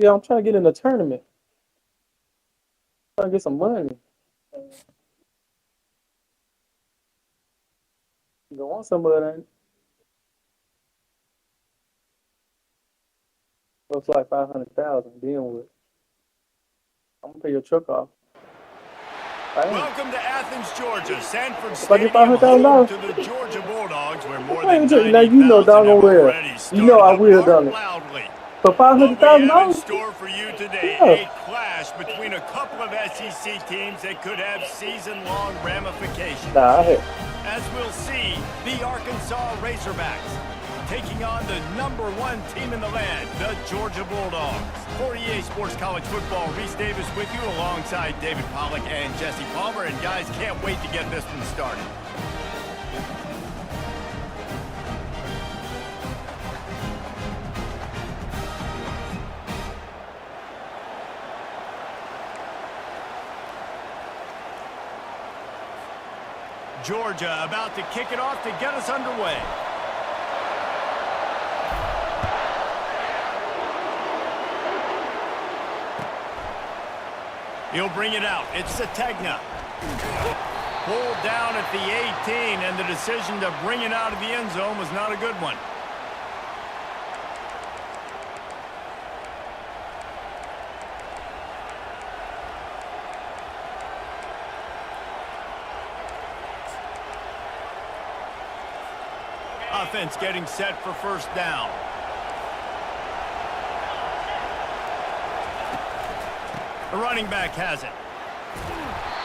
Yeah, I'm trying to get in the tournament. Trying to get some money. You don't want some of that. Looks like 500,000. Dealing with. I'm gonna pay your truck off. Welcome to Athens, Georgia. Sanford If I get Stadium, home $500,000, to the Georgia Bulldogs, where more I than ain't now you know 90,000 doggone have well. already You know started I to will bark done it. loudly. For What we have in $500,000? store for you today, Yeah. a clash between a couple of SEC teams that could have season-long ramifications. Nah, I had. As we'll see, the Arkansas Razorbacks taking on the #1 team in the land, the Georgia Bulldogs. For EA Sports College Football, Reese Davis with you alongside David Pollack and Jesse Palmer. And guys, can't wait to get this one started. Georgia about to kick it off to get us underway. He'll bring it out. It's Sategna. Pulled down at the 18, and the decision to bring it out of the end zone was not a good one. Offense getting set for first down. The running back has it.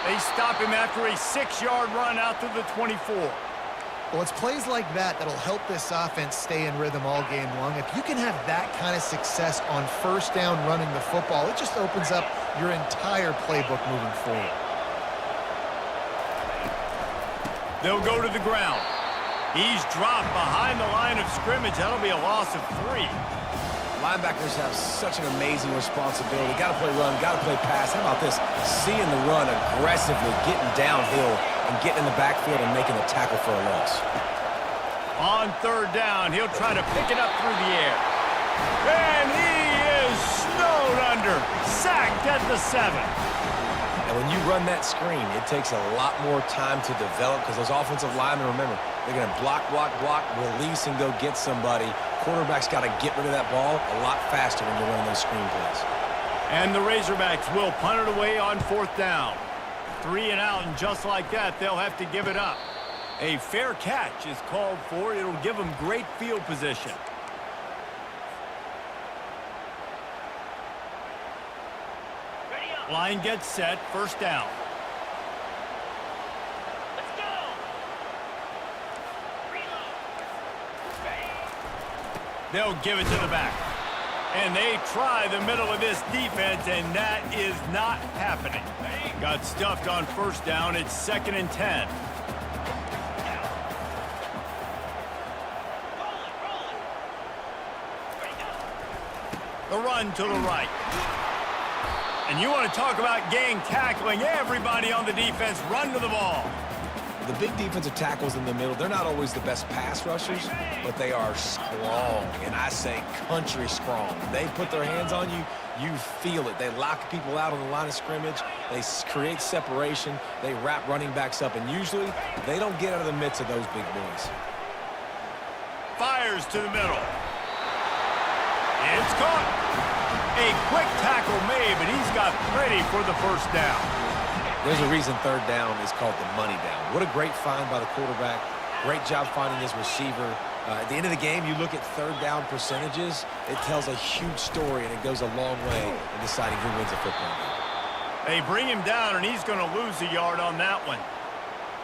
They stop him after a 6-yard run out to the 24. Well, it's plays like that that'll help this offense stay in rhythm all game long. If you can have that kind of success on first down running the football, it just opens up your entire playbook moving forward. They'll go to the ground. He's dropped behind the line of scrimmage. That'll be a loss of 3. Linebackers have such an amazing responsibility. Got to play run, got to play pass. How about this? Seeing the run aggressively, getting downhill, and getting in the backfield and making a tackle for a loss. On third down, he'll try to pick it up through the air. And he is snowed under. Sacked at the 7. And when you run that screen, it takes a lot more time to develop because those offensive linemen, remember, they're going to block, release, and go get somebody. Quarterback's got to get rid of that ball a lot faster when you're running those screen plays. And the Razorbacks will punt it away on fourth down. 3 and out, and just like that, they'll have to give it up. A fair catch is called for. It'll give them great field position. Line gets set, first down. Let's go. They'll give it to the back. And they try the middle of this defense, and that is not happening. Got stuffed on first down. It's 2nd and 10. The run to the right. And you want to talk about gang tackling. Everybody on the defense run to the ball. The big defensive tackles in the middle, they're not always the best pass rushers, but they are strong, and I say country strong. They put their hands on you, you feel it. They lock people out on the line of scrimmage. They create separation. They wrap running backs up, and usually they don't get out of the midst of those big boys. Fires to the middle. It's caught. A quick tackle made, but he's got plenty for the first down. There's a reason third down is called the money down. What a great find by the quarterback. Great job finding his receiver. At the end of the game, you look at third down percentages. It tells a huge story, and it goes a long way in deciding who wins a football game. They bring him down, and he's going to lose a yard on that one.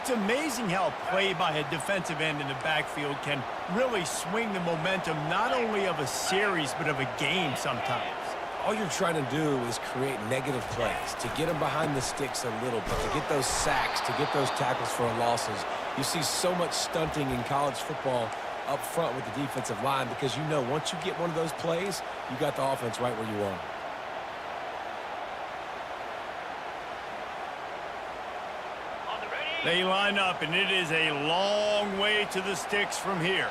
It's amazing how a play by a defensive end in the backfield can really swing the momentum not only of a series but of a game sometimes. All you're trying to do is create negative plays, to get them behind the sticks a little bit, to get those sacks, to get those tackles for losses. You see so much stunting in college football up front with the defensive line because you know once you get one of those plays, you got the offense right where you are. They line up, and it is a long way to the sticks from here.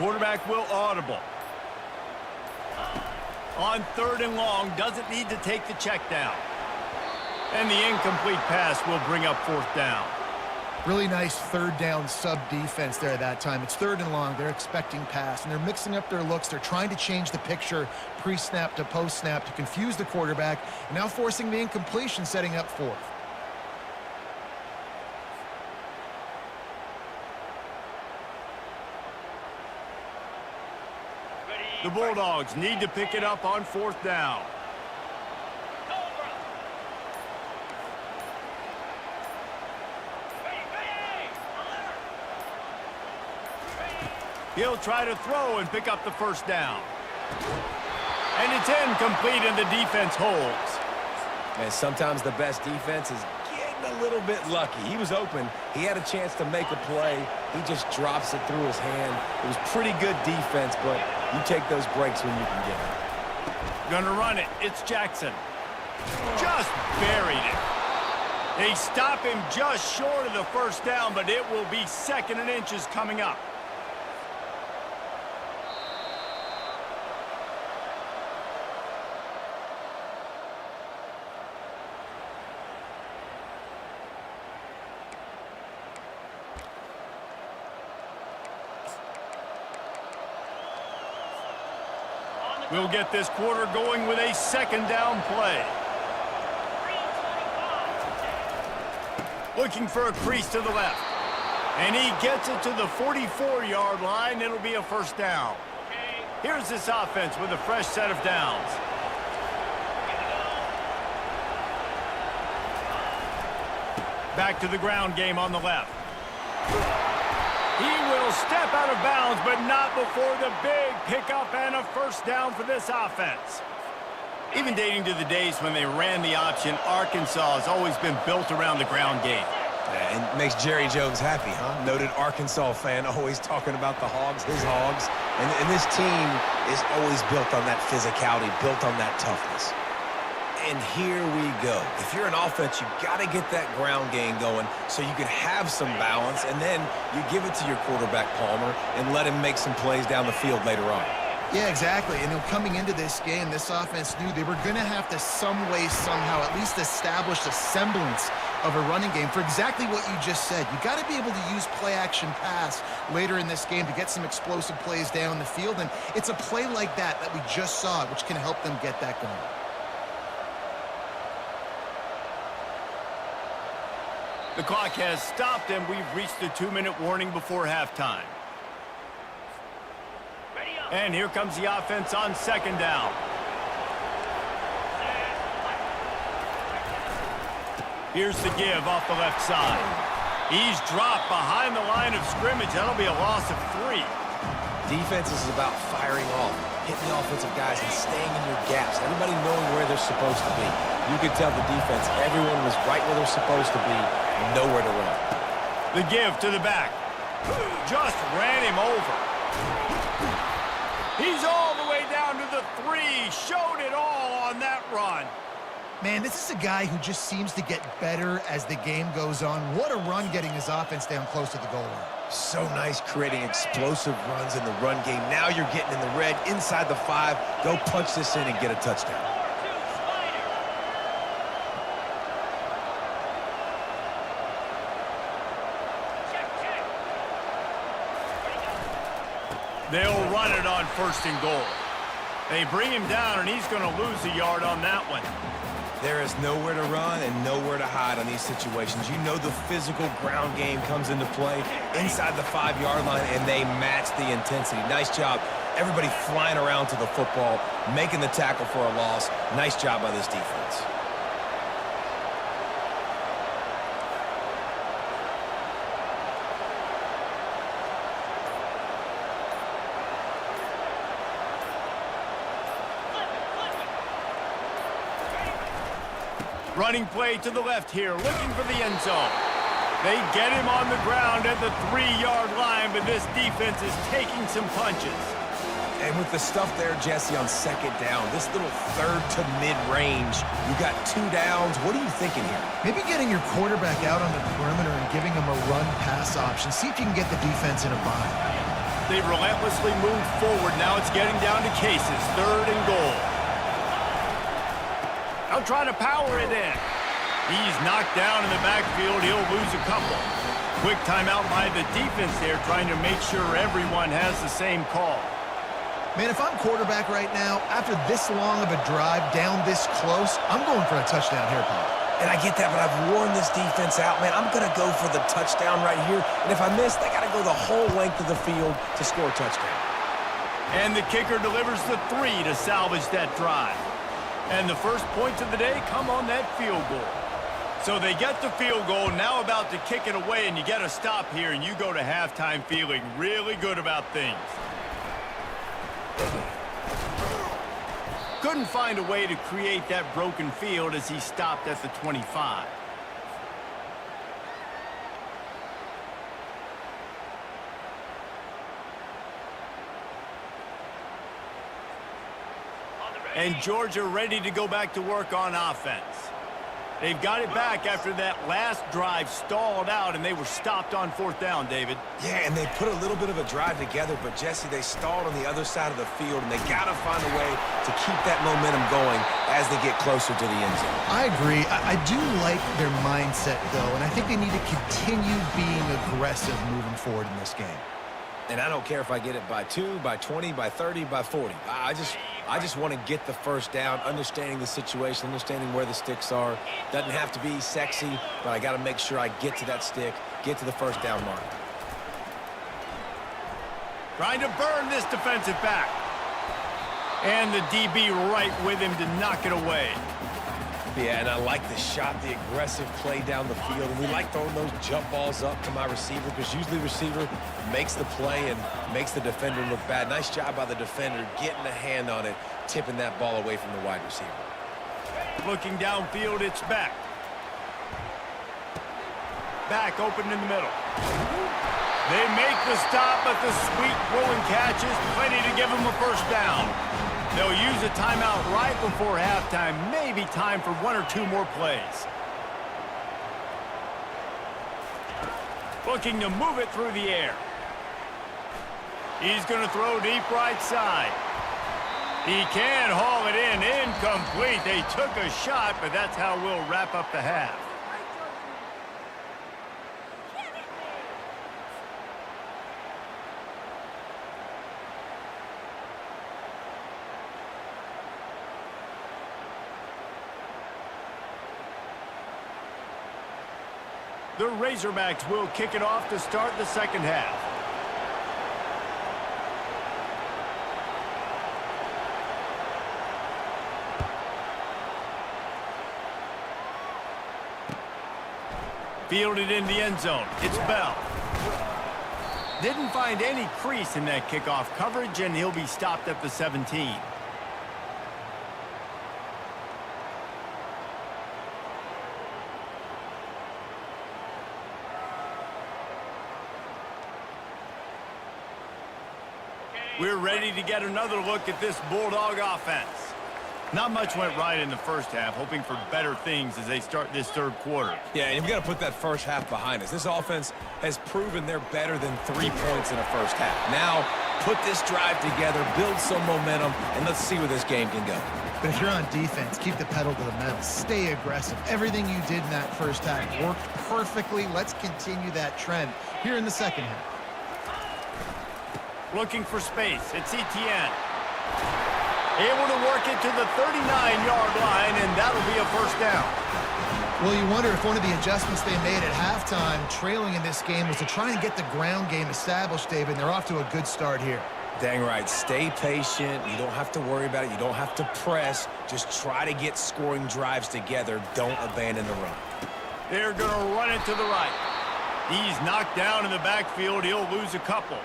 Quarterback will audible. On 3rd and long, doesn't need to take the check down. And the incomplete pass will bring up 4th down. Really nice 3rd down sub-defense there at that time. It's 3rd and long. They're expecting pass, and they're mixing up their looks. They're trying to change the picture pre-snap to post-snap to confuse the quarterback, and now forcing the incompletion, setting up 4th. The Bulldogs need to pick it up on 4th down. He'll try to throw and pick up the 1st down. And it's incomplete, and the defense holds. And sometimes the best defense is getting a little bit lucky. He was open. He had a chance to make a play. He just drops it through his hand. It was pretty good defense, but you take those breaks when you can get them. Gonna run it. It's Jackson. Just buried it. They stop him just short of the 1st down, but it will be 2nd and inches coming up. We'll get this quarter going with a 2nd down play. Looking for a crease to the left. And he gets it to the 44-yard line. It'll be a 1st down. Here's this offense with a fresh set of downs. Back to the ground game on the left. He will step out of bounds, but not before the big pickup and a 1st down for this offense. Even dating to the days when they ran the option, Arkansas has always been built around the ground game. And it makes Jerry Jones happy, huh? Noted Arkansas fan, always talking about the Hogs, his Hogs. And this team is always built on that physicality, built on that toughness. And here we go. If you're an offense, you've got to get that ground game going so you can have some balance, and then you give it to your quarterback, Palmer, and let him make some plays down the field later on. Yeah, exactly. And coming into this game, this offense knew they were going to have to some way, somehow, at least establish a semblance of a running game for exactly what you just said. You got to be able to use play-action pass later in this game to get some explosive plays down the field, and it's a play like that we just saw, which can help them get that going. The clock has stopped, and we've reached the 2-minute warning before halftime. And here comes the offense on 2nd down. Here's the give off the left side. He's dropped behind the line of scrimmage. That'll be a loss of 3. Defense is about firing off, hitting the offensive guys and staying in your gaps. Everybody knowing where they're supposed to be. You could tell the defense, everyone was right where they're supposed to be, and nowhere to run. The give to the back. Just ran him over. He's all the way down to the 3. Showed it all on that run. Man, this is a guy who just seems to get better as the game goes on. What a run getting his offense down close to the goal line. So nice creating explosive runs in the run game. Now you're getting in the red, inside the 5. Go punch this in and get a touchdown. They'll run it on 1st and goal. They bring him down, and he's going to lose a yard on that one. There is nowhere to run and nowhere to hide on these situations. You know the physical ground game comes into play inside the 5-yard line, and they match the intensity. Nice job. Everybody flying around to the football, making the tackle for a loss. Nice job by this defense. Running play to the left here, looking for the end zone. They get him on the ground at the 3-yard line, but this defense is taking some punches. And with the stuff there, Jesse, on 2nd down, this little 3rd to mid-range, you got 2 downs. What are you thinking here? Maybe getting your quarterback out on the perimeter and giving him a run-pass option. See if you can get the defense in a bind. They've relentlessly moved forward. Now it's getting down to cases. 3rd and goal. They'll try to power it in. He's knocked down in the backfield. He'll lose a couple. Quick timeout by the defense there, trying to make sure everyone has the same call. Man, if I'm quarterback right now, after this long of a drive down this close, I'm going for a touchdown here, Paul. And I get that, but I've worn this defense out, man. I'm going to go for the touchdown right here. And if I miss, they got to go the whole length of the field to score a touchdown. And the kicker delivers the 3 to salvage that drive. And the first points of the day come on that field goal. So they get the field goal, now about to kick it away, and you get a stop here, and you go to halftime feeling really good about things. Couldn't find a way to create that broken field as he stopped at the 25. And Georgia ready to go back to work on offense. They've got it back after that last drive stalled out, and they were stopped on 4th down, David. Yeah, and they put a little bit of a drive together, but, Jesse, they stalled on the other side of the field, and they got to find a way to keep that momentum going as they get closer to the end zone. I agree. I do like their mindset, though, and I think they need to continue being aggressive moving forward in this game. And I don't care if I get it by 2, by 20, by 30, by 40. I just want to get the first down, understanding the situation, understanding where the sticks are. Doesn't have to be sexy, but I got to make sure I get to that stick, get to the first down mark. Trying to burn this defensive back. And the DB right with him to knock it away. Yeah, and I like the shot, the aggressive play down the field. And we like throwing those jump balls up to my receiver because usually the receiver makes the play and makes the defender look bad. Nice job by the defender getting a hand on it, tipping that ball away from the wide receiver. Looking downfield, it's back. Back open in the middle. They make the stop, but the sweet throwing catch is plenty to give them a first down. They'll use a timeout right before halftime. Maybe time for 1 or 2 more plays. Looking to move it through the air. He's going to throw deep right side. He can haul it in. Incomplete. They took a shot, but that's how we'll wrap up the half. The Razorbacks will kick it off to start the second half. Fielded in the end zone. It's Bell. Didn't find any crease in that kickoff coverage, and he'll be stopped at the 17. We're ready to get another look at this Bulldog offense. Not much went right in the first half, hoping for better things as they start this third quarter. Yeah, and we've got to put that first half behind us. This offense has proven they're better than 3 points in a first half. Now, put this drive together, build some momentum, and let's see where this game can go. But if you're on defense, keep the pedal to the metal. Stay aggressive. Everything you did in that first half worked perfectly. Let's continue that trend here in the second half. Looking for space. It's Etienne. Able to work it to the 39-yard line, and that'll be a first down. Well, you wonder if one of the adjustments they made at halftime, trailing in this game, was to try and get the ground game established, David, and they're off to a good start here. Dang right. Stay patient. You don't have to worry about it. You don't have to press. Just try to get scoring drives together. Don't abandon the run. They're going to run it to the right. He's knocked down in the backfield. He'll lose a couple.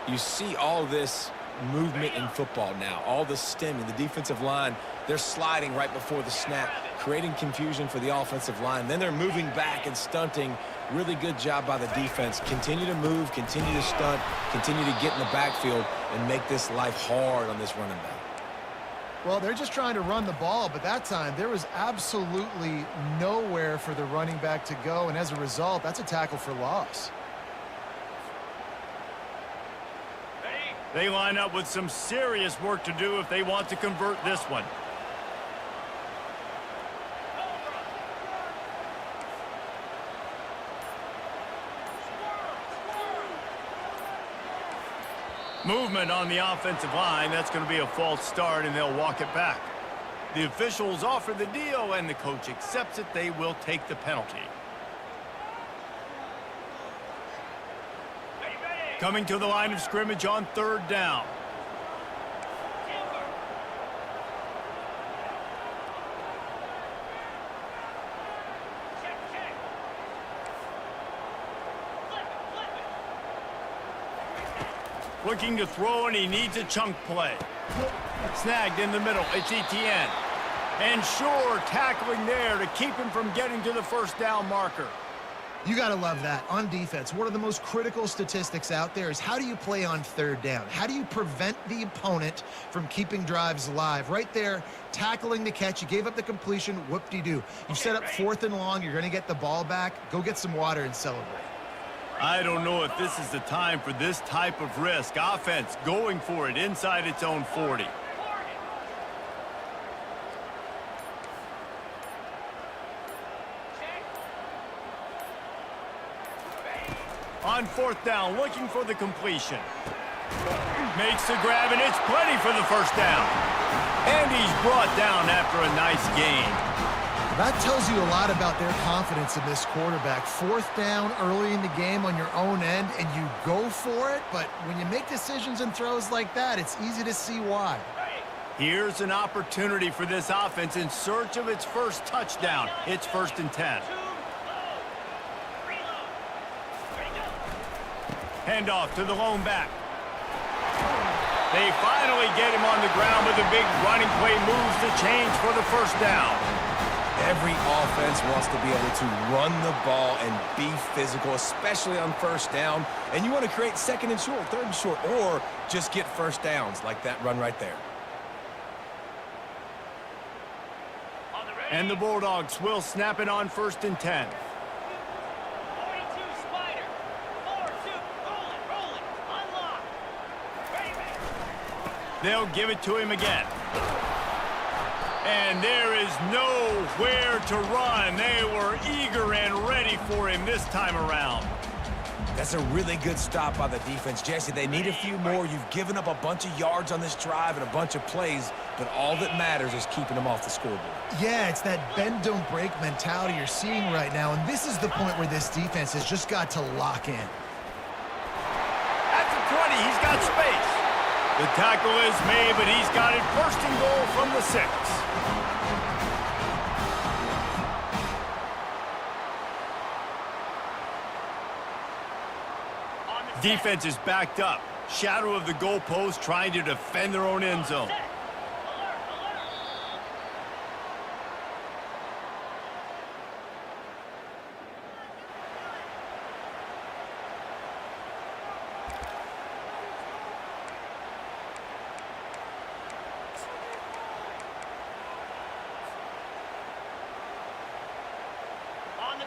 You see all this movement in football now, all the stemming, the defensive line, they're sliding right before the snap, creating confusion for the offensive line. Then they're moving back and stunting. Really good job by the defense. Continue to move, continue to stunt, continue to get in the backfield and make this life hard on this running back. Well, they're just trying to run the ball, but that time there was absolutely nowhere for the running back to go, and as a result, that's a tackle for loss. They line up with some serious work to do if they want to convert this one. Movement on the offensive line. That's going to be a false start, and they'll walk it back. The officials offer the deal, and the coach accepts it. They will take the penalty. Coming to the line of scrimmage on 3rd down. Looking to throw, and he needs a chunk play. Snagged in the middle. It's Etienne. And sure, tackling there to keep him from getting to the 1st down marker. You got to love that. On defense, one of the most critical statistics out there is how do you play on 3rd down? How do you prevent the opponent from keeping drives alive? Right there, tackling the catch. You gave up the completion. Whoop-de-doo. You set up 4th and long. You're going to get the ball back. Go get some water and celebrate. I don't know if this is the time for this type of risk. Offense going for it inside its own 40. On 4th down, looking for the completion. Makes the grab, and it's plenty for the 1st down. And he's brought down after a nice gain. That tells you a lot about their confidence in this quarterback. 4th down early in the game on your own end, and you go for it. But when you make decisions and throws like that, it's easy to see why. Here's an opportunity for this offense in search of its first touchdown. It's 1st and 10. Handoff to the lone back. They finally get him on the ground with a big running play, moves the change for the 1st down. Every offense wants to be able to run the ball and be physical, especially on 1st down. And you want to create 2nd and short, 3rd and short, or just get 1st downs like that run right there. And the Bulldogs will snap it on 1st and 10. They'll give it to him again. And there is nowhere to run. They were eager and ready for him this time around. That's a really good stop by the defense. Jesse, they need a few more. You've given up a bunch of yards on this drive and a bunch of plays, but all that matters is keeping them off the scoreboard. Yeah, it's that bend, don't break mentality you're seeing right now, and this is the point where this defense has just got to lock in. At the 20, he's got space. The tackle is made, but he's got it 1st and goal from the 6. Defense is backed up. Shadow of the goalpost trying to defend their own end zone.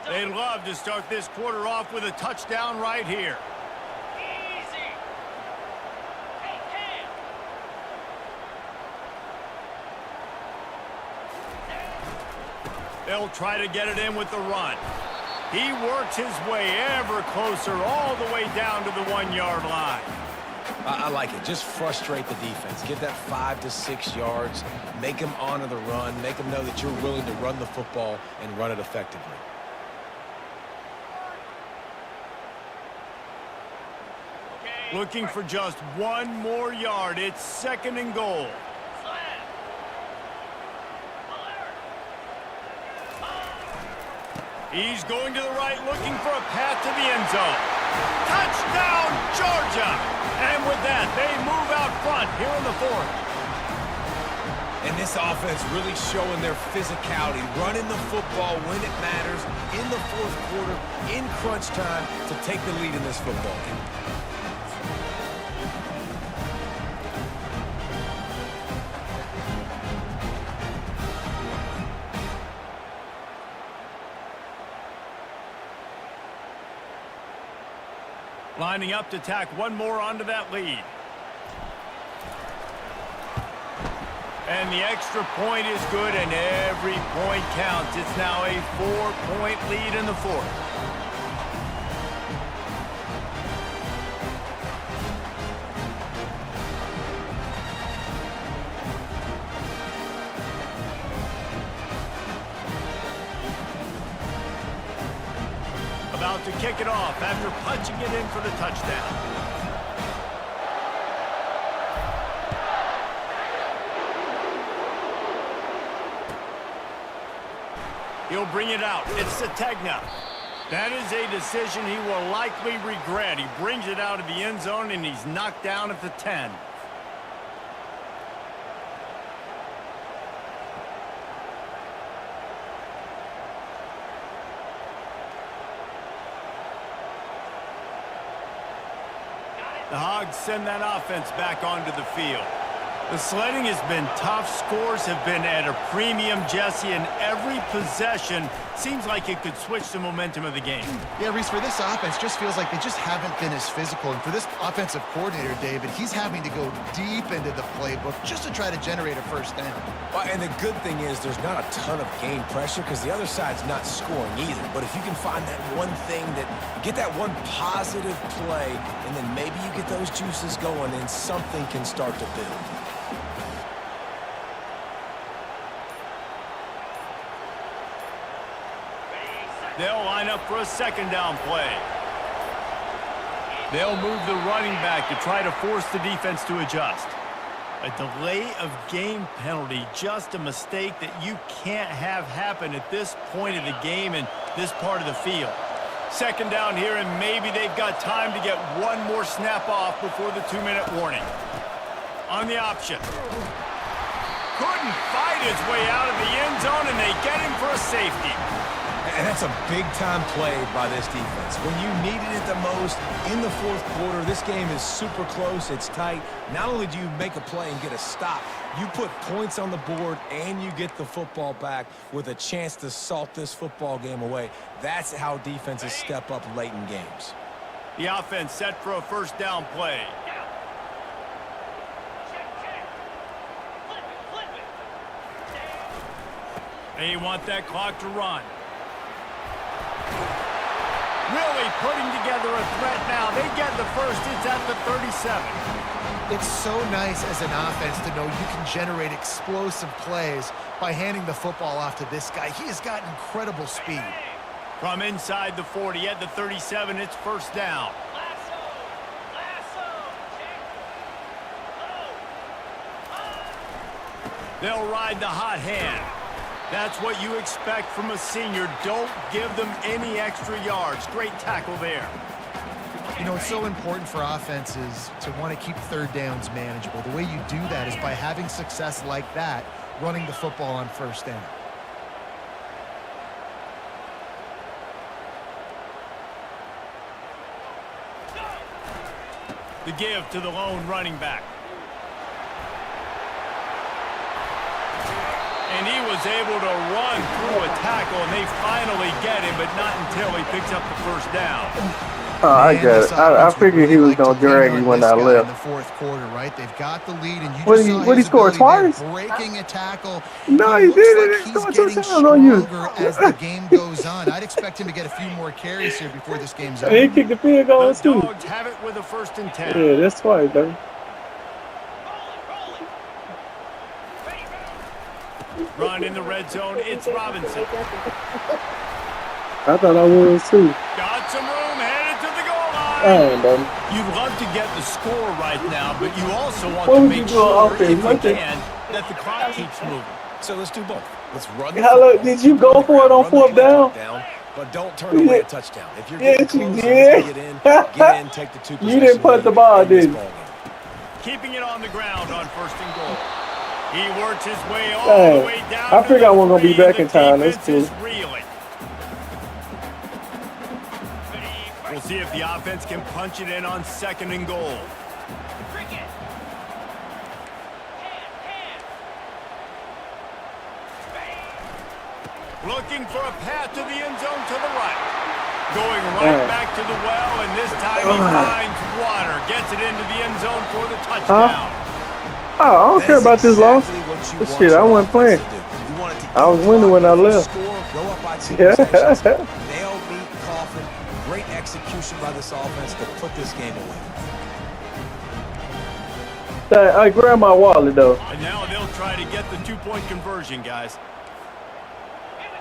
They'd love to start this quarter off with a touchdown right here. Easy. Hey, Cam. They'll try to get it in with the run. He works his way ever closer all the way down to the 1-yard line. I like it. Just frustrate the defense. Get that 5 to 6 yards. Make them honor the run. Make them know that you're willing to run the football and run it effectively. Looking for just 1 more yard. It's 2nd and goal. He's going to the right, looking for a path to the end zone. Touchdown, Georgia! And with that, they move out front here in the 4th. And this offense really showing their physicality, running the football when it matters, in the 4th quarter, in crunch time, to take the lead in this football game. Lining up to tack 1 more onto that lead. And the extra point is good, and every point counts. It's now a 4-point lead in the fourth. About to kick it off after punching it in for the touchdown. He'll bring it out. It's Sategna. That is a decision he will likely regret. He brings it out of the end zone, and he's knocked down at the 10. The Hogs send that offense back onto the field. The sledding has been tough. Scores have been at a premium, Jesse, and every possession seems like it could switch the momentum of the game. Yeah, Reese, for this offense, just feels like they just haven't been as physical. And for this offensive coordinator, David, he's having to go deep into the playbook just to try to generate a first down. Well, and the good thing is there's not a ton of game pressure because the other side's not scoring either. But if you can find that one thing get that one positive play, and then maybe you get those juices going and something can start to build. They'll line up for a second down play. They'll move the running back to try to force the defense to adjust. A delay of game penalty, just a mistake that you can't have happen at this point of the game in this part of the field. Second down here, and maybe they've got time to get one more snap off before the 2-minute warning. On the option. Couldn't fight his way out of the end zone, and they get him for a safety. And that's a big-time play by this defense. When you needed it the most in the fourth quarter, this game is super close. It's tight. Not only do you make a play and get a stop, you put points on the board and you get the football back with a chance to salt this football game away. That's how defenses step up late in games. The offense set for a first down play. They want that clock to run. Really putting together a threat now. They get the first. It's at the 37. It's so nice as an offense to know you can generate explosive plays by handing the football off to this guy. He has got incredible speed. From inside the 40 at the 37, it's first down. They'll ride the hot hand. That's what you expect from a senior. Don't give them any extra yards. Great tackle there. You know, it's so important for offenses to want to keep third downs manageable. The way you do that is by having success like that, running the football on first down. The give to the lone running back. And he was able to run through a tackle, and they finally get him, but not until he picks up the first down. I get it. I figured he was going to drag you when I left. In the fourth quarter, right? They've got the lead, and you What just did saw he his score ability twice? there, breaking a tackle. No, He he looks didn't. like He he's scored getting touchdown on you. stronger as the game goes on. I'd expect him to get a few more carries here before this game's over. He kicked the field goal The too. Dogs have it with a first and 10. Yeah, that's twice, baby. Run in the red zone. It's Robinson. I thought I was too. Got some room, headed to the goal line. Damn, baby. You'd love to get the score right now, but you also want What to would make you do sure, on if offense? you What the- can, that the clock keeps moving. So let's do both. Let's run the Hello, football, did you run go the for it ground, on run the fourth play down? clock down, but don't turn away a touchdown. If you're Yes, getting you close, did. get in, take the two You possession didn't put lead the ball, in this did you? ball game. Keeping it on the ground on first and goal. He works his way all Dang. the way down. I to figured the I wasn't gonna be 3. back The in time. That's defense is cool. reeling. We'll see if the offense can punch it in on second and goal. Looking for a path to the end zone to the right. Going right back to the well, and this time he finds water. Gets it into the end zone for the touchdown. Oh, I don't care about this loss. Exactly what what you But want shit, your I wasn't offense playing. to do. You want it to I was eat winning clock, when I if you left. score, go up by 2 Yeah. possessions. Nail, meet, coffin. Great execution by this offense to put this game away. I grabbed my wallet though. And now they'll try to get the 2-point conversion, guys. Here we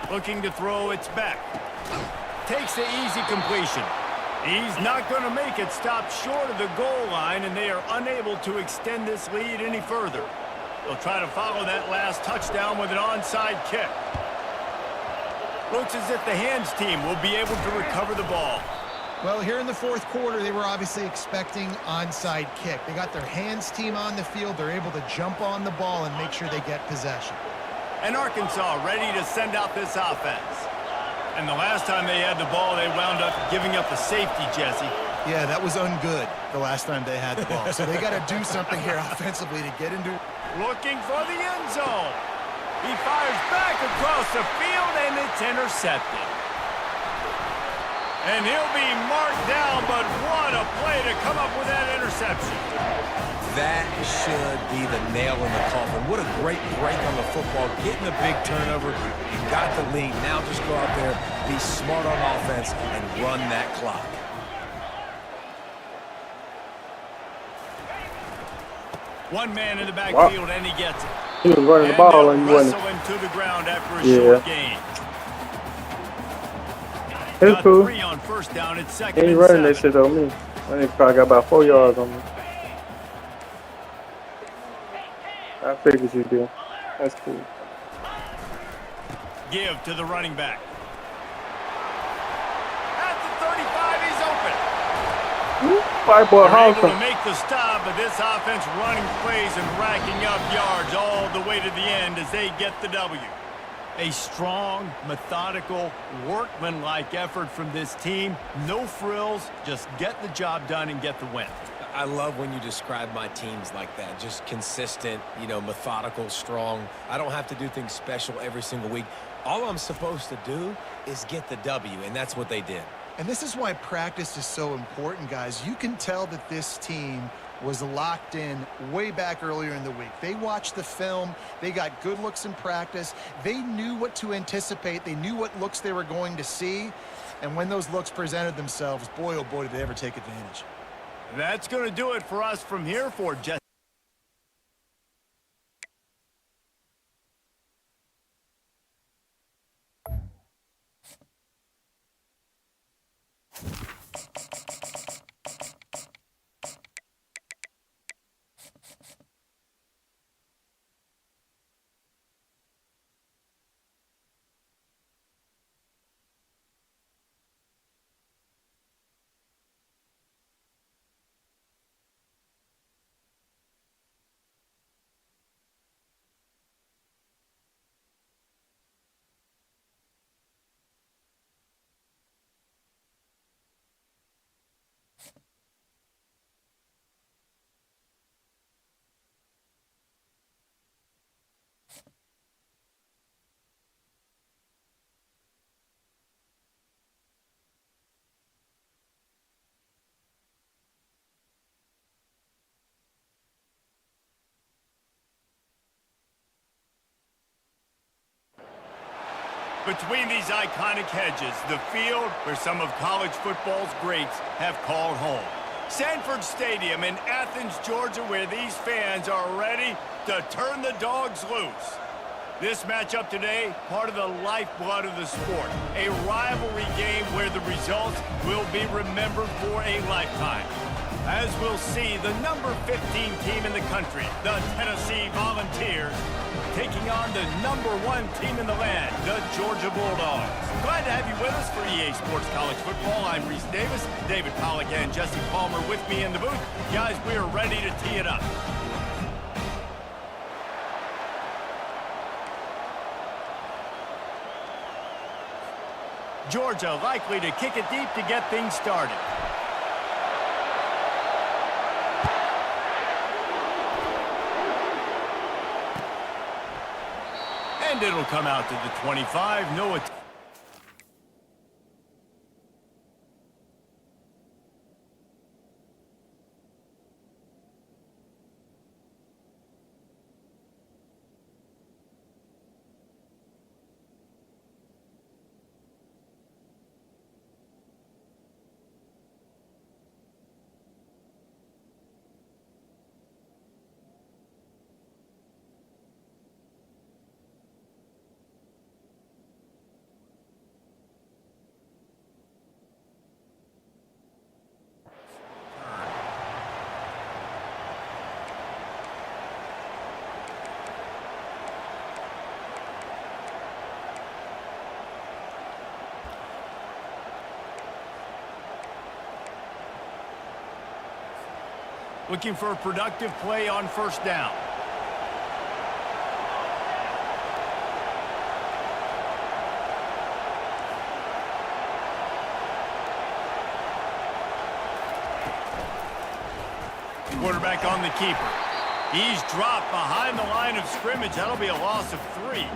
go. Looking to throw, it's back. Takes the easy completion. He's not going to make it. Stop short of the goal line, and they are unable to extend this lead any further. They'll try to follow that last touchdown with an onside kick. Looks as if the hands team will be able to recover the ball. Well, here in the fourth quarter, they were obviously expecting onside kick. They got their hands team on the field. They're able to jump on the ball and make sure they get possession. And Arkansas ready to send out this offense. And the last time they had the ball, they wound up giving up a safety, Jesse. Yeah, that was ungood the last time they had the ball. So they got to do something here offensively to get into. Looking for the end zone. He fires back across the field, and it's intercepted. And he'll be marked down, but what a play to come up with that interception. That should be the nail in the coffin. What a great break on the football. Getting a big turnover. You got the lead. Now just go out there, be smart on offense, and run that clock. One man in the backfield, and he gets it. He was running the ball and he wasn't. Wrestling to the ground after a Yeah. short gain. It's Got cool. 3 on first down. It's He second ain't and running that 7. shit on me. I think probably got about 4 yards on me. I figured you do. That's cool. Give to the running back. At the 35, he's open. Fight boy They're able to Hawson. make the stop, but this offense running plays and racking up yards all the way to the end as they get the W. A strong, methodical, workmanlike effort from this team. No frills, just get the job done and get the win. I love when you describe my teams like that. Just consistent, methodical, strong. I don't have to do things special every single week. All I'm supposed to do is get the W, and that's what they did. And this is why practice is so important, guys. You can tell that this team was locked in way back earlier in the week. They watched the film. They got good looks in practice. They knew what to anticipate. They knew what looks they were going to see. And when those looks presented themselves, boy, oh boy, did they ever take advantage. That's going to do it for us from here for Jesse. Between these iconic hedges, the field where some of college football's greats have called home. Sanford Stadium in Athens, Georgia, where these fans are ready to turn the dogs loose. This matchup today, part of the lifeblood of the sport. A rivalry game where the results will be remembered for a lifetime. As we'll see, the number 15 team in the country, the Tennessee Volunteers, taking on the number 1 team in the land, the Georgia Bulldogs. Glad to have you with us for EA Sports College Football. I'm Reese Davis, David Pollack and Jesse Palmer with me in the booth. Guys, we are ready to tee it up. Georgia likely to kick it deep to get things started. And it'll come out to the 25. No, Looking for a productive play on first down. Quarterback on the keeper. He's dropped behind the line of scrimmage. That'll be a loss of 3.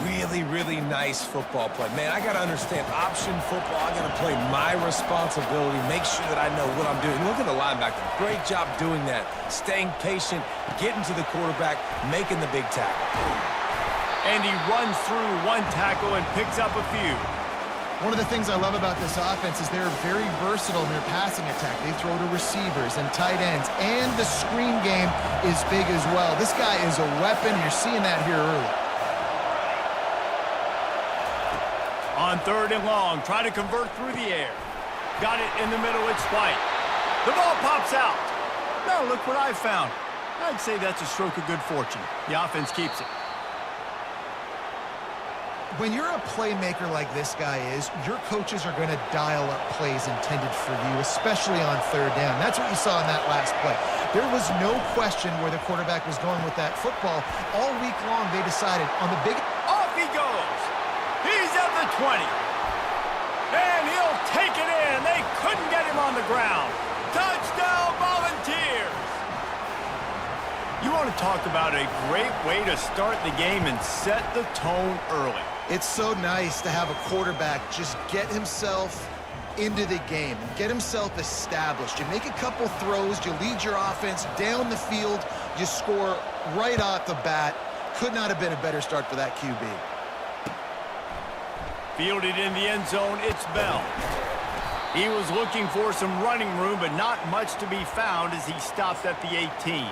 Really, really nice football play. Man, I got to understand option football. I got to play my responsibility, make sure that I know what I'm doing. Look at the linebacker. Great job doing that. Staying patient, getting to the quarterback, making the big tackle. And he runs through one tackle and picks up a few. One of the things I love about this offense is they're very versatile in their passing attack. They throw to receivers and tight ends, and the screen game is big as well. This guy is a weapon. You're seeing that here early. On 3rd and long, try to convert through the air. Got it in the middle, it's White. The ball pops out. Now look what I found. I'd say that's a stroke of good fortune. The offense keeps it. When you're a playmaker like this guy is, your coaches are going to dial up plays intended for you, especially on 3rd down. That's what you saw in that last play. There was no question where the quarterback was going with that football. All week long, they decided on the big... Off he goes. He's at the 20. And he'll take it in. They couldn't get him on the ground. Touchdown, Volunteers. You want to talk about a great way to start the game and set the tone early. It's so nice to have a quarterback just get himself into the game and get himself established. You make a couple throws, you lead your offense down the field, you score right off the bat. Could not have been a better start for that QB. Fielded in the end zone, it's Bell. He was looking for some running room, but not much to be found as he stopped at the 18.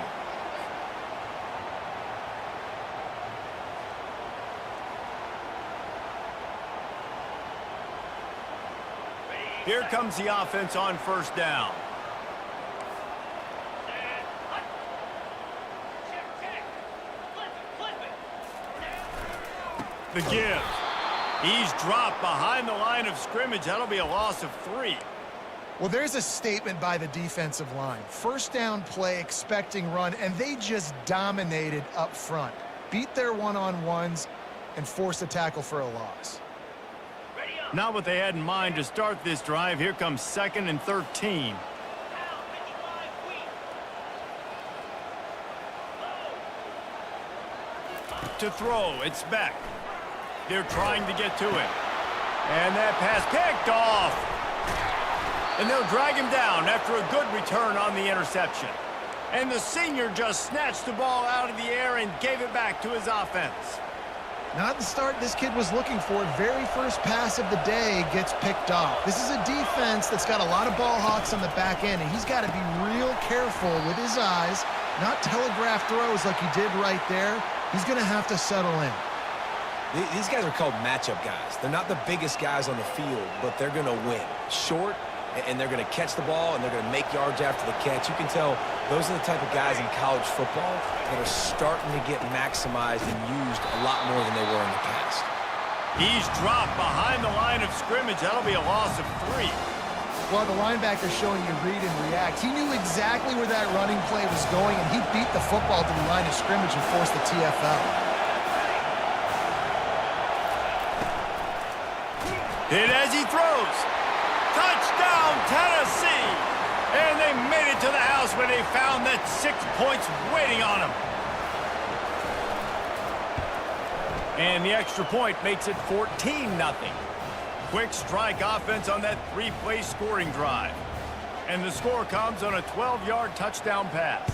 Here comes the offense on first down. The give. He's dropped behind the line of scrimmage. That'll be a loss of 3. Well, there's a statement by the defensive line. First down play, expecting run, and they just dominated up front. Beat their one-on-ones and forced a tackle for a loss. Not what they had in mind to start this drive. Here comes 2nd and 13. To throw, it's Beck. They're trying to get to it. And that pass picked off. And they'll drag him down after a good return on the interception. And the senior just snatched the ball out of the air and gave it back to his offense. Not the start this kid was looking for. Very first pass of the day gets picked off. This is a defense that's got a lot of ball hawks on the back end, and he's got to be real careful with his eyes, not telegraph throws like he did right there. He's going to have to settle in. These guys are called matchup guys. They're not the biggest guys on the field, but they're going to win. Short, and they're going to catch the ball, and they're going to make yards after the catch. You can tell those are the type of guys in college football that are starting to get maximized and used a lot more than they were in the past. He's dropped behind the line of scrimmage. That'll be a loss of 3. Well, the linebacker's showing you read and react. He knew exactly where that running play was going, and he beat the football to the line of scrimmage and forced the TFL. Hit as he throws. Touchdown, Tennessee! And they made it to the house where they found that 6 points waiting on them. And the extra point makes it 14-0. Quick strike offense on that 3-play scoring drive. And the score comes on a 12-yard touchdown pass.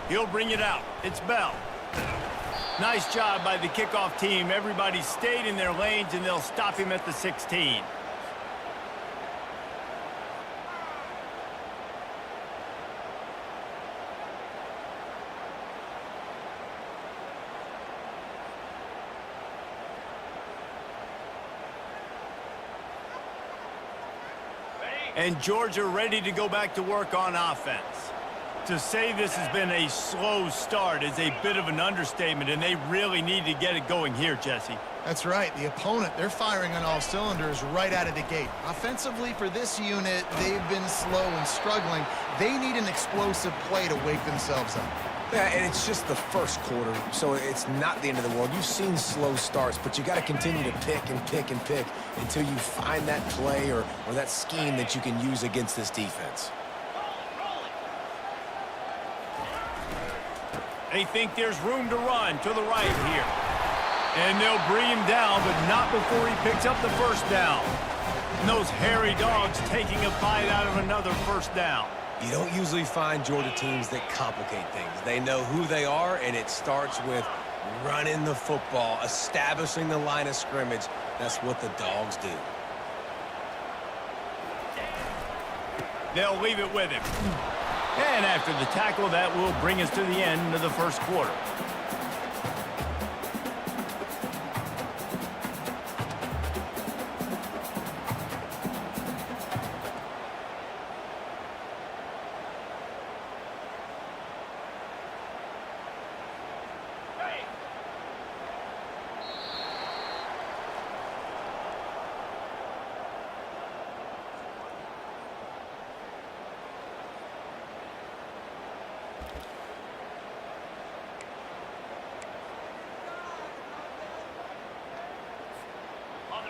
He'll bring it out. It's Bell. Nice job by the kickoff team. Everybody stayed in their lanes, and they'll stop him at the 16. And Georgia ready to go back to work on offense. To say this has been a slow start is a bit of an understatement, and they really need to get it going here, Jesse. That's right. The opponent, they're firing on all cylinders right out of the gate. Offensively, for this unit, they've been slow and struggling. They need an explosive play to wake themselves up. Yeah, and it's just the first quarter, so it's not the end of the world. You've seen slow starts, but you got to continue to pick and pick and pick until you find that play or that scheme that you can use against this defense. They think there's room to run to the right here. And they'll bring him down, but not before he picks up the first down. And those hairy dogs taking a bite out of another first down. You don't usually find Georgia teams that complicate things. They know who they are, and it starts with running the football, establishing the line of scrimmage. That's what the dogs do. They'll leave it with him. And after the tackle, that will bring us to the end of the first quarter.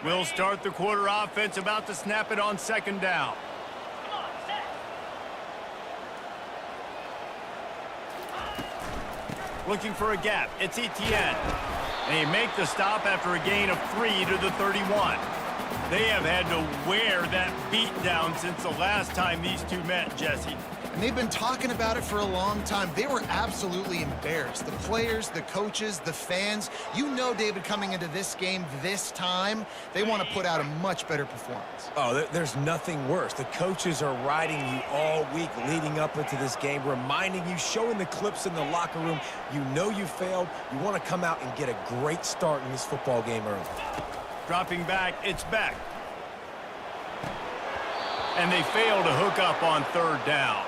We'll start the quarter offense, about to snap it on second down. Looking for a gap. It's Etienne. And he make the stop after a gain of 3 to the 31. They have had to wear that beat down since the last time these two met, Jesse. And they've been talking about it for a long time. They were absolutely embarrassed. The players, the coaches, the fans. You know, David, coming into this game this time, they want to put out a much better performance. Oh, there's nothing worse. The coaches are riding you all week leading up into this game, reminding you, showing the clips in the locker room. You know you failed. You want to come out and get a great start in this football game early. Dropping back, it's back. And they fail to hook up on third down.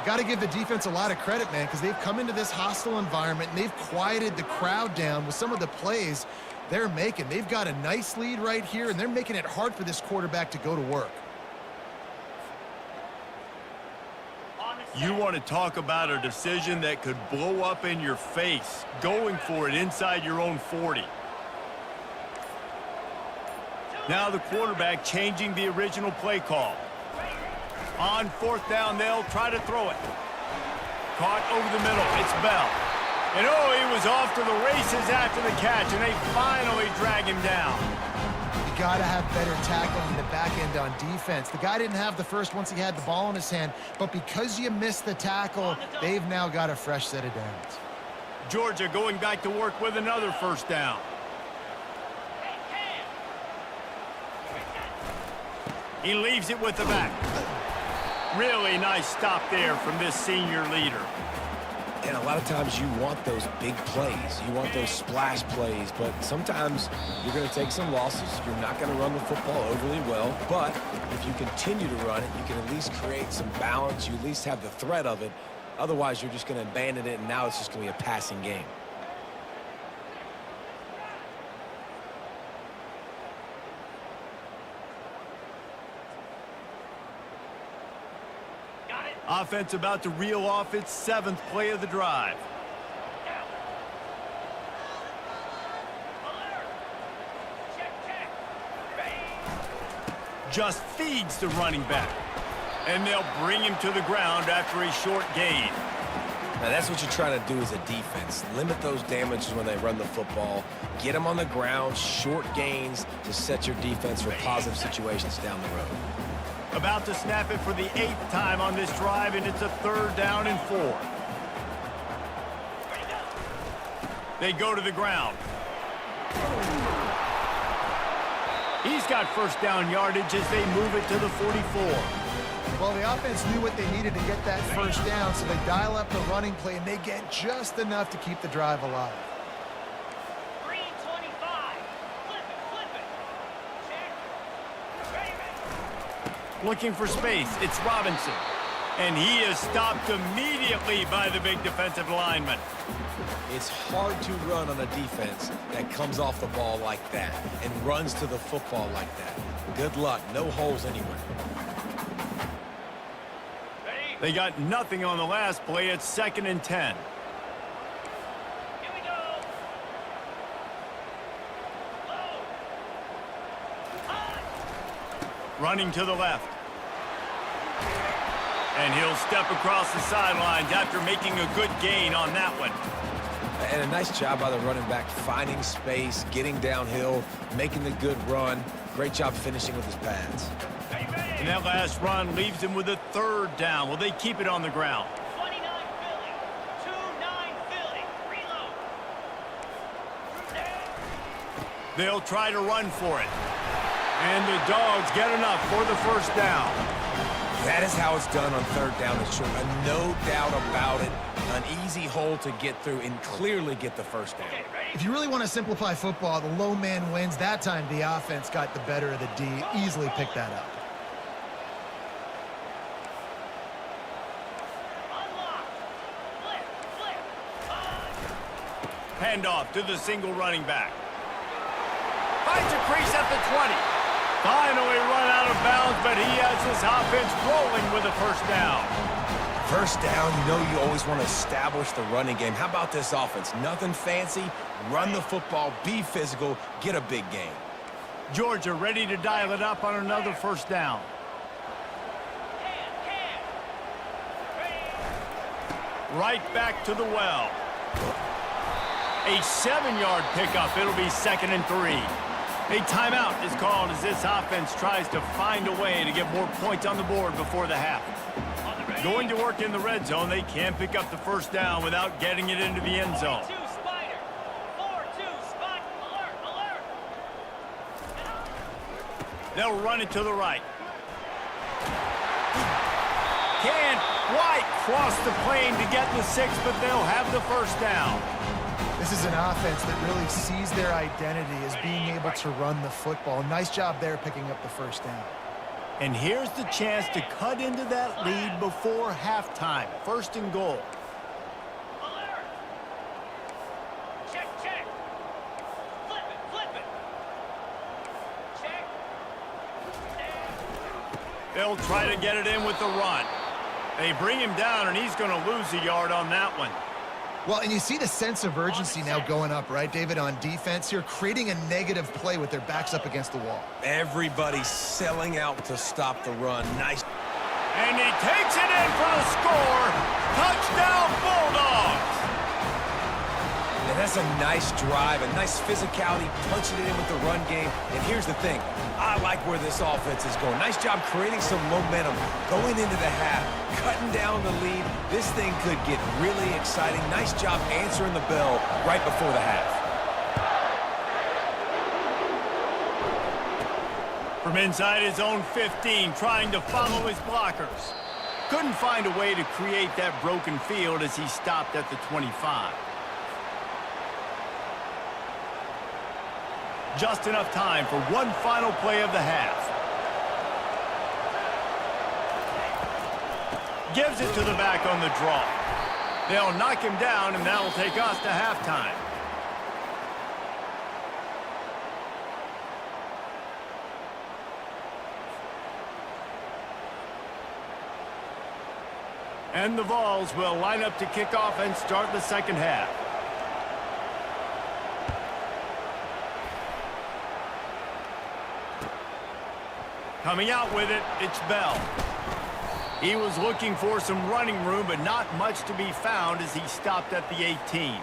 Got to give the defense a lot of credit, man, because they've come into this hostile environment and they've quieted the crowd down with some of the plays they're making. They've got a nice lead right here, and they're making it hard for this quarterback to go to work. You want to talk about a decision that could blow up in your face, going for it inside your own 40. Now the quarterback changing the original play call. On fourth down, they'll try to throw it. Caught over the middle. It's Bell. And oh, he was off to the races after the catch, and they finally drag him down. You got to have better tackling in the back end on defense. The guy didn't have the first once he had the ball in his hand, but because you missed the tackle, they've now got a fresh set of downs. Georgia going back to work with another first down. He leaves it with the back. Really nice stop there from this senior leader. And a lot of times you want those big plays. You want those splash plays, but sometimes you're going to take some losses. You're not going to run the football overly well, but if you continue to run it, you can at least create some balance. You at least have the threat of it. Otherwise, you're just going to abandon it, and now it's just going to be a passing game. Offense about to reel off its 7th play of the drive. Just feeds the running back. And they'll bring him to the ground after a short gain. Now, that's what you're trying to do as a defense. Limit those damages when they run the football. Get them on the ground, short gains to set your defense for positive situations down the road. About to snap it for the 8th time on this drive, and it's a 3rd down and 4. They go to the ground. He's got first down yardage as they move it to the 44. Well, the offense knew what they needed to get that first down, so they dial up the running play, and they get just enough to keep the drive alive. Looking for space. It's Robinson. And he is stopped immediately by the big defensive lineman. It's hard to run on a defense that comes off the ball like that and runs to the football like that. Good luck. No holes anywhere. They got nothing on the last play. It's 2nd and 10. Here we go. Low. High. Running to the left. And he'll step across the sidelines after making a good gain on that one. And a nice job by the running back, finding space, getting downhill, making the good run. Great job finishing with his pads. And that last run leaves him with a 3rd down. Will they keep it on the ground? 29 Philly. 2-9 Philly. Reload. They'll try to run for it. And the Dogs get enough for the 1st down. That is how it's done on 3rd down and short. No doubt about it. An easy hole to get through and clearly get the 1st down. If you really want to simplify football, the low man wins. That time the offense got the better of the D. Easily picked that up. Unlock. Flip. Handoff to the single running back. Finds a crease at the 20. Finally run out of bounds, but he has his offense rolling with a 1st down. 1st down, you know you always want to establish the running game. How about this offense? Nothing fancy. Run the football, be physical, get a big gain. Georgia ready to dial it up on another 1st down. Right back to the well. A 7-yard pickup. It'll be 2nd and 3. A timeout is called as this offense tries to find a way to get more points on the board before the half. Going to work in the red zone. They can't pick up the 1st down without getting it into the end zone. 4-2 Spider. 4-2 spot. Alert. They'll run it to the right. Can't quite cross the plane to get the 6, but they'll have the 1st down. This is an offense that really sees their identity as being able to run the football. Nice job there picking up the 1st down. And here's the chance to cut into that lead before halftime. 1st and goal. Alert. Check. Flip it. Check. They'll try to get it in with the run. They bring him down, and he's going to lose a yard on that one. Well, and you see the sense of urgency now going up, right, David, on defense here, creating a negative play with their backs up against the wall. Everybody's selling out to stop the run. Nice. And he takes it in for the score. Touchdown, Bulldogs. And that's a nice drive, a nice physicality, punching it in with the run game. And here's the thing. I like where this offense is going. Nice job creating some momentum, going into the half, cutting down the lead. This thing could get really exciting. Nice job answering the bell right before the half. From inside his own 15, trying to follow his blockers. Couldn't find a way to create that broken field as he stopped at the 25. Just enough time for one final play of the half. Gives it to the back on the draw. They'll knock him down, and that will take us to halftime. And the Vols will line up to kick off and start the 2nd half. Coming out with it, it's Bell. He was looking for some running room, but not much to be found as he stopped at the 18.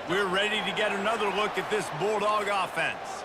We're ready to get another look at this Bulldog offense.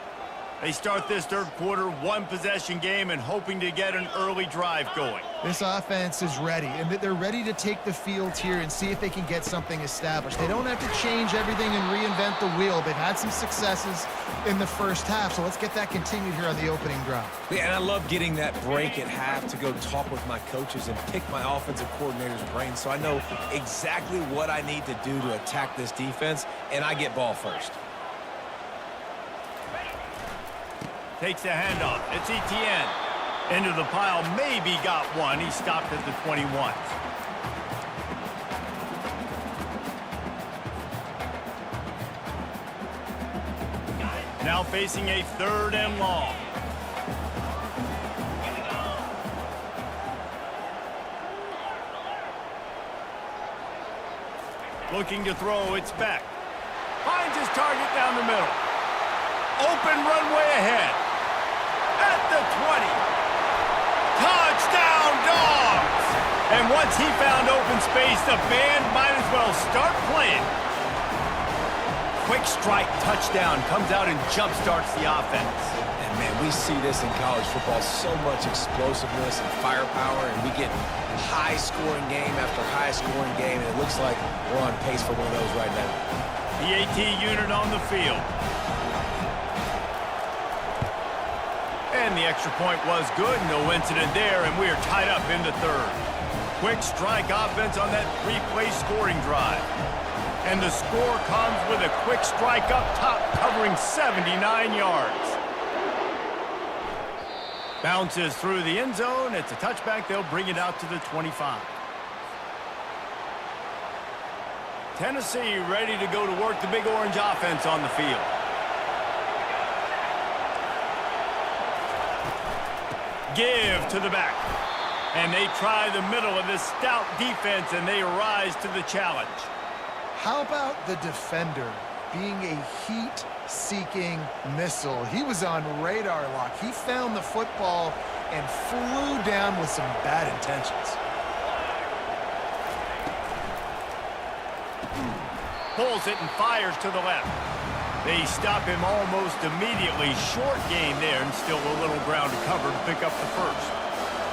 They start this 3rd quarter one-possession game and hoping to get an early drive going. This offense is ready, and they're ready to take the field here and see if they can get something established. They don't have to change everything and reinvent the wheel. They've had some successes in the 1st half, so let's get that continued here on the opening drive. Yeah, and I love getting that break at half to go talk with my coaches and pick my offensive coordinator's brain so I know exactly what I need to do to attack this defense, and I get ball first. Takes the handoff. It's Etienne. Into the pile, maybe got one. He stopped at the 21. Now facing a 3rd and long. Looking to throw, it's back. Finds his target down the middle. Open runway ahead. At the 20. Touchdown, Dogs! And once he found open space, the band might as well start playing. Quick strike touchdown comes out and jump-starts the offense. And, man, we see this in college football, so much explosiveness and firepower, and we get high-scoring game after high-scoring game, and it looks like we're on pace for one of those right now. The AT unit on the field. And the extra point was good. No incident there, and we are tied up in the 3rd. Quick strike offense on that 3-play scoring drive. And the score comes with a quick strike up top, covering 79 yards. Bounces through the end zone. It's a touchback. They'll bring it out to the 25. Tennessee ready to go to work the Big Orange offense on the field. Give to the back. And they try the middle of this stout defense, and they rise to the challenge. How about the defender being a heat-seeking missile? He was on radar lock. He found the football and flew down with some bad intentions. Pulls it and fires to the left. They stop him almost immediately. Short gain there, and still a little ground to cover to pick up the first.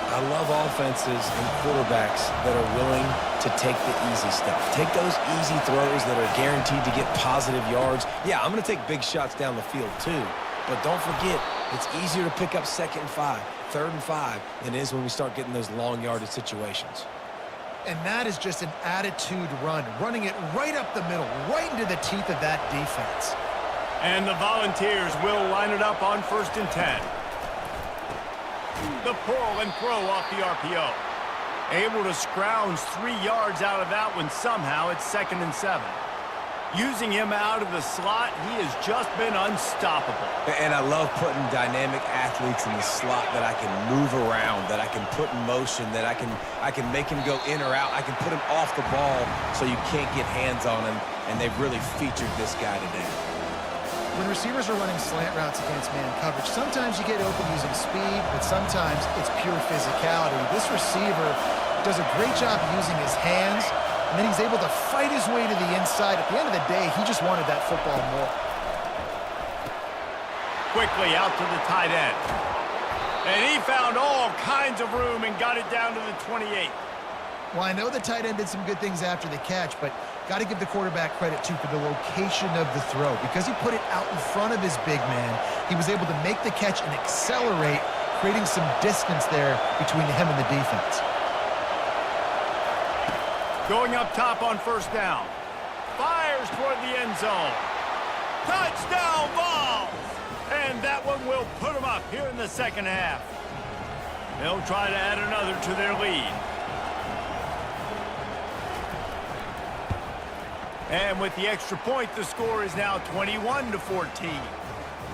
I love offenses and quarterbacks that are willing to take the easy stuff. Take those easy throws that are guaranteed to get positive yards. Yeah, I'm going to take big shots down the field too. But don't forget, it's easier to pick up 2nd and 5, 3rd and 5 than it is when we start getting those long yardage situations. And that is just an attitude run, running it right up the middle, right into the teeth of that defense. And the Volunteers will line it up on 1st and 10. The pull and throw off the RPO. Able to scrounge 3 yards out of that one somehow. It's 2nd and 7. Using him out of the slot, he has just been unstoppable. And I love putting dynamic athletes in the slot that I can move around, that I can put in motion, that I can make him go in or out. I can put him off the ball so you can't get hands on him, and they've really featured this guy today. When receivers are running slant routes against man coverage, sometimes you get open using speed, but sometimes it's pure physicality. This receiver does a great job using his hands, and then he's able to fight his way to the inside. At the end of the day, he just wanted that football more. Quickly out to the tight end. And he found all kinds of room and got it down to the 28. Well, I know the tight end did some good things after the catch, but got to give the quarterback credit, too, for the location of the throw. Because he put it out in front of his big man, he was able to make the catch and accelerate, creating some distance there between him and the defense. Going up top on 1st down. Fires toward the end zone. Touchdown, Vols! And that one will put them up here in the 2nd half. They'll try to add another to their lead. And with the extra point, the score is now 21-14.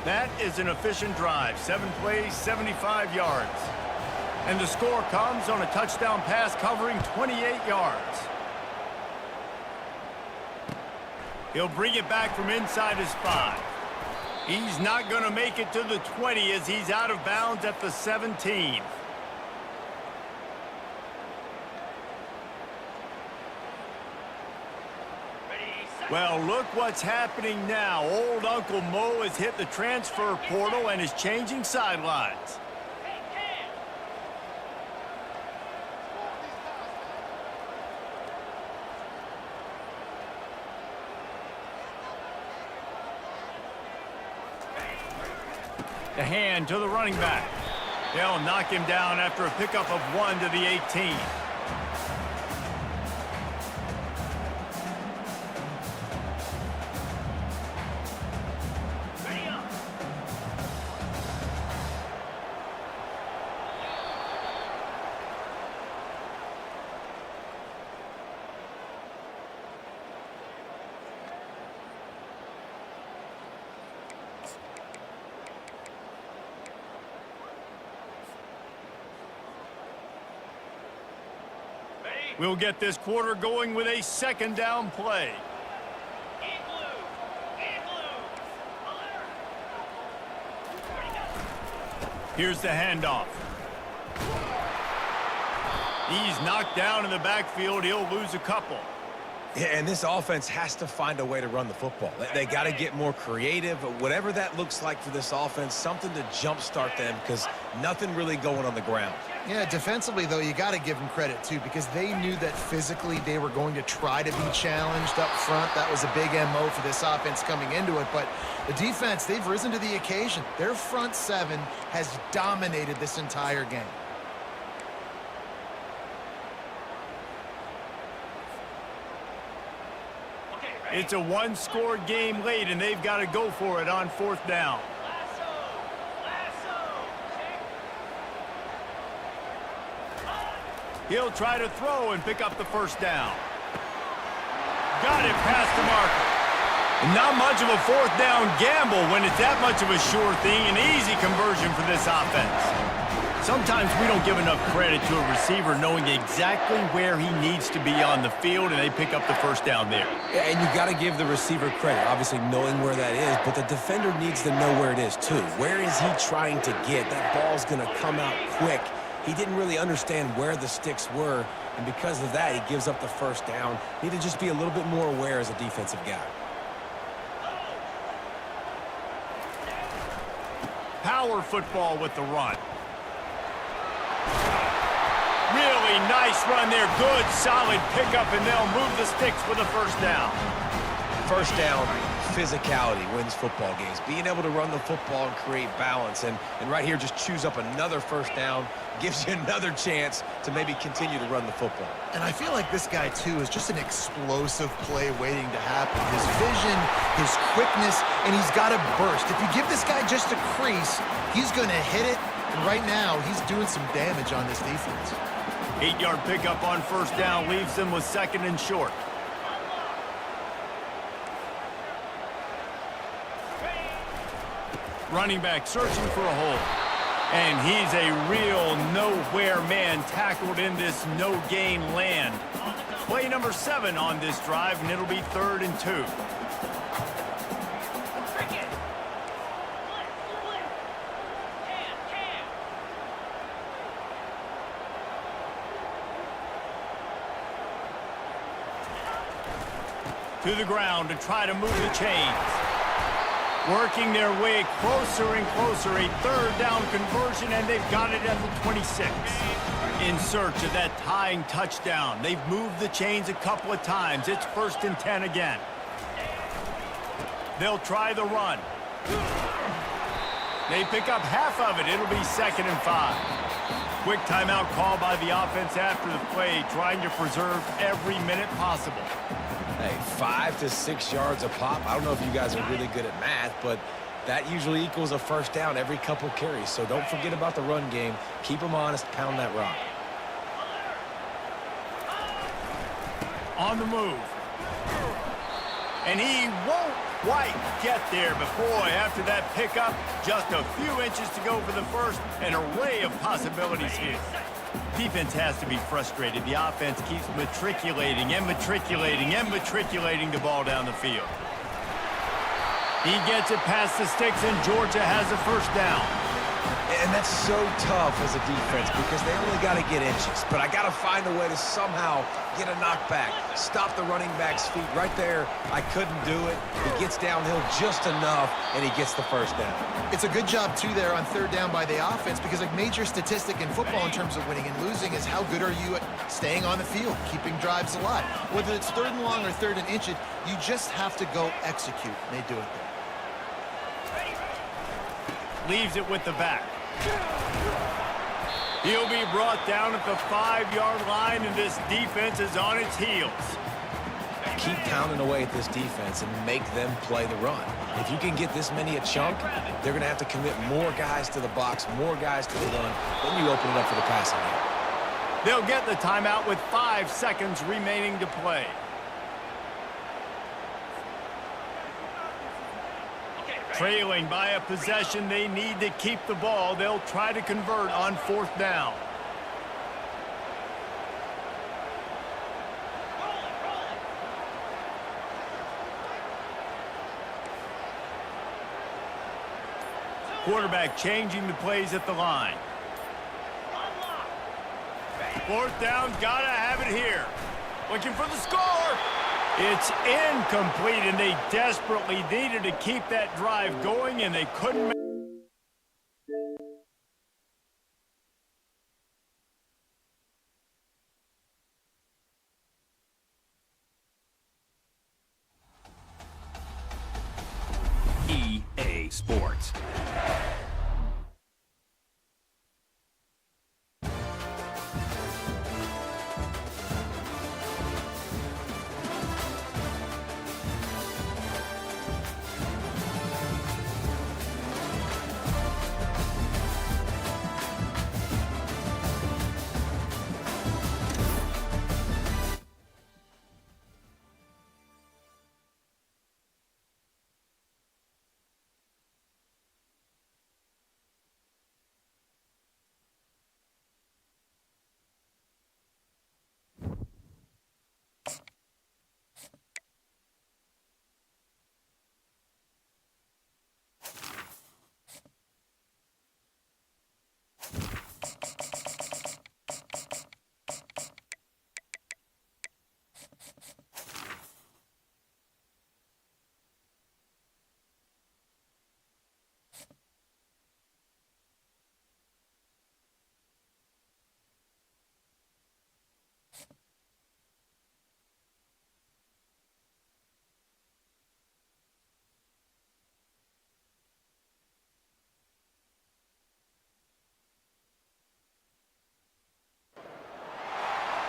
That is an efficient drive. 7 plays, 75 yards. And the score comes on a touchdown pass covering 28 yards. He'll bring it back from inside his 5. He's not going to make it to the 20 as he's out of bounds at the 17. Well, look what's happening now. Old Uncle Mo has hit the transfer portal and is changing sidelines. The hand to the running back. They'll knock him down after a pickup of 1 to the 18. We'll get this quarter going with a second down play. In blue. In blue. Alert. Ready, go. Here's the handoff. He's knocked down in the backfield. He'll lose a couple. Yeah, and this offense has to find a way to run the football. They got to get more creative. Whatever that looks like for this offense, something to jumpstart them because nothing really going on the ground. Yeah, defensively, though, you got to give them credit, too, because they knew that physically they were going to try to be challenged up front. That was a big MO for this offense coming into it. But the defense, they've risen to the occasion. Their front seven has dominated this entire game. Okay, ready. It's a one-score game late, and they've got to go for it on fourth down. Lasso. Lasso. Check. He'll try to throw and pick up the first down. Got it past the marker. Not much of a fourth down gamble when it's that much of a sure thing, an easy conversion for this offense. Sometimes we don't give enough credit to a receiver knowing exactly where he needs to be on the field, and they pick up the first down there. Yeah, and you got to give the receiver credit, obviously knowing where that is, but the defender needs to know where it is too. Where is he trying to get? That ball's going to come out quick. He didn't really understand where the sticks were, and because of that, he gives up the first down. Need to just be a little bit more aware as a defensive guy. Power football with the run. Really nice run there. Good, solid pickup, and they'll move the sticks for the first down. First down, physicality wins football games. Being able to run the football and create balance. And right here, just choose up another first down. Gives you another chance to maybe continue to run the football. And I feel like this guy, too, is just an explosive play waiting to happen. His vision, his quickness, and he's got a burst. If you give this guy just a crease, he's going to hit it. And right now, he's doing some damage on this defense. 8-yard pickup on first down leaves them with second and short. Running back searching for a hole. And he's a real nowhere man tackled in this no-gain land. Play number 7 on this drive, and it'll be 3rd and 2. Cricket. Flip. Can. To the ground to try to move the chains. Working their way closer and closer, a 3rd down conversion, and they've got it at the 26. In search of that tying touchdown. They've moved the chains a couple of times. It's 1st and 10 again. They'll try the run. They pick up half of it. It'll be 2nd and 5. Quick timeout call by the offense after the play, trying to preserve every minute possible. Hey, 5 to 6 yards a pop. I don't know if you guys are really good at math, but that usually equals a first down every couple carries. So don't forget about the run game. Keep them honest. Pound that rock. On the move. And he won't quite get there, but boy, after that pickup, just a few inches to go for the first. An array of possibilities here. Defense has to be frustrated. The offense keeps matriculating and matriculating and matriculating the ball down the field. He gets it past the sticks, and Georgia has a first down. And that's so tough as a defense because they only got to get inches. But I got to find a way to somehow get a knockback, stop the running back's feet. Right there, I couldn't do it. He gets downhill just enough, and he gets the first down. It's a good job, too, there on 3rd down by the offense because a major statistic in football in terms of winning and losing is how good are you at staying on the field, keeping drives alive. Whether it's 3rd and long or 3rd and inches, you just have to go execute, and they do it there. Leaves it with the back. He'll be brought down at the 5-yard line, and this defense is on its heels. Keep pounding away at this defense and make them play the run. If you can get this many a chunk, they're going to have to commit more guys to the box, more guys to the run. Then you open it up for the passing game. They'll get the timeout with 5 seconds remaining to play. Trailing by a possession, they need to keep the ball. They'll try to convert on 4th down. Quarterback changing the plays at the line. Fourth down, gotta have it here. Looking for the score. It's incomplete, and they desperately needed to keep that drive going, and they couldn't make EA Sports.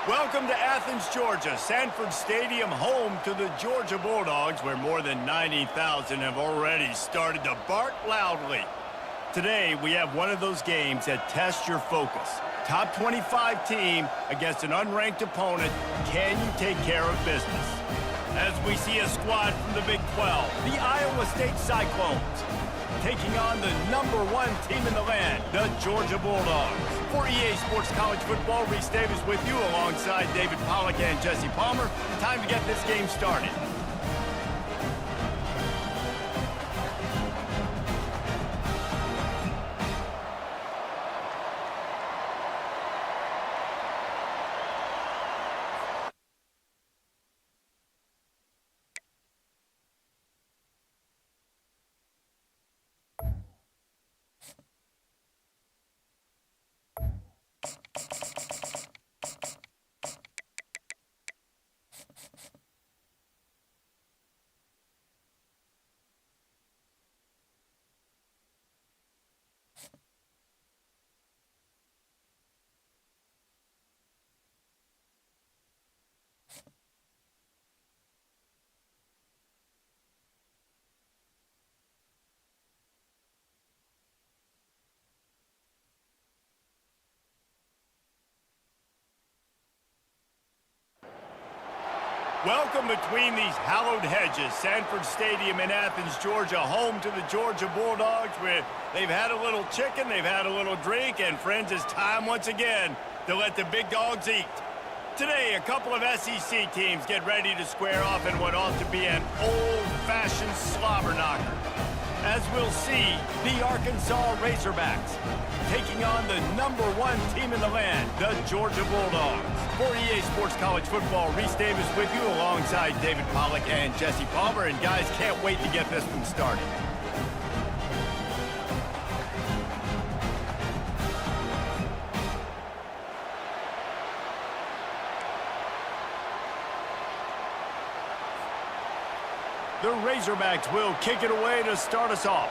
Welcome to Athens, Georgia, Sanford Stadium, home to the Georgia Bulldogs, where more than 90,000 have already started to bark loudly. Today, we have one of those games that tests your focus. Top 25 team against an unranked opponent. Can you take care of business? As we see a squad from the Big 12, the Iowa State Cyclones, taking on the #1 team in the land, the Georgia Bulldogs. For EA Sports College Football, Reese Davis with you alongside David Pollack and Jesse Palmer. Time to get this game started. Welcome between these hallowed hedges. Sanford Stadium in Athens, Georgia, home to the Georgia Bulldogs, where they've had a little chicken, they've had a little drink, and friends, it's time once again to let the big dogs eat. Today, a couple of SEC teams get ready to square off in what ought to be an old-fashioned slobber knocker. As we'll see, the Arkansas Razorbacks taking on the #1 team in the land, the Georgia Bulldogs. For EA Sports College Football, Reese Davis with you alongside David Pollack and Jesse Palmer. And guys, can't wait to get this one started. The Razorbacks will kick it away to start us off.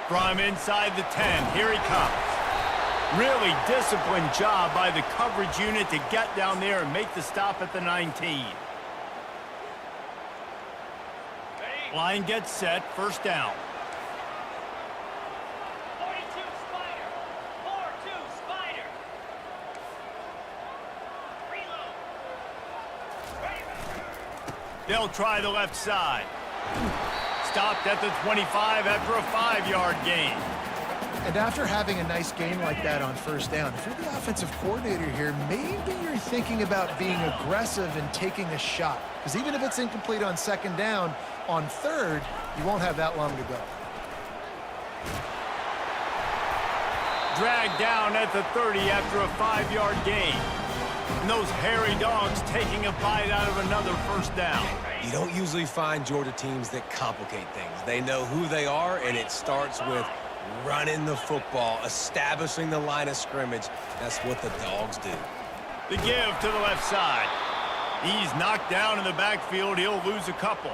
From inside the 10, here he comes. Really disciplined job by the coverage unit to get down there and make the stop at the 19. Line gets set, first down. 42 Spider. 4-2 Spider. Reload. They'll try the left side. Stopped at the 25 after a 5-yard gain. And after having a nice game like that on first down, if you're the offensive coordinator here, maybe you're thinking about being aggressive and taking a shot. Because even if it's incomplete on second down, on third, you won't have that long to go. Dragged down at the 30 after a 5-yard gain. And those hairy dogs taking a bite out of another first down. You don't usually find Georgia teams that complicate things. They know who they are, and it starts with running the football, establishing the line of scrimmage. That's what the dogs do. The give to the left side. He's knocked down in the backfield. He'll lose a couple.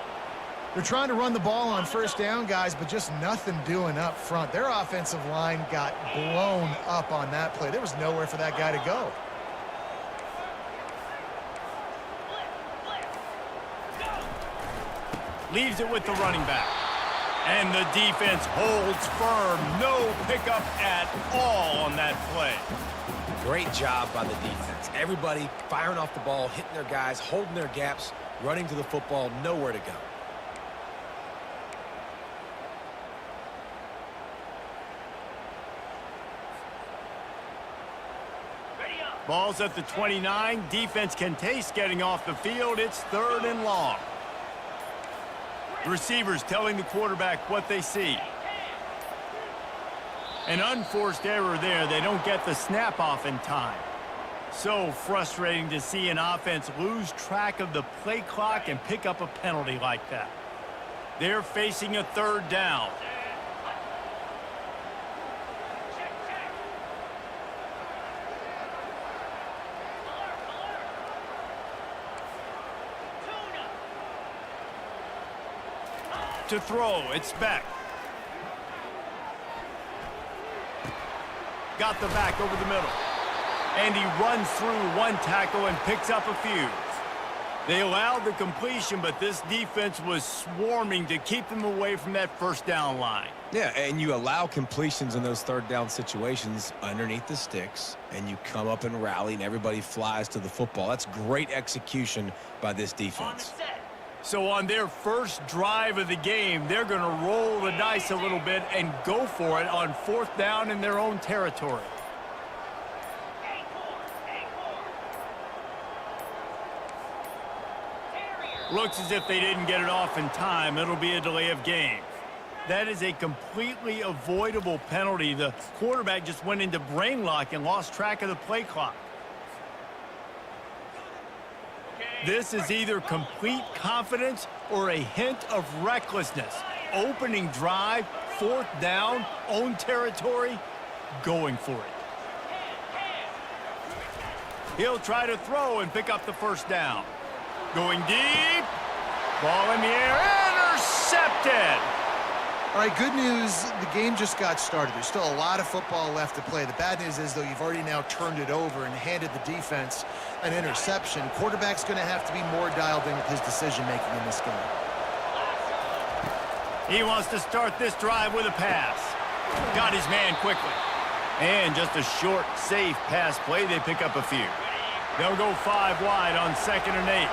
They're trying to run the ball on first down, guys, but just nothing doing up front. Their offensive line got blown up on that play. There was nowhere for that guy to go. Leaves it with the running back. And the defense holds firm. No pickup at all on that play. Great job by the defense. Everybody firing off the ball, hitting their guys, holding their gaps, running to the football, nowhere to go. Ball's at the 29. Defense can taste getting off the field. It's 3rd and long. The receivers telling the quarterback what they see. An unforced error there. They don't get the snap off in time. So frustrating to see an offense lose track of the play clock and pick up a penalty like that. They're facing a 3rd down. To throw, it's Beck. Got the back over the middle. And he runs through one tackle and picks up a few. They allowed the completion, but this defense was swarming to keep them away from that first down line. Yeah, and you allow completions in those 3rd down situations underneath the sticks, and you come up and rally, and everybody flies to the football. That's great execution by this defense. So on their first drive of the game, they're going to roll the dice a little bit and go for it on 4th down in their own territory. Looks as if they didn't get it off in time. It'll be a delay of game. That is a completely avoidable penalty. The quarterback just went into brain lock and lost track of the play clock. This is either complete confidence or a hint of recklessness. Opening drive, 4th down, own territory, going for it. He'll try to throw and pick up the first down. Going deep, ball in the air, intercepted. All right, good news, the game just got started. There's still a lot of football left to play. The bad news is, though, you've already now turned it over and handed the defense an interception. Quarterback's going to have to be more dialed in with his decision-making in this game. He wants to start this drive with a pass. Got his man quickly. And just a short, safe pass play. They pick up a few. They'll go 5 wide on 2nd and 8.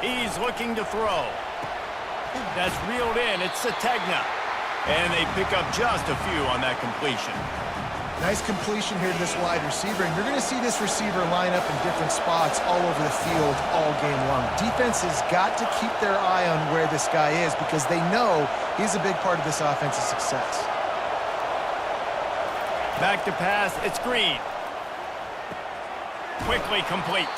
He's looking to throw. That's reeled in. It's Sategna. And they pick up just a few on that completion. Nice completion here to this wide receiver, and you're going to see this receiver line up in different spots all over the field all game long. Defense has got to keep their eye on where this guy is because they know he's a big part of this offense's success. Back to pass. It's Green. Quickly complete.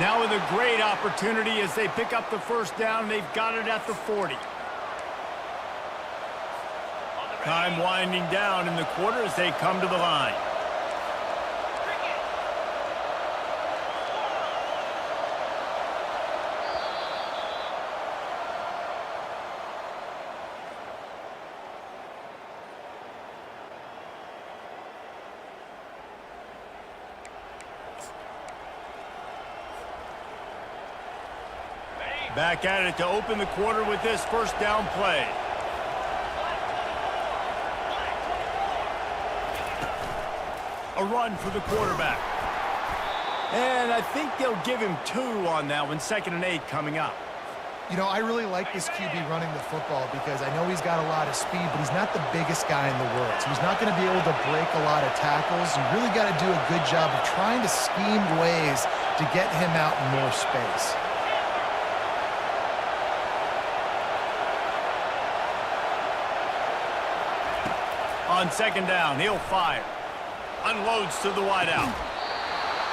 Now with a great opportunity as they pick up the first down. They've got it at the 40. Time winding down in the quarter as they come to the line. Back at it to open the quarter with this first down play. A run for the quarterback. And I think they'll give him 2 on that one. 2nd and 8 coming up. You know, I really like this QB running the football because I know he's got a lot of speed, but he's not the biggest guy in the world. So he's not going to be able to break a lot of tackles. You really got to do a good job of trying to scheme ways to get him out in more space. On second down, he'll fire. Unloads to the wideout.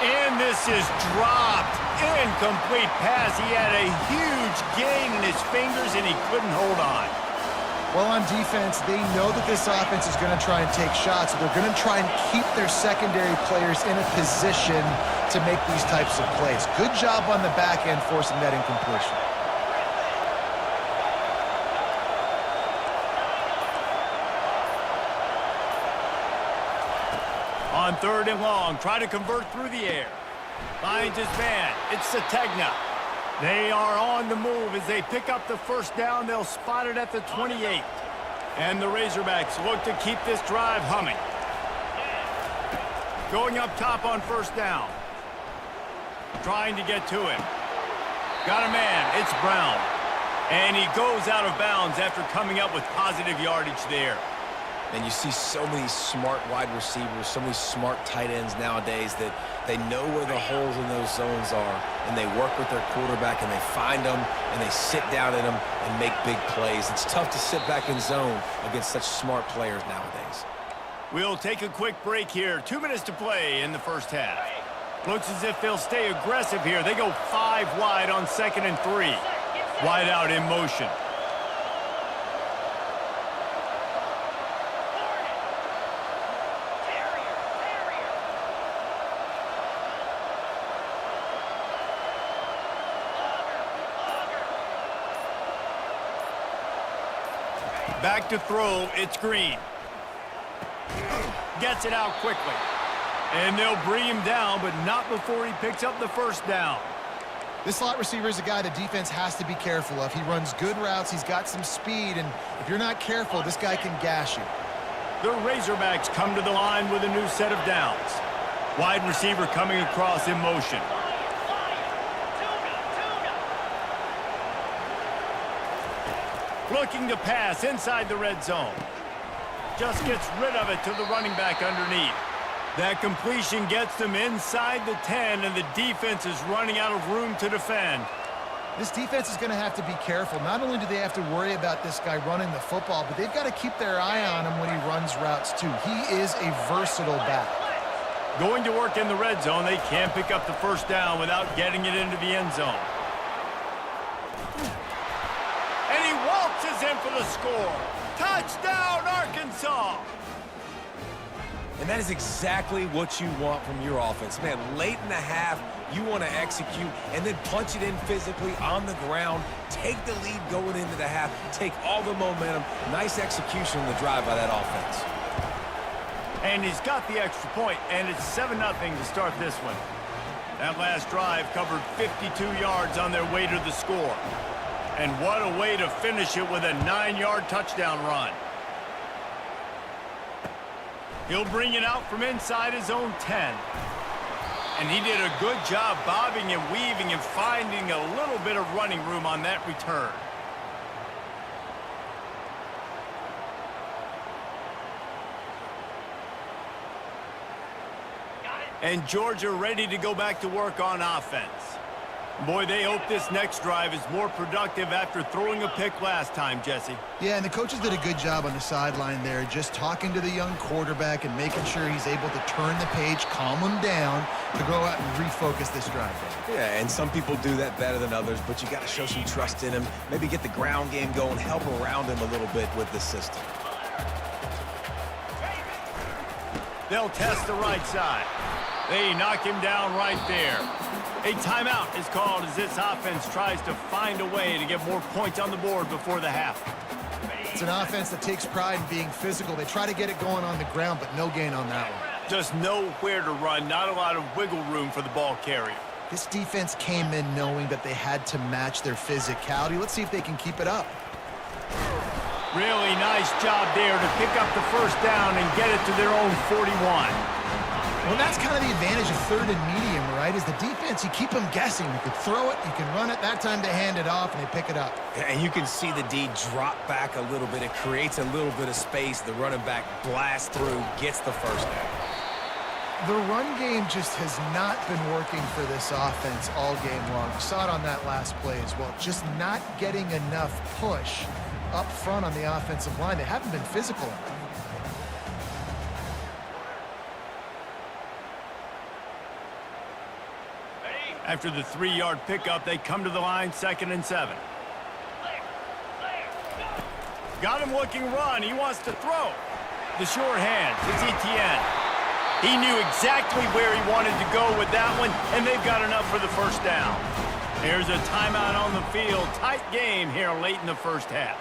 And this is dropped. Incomplete pass. He had a huge gain in his fingers, and he couldn't hold on. Well, on defense, they know that this offense is going to try and take shots. So they're going to try and keep their secondary players in a position to make these types of plays. Good job on the back end forcing that incompletion. On third and long, try to convert through the air. Finds his man. It's Sategna. They are on the move as they pick up the first down. They'll spot it at the 28. And the Razorbacks look to keep this drive humming. Going up top on first down. Trying to get to him. Got a man. It's Brown. And he goes out of bounds after coming up with positive yardage there. And you see so many smart wide receivers, so many smart tight ends nowadays that they know where the holes in those zones are, and they work with their quarterback, and they find them, and they sit down in them and make big plays. It's tough to sit back in zone against such smart players nowadays. We'll take a quick break here. 2 minutes to play in the first half. Looks as if they'll stay aggressive here. They go 5 wide on 2nd and 3. Wide out in motion. Back to throw, it's Green. Gets it out quickly. And they'll bring him down, but not before he picks up the first down. This slot receiver is a guy the defense has to be careful of. He runs good routes, he's got some speed, and if you're not careful, this guy can gash you. The Razorbacks come to the line with a new set of downs. Wide receiver coming across in motion. Looking to pass inside the red zone. Just gets rid of it to the running back underneath. That completion gets them inside the 10, and the defense is running out of room to defend. This defense is going to have to be careful. Not only do they have to worry about this guy running the football, but they've got to keep their eye on him when he runs routes too. He is a versatile back. Going to work in the red zone. They can't pick up the first down without getting it into the end zone. And he waltzes in for the score. Touchdown, Arkansas! And that is exactly what you want from your offense. Man, late in the half, you want to execute and then punch it in physically on the ground, take the lead going into the half, take all the momentum. Nice execution on the drive by that offense. And he's got the extra point, and it's 7-0 to start this one. That last drive covered 52 yards on their way to the score. And what a way to finish it with a 9-yard touchdown run. He'll bring it out from inside his own 10. And he did a good job bobbing and weaving and finding a little bit of running room on that return. And Georgia ready to go back to work on offense. Boy, they hope this next drive is more productive after throwing a pick last time, Jesse. Yeah, and the coaches did a good job on the sideline there, just talking to the young quarterback and making sure he's able to turn the page, calm him down, to go out and refocus this drive. Yeah, and some people do that better than others, but you got to show some trust in him, maybe get the ground game going, help around him a little bit with the system. They'll test the right side. They knock him down right there. A timeout is called as this offense tries to find a way to get more points on the board before the half. It's an offense that takes pride in being physical. They try to get it going on the ground, but no gain on that one. Just nowhere to run, not a lot of wiggle room for the ball carrier. This defense came in knowing that they had to match their physicality. Let's see if they can keep it up. Really nice job there to pick up the first down and get it to their own 41. Well, that's kind of the advantage of third and medium, right? right? Is the defense, you keep them guessing. You could throw it, you can run it. That time they hand it off, and they pick it up. And you can see the D drop back a little bit. It creates a little bit of space. The running back blasts through, gets the first down. The run game just has not been working for this offense all game long. You saw it on that last play as well. Just not getting enough push up front on the offensive line. They haven't been physical enough. After the 3-yard pickup, they come to the line, 2nd and 7. Got him looking run. He wants to throw. The short hand. It's Etienne. He knew exactly where he wanted to go with that one, and they've got enough for the first down. There's a timeout on the field. Tight game here late in the first half.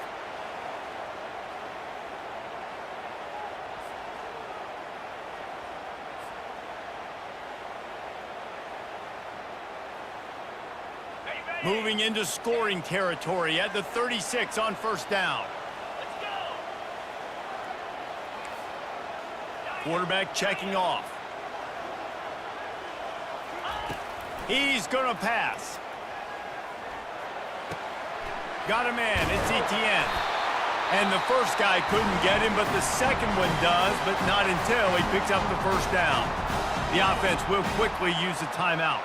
Moving into scoring territory at the 36 on first down. Quarterback checking off. He's going to pass. Got a man. It's Etienne. And the first guy couldn't get him, but the second one does, but not until he picks up the first down. The offense will quickly use a timeout.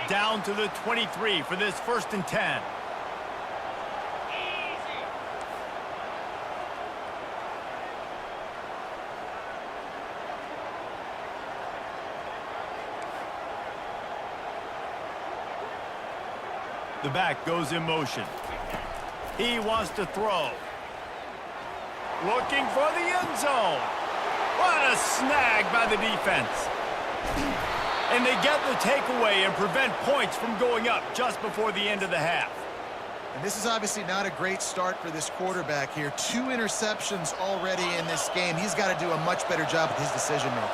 Down to the 23 for this 1st and 10. The back goes in motion. He wants to throw. Looking for the end zone. What a snag by the defense. And they get the takeaway and prevent points from going up just before the end of the half. And this is obviously not a great start for this quarterback here. 2 interceptions already in this game. He's got to do a much better job with his decision-making.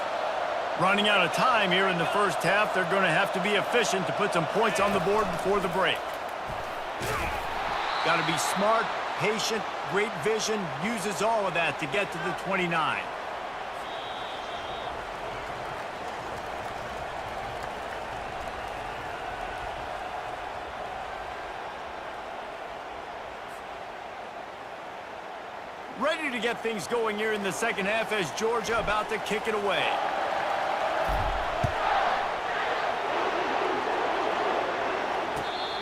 Running out of time here in the first half, they're going to have to be efficient to put some points on the board before the break. Got to be smart, patient, great vision, uses all of that to get to the 29. Ready to get things going here in the second half as Georgia about to kick it away.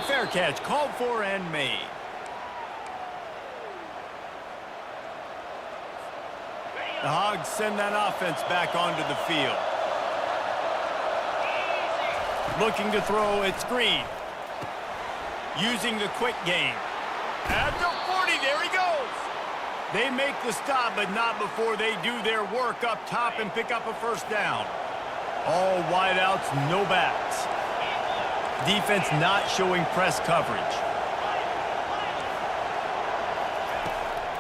Fair catch called for and made. The Hogs send that offense back onto the field. Looking to throw, it's Green. Using the quick game. At the 40, there he goes. They make the stop, but not before they do their work up top and pick up a first down. All wideouts, no backs. Defense not showing press coverage.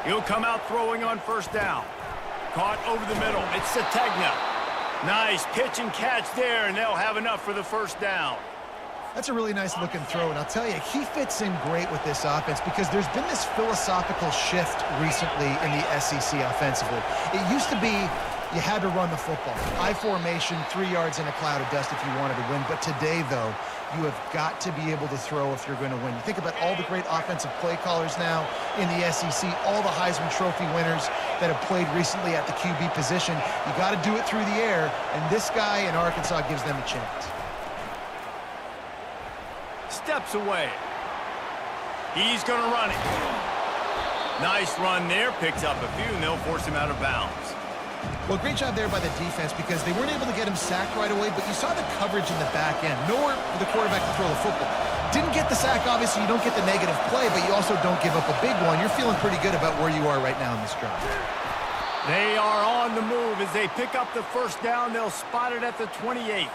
He'll come out throwing on first down. Caught over the middle. It's Sategna. Nice pitch and catch there, and they'll have enough for the first down. That's a really nice looking throw, and I'll tell you, he fits in great with this offense because there's been this philosophical shift recently in the SEC offensively. It used to be you had to run the football. High formation, 3 yards in a cloud of dust if you wanted to win. But today, though, you have got to be able to throw if you're going to win. You think about all the great offensive play callers now in the SEC, all the Heisman Trophy winners that have played recently at the QB position. You got to do it through the air, and this guy in Arkansas gives them a chance. Steps away. He's going to run it. Nice run there. Picks up a few, and they'll force him out of bounds. Well, great job there by the defense because they weren't able to get him sacked right away, but you saw the coverage in the back end. Nowhere for the quarterback to throw the football. Didn't get the sack, obviously. You don't get the negative play, but you also don't give up a big one. You're feeling pretty good about where you are right now in this drive. They are on the move as they pick up the first down. They'll spot it at the 28.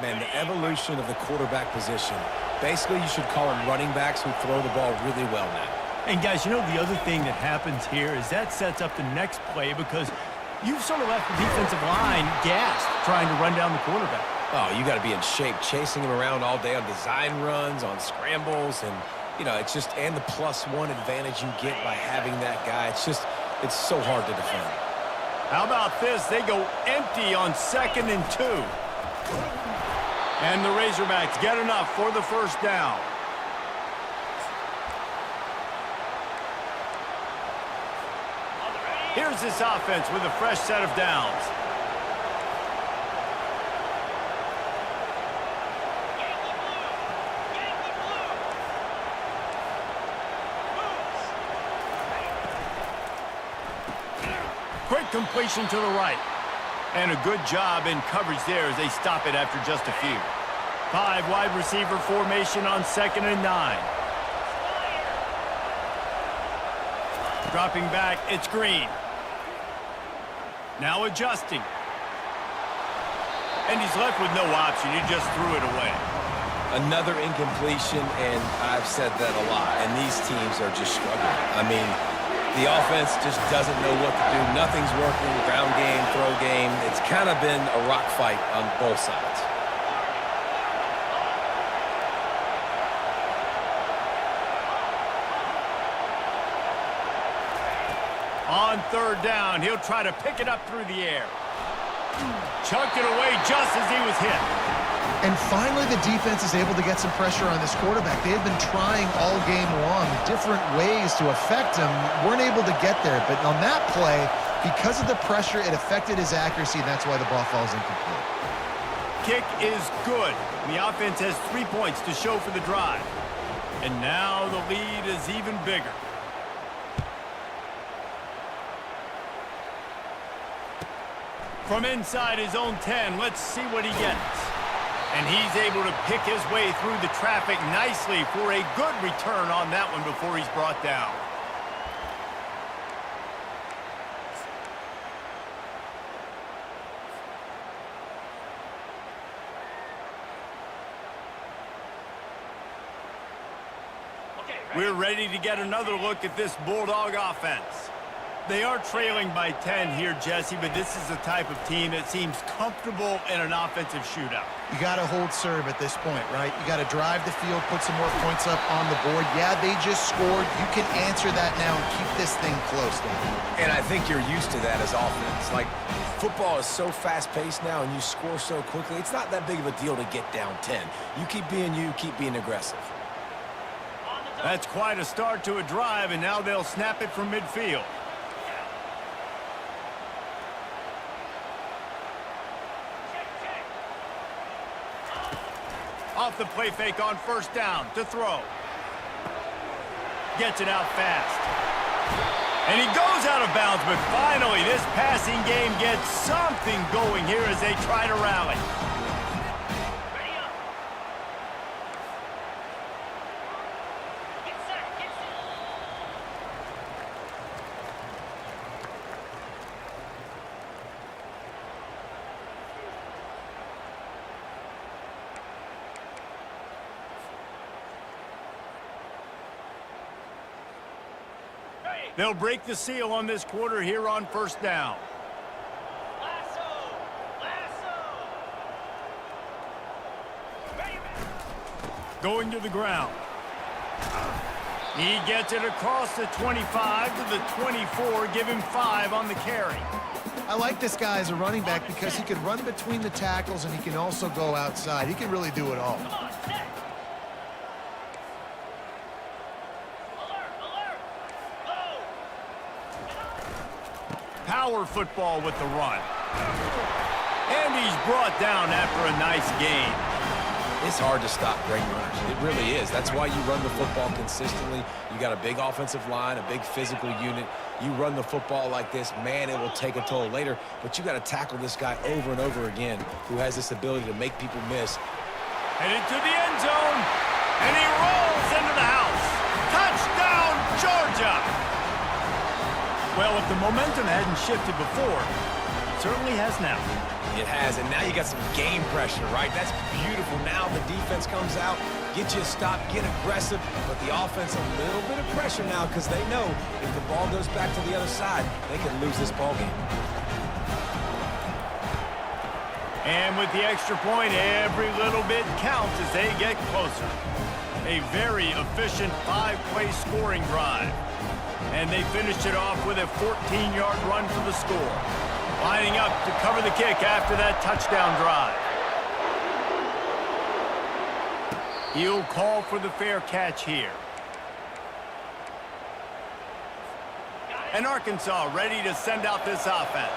Man, the evolution of the quarterback position. Basically, you should call them running backs who throw the ball really well now. And, guys, you know the other thing that happens here is that sets up the next play because you've sort of left the defensive line gassed trying to run down the quarterback. Oh, you got to be in shape, chasing him around all day on design runs, on scrambles, and, you know, it's just, and the +1 advantage you get by having that guy. It's just, it's so hard to defend. How about this? They go empty on 2nd and 2. And the Razorbacks get enough for the first down. Here's this offense with a fresh set of downs. Quick completion to the right. And a good job in coverage there as they stop it after just a few. 5 wide receiver formation on 2nd and 9. Dropping back, it's Green. Now adjusting. And he's left with no option. He just threw it away. Another incompletion, and I've said that a lot, and these teams are just struggling. I mean, the offense just doesn't know what to do. Nothing's working. Ground game, throw game. It's kind of been a rock fight on both sides. On 3rd down, he'll try to pick it up through the air. Chucked it away just as he was hit. And finally, the defense is able to get some pressure on this quarterback. They have been trying all game long different ways to affect him. Weren't able to get there. But on that play, because of the pressure, it affected his accuracy, and that's why the ball falls incomplete. Kick is good. The offense has 3 points to show for the drive. And now the lead is even bigger. From inside his own 10, let's see what he gets. And he's able to pick his way through the traffic nicely for a good return on that one before he's brought down. We're ready to get another look at this Bulldog offense. They are trailing by 10 here, Jesse, but this is the type of team that seems comfortable in an offensive shootout. You got to hold serve at this point, right? You got to drive the field, put some more points up on the board. Yeah, they just scored. You can answer that now and keep this thing close, Dan. And I think you're used to that as offense. Like, football is so fast-paced now and you score so quickly, it's not that big of a deal to get down 10. You keep being you, keep being aggressive. That's quite a start to a drive, and now they'll snap it from midfield. Off the play fake on 1st down to throw. Gets it out fast. And he goes out of bounds, but finally this passing game gets something going here as they try to rally. Ready up. Get set, get set. They'll break the seal on this quarter here on 1st down. Lasso. Ready, Going to the ground. He gets it across the 25 to the 24, give him 5 on the carry. I like this guy as a running back because he can run between the tackles and he can also go outside. He can really do it all. come on, set. Alert. Go. Power football with the run. And he's brought down after a nice gain. It's hard to stop great runners. It really is. That's why you run the football consistently. You got a big offensive line, a big physical unit. You run the football like this, man, it will take a toll later. But you got to tackle this guy over and over again who has this ability to make people miss. Headed to the end zone. And he rolls into the house. Touchdown, Georgia! Well, if the momentum hadn't shifted before, it certainly has now. It has, and now you got some game pressure, right? That's beautiful. Now the defense comes out, get you a stop, get aggressive, but the offense a little bit of pressure now because they know if the ball goes back to the other side, they could lose this ball game. And with the extra point, every little bit counts as they get closer. A very efficient 5-play scoring drive. And they finished it off with a 14-yard run for the score. Lining up to cover the kick after that touchdown drive. He'll call for the fair catch here. And Arkansas ready to send out this offense.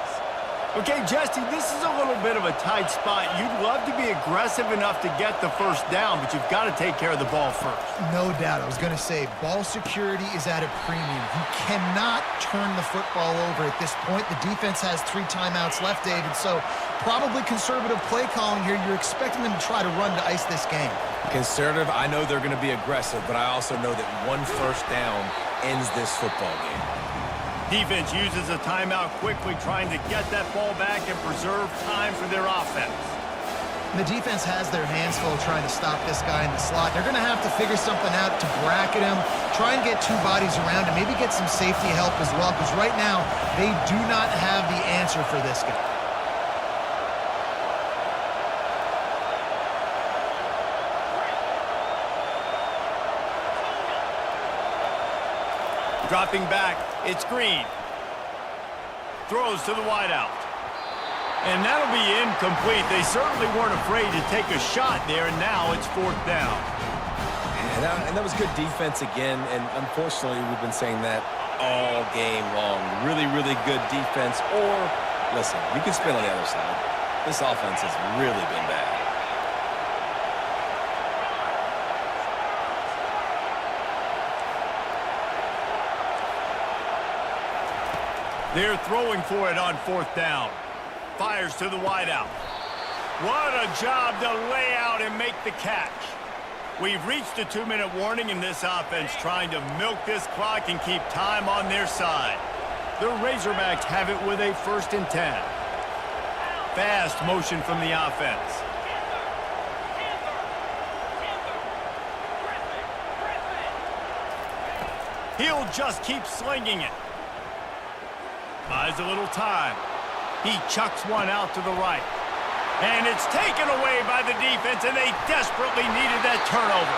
Okay, Jesse, this is a little bit of a tight spot. You'd love to be aggressive enough to get the first down, but you've got to take care of the ball first. No doubt. I was going to say, ball security is at a premium. You cannot turn the football over at this point. The defense has 3 timeouts left, David, so probably conservative play calling here. You're expecting them to try to run to ice this game. Conservative, I know they're going to be aggressive, but I also know that 1 first down ends this football game. Defense uses a timeout quickly, trying to get that ball back and preserve time for their offense. The defense has their hands full trying to stop this guy in the slot. They're going to have to figure something out to bracket him, try and get 2 bodies around him, maybe get some safety help as well, because right now they do not have the answer for this guy. Dropping back, it's Green. Throws to the wideout. And that'll be incomplete. They certainly weren't afraid to take a shot there, and now it's 4th down. And that was good defense again, and unfortunately we've been saying that all game long. Really, really good defense. Or, listen, you can spin on the other side. This offense has really been bad. They're throwing for it on 4th down. Fires to the wideout. What a job to lay out and make the catch. We've reached a 2-minute warning in this offense, trying to milk this clock and keep time on their side. The Razorbacks have it with a 1st and 10. Fast motion from the offense. He'll just keep slinging it. Buys a little time. He chucks one out to the right. And it's taken away by the defense, and they desperately needed that turnover.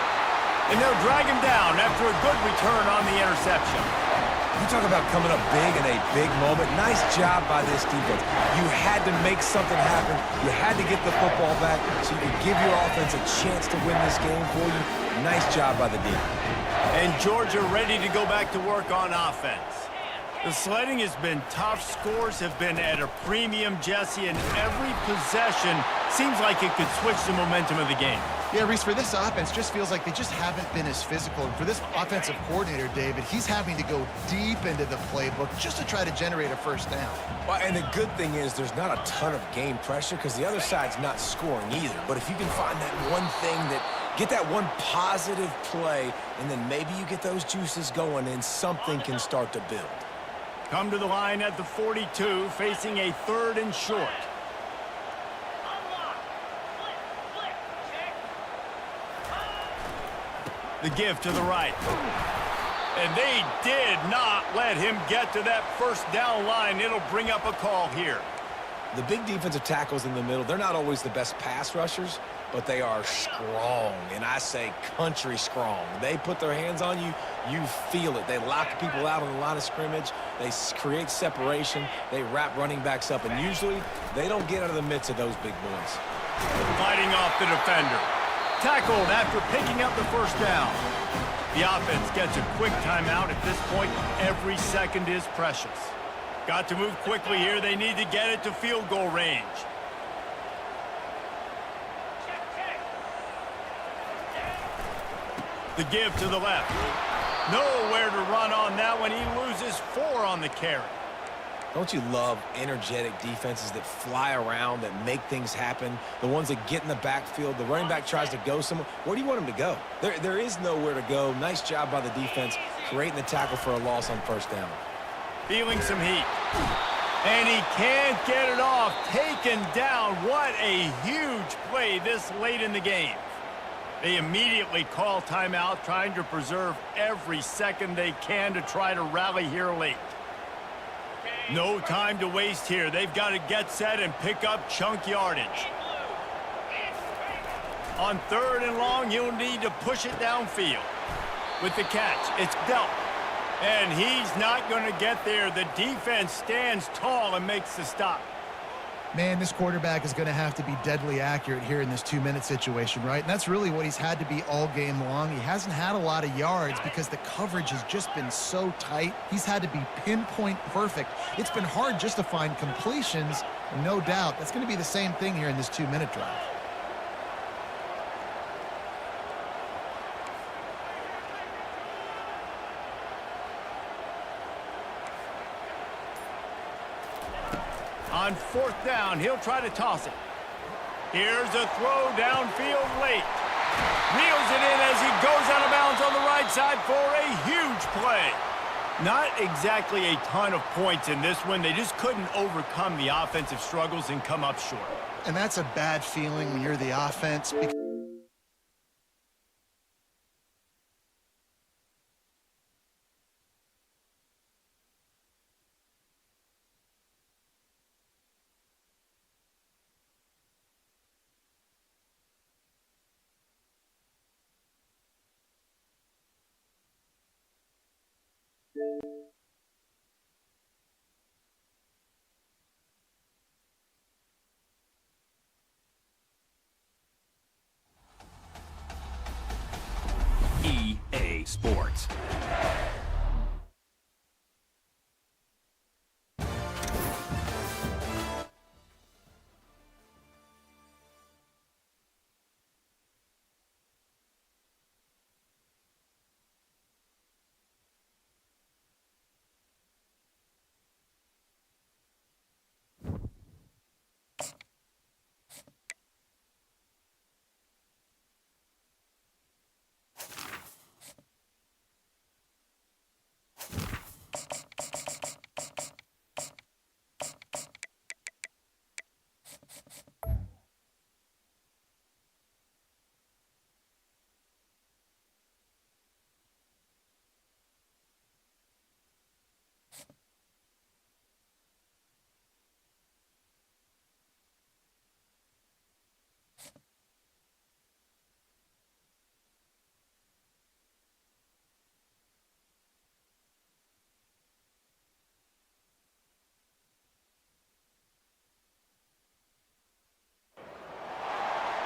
And they'll drag him down after a good return on the interception. You talk about coming up big in a big moment. Nice job by this defense. You had to make something happen. You had to get the football back so you could give your offense a chance to win this game for you. Nice job by the defense. And Georgia ready to go back to work on offense. The sledding has been tough. Scores have been at a premium, Jesse, and every possession seems like it could switch the momentum of the game. Yeah, Reese, for this offense, just feels like they just haven't been as physical. And for this offensive coordinator, David, he's having to go deep into the playbook just to try to generate a 1st down. Well, and the good thing is there's not a ton of game pressure because the other side's not scoring either. But if you can find that one thing get that one positive play, and then maybe you get those juices going and something can start to build. Come to the line at the 42, facing a 3rd and short. The give to the right. And they did not let him get to that 1st down line. It'll bring up a call here. The big defensive tackles in the middle, they're not always the best pass rushers, but they are strong, and I say country strong. They put their hands on you, you feel it. They lock people out on the line of scrimmage. They create separation. They wrap running backs up, and usually they don't get out of the midst of those big boys. Fighting off the defender. Tackled after picking up the 1st down. The offense gets a quick timeout. At this point, every second is precious. Got to move quickly here. They need to get it to field goal range. The give to the left. Nowhere to run on that one. He loses 4 on the carry. Don't you love energetic defenses that fly around, that make things happen? The ones that get in the backfield, the running back tries to go somewhere. Where do you want him to go? There is nowhere to go. Nice job by the defense, creating the tackle for a loss on 1st down. Feeling some heat. And he can't get it off. Taken down. What a huge play this late in the game. They immediately call timeout, trying to preserve every second they can to try to rally here late. No time to waste here. They've got to get set and pick up chunk yardage. On 3rd and long, he'll need to push it downfield. With the catch, it's dealt. And he's not going to get there. The defense stands tall and makes the stop. Man, this quarterback is going to have to be deadly accurate here in this 2-minute situation, right? And that's really what he's had to be all game long. He hasn't had a lot of yards because the coverage has just been so tight. He's had to be pinpoint perfect. It's been hard just to find completions, no doubt. That's going to be the same thing here in this 2-minute drive. On 4th down, he'll try to toss it. Here's a throw downfield late. Reels it in as he goes out of bounds on the right side for a huge play. Not exactly a ton of points in this one. They just couldn't overcome the offensive struggles and come up short. And that's a bad feeling when you're the offense. EA Sports.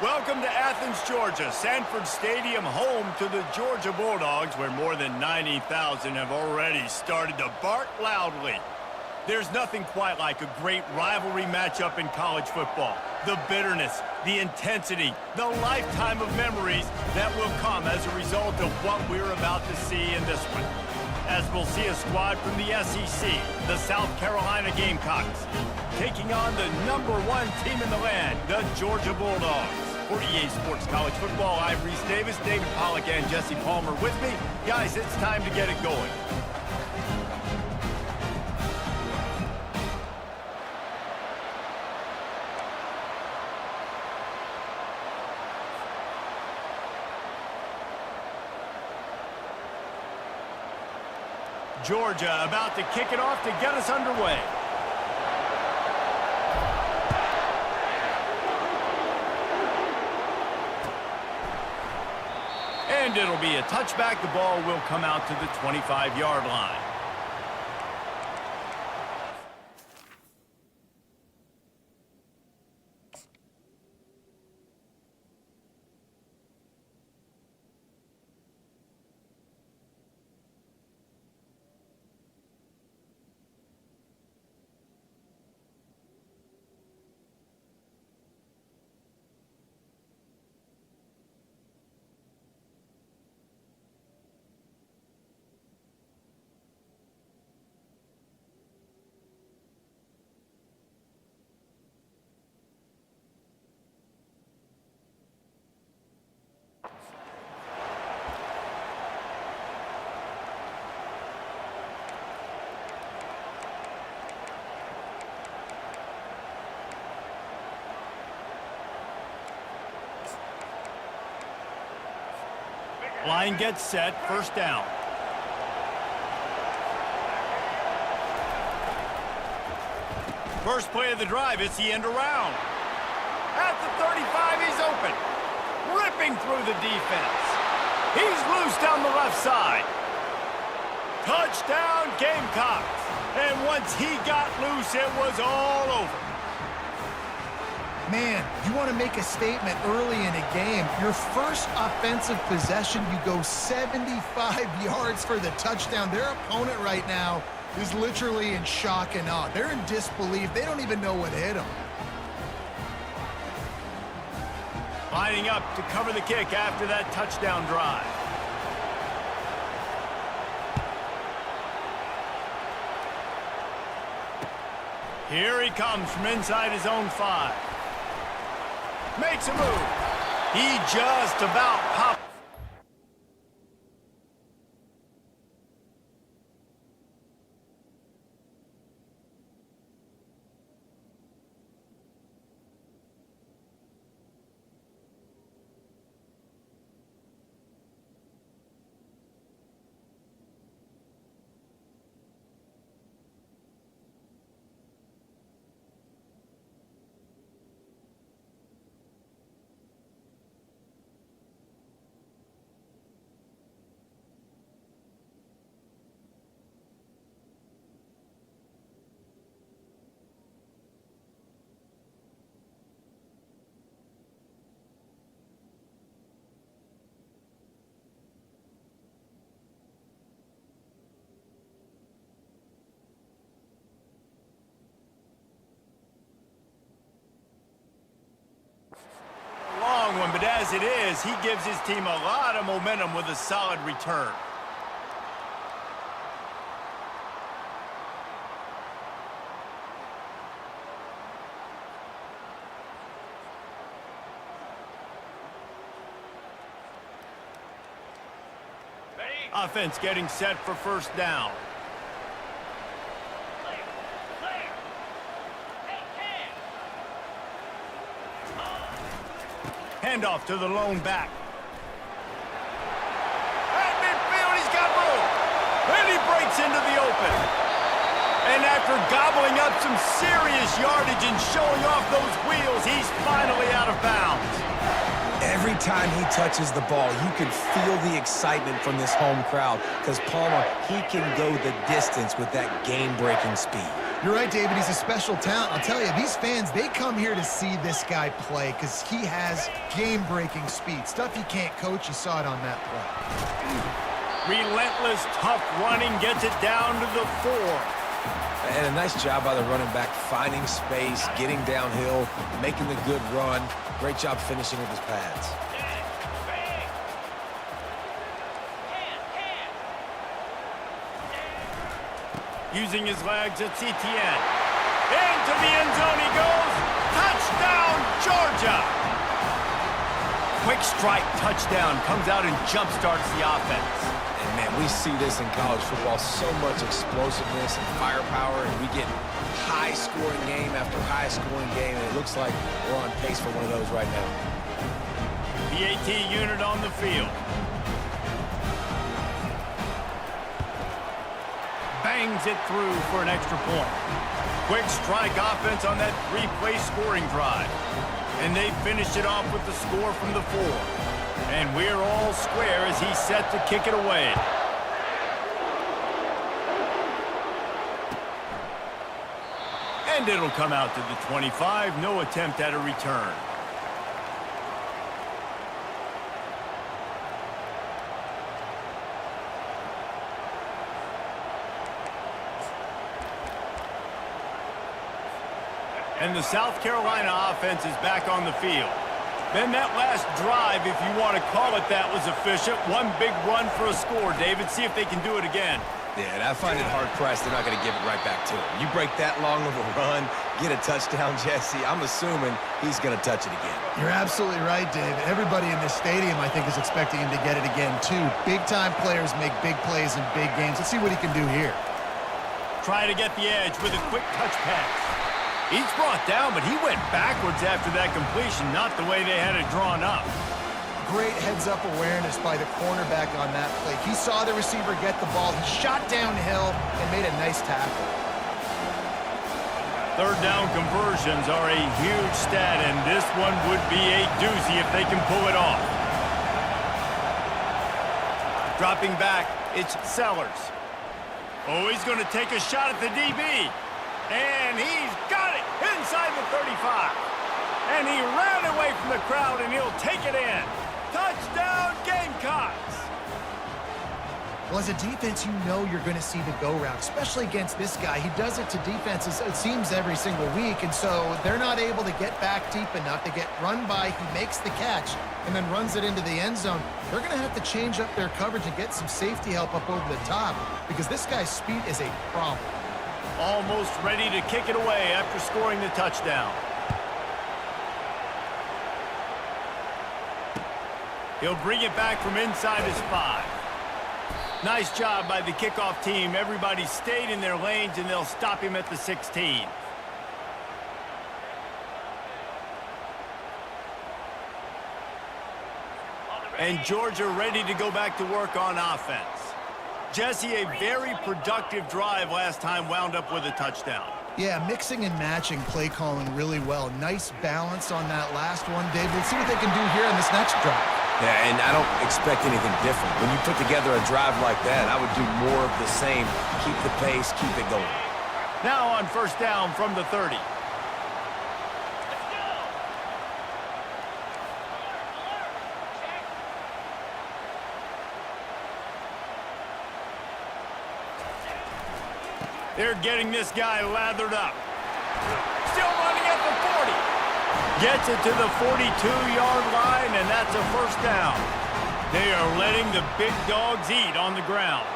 Welcome to Athens, Georgia, Sanford Stadium, home to the Georgia Bulldogs, where more than 90,000 have already started to bark loudly. There's nothing quite like a great rivalry matchup in college football. The bitterness, the intensity, the lifetime of memories that will come as a result of what we're about to see in this one. As we'll see a squad from the SEC, the South Carolina Gamecocks, taking on the #1 team in the land, the Georgia Bulldogs. For EA Sports College Football, I'm Reese Davis, David Pollack, and Jesse Palmer with me. Guys, it's time to get it going. Georgia about to kick it off to get us underway. And it'll be a touchback. The ball will come out to the 25-yard line. Line gets set, 1st down. First play of the drive, it's the end around. At the 35, he's open. Ripping through the defense. He's loose down the left side. Touchdown, Gamecocks. And once he got loose, it was all over. Man, you want to make a statement early in a game. Your first offensive possession, you go 75 yards for the touchdown. Their opponent right now is literally in shock and awe. They're in disbelief. They don't even know what hit them. Lining up to cover the kick after that touchdown drive. Here he comes from inside his own 5. Makes a move. He just about popped. One, but as it is, he gives his team a lot of momentum with a solid return. Ready? Offense getting set for first down. Clear. Clear. Hey, Handoff to the lone back. At midfield, he's got room. And he breaks into the open. And after gobbling up some serious yardage and showing off those wheels, he's finally out of bounds. Every time he touches the ball, you can feel the excitement from this home crowd because Palmer, he can go the distance with that game-breaking speed. You're right, David. He's a special talent. I'll tell you, these fans, they come here to see this guy play because he has game-breaking speed. Stuff you can't coach. You saw it on that play. Relentless, tough running gets it down to the 4. And a nice job by the running back, finding space, getting downhill, making the good run. Great job finishing with his pads. Using his legs, it's Etienne. Into the end zone he goes. Touchdown, Georgia! Quick strike touchdown comes out and jump-starts the offense. And, man, we see this in college football, so much explosiveness and firepower, and we get high-scoring game after high-scoring game, and it looks like we're on pace for one of those right now. PAT unit on the field. Bangs it through for an extra point. Quick strike offense on that 3-play scoring drive. And they finished it off with the score from the 4. And we're all square as he's set to kick it away. And it'll come out to the 25. No attempt at a return. And the South Carolina offense is back on the field. Then that last drive, if you want to call it that, was efficient. One big run for a score. David, see if they can do it again. Yeah, and I find it hard-pressed they're not going to give it right back to him. You break that long of a run, get a touchdown, Jesse, I'm assuming he's going to touch it again. You're absolutely right, David. Everybody in this stadium, I think, is expecting him to get it again, too. Big-time players make big plays in big games. Let's see what he can do here. Try to get the edge with a quick touch pass. He's brought down, but he went backwards after that completion, not the way they had it drawn up. Great heads-up awareness by the cornerback on that play. He saw the receiver get the ball. He shot downhill and made a nice tackle. Third down conversions are a huge stat, and this one would be a doozy if they can pull it off. Dropping back, it's Sellers. Oh, he's going to take a shot at the DB. And he's got it inside the 35. And he ran away from the crowd, and he'll take it in. Touchdown, Gamecocks! Well, as a defense, you know you're going to see the go-route, especially against this guy. He does it to defenses, it seems, every single week, and so they're not able to get back deep enough. They get run by, he makes the catch, and then runs it into the end zone. They're going to have to change up their coverage and get some safety help up over the top because this guy's speed is a problem. Almost ready to kick it away after scoring the touchdown. He'll bring it back from inside his 5. Nice job by the kickoff team. Everybody stayed in their lanes, and they'll stop him at the 16. And Georgia ready to go back to work on offense. Jesse, a very productive drive last time wound up with a touchdown. Yeah, mixing and matching play calling really well. Nice balance on that last one, Dave. Let's see what they can do here in this next drive. Yeah, and I don't expect anything different. When you put together a drive like that, I would do more of the same. Keep the pace, keep it going. Now on first down from the 30. They're getting this guy lathered up. Still running at the 40. Gets it to the 42-yard line, and that's a first down. They are letting the big dogs eat on the ground.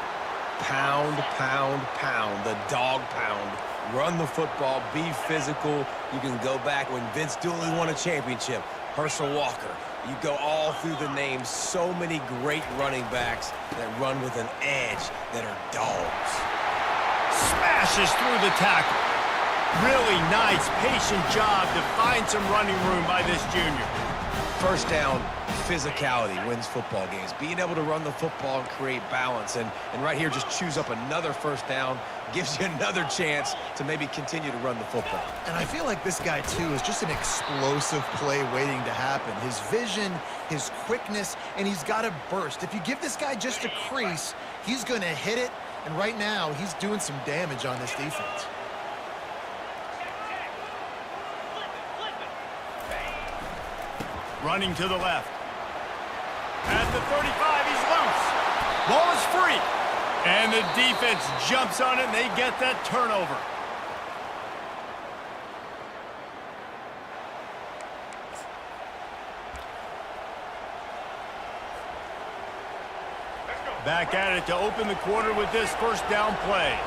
Pound, pound, pound. The dog pound. Run the football. Be physical. You can go back when Vince Dooley won a championship. Herschel Walker. You go all through the names. So many great running backs that run with an edge that are dogs. Smashes through the tackle. Really nice, patient job to find some running room by this junior. First down, physicality wins football games. Being able to run the football and create balance. And right here, just choose up another first down. Gives you another chance to maybe continue to run the football. And I feel like this guy, too, is just an explosive play waiting to happen. His vision, his quickness, and he's got a burst. If you give this guy just a crease, he's going to hit it. And right now, he's doing some damage on this defense. Running to the left. At the 35, he's loose. Ball is free. And the defense jumps on it, and they get that turnover. Back at it to open the quarter with this first down play.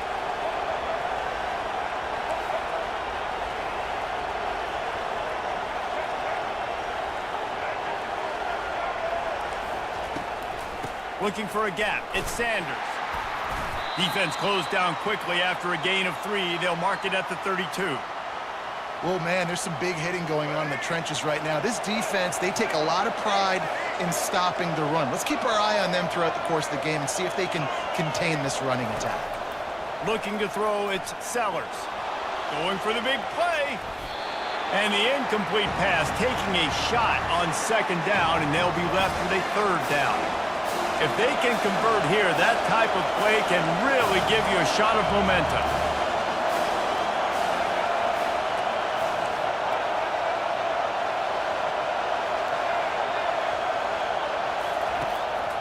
Looking for a gap. It's Sanders. Defense closed down quickly after a gain of 3. They'll mark it at the 32. Well, man, there's some big hitting going on in the trenches right now. This defense, they take a lot of pride in stopping the run. Let's keep our eye on them throughout the course of the game and see if they can contain this running attack. Looking to throw, it's Sellers. Going for the big play. And the incomplete pass, taking a shot on second down, and they'll be left with a third down. If they can convert here, that type of play can really give you a shot of momentum.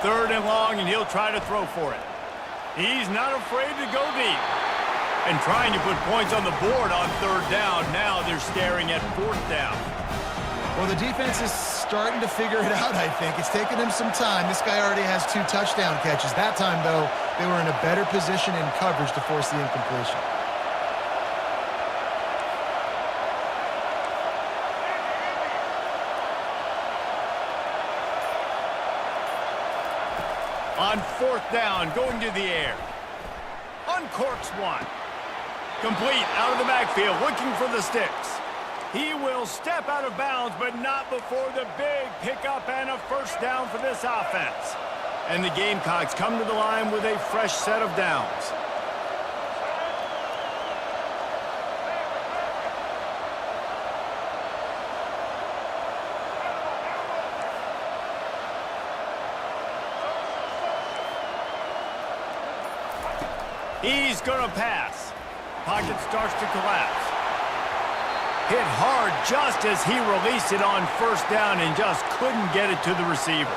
Third and long, and he'll try to throw for it. He's not afraid to go deep. And trying to put points on the board on third down. Now they're staring at fourth down. Well, the defense is starting to figure it out, I think. It's taken them some time. This guy already has 2 touchdown catches. That time, though, they were in a better position in coverage to force the incompletion. On fourth down, going to the air. Uncorks one. Complete out of the backfield, looking for the sticks. He will step out of bounds, but not before the big pickup and a first down for this offense. And the Gamecocks come to the line with a fresh set of downs. He's going to pass. Pocket starts to collapse. Hit hard just as he released it on first down and just couldn't get it to the receiver.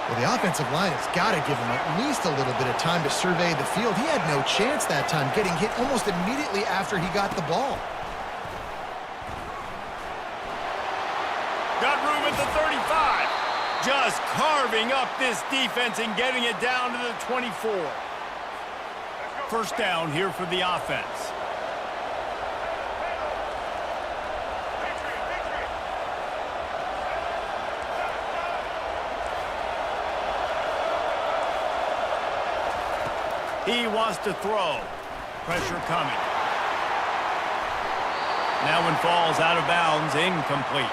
Well, the offensive line has got to give him at least a little bit of time to survey the field. He had no chance that time, getting hit almost immediately after he got the ball. Got room at the 35. Just carving up this defense and getting it down to the 24. First down here for the offense. He wants to throw. Pressure coming. That one falls out of bounds, incomplete.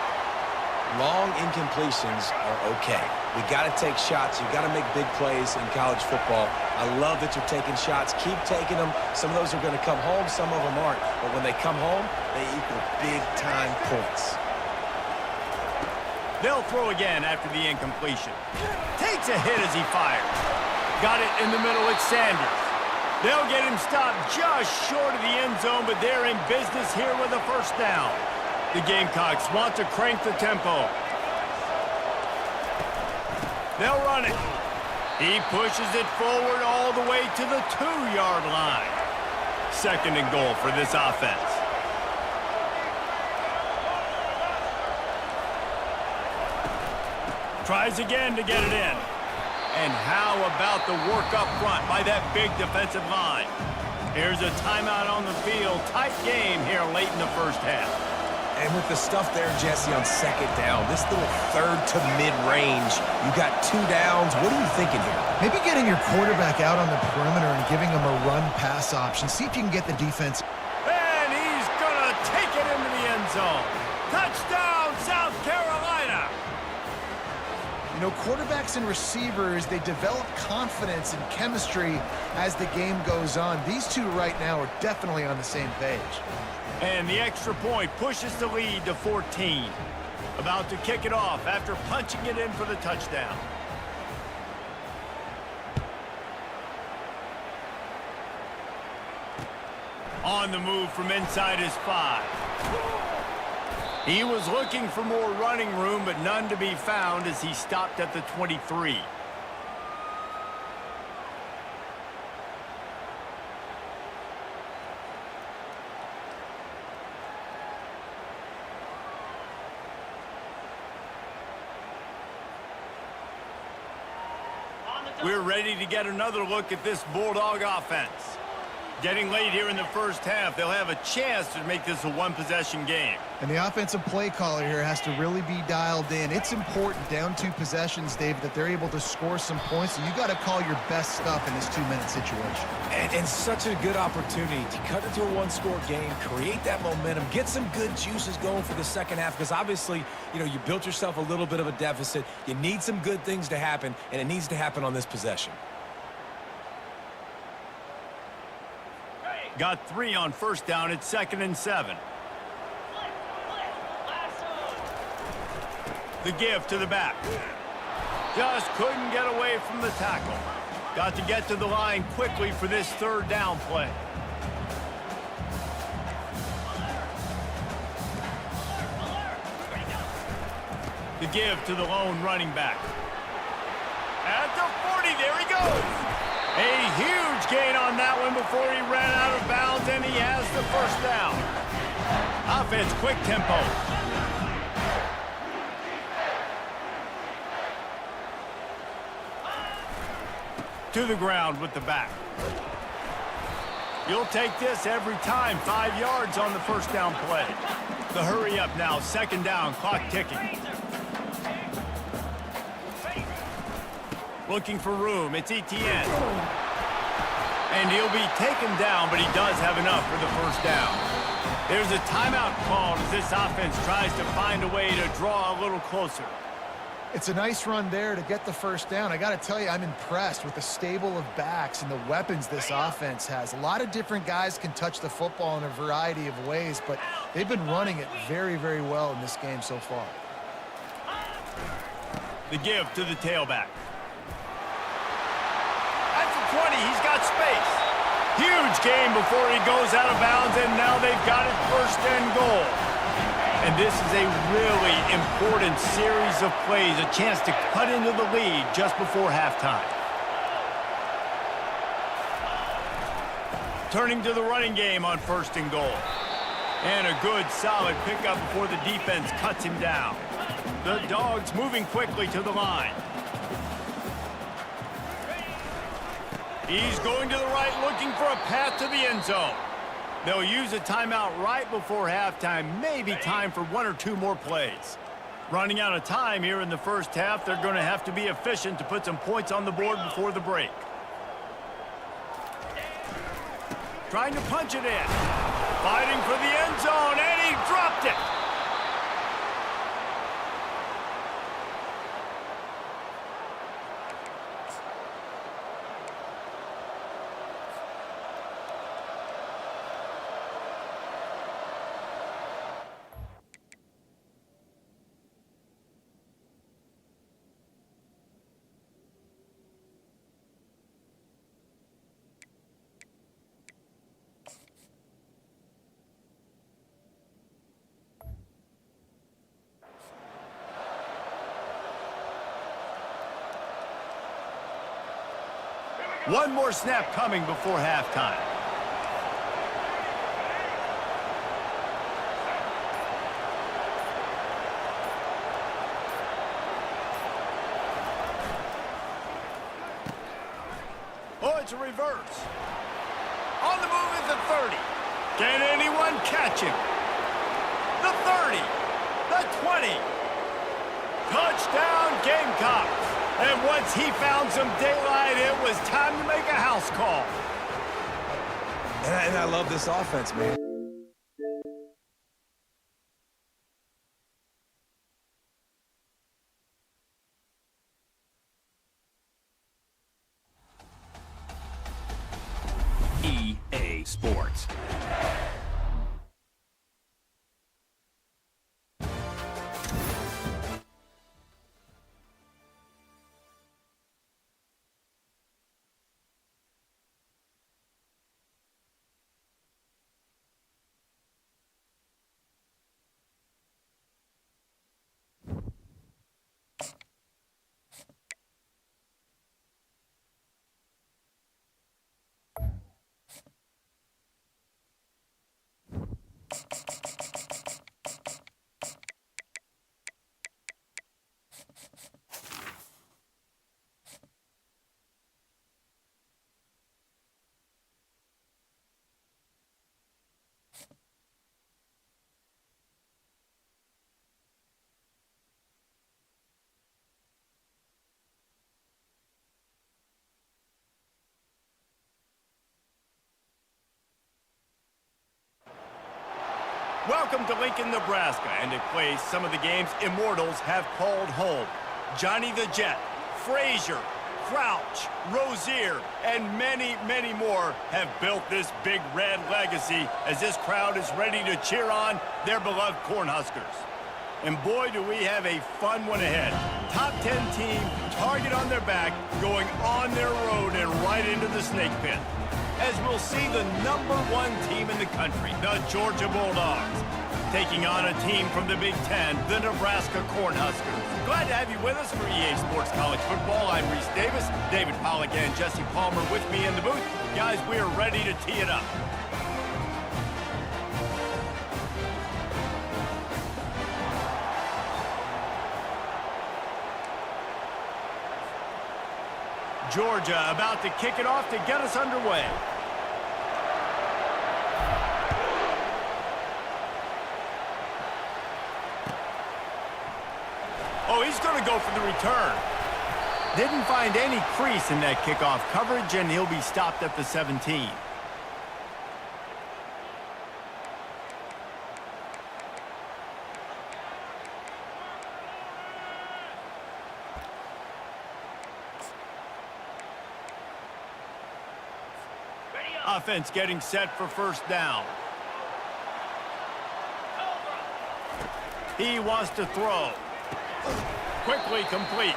Long incompletions are okay. We got to take shots. You got to make big plays in college football. I love that you're taking shots. Keep taking them. Some of those are going to come home. Some of them aren't. But when they come home, they equal big-time points. They'll throw again after the incompletion. Takes a hit as he fires. Got it in the middle. It's Sanders. They'll get him stopped just short of the end zone, but they're in business here with a first down. The Gamecocks want to crank the tempo. They'll run it. He pushes it forward all the way to the 2-yard line. Second and goal for this offense. Tries again to get it in. And how about the work up front by that big defensive line? Here's a timeout on the field. Tight game here late in the first half. And with the stuff there, Jesse, on second down, this little third to mid-range, you got 2 downs. What are you thinking here? Maybe getting your quarterback out on the perimeter and giving him a run-pass option. See if you can get the defense. And he's going to take it into the end zone. Touchdown, South Carolina! You know, quarterbacks and receivers, they develop confidence and chemistry as the game goes on. These two right now are definitely on the same page. And the extra point pushes the lead to 14. About to kick it off after punching it in for the touchdown. On the move from inside his 5. He was looking for more running room, but none to be found as he stopped at the 23. We're ready to get another look at this Bulldog offense. Getting late here in the first half, they'll have a chance to make this a one-possession game. And the offensive play caller here has to really be dialed in. It's important down 2 possessions, David, that they're able to score some points. So you got to call your best stuff in this 2-minute situation. And such a good opportunity to cut into a one-score game, create that momentum, get some good juices going for the second half, because obviously, you know, you built yourself a little bit of a deficit. You need some good things to happen, and it needs to happen on this possession. Got 3 on first down. It's 2nd and 7. The give to the back. Just couldn't get away from the tackle. Got to get to the line quickly for this 3rd down play. The give to the lone running back. At the 40, there he goes. A huge gain on that one before he ran out of bounds, and he has the first down. Offense, quick tempo. To the ground with the back. You'll take this every time. 5 yards on the first down play. The hurry up now, 2nd down, clock ticking. Looking for room, it's Etienne. And he'll be taken down, but he does have enough for the first down. There's a timeout called as this offense tries to find a way to draw a little closer. It's a nice run there to get the first down. I got to tell you, I'm impressed with the stable of backs and the weapons this offense has. A lot of different guys can touch the football in a variety of ways, but they've been running it very, very well in this game so far. The give to the tailback. At the 20, he's got space. Huge gain before he goes out of bounds, and now they've got it 1st and goal. And this is a really important series of plays, a chance to cut into the lead just before halftime. Turning to the running game on 1st and goal. And a good, solid pickup before the defense cuts him down. The Dogs moving quickly to the line. He's going to the right, looking for a path to the end zone. They'll use a timeout right before halftime. Maybe time for 1 or 2 more plays. Running out of time here in the first half. They're going to have to be efficient to put some points on the board before the break. Trying to punch it in. Fighting for the end zone, and he dropped it. One more snap coming before halftime. Oh, it's a reverse. On the move is the 30. Can anyone catch him? The 30. The 20. Touchdown, Gamecocks. And once he found some daylight, it was time to make a house call. And I love this offense, man. EA Sports. Welcome to Lincoln, Nebraska, and a place some of the game's immortals have called home. Johnny the Jet, Frazier, Crouch, Rozier, and many, many more have built this big red legacy as this crowd is ready to cheer on their beloved Cornhuskers. And boy, do we have a fun one ahead. Top 10 team, target on their back, going on their road and right into the snake pit. As we'll see the #1 team in the country, the Georgia Bulldogs, taking on a team from the Big Ten, the Nebraska Cornhuskers. Glad to have you with us for EA Sports College Football. I'm Reese Davis, David Pollack and Jesse Palmer with me in the booth. Guys, we are ready to tee it up. Georgia about to kick it off to get us underway. Oh, he's going to go for the return. Didn't find any crease in that kickoff coverage, and he'll be stopped at the 17. Offense getting set for first down. He wants to throw. Quickly complete.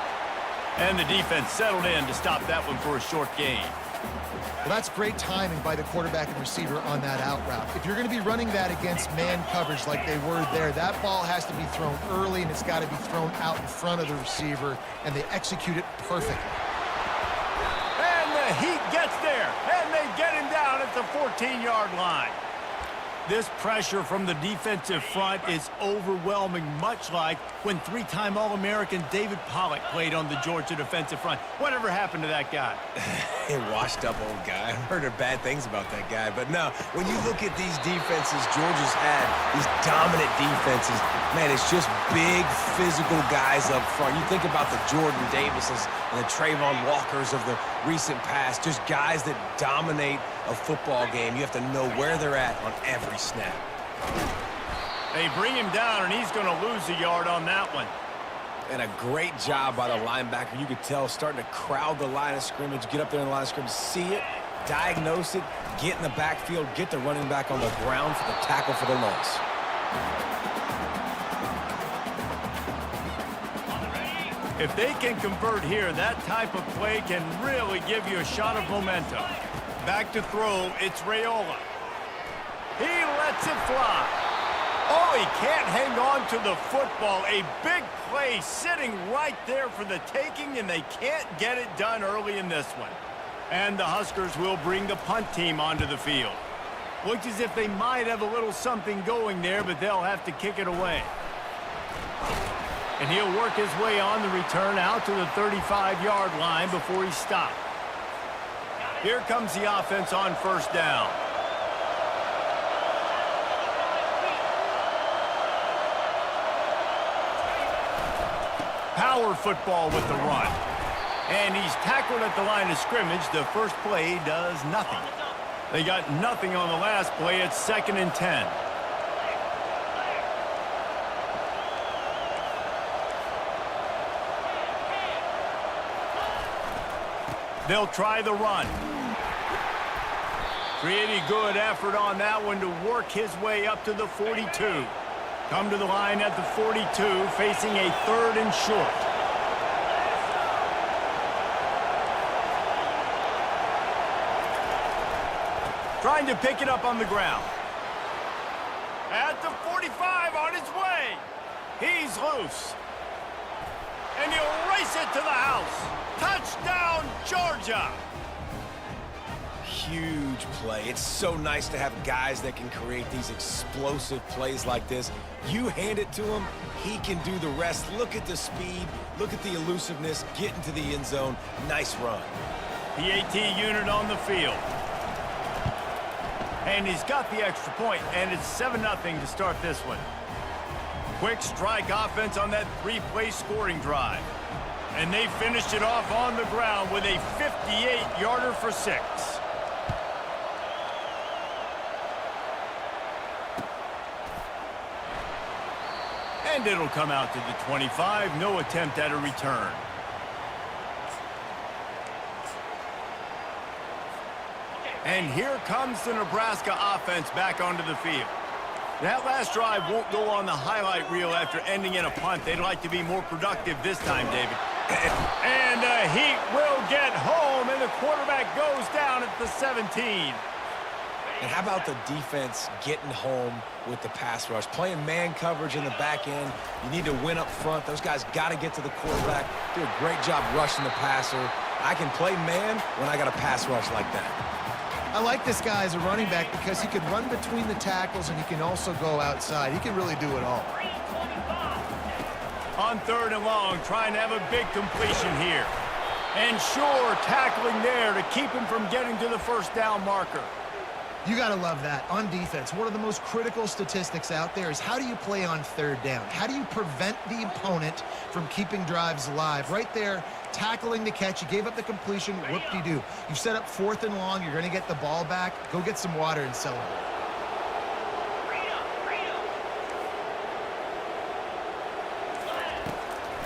And the defense settled in to stop that one for a short gain. Well, that's great timing by the quarterback and receiver on that out route. If you're going to be running that against man coverage like they were there, that ball has to be thrown early, and it's got to be thrown out in front of the receiver, and they execute it perfectly. And the Heat gets there, and they get him down at the 14-yard line. This pressure from the defensive front is overwhelming, much like when three-time All-American David Pollock played on the Georgia defensive front. Whatever happened to that guy? A washed-up old guy. I've heard bad things about that guy. But no, when you look at these defenses Georgia's had, these dominant defenses, man, it's just big, physical guys up front. You think about the Jordan Davises and the Trayvon Walkers of the recent past, just guys that dominate a football game. You have to know where they're at on every snap. They bring him down, and he's going to lose a yard on that one. And a great job by the linebacker. You could tell starting to crowd the line of scrimmage, get up there in the line of scrimmage, see it, diagnose it, get in the backfield, get the running back on the ground for the tackle for the loss. If they can convert here, that type of play can really give you a shot of momentum. Back to throw, it's Raiola. He lets it fly. Oh, he can't hang on to the football. A big play sitting right there for the taking, and they can't get it done early in this one. And the Huskers will bring the punt team onto the field. Looks as if they might have a little something going there, but they'll have to kick it away. And he'll work his way on the return out to the 35-yard line before he's stopped. Here comes the offense on first down. Power football with the run. And he's tackled at the line of scrimmage. The first play does nothing. They got nothing on the last play. It's 2nd and 10. They'll try the run. Pretty good effort on that one to work his way up to the 42. Come to the line at the 42, facing a 3rd and short. Trying to pick it up on the ground. At the 45, on his way. He's loose. And he'll race it to the house. Touchdown, Georgia! Huge play. It's so nice to have guys that can create these explosive plays like this. You hand it to him, he can do the rest. Look at the speed, look at the elusiveness, get into the end zone. Nice run. PAT unit on the field. And he's got the extra point, and it's 7-0 to start this one. Quick strike offense on that 3-play scoring drive. And they finished it off on the ground with a 58-yarder for 6. And it'll come out to the 25. No attempt at a return. And here comes the Nebraska offense back onto the field. That last drive won't go on the highlight reel after ending in a punt. They'd like to be more productive this time, David. And the Heat will get home, and the quarterback goes down at the 17. And how about the defense getting home with the pass rush? Playing man coverage in the back end. You need to win up front. Those guys got to get to the quarterback. Do a great job rushing the passer. I can play man when I got a pass rush like that. I like this guy as a running back because he can run between the tackles and he can also go outside. He can really do it all. On 3rd and long, trying to have a big completion here. And sure, tackling there to keep him from getting to the first down marker. You got to love that. On defense, one of the most critical statistics out there is how do you play on 3rd down? How do you prevent the opponent from keeping drives alive? Right there, tackling the catch. You gave up the completion. Whoop-de-doo. You've set up 4th and long. You're going to get the ball back. Go get some water and celebrate.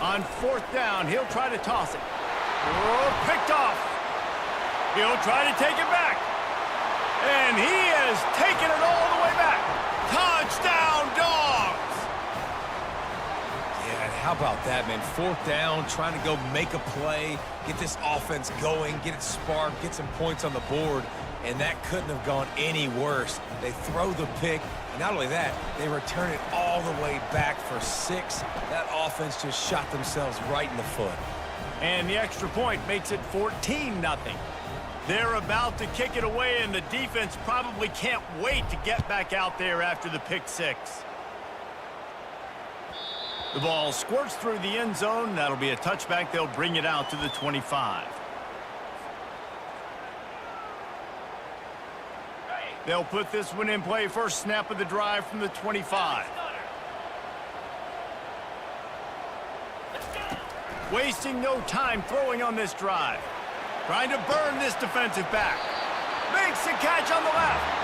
On 4th down, he'll try to toss it. Oh, picked off. He'll try to take it back. And he has taken it all the way back. Touchdown, Dogs! Yeah, and How about that, man? 4th down, trying to go make a play, get this offense going, get it sparked, get some points on the board, and that couldn't have gone any worse. They throw the pick, and not only that, they return it all the way back for 6. That offense just shot themselves right in the foot. And the extra point makes it 14-0. They're about to kick it away, and the defense probably can't wait to get back out there after the pick 6. The ball squirts through the end zone. That'll be a touchback. They'll bring it out to the 25. They'll put this one in play. First snap of the drive from the 25. Wasting no time throwing on this drive. Trying to burn this defensive back. Makes the catch on the left.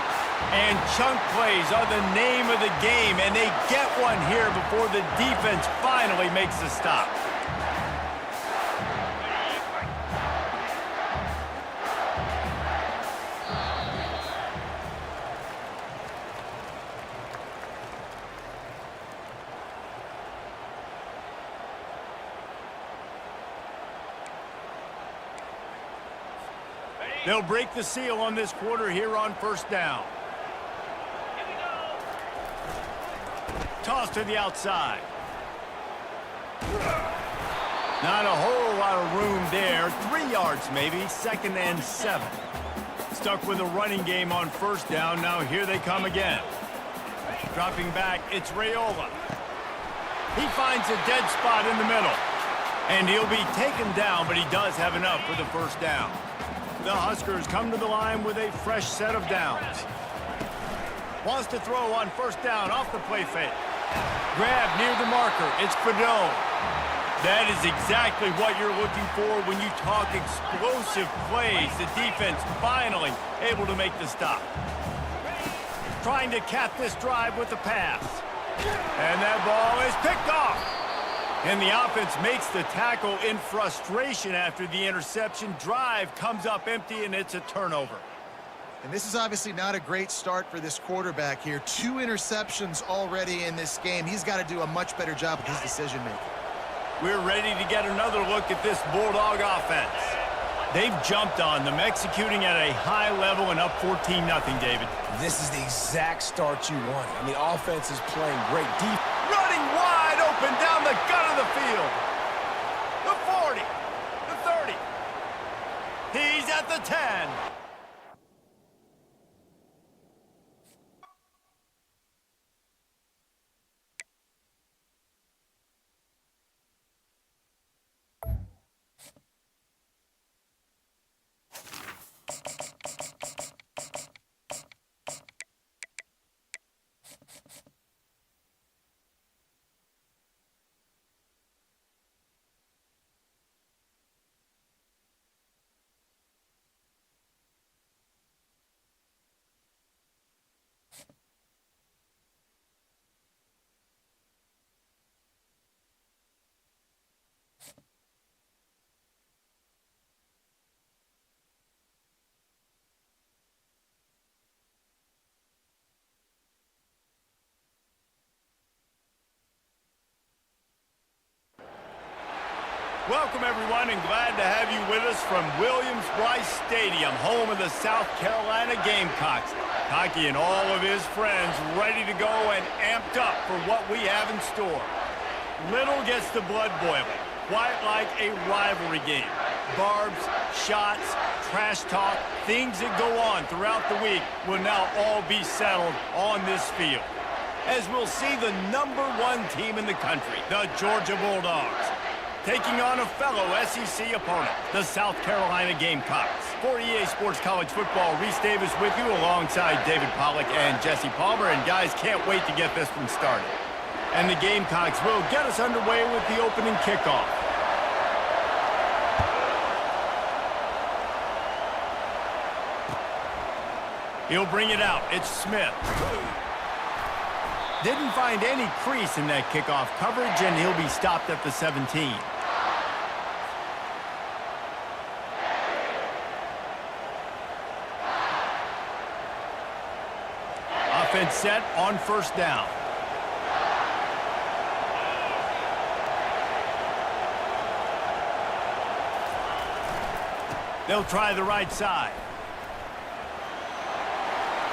And chunk plays are the name of the game, and they get one here before the defense finally makes the stop. They'll break the seal on this quarter here on 1st down. Toss to the outside. Not a whole lot of room there. 3 yards maybe, 2nd and 7. Stuck with a running game on 1st down. Now here they come again. Dropping back, it's Raiola. He finds a dead spot in the middle. And he'll be taken down, but he does have enough for the 1st down. The Huskers come to the line with a fresh set of downs. Wants to throw on 1st down off the play fake. Grab near the marker. It's Fedone. That is exactly what you're looking for when you talk explosive plays. The defense finally able to make the stop. Trying to cap this drive with the pass. And that ball is picked off. And the offense makes the tackle in frustration after the interception. Drive comes up empty, and it's a turnover. And this is obviously not a great start for this quarterback here. 2 interceptions already in this game. He's got to do a much better job with his decision-making. We're ready to get another look at this Bulldog offense. They've jumped on them, executing at a high level and up 14-0, David. This is the exact start you want. I mean, offense is playing great deep. Running wide open down the gut of the field. The 40, the 30. He's at the 10. Welcome, everyone, and glad to have you with us from Williams-Brice Stadium, home of the South Carolina Gamecocks. Hockey and all of his friends ready to go and amped up for what we have in store. Little gets the blood boiling, quite like a rivalry game. Barbs, shots, trash talk, things that go on throughout the week will now all be settled on this field. As we'll see the #1 team in the country, the Georgia Bulldogs, taking on a fellow SEC opponent, the South Carolina Gamecocks. For EA Sports College Football, Reese Davis with you alongside David Pollack and Jesse Palmer. And guys, can't wait to get this one started. And the Gamecocks will get us underway with the opening kickoff. He'll bring it out. It's Smith. Didn't find any crease in that kickoff coverage, and he'll be stopped at the 17. Offense set on 1st down. They'll try the right side.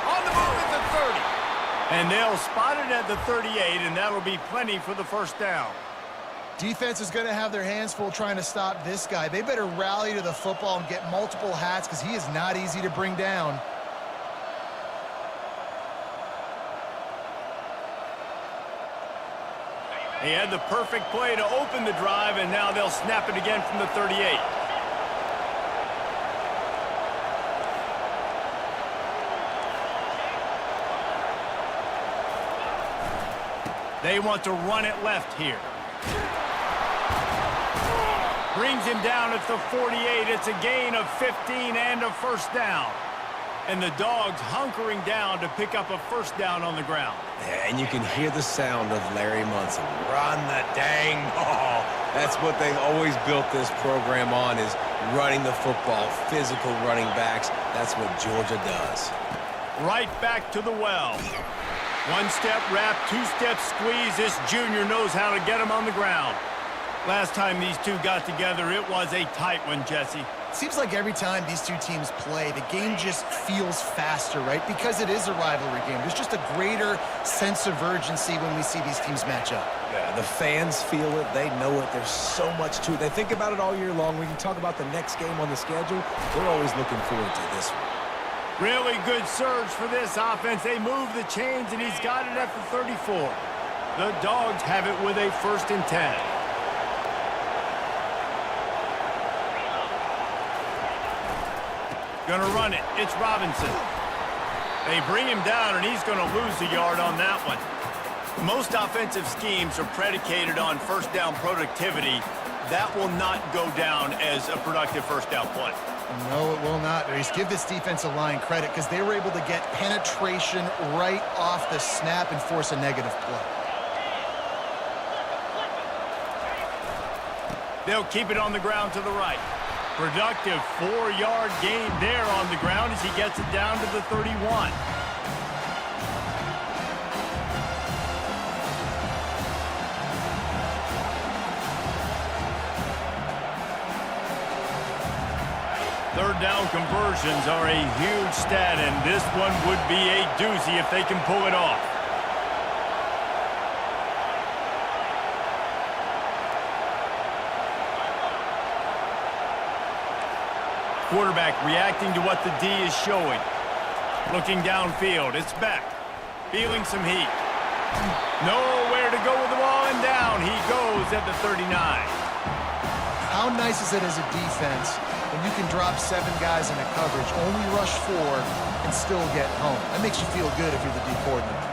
On the move at the 30. And they'll spot it at the 38, and that'll be plenty for the first down. Defense is going to have their hands full trying to stop this guy. They better rally to the football and get multiple hats because he is not easy to bring down. He had the perfect play to open the drive, and now they'll snap it again from the 38. They want to run it left here. Brings him down at the 48. It's a gain of 15 and a first down. And the Dogs hunkering down to pick up a first down on the ground. Yeah, and you can hear the sound of Larry Munson. Run the dang ball. That's what they've always built this program on, is running the football, physical running backs. That's what Georgia does. Right back to the well. One-step wrap, two-step squeeze. This junior knows how to get him on the ground. Last time these two got together, it was a tight one, Jesse. Seems like every time these two teams play, the game just feels faster, right? Because it is a rivalry game. There's just a greater sense of urgency when we see these teams match up. Yeah, the fans feel it. They know it. There's so much to it. They think about it all year long. We can talk about the next game on the schedule. They're always looking forward to this one. Really good surge for this offense. They move the chains, and he's got it at the 34. The Dogs have it with a 1st and 10. Gonna run it. It's Robinson. They bring him down, and he's gonna lose a yard on that one. Most offensive schemes are predicated on first down productivity. That will not go down as a productive first down play. No, it will not. But just give this defensive line credit because they were able to get penetration right off the snap and force a negative play. They'll keep it on the ground to the right. Productive 4-yard gain there on the ground as he gets it down to the 31. Third down conversions are a huge stat, and this one would be a doozy if they can pull it off. Quarterback reacting to what the D is showing. Looking downfield, it's Beck. Feeling some heat. Nowhere to go with the ball, and down he goes at the 39. How nice is it as a defense when you can drop 7 guys in a coverage, only rush 4, and still get home? That makes you feel good if you're the D coordinator.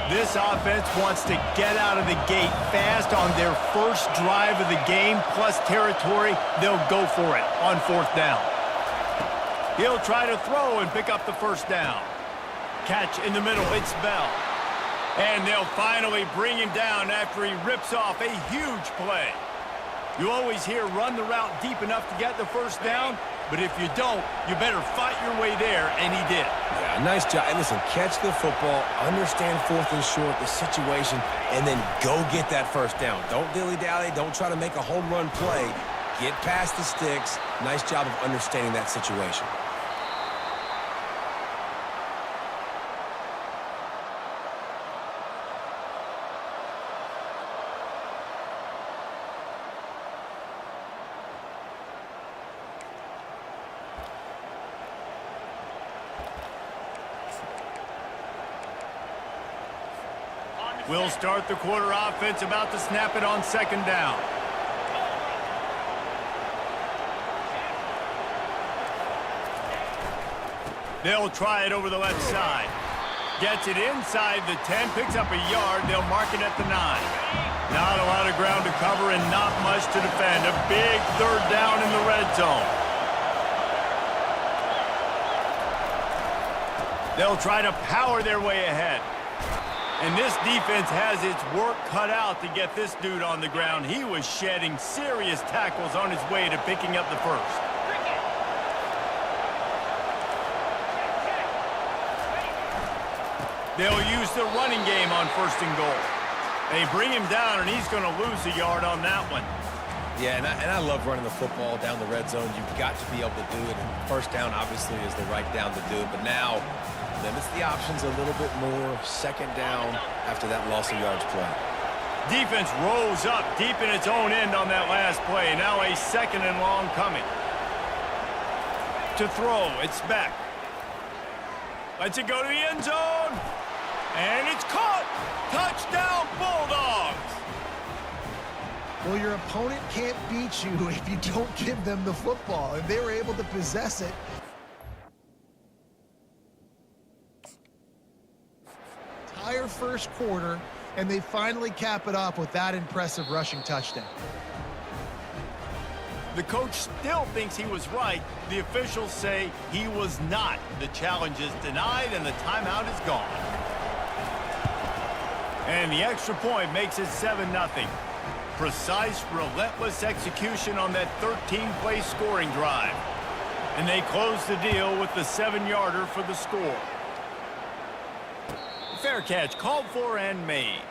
This offense wants to get out of the gate fast on their first drive of the game, plus territory. They'll go for it on 4th down. He'll try to throw and pick up the first down. Catch in the middle, it's Bell. And they'll finally bring him down after he rips off a huge play. You always hear run the route deep enough to get the first down, but if you don't, you better fight your way there, and he did. Yeah, nice job. And listen, catch the football, understand 4th and short, the situation, and then go get that first down. Don't dilly-dally. Don't try to make a home run play. Get past the sticks. Nice job of understanding that situation. We'll start the quarter offense, about to snap it on 2nd down. They'll try it over the left side. Gets it inside the 10, picks up a yard. They'll mark it at the 9. Not a lot of ground to cover and not much to defend. A big 3rd down in the red zone. They'll try to power their way ahead. And this defense has its work cut out to get this dude on the ground. He was shedding serious tackles on his way to picking up the first. They'll use the running game on 1st and goal. They bring him down, and he's going to lose a yard on that one. Yeah, and I love running the football down the red zone. You've got to be able to do it. And first down, obviously, is the right down to do it. But now, limits the options a little bit more. Second down after that loss of yards play. Defense rolls up deep in its own end on that last play. Now a second and long coming. To throw, it's back. Lets it go to the end zone. And it's caught. Touchdown, Bulldogs. Well, your opponent can't beat you if you don't give them the football, and they were able to possess it. Entire first quarter, and they finally cap it off with that impressive rushing touchdown. The coach still thinks he was right. The officials say he was not. The challenge is denied, and the timeout is gone. And the extra point makes it 7-0. Precise, relentless execution on that 13-play scoring drive. And they close the deal with the 7-yarder for the score. Fair catch called for and made.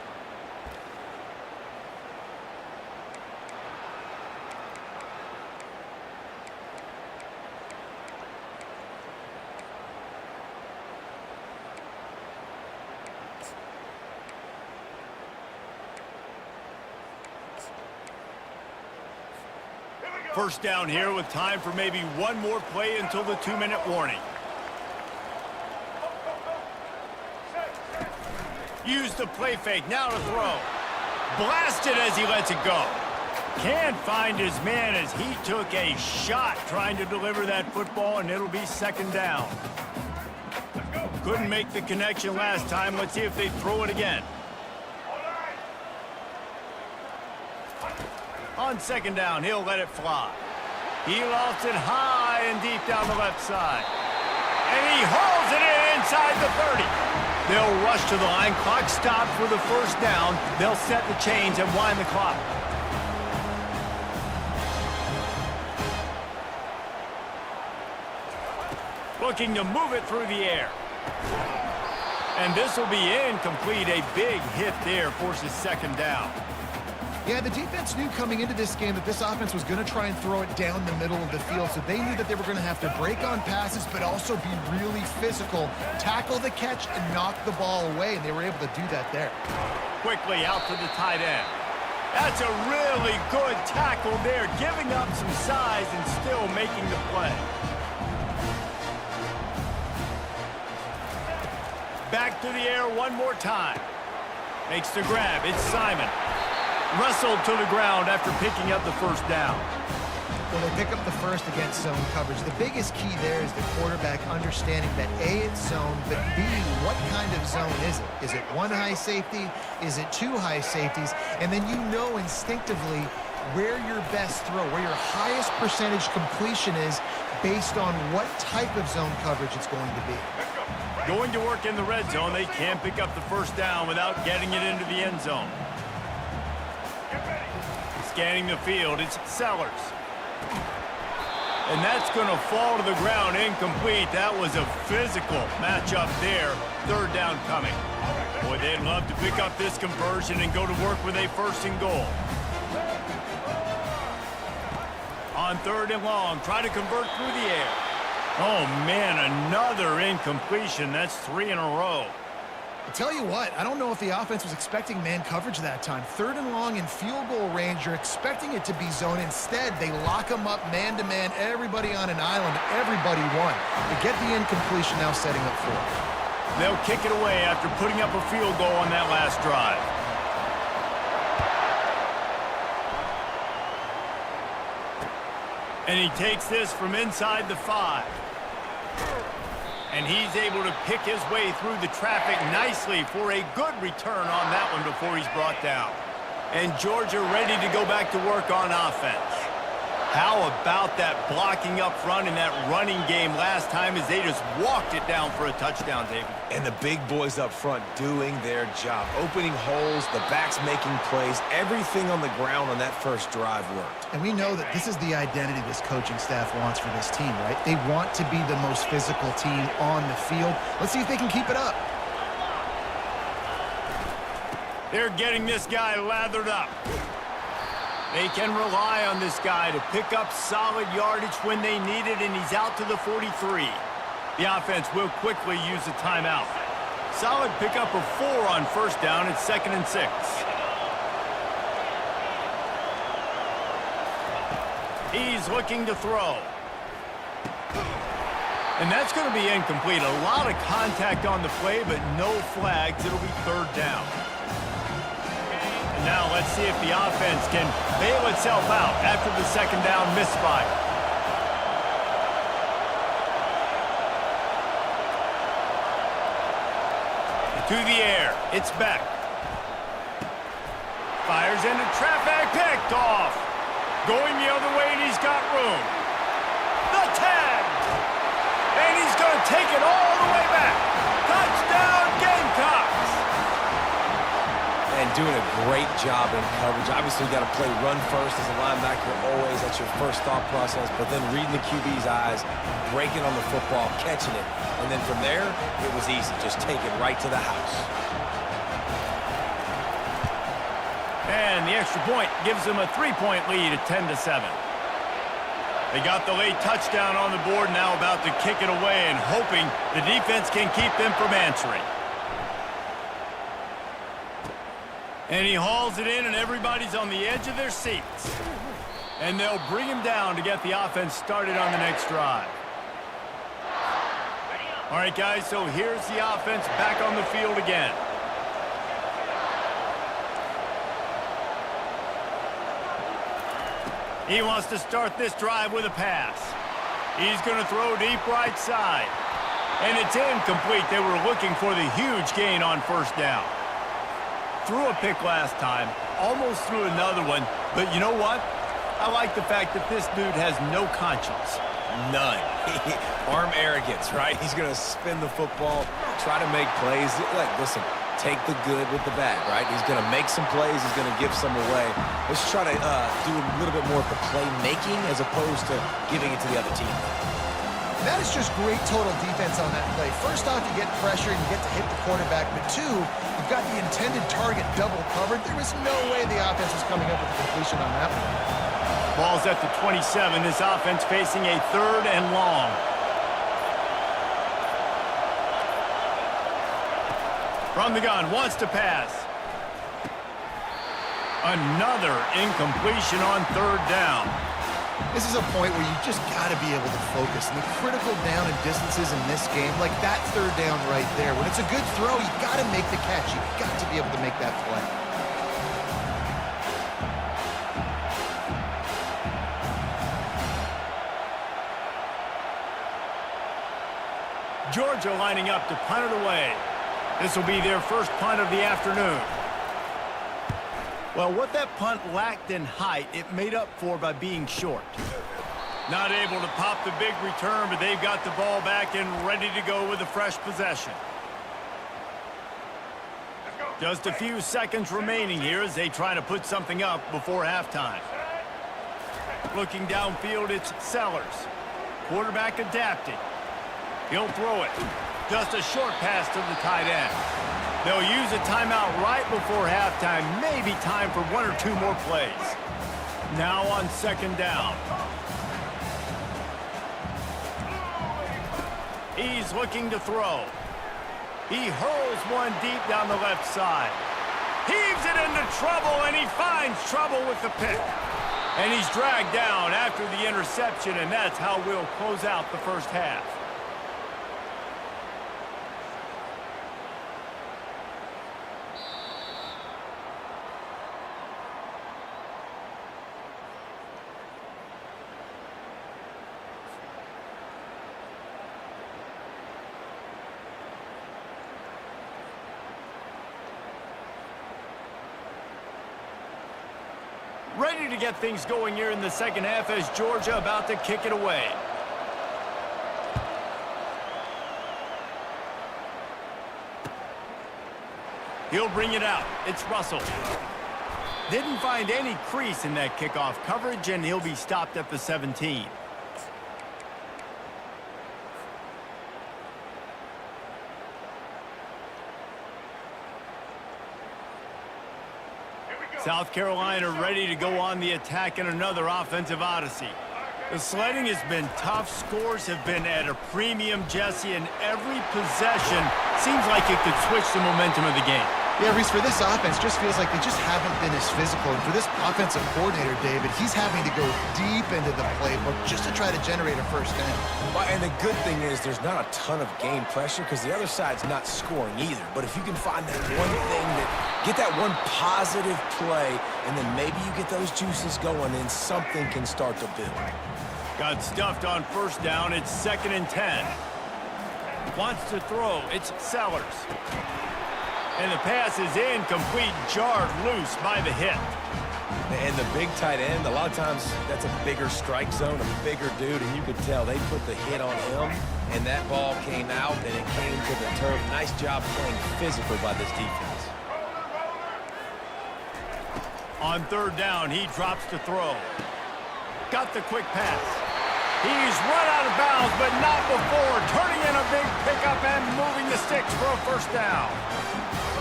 First down here with time for maybe one more play until the 2-minute warning. Use the play fake, now to throw. Blasted as he lets it go. Can't find his man as he took a shot trying to deliver that football, and it'll be second down. Couldn't make the connection last time. Let's see if they throw it again. On second down, he'll let it fly. He lofts it high and deep down the left side. And he hauls it in inside the 30. They'll rush to the line. Clock stopped for the first down. They'll set the chains and wind the clock. Looking to move it through the air. And this will be incomplete. A big hit there forces second down. Yeah, the defense knew coming into this game that this offense was going to try and throw it down the middle of the field, so they knew that they were going to have to break on passes but also be really physical, tackle the catch, and knock the ball away, and they were able to do that there. Quickly out to the tight end. That's a really good tackle there, giving up some size and still making the play. Back to the air one more time. Makes the grab. It's Simon. Wrestled to the ground after picking up the first down. Well, they pick up the first against zone coverage. The biggest key there is the quarterback understanding that A, it's zone, but B, what kind of zone is it? Is it one high safety? Is it two high safeties? And then you know instinctively where your best throw, where your highest percentage completion is based on what type of zone coverage it's going to be. Going to work in the red zone, they can't pick up the first down without getting it into the end zone. Scanning the field, it's Sellers. And that's going to fall to the ground incomplete. That was a physical matchup there. Third down coming. Boy, they'd love to pick up this conversion and go to work with a first and goal. On third and long, try to convert through the air. Oh, man, another incompletion. That's 3 in a row. I'll tell you what, I don't know if the offense was expecting man coverage that time. Third and long in field goal range, you're expecting it to be zone. Instead, they lock them up man-to-man, everybody on an island, everybody won. To get the incompletion, now setting up fourth. They'll kick it away after putting up a field goal on that last drive. And he takes this from inside the 5. And he's able to pick his way through the traffic nicely for a good return on that one before he's brought down. And Georgia ready to go back to work on offense. How about that blocking up front in that running game last time as they just walked it down for a touchdown, David? And the big boys up front doing their job. Opening holes, the backs making plays. Everything on the ground on that first drive worked. And we know that this is the identity this coaching staff wants for this team, right? They want to be the most physical team on the field. Let's see if they can keep it up. They're getting this guy lathered up. They can rely on this guy to pick up solid yardage when they need it, and he's out to the 43. The offense will quickly use a timeout. Solid pickup of 4 on first down. It's 2nd and 6. He's looking to throw. And that's going to be incomplete. A lot of contact on the play, but no flags. It'll be 3rd down. And now let's see if the offense can bail itself out after the 2nd down misfire. To the air. It's Beck. Fires into traffic. Picked off. Going the other way, and he's got room. The tag. And he's going to take it all the way back. Touchdown, Gamecocks. And doing a great job in coverage. Obviously, you got to play run first as a linebacker always. That's your first thought process. But then reading the QB's eyes, breaking on the football, catching it. And then from there, it was easy. Just take it right to the house. And the extra point gives them a 3-point lead at 10-7. They got the late touchdown on the board, now about to kick it away and hoping the defense can keep them from answering. And he hauls it in, and everybody's on the edge of their seats. And they'll bring him down to get the offense started on the next drive. All right, guys, so here's the offense back on the field again. He wants to start this drive with a pass. He's going to throw deep right side. And it's incomplete. They were looking for the huge gain on first down. Threw a pick last time, almost threw another one. But you know what? I like the fact that this dude has no conscience. None. Arm arrogance, right? He's going to spin the football, try to make plays. Like, listen, take the good with the bad, right? He's going to make some plays. He's going to give some away. Let's try to do a little bit more of the playmaking as opposed to giving it to the other team. That is just great total defense on that play. First off, you get pressure and you get to hit the quarterback. But 2, you've got the intended target double covered. There was no way the offense was coming up with a completion on that one. Ball's at the 27. This offense facing a 3rd and long. From the gun, wants to pass. Another incompletion on 3rd down. This is a point where you just got to be able to focus. And the critical down and distances in this game, like that 3rd down right there, when it's a good throw, you got to make the catch. You got to be able to make that play. Georgia lining up to punt it away. This will be their first punt of the afternoon. Well, what that punt lacked in height, it made up for by being short. Not able to pop the big return, but they've got the ball back and ready to go with a fresh possession. Just a few seconds remaining here as they try to put something up before halftime. Looking downfield, it's Sellers. Quarterback adapting. He'll throw it. Just a short pass to the tight end. They'll use a timeout right before halftime. Maybe time for 1 or 2 more plays. Now on 2nd down. He's looking to throw. He hurls one deep down the left side. Heaves it into trouble, and he finds trouble with the pick. And he's dragged down after the interception, and that's how we'll close out the first half. Ready to get things going here in the second half as Georgia about to kick it away. He'll bring it out. It's Russell. Didn't find any crease in that kickoff coverage, and he'll be stopped at the 17. South Carolina ready to go on the attack in another offensive odyssey. The sledding has been tough. Scores have been at a premium, Jesse, and every possession seems like it could switch the momentum of the game. Yeah, Reese, for this offense, just feels like they just haven't been as physical. And for this offensive coordinator, David, he's having to go deep into the playbook just to try to generate a first down. Well, and the good thing is there's not a ton of game pressure because the other side's not scoring either. But if you can find that one thing get that one positive play, and then maybe you get those juices going, then something can start to build. Got stuffed on first down. It's 2nd and 10. Wants to throw. It's Sellers. And the pass is incomplete, jarred loose by the hit. And the big tight end, a lot of times that's a bigger strike zone, a bigger dude, and you could tell they put the hit on him, and that ball came out, and it came to the turf. Nice job playing physical by this defense. On 3rd down, he drops to throw. Got the quick pass. He's run out of bounds, but not before turning in a big pickup and moving the sticks for a first down.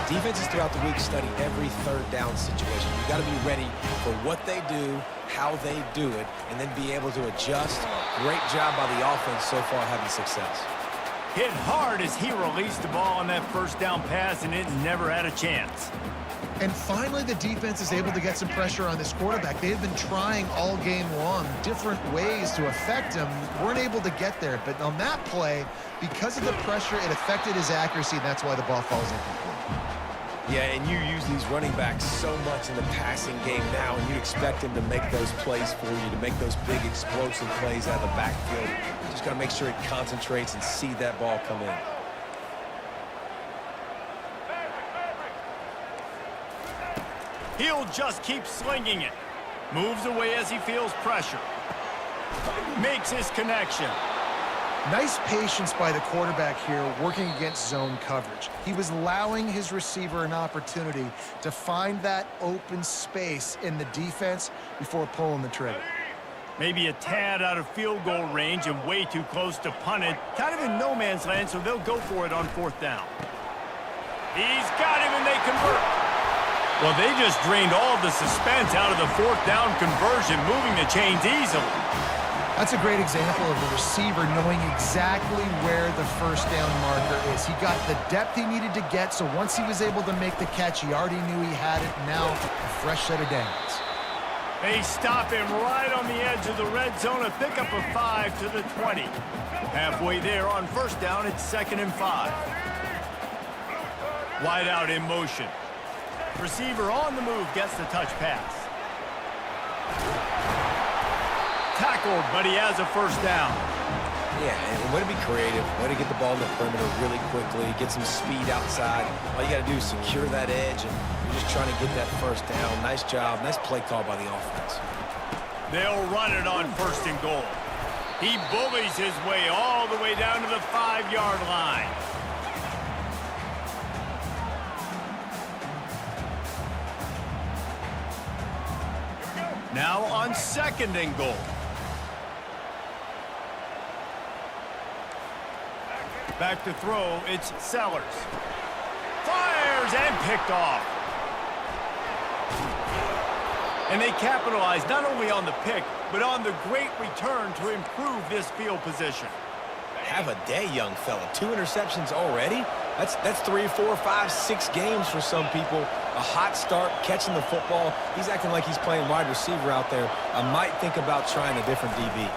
Defenses throughout the week study every 3rd down situation. You got to be ready for what they do, how they do it, and then be able to adjust. Great job by the offense so far having success. Hit hard as he released the ball on that first down pass, and it never had a chance. And finally, the defense is able to get some pressure on this quarterback. They've been trying all game long different ways to affect him. Weren't able to get there. But on that play, because of the pressure, it affected his accuracy, and that's why the ball falls incomplete. Yeah, and you use these running backs so much in the passing game now, and you expect him to make those plays for you, to make those big explosive plays out of the backfield. Just got to make sure he concentrates and see that ball come in. He'll just keep slinging it. Moves away as he feels pressure. Makes his connection. Nice patience by the quarterback here working against zone coverage. He was allowing his receiver an opportunity to find that open space in the defense before pulling the trigger. Maybe a tad out of field goal range and way too close to punt it. Kind of in no man's land, so they'll go for it on 4th down. He's got him and they convert. Well, they just drained all the suspense out of the 4th down conversion, moving the chains easily. That's a great example of a receiver knowing exactly where the first down marker is. He got the depth he needed to get, so once he was able to make the catch, he already knew he had it. Now, a fresh set of downs. They stop him right on the edge of the red zone, a pickup of 5 to the 20. Halfway there on first down, it's 2nd and 5. Wide out in motion. Receiver on the move gets the touch pass. Tackled, but he has a first down. Yeah, and way to be creative, way to get the ball in the perimeter really quickly, get some speed outside. All you got to do is secure that edge, and you're just trying to get that first down. Nice job, nice play call by the offense. They'll run it on 1st and goal. He bullies his way all the way down to the 5-yard line. Now on 2nd and goal. Back to throw, it's Sellers. Fires and picked off. And they capitalize not only on the pick, but on the great return to improve this field position. Have a day, young fella. 2 interceptions already? That's 3, 4, 5, 6 games for some people. A hot start, catching the football. He's acting like he's playing wide receiver out there. I might think about trying a different DB.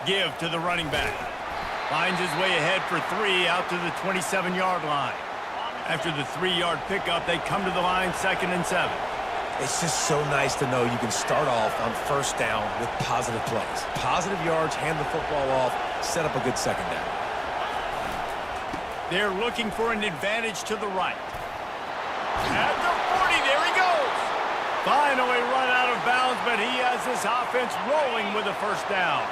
Give to the running back. Finds his way ahead for 3 out to the 27-yard line. After the 3-yard pickup, they come to the line 2nd and 7. It's just so nice to know you can start off on first down with positive plays. Positive yards, hand the football off, set up a good second down. They're looking for an advantage to the right. At the 40, there he goes. Finally run out of bounds, but he has this offense rolling with a first down.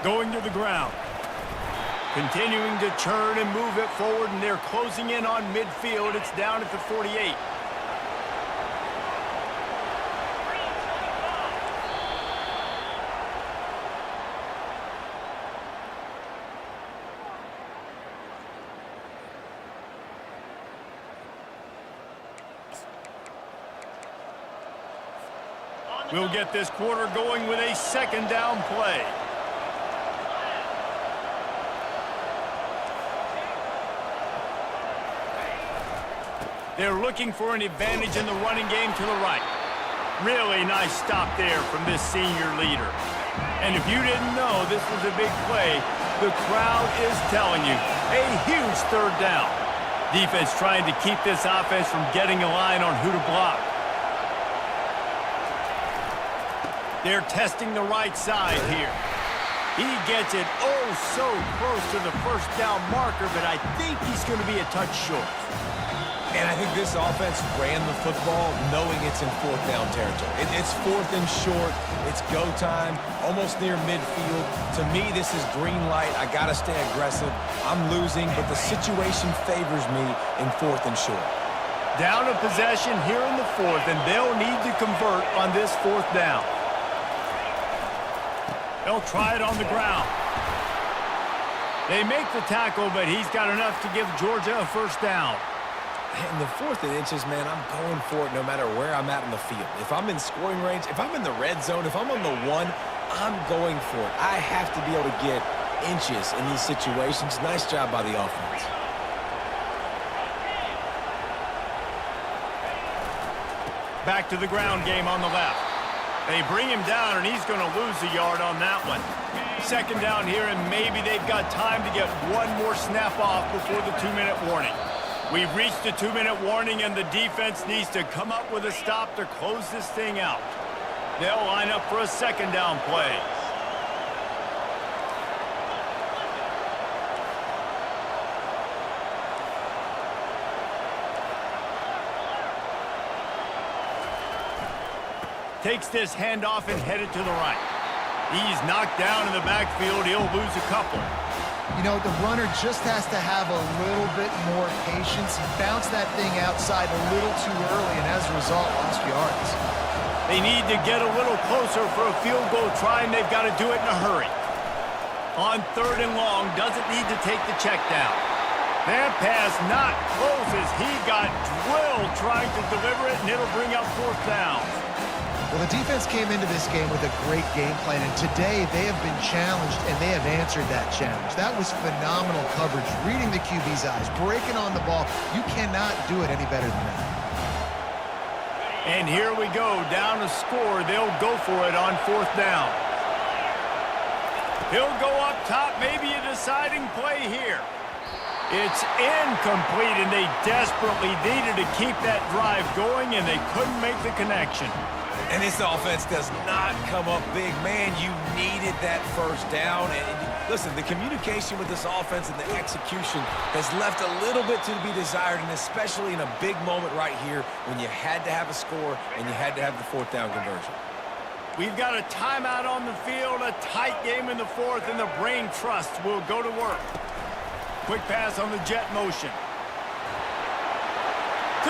Going to the ground. Continuing to churn and move it forward, and they're closing in on midfield. It's down at the 48. We'll get this quarter going with a second down play. They're looking for an advantage in the running game to the right. Really nice stop there from this senior leader. And if you didn't know this was a big play, the crowd is telling you, a huge third down. Defense trying to keep this offense from getting a line on who to block. They're testing the right side here. He gets it oh so close to the first down marker, but I think he's going to be a touch short. And I think this offense ran the football knowing it's in fourth down territory. It's fourth and short. It's go time, almost near midfield. To me, this is green light. I got to stay aggressive. I'm losing, but the situation favors me in fourth and short. Down a possession here in the fourth, and they'll need to convert on this fourth down. They'll try it on the ground. They make the tackle, but he's got enough to give Georgia a first down. In the fourth and inches, man, I'm going for it no matter where I'm at in the field. If I'm in scoring range, if I'm in the red zone, if I'm on the one, I'm going for it. I have to be able to get inches in these situations. Nice job by the offense. Back to the ground game on the left. They bring him down, and he's going to lose a yard on that one. Second down here, and maybe they've got time to get one more snap off before the 2-minute warning. We've reached the 2-minute warning, and the defense needs to come up with a stop to close this thing out. They'll line up for a second down play. Takes this handoff and headed to the right. He's knocked down in the backfield. He'll lose a couple. You know, the runner just has to have a little bit more patience. He bounced that thing outside a little too early, and as a result, lost yards. They need to get a little closer for a field goal try, and they've got to do it in a hurry. On third and long, doesn't need to take the check down. That pass not close as he got drilled trying to deliver it, and it'll bring up fourth down. Well, the defense came into this game with a great game plan, and today they have been challenged, and they have answered that challenge. That was phenomenal coverage, reading the QB's eyes, breaking on the ball. You cannot do it any better than that. And here we go, down a score. They'll go for it on fourth down. He'll go up top, maybe a deciding play here. It's incomplete, and they desperately needed to keep that drive going, and they couldn't make the connection. And this offense does not come up big. Man, you needed that first down. And listen, the communication with this offense and the execution has left a little bit to be desired, and especially in a big moment right here when you had to have a score and you had to have the fourth down conversion. We've got a timeout on the field, a tight game in the fourth, and the brain trust will go to work. Quick pass on the jet motion.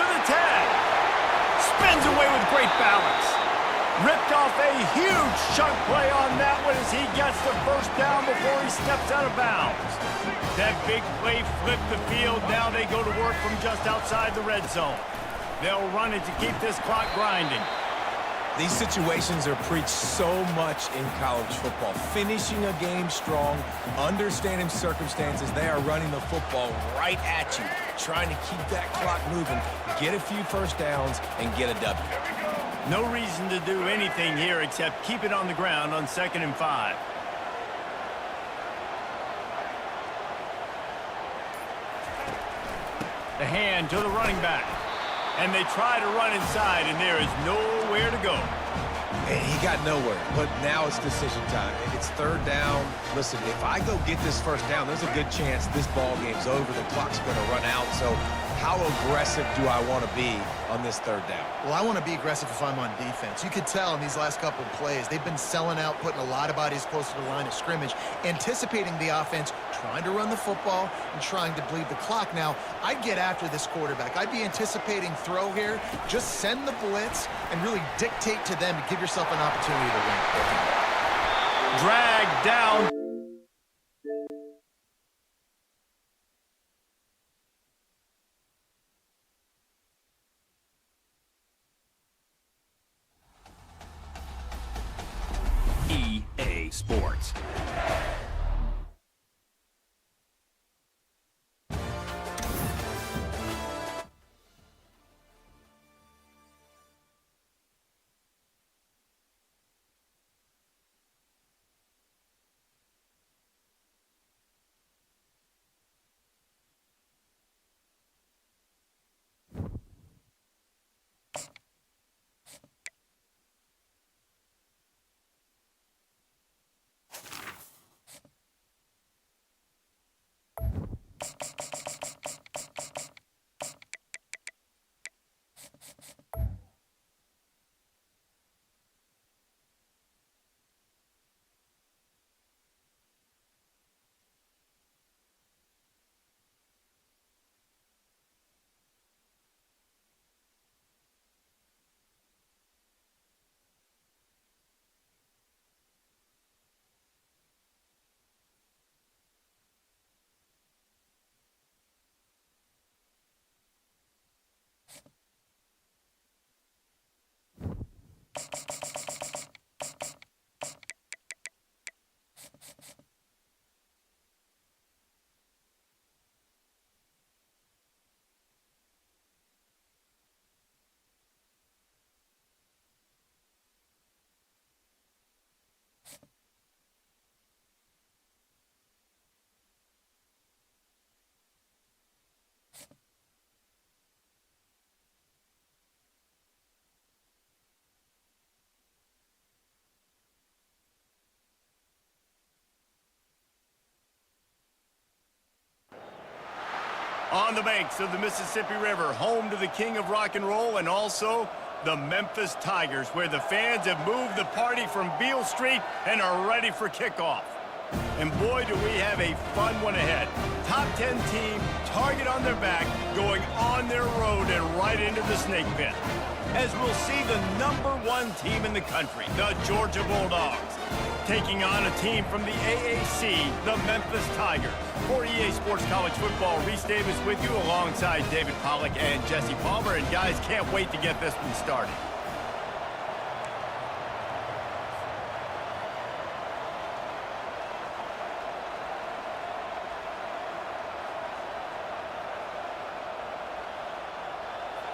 To the tag. Spins away with great balance. Ripped off a huge chunk play on that one as he gets the first down before he steps out of bounds. That big play flipped the field. Now they go to work from just outside the red zone. They'll run it to keep this clock grinding. These situations are preached so much in college football. Finishing a game strong, understanding circumstances. They are running the football right at you, trying to keep that clock moving, get a few first downs, and get a W. No reason to do anything here except keep it on the ground on 2nd and 5. The hand to the running back. And they try to run inside, and there is nowhere to go. And he got nowhere, but now it's decision time. It's third down. Listen, if I go get this first down, there's a good chance this ball game's over. The clock's going to run out. So how aggressive do I want to be on this third down? Well, I want to be aggressive if I'm on defense. You could tell in these last couple of plays, they've been selling out, putting a lot of bodies close to the line of scrimmage, anticipating the offense, trying to run the football, and trying to bleed the clock. Now, I'd get after this quarterback. I'd be anticipating throw here. Just send the blitz and really dictate to them to give yourself an opportunity to win. Dragged down. EA Sports. On the banks of the Mississippi River, home to the king of rock and roll and also the Memphis Tigers, where the fans have moved the party from Beale Street and are ready for kickoff. And boy, do we have a fun one ahead. Top 10 team, target on their back, going on their road and right into the snake pit. As we'll see the #1 team in the country, the Georgia Bulldogs, taking on a team from the AAC, the Memphis Tigers. For EA Sports College Football, Reese Davis with you alongside David Pollack and Jesse Palmer. And guys, can't wait to get this one started.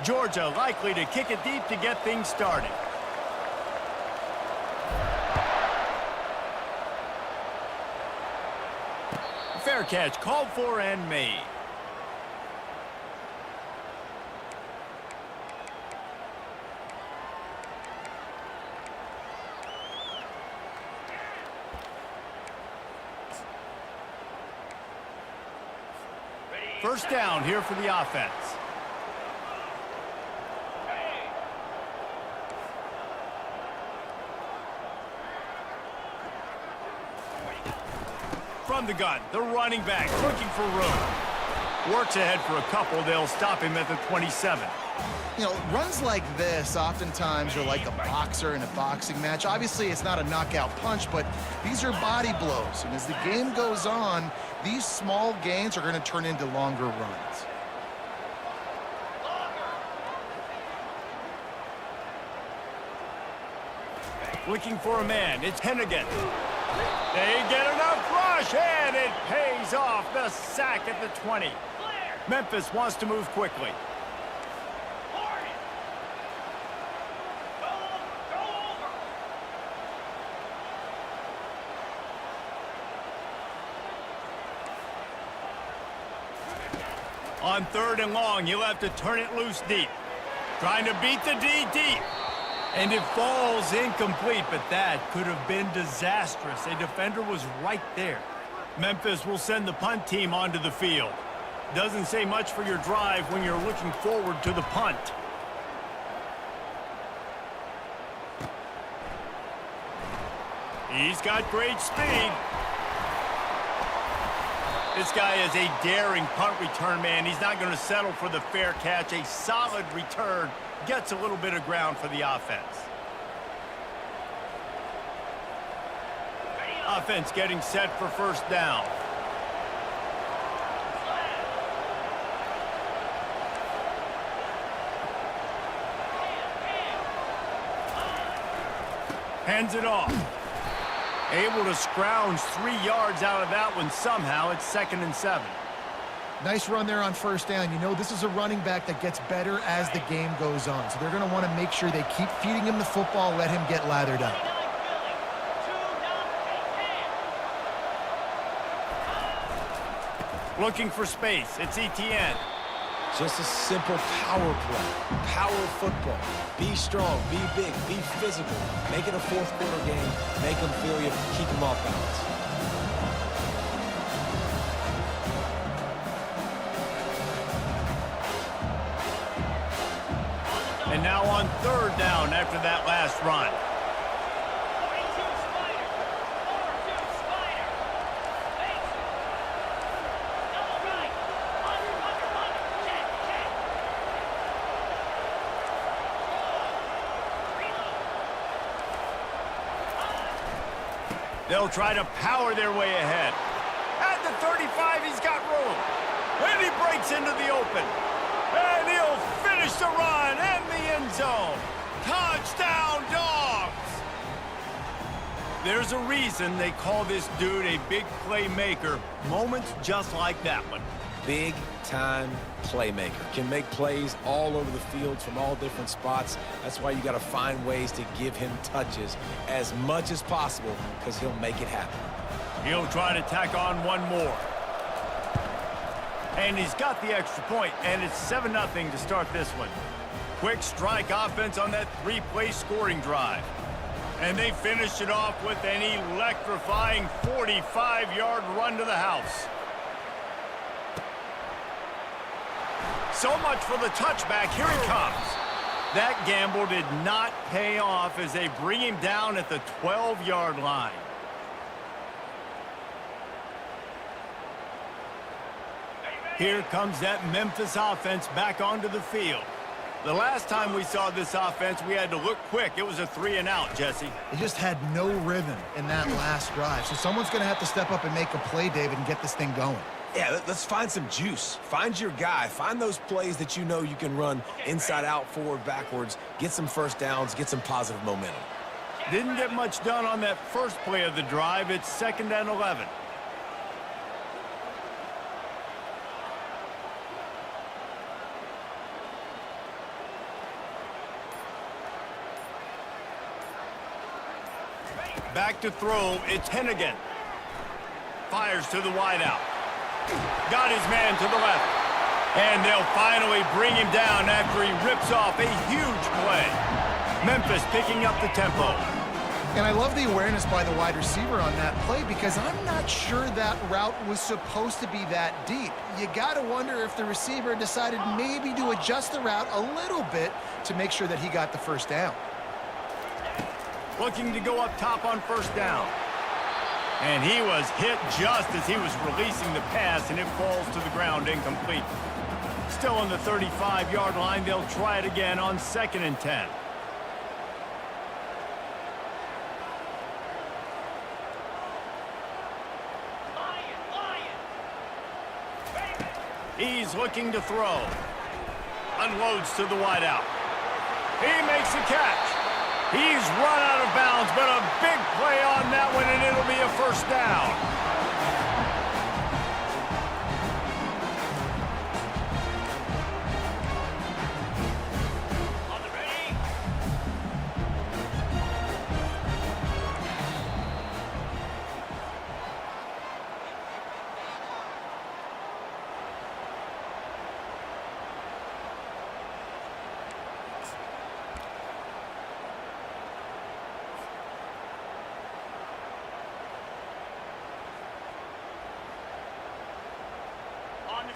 Georgia likely to kick it deep to get things started. Fair catch called for and made. First down here for the offense. From the gun, the running back looking for room. Works ahead for a couple. They'll stop him at the 27. You know, runs like this oftentimes are like a boxer in a boxing match. Obviously, it's not a knockout punch, but these are body blows. And as the game goes on, these small gains are going to turn into longer runs. Looking for a man. It's Hennigan. They get enough rush, and it pays off. The sack at the 20. Memphis wants to move quickly. On 3rd and long, you'll have to turn it loose deep. Trying to beat the D deep. And it falls incomplete, but that could have been disastrous. A defender was right there. Memphis will send the punt team onto the field. Doesn't say much for your drive when you're looking forward to the punt. He's got great speed. This guy is a daring punt return man. He's not going to settle for the fair catch. A solid return. Gets a little bit of ground for the offense. Offense getting set for first down. Hands it off. Able to scrounge 3 yards out of that one somehow. It's 2nd and 7. Nice run there on first down. You know, this is a running back that gets better as the game goes on. So they're going to want to make sure they keep feeding him the football, let him get lathered up. Looking for space. It's Etienne. Just a simple power play. Power football. Be strong, be big, be physical. Make it a fourth quarter game. Make them feel you, keep them off balance. And now on 3rd down after that last run. They'll try to power their way ahead. At the 35, he's got room. And he breaks into the open. And he'll finish the run and the end zone. Touchdown, Dogs! There's a reason they call this dude a big playmaker. Moments just like that one. Big-time playmaker. Can make plays all over the field from all different spots. That's why you got to find ways to give him touches as much as possible because he'll make it happen. He'll try to tack on one more. And he's got the extra point, and it's 7-0 to start this one. Quick strike offense on that 3-play scoring drive. And they finish it off with an electrifying 45-yard run to the house. So much for the touchback. Here he comes. That gamble did not pay off as they bring him down at the 12-yard line. Here comes that Memphis offense back onto the field. The last time we saw this offense, we had to look quick. It was a 3-and-out, Jesse. They just had no rhythm in that last drive. So someone's going to have to step up and make a play, David, and get this thing going. Yeah, let's find some juice. Find your guy. Find those plays that you know you can run inside out, forward, backwards. Get some first downs. Get some positive momentum. Didn't get much done on that first play of the drive. It's 2nd and 11. Back to throw. It's Hennigan. Fires to the wideout. Got his man to the left. And they'll finally bring him down after he rips off a huge play. Memphis picking up the tempo. And I love the awareness by the wide receiver on that play because I'm not sure that route was supposed to be that deep. You got to wonder if the receiver decided maybe to adjust the route a little bit to make sure that he got the first down. Looking to go up top on first down. And he was hit just as he was releasing the pass, and it falls to the ground incomplete. Still on the 35-yard line, they'll try it again on 2nd and 10. He's looking to throw. Unloads to the wideout. He makes a catch. He's run out of bounds, but a big play on that one, and it'll be a first down.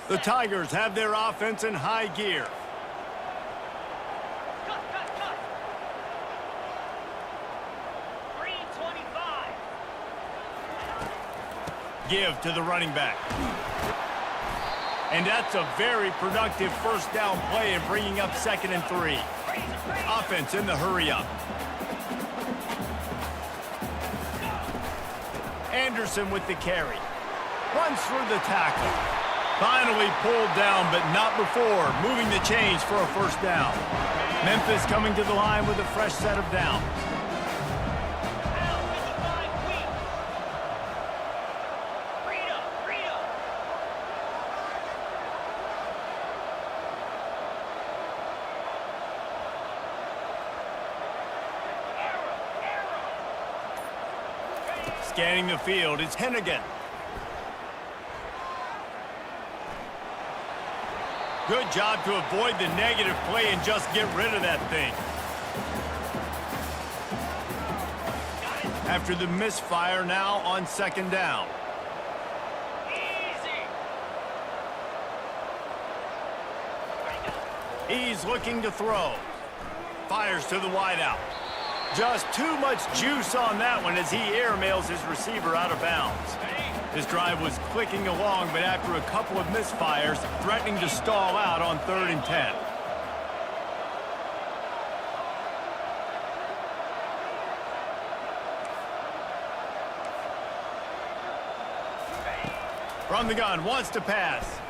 The Tigers have their offense in high gear. Cut. 325. Give to the running back. And that's a very productive first down play and bringing up 2nd and 3. Offense in the hurry up. Anderson with the carry. Runs through the tackle. Finally pulled down, but not before. Moving the chains for a first down. Memphis coming to the line with a fresh set of downs. Scanning the field, it's Hennigan. Good job to avoid the negative play and just get rid of that thing. After the misfire, now on second down. He's looking to throw. Fires to the wideout. Just too much juice on that one as he airmails his receiver out of bounds. This drive was clicking along, but after a couple of misfires, threatening to stall out on 3rd and 10. From the gun, wants to pass.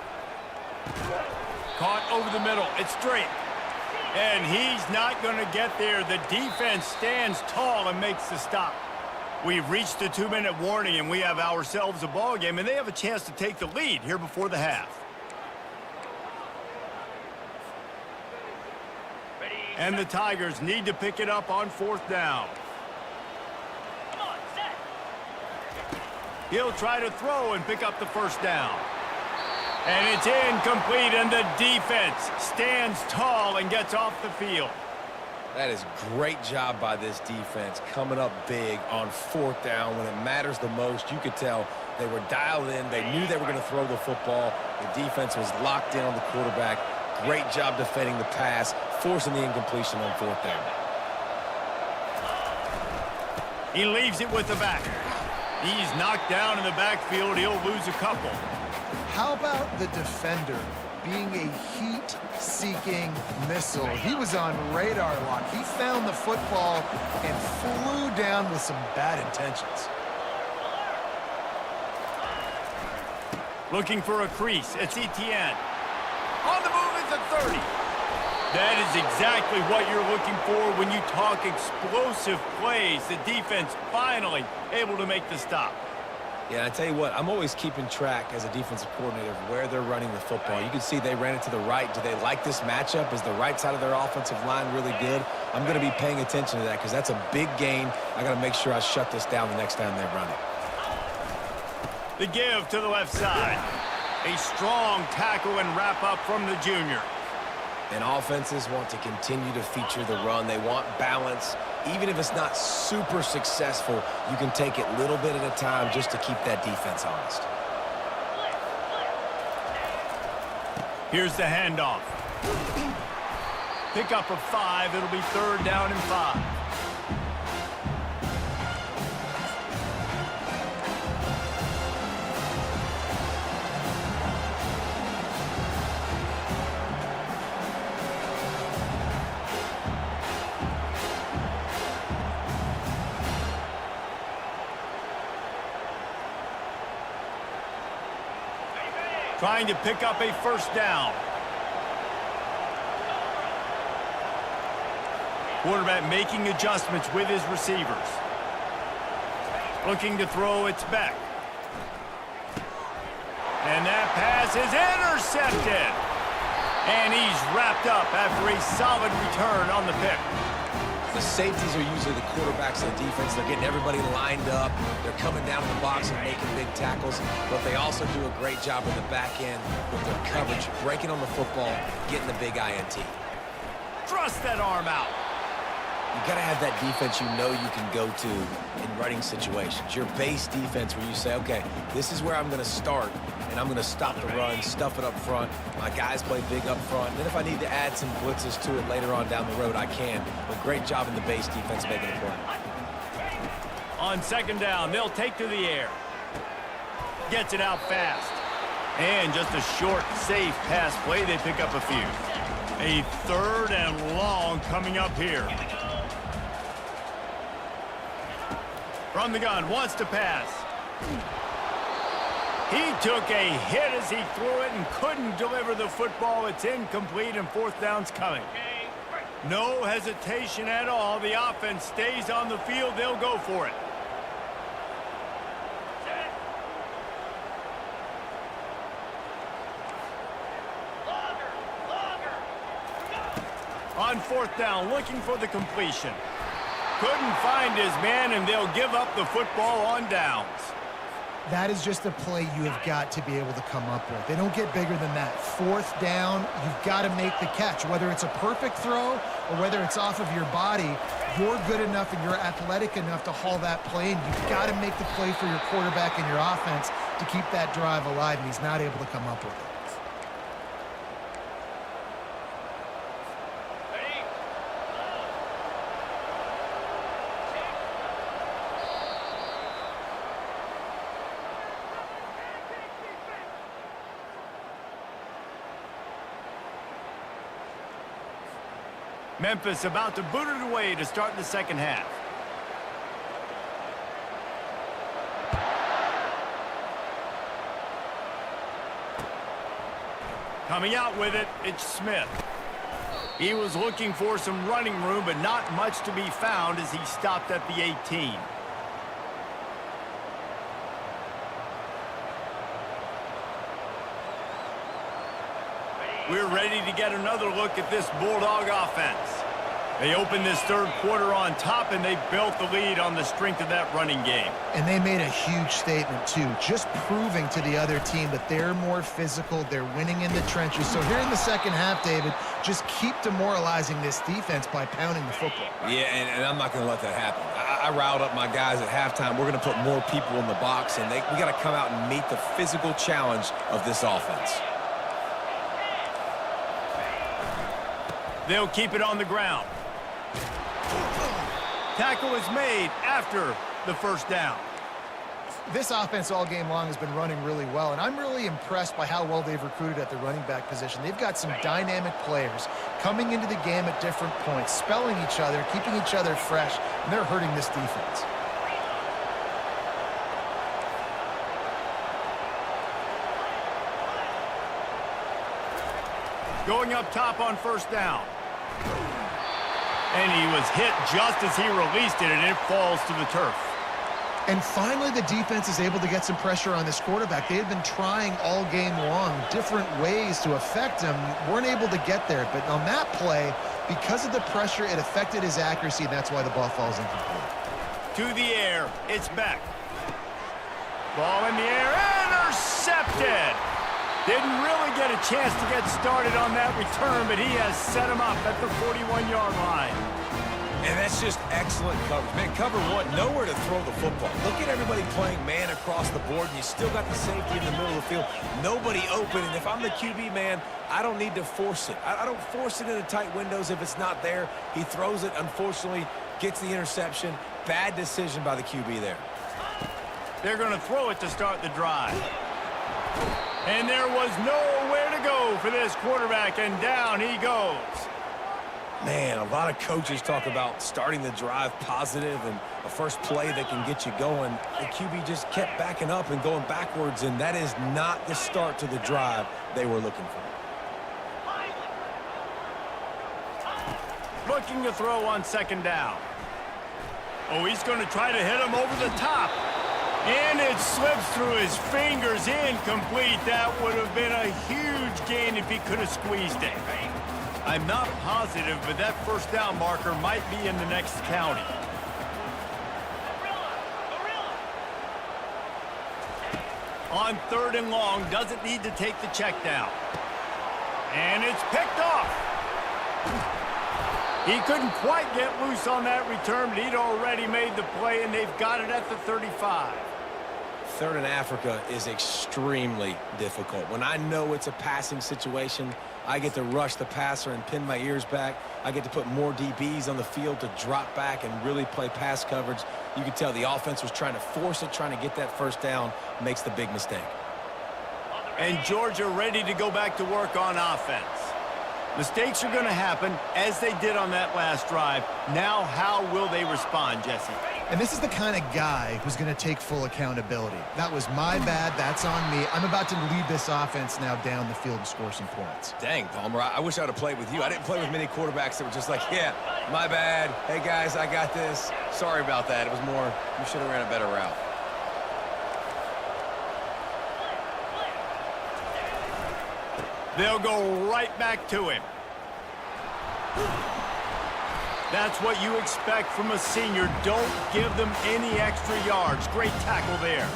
Caught over the middle. It's straight. And he's not going to get there. The defense stands tall and makes the stop. We've reached the 2-minute warning, and we have ourselves a ball game, and they have a chance to take the lead here before the half. And the Tigers need to pick it up on 4th down. Come on, set. He'll try to throw and pick up the 1st down. And it's incomplete, and the defense stands tall and gets off the field. That is great job by this defense, coming up big on 4th down when it matters the most. You could tell they were dialed in. They knew they were going to throw the football. The defense was locked in on the quarterback. Great job defending the pass, forcing the incompletion on 4th down. He leaves it with the back. He's knocked down in the backfield. He'll lose a couple. How about the defender being a heat-seeking missile? He was on radar lock. He found the football and flew down with some bad intentions. Looking for a crease. It's Etienne. On the move is a 30. That is exactly what you're looking for when you talk explosive plays. The defense finally able to make the stop. Yeah, I tell you what, I'm always keeping track as a defensive coordinator of where they're running the football. You can see they ran it to the right. Do they like this matchup? Is the right side of their offensive line really good? I'm going to be paying attention to that because that's a big gain. I got to make sure I shut this down the next time they run it. The give to the left side. A strong tackle and wrap up from the junior. And offenses want to continue to feature the run. They want balance. Even if it's not super successful, you can take it little bit at a time just to keep that defense honest. Here's the handoff. Pick up a 5. It'll be 3rd down and 5. Trying to pick up a 1st down. Quarterback making adjustments with his receivers. Looking to throw, it's back. And that pass is intercepted. And he's wrapped up after a solid return on the pick. The safeties are usually the quarterbacks of the defense. They're getting everybody lined up. They're coming down in the box and making big tackles. But they also do a great job in the back end with their coverage, breaking on the football, getting the big INT. Thrust that arm out. You got to have that defense you know you can go to in running situations. Your base defense where you say, okay, this is where I'm going to start, and I'm going to stop the run, stuff it up front. My guys play big up front. And then if I need to add some blitzes to it later on down the road, I can. But great job in the base defense making a play. On 2nd down, they'll take to the air. Gets it out fast. And just a short, safe pass play. They pick up a few. A 3rd and long coming up here. From the gun, wants to pass. He took a hit as he threw it and couldn't deliver the football. It's incomplete and 4th down's coming. No hesitation at all. The offense stays on the field. They'll go for it. On 4th down, looking for the completion. couldn't find his man, and they'll give up the football on downs. That is just a play you have got to be able to come up with. They don't get bigger than that. Fourth down, you've got to make the catch. Whether it's a perfect throw or whether it's off of your body, you're good enough and you're athletic enough to haul that play, and you've got to make the play for your quarterback and your offense to keep that drive alive, and he's not able to come up with it. Memphis about to boot it away to start the second half. Coming out with it, it's Smith. He was looking for some running room, but not much to be found as he stopped at the 18. We're ready to get another look at this Bulldog offense. They opened this third quarter on top, and they built the lead on the strength of that running game. And they made a huge statement, too, just proving to the other team that they're more physical, they're winning in the trenches. So here in the second half, David, just keep demoralizing this defense by pounding the football. Yeah, and I'm not going to let that happen. I riled up my guys at halftime. We're going to put more people in the box, and we got to come out and meet the physical challenge of this offense. They'll keep it on the ground. Tackle is made after the first down. This offense all game long has been running really well, and I'm really impressed by how well they've recruited at the running back position. They've got some dynamic players coming into the game at different points, spelling each other, keeping each other fresh, and they're hurting this defense. Going up top on first down. And he was hit just as he released it, and it falls to the turf. And finally, the defense is able to get some pressure on this quarterback. They had been trying all game long different ways to affect him, weren't able to get there. But on that play, because of the pressure, it affected his accuracy, and that's why the ball falls incomplete. To the air, it's back. Ball in the air, intercepted. Didn't really get a chance to get started on that return, but he has set him up at the 41-yard line. And that's just excellent coverage. Man, cover one, nowhere to throw the football. Look at everybody playing man across the board, and you still got the safety in the middle of the field. Nobody open, and if I'm the QB, man, I don't need to force it. I don't force it into tight windows if it's not there. He throws it, unfortunately, gets the interception. Bad decision by the QB there. They're going to throw it to start the drive. And there was nowhere to go for this quarterback, and down he goes. Man, a lot of coaches talk about starting the drive positive and a first play that can get you going. The QB just kept backing up and going backwards, and that is not the start to the drive they were looking for. Looking to throw on second down. Oh, he's going to try to hit him over the top. And it slips through his fingers, incomplete. That would have been a huge gain if he could have squeezed it. I'm not positive, but that first down marker might be in the next county. On third and long, doesn't need to take the check down. And it's picked off. He couldn't quite get loose on that return, but he'd already made the play, and they've got it at the 35. Third in Africa is extremely difficult. When I know it's a passing situation, I get to rush the passer and pin my ears back. I get to put more DBs on the field to drop back and really play pass coverage. You can tell the offense was trying to force it, trying to get that first down, makes the big mistake. And Georgia ready to go back to work on offense. Mistakes are going to happen, as they did on that last drive. Now, how will they respond, Jesse? And this is the kind of guy who's going to take full accountability. That was my bad. That's on me. I'm about to lead this offense now down the field and score some points. Dang, Palmer, I wish I would have played with you. I didn't play with many quarterbacks that were just like, yeah, my bad. Hey, guys, I got this. Sorry about that. It was more, you should have ran a better route. They'll go right back to him. That's what you expect from a senior. Don't give them any extra yards. Great tackle there.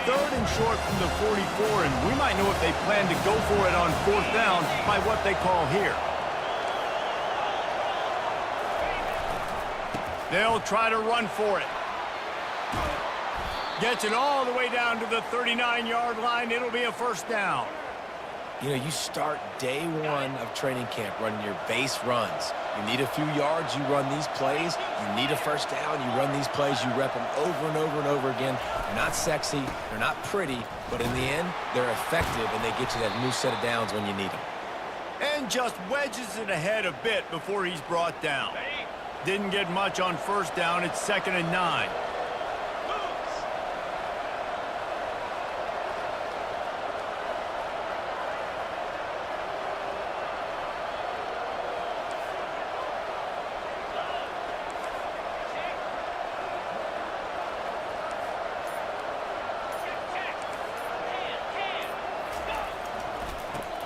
3rd and short from the 44, and we might know if they plan to go for it on 4th down by what they call here. They'll try to run for it. Gets it all the way down to the 39-yard line. It'll be a 1st down. You know, you start day 1 of training camp running your base runs. You need a few yards, you run these plays. You need a 1st down, you run these plays. You rep them over and over and over again. They're not sexy, they're not pretty, but in the end, they're effective, and they get you that new set of downs when you need them. And just wedges it ahead a bit before he's brought down. Didn't get much on 1st down. It's 2nd and 9.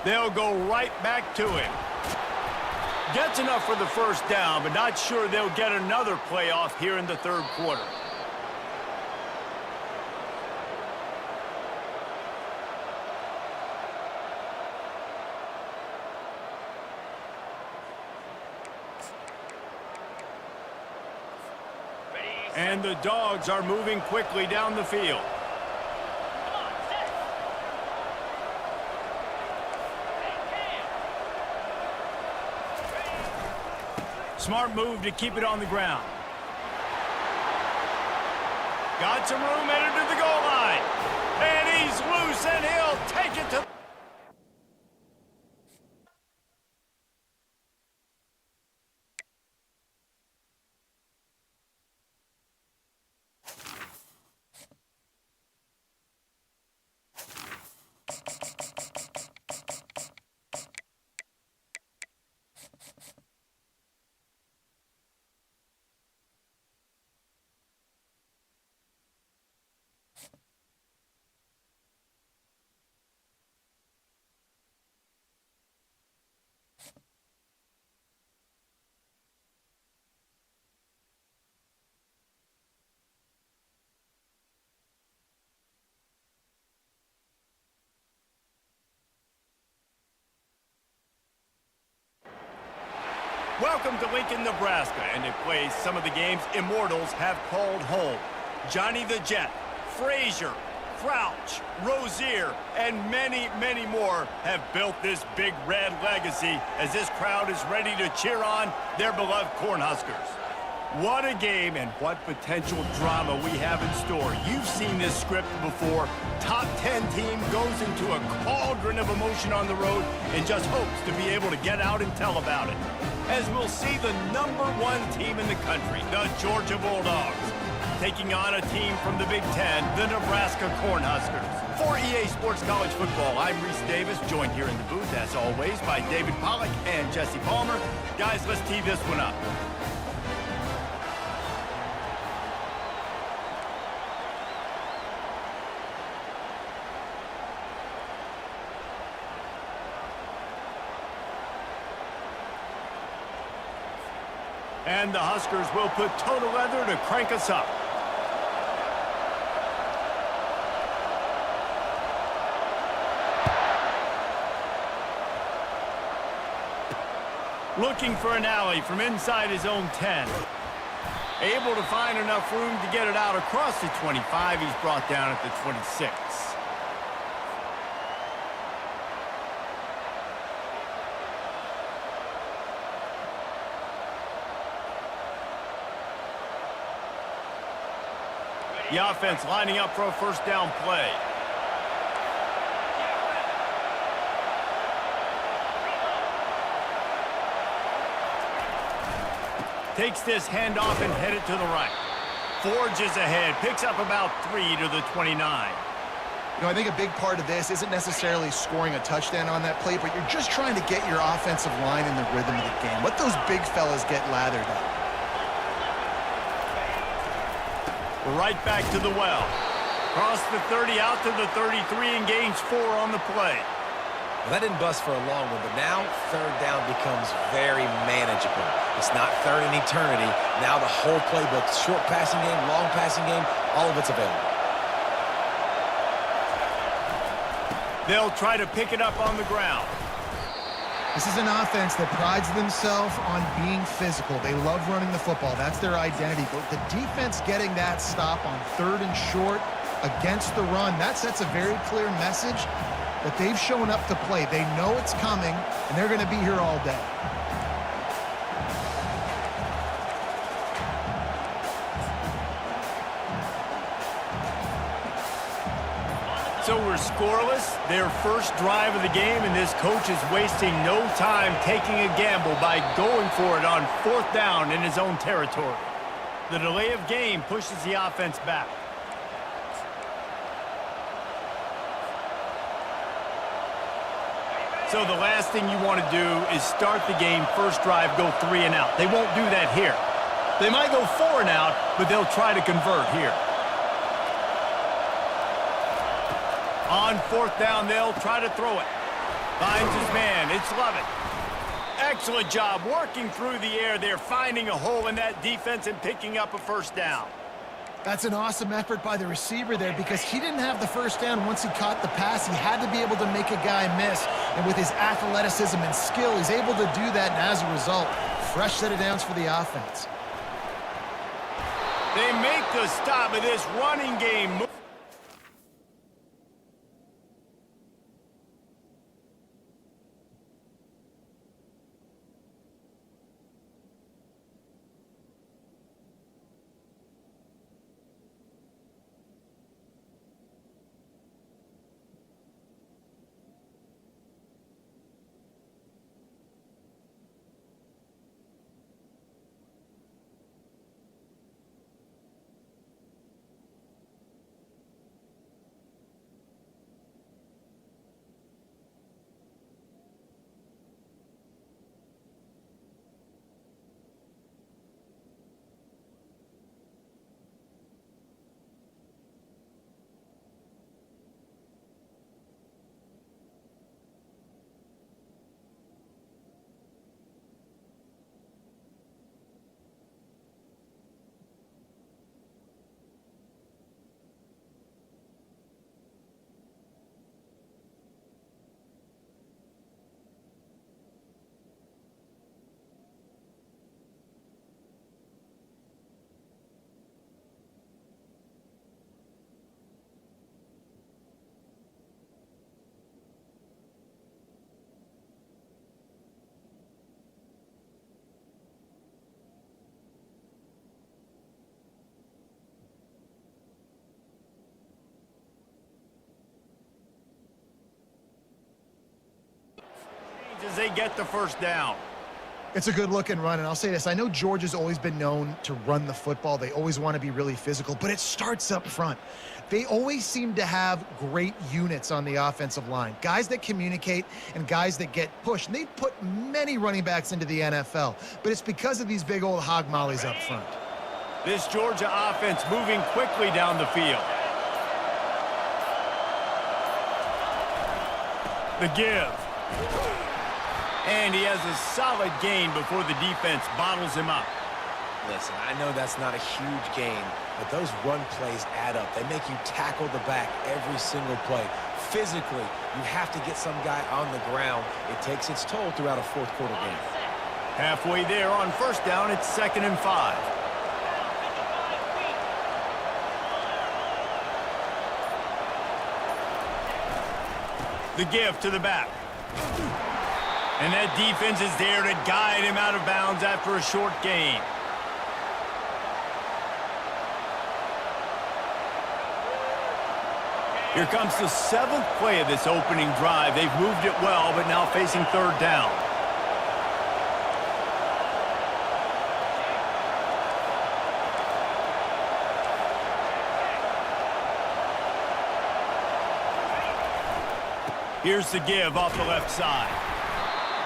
They'll go right back to him. Gets enough for the 1st down, but not sure they'll get another play off here in the 3rd quarter. And the Dogs are moving quickly down the field. Smart move to keep it on the ground. Got some room headed to the goal line. And he's loose, and he'll take it to... Welcome to Lincoln, Nebraska, and it plays some of the games Immortals have called home. Johnny the Jet, Frazier, Crouch, Rozier, and many, many more have built this big red legacy as this crowd is ready to cheer on their beloved Cornhuskers. What a game and what potential drama we have in store. You've seen this script before. Top 10 team goes into a cauldron of emotion on the road and just hopes to be able to get out and tell about it. As we'll see the #1 team in the country, the Georgia Bulldogs, taking on a team from the Big Ten, the Nebraska Cornhuskers. For EA Sports College Football, I'm Reese Davis, joined here in the booth, as always, by David Pollack and Jesse Palmer. Guys, let's tee this one up. And the Huskers will put total leather to crank us up. Looking for an alley from inside his own 10. Able to find enough room to get it out across the 25. He's brought down at the 26. The offense lining up for a 1st down play. Takes this handoff and headed to the right. Forges ahead, picks up about 3 to the 29. You know, I think a big part of this isn't necessarily scoring a touchdown on that play, but you're just trying to get your offensive line in the rhythm of the game. Let those big fellas get lathered up. Right back to the well. Cross the 30 out to the 33 and gains 4 on the play. Well, that didn't bust for a long one, but now third down becomes very manageable. It's not third in eternity. Now the whole playbook, short passing game, long passing game, all of it's available. They'll try to pick it up on the ground. This is an offense that prides themselves on being physical. They love running the football. That's their identity. But the defense getting that stop on third and short against the run, that sets a very clear message that they've shown up to play. They know it's coming, and they're going to be here all day. So we're scoreless, their first drive of the game, and this coach is wasting no time taking a gamble by going for it on fourth down in his own territory. The delay of game pushes the offense back. So the last thing you want to do is start the game, first drive, go 3 and out. They won't do that here. They might go 4 and out, but they'll try to convert here. On fourth down, they'll try to throw it. Finds his man. It's Lovett. Excellent job working through the air. They're finding a hole in that defense and picking up a first down. That's an awesome effort by the receiver there because he didn't have the first down once he caught the pass. He had to be able to make a guy miss. And with his athleticism and skill, he's able to do that. And as a result, fresh set of downs for the offense. They make the stop of this running game. As they get the first down. It's a good-looking run, and I'll say this. I know Georgia's always been known to run the football. They always want to be really physical, but it starts up front. They always seem to have great units on the offensive line, guys that communicate and guys that get pushed. And they put many running backs into the NFL, but it's because of these big old hog mollies up front. This Georgia offense moving quickly down the field. The give. And he has a solid gain before the defense bottles him up. Listen, I know that's not a huge gain, but those run plays add up. They make you tackle the back every single play. Physically, you have to get some guy on the ground. It takes its toll throughout a fourth quarter game. Halfway there on first down, it's 2nd and 5. The give to the back. And that defense is there to guide him out of bounds after a short gain. Here comes the 7th play of this opening drive. They've moved it well, but now facing third down. Here's the give off the left side.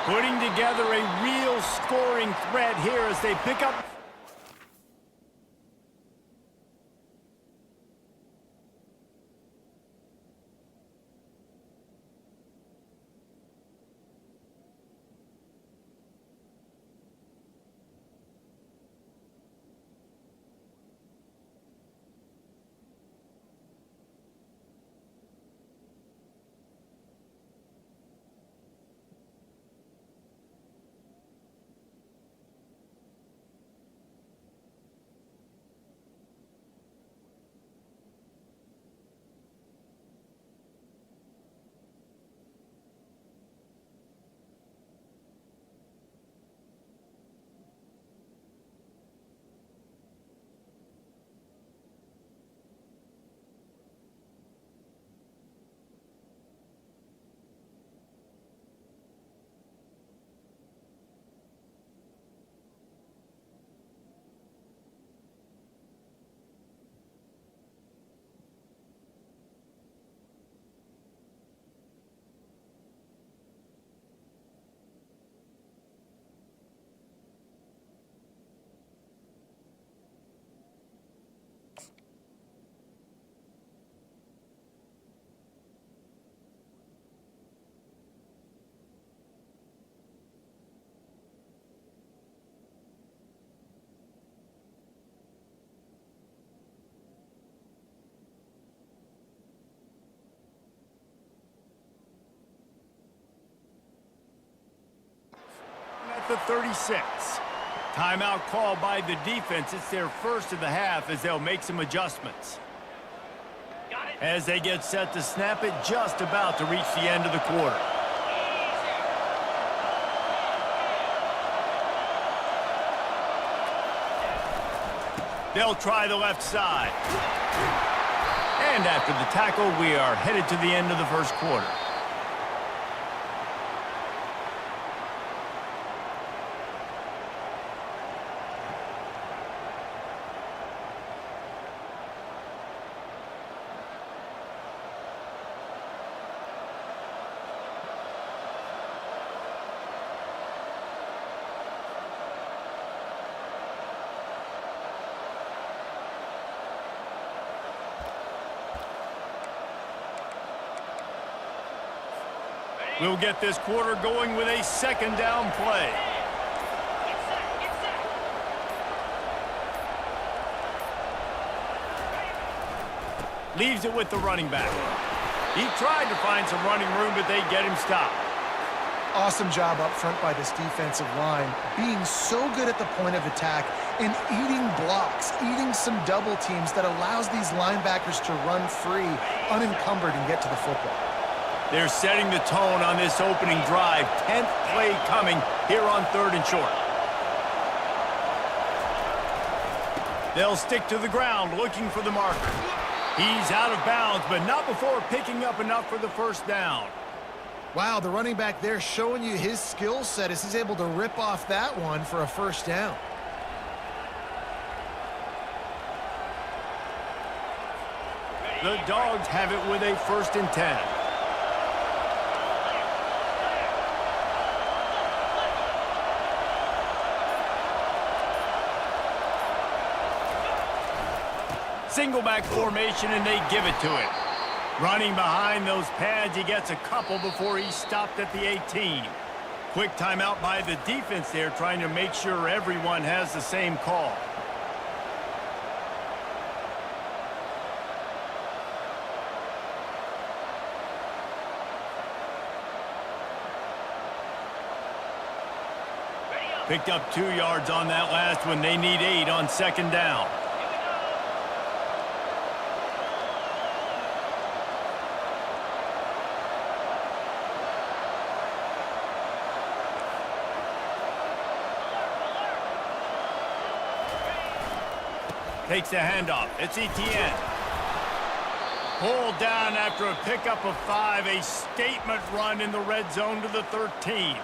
Putting together a real scoring threat here as they pick up. at the 36. Timeout called by the defense. It's their first of the half as they'll make some adjustments. As they get set to snap it, just about to reach the end of the quarter. They'll try the left side. And after the tackle, we are headed to the end of the first quarter. We'll get this quarter going with a second down play. Get set, get set. Leaves it with the running back. He tried to find some running room, but they get him stopped. Awesome job up front by this defensive line, being so good at the point of attack and eating blocks, eating some double teams that allows these linebackers to run free, unencumbered, and get to the football. They're setting the tone on this opening drive. 10th play coming here on 3rd and short. They'll stick to the ground looking for the marker. He's out of bounds, but not before picking up enough for the first down. Wow, the running back there showing you his skill set as he's able to rip off that one for a first down. The Dogs have it with a 1st and 10. Single back formation, and they give it to him. Running behind those pads, he gets a couple before he's stopped at the 18. Quick timeout by the defense there, trying to make sure everyone has the same call. Picked up 2 yards on that last one. They need 8 on 2nd down. Takes the handoff. It's Etienne. Pulled down after a pickup of 5. A statement run in the red zone to the 13.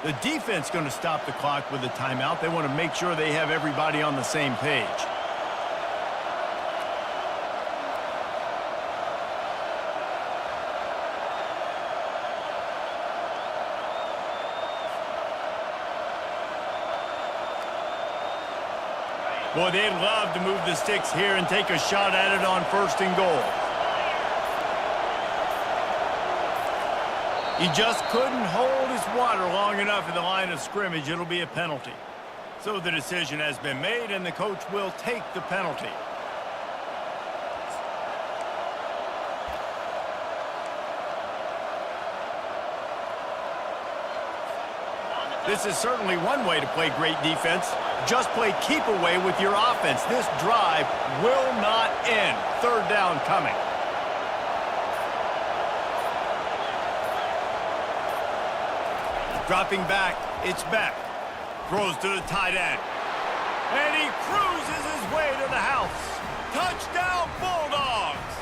The defense going to stop the clock with a timeout. They want to make sure they have everybody on the same page. Boy, they'd love to move the sticks here and take a shot at it on 1st and goal. He just couldn't hold his water long enough in the line of scrimmage. It'll be a penalty. So the decision has been made, and the coach will take the penalty. This is certainly one way to play great defense. Just play keep away with your offense. This drive will not end. 3rd down coming. Dropping back, it's Beck. Throws to the tight end. And he cruises his way to the house. Touchdown, Bulldogs!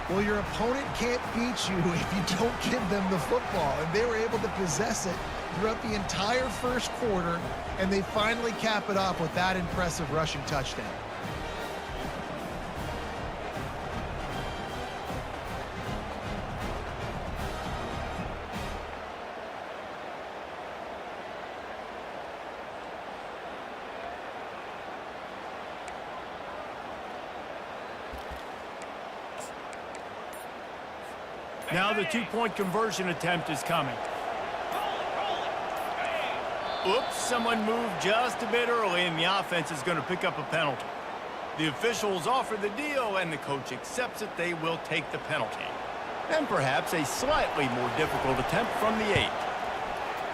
Well, your opponent can't beat you if you don't give them the football, and they were able to possess it throughout the entire first quarter, and they finally cap it off with that impressive rushing touchdown. Now the 2-point conversion attempt is coming. Oops, someone moved just a bit early, and the offense is going to pick up a penalty. The officials offer the deal, and the coach accepts it. They will take the penalty. And perhaps a slightly more difficult attempt from the 8.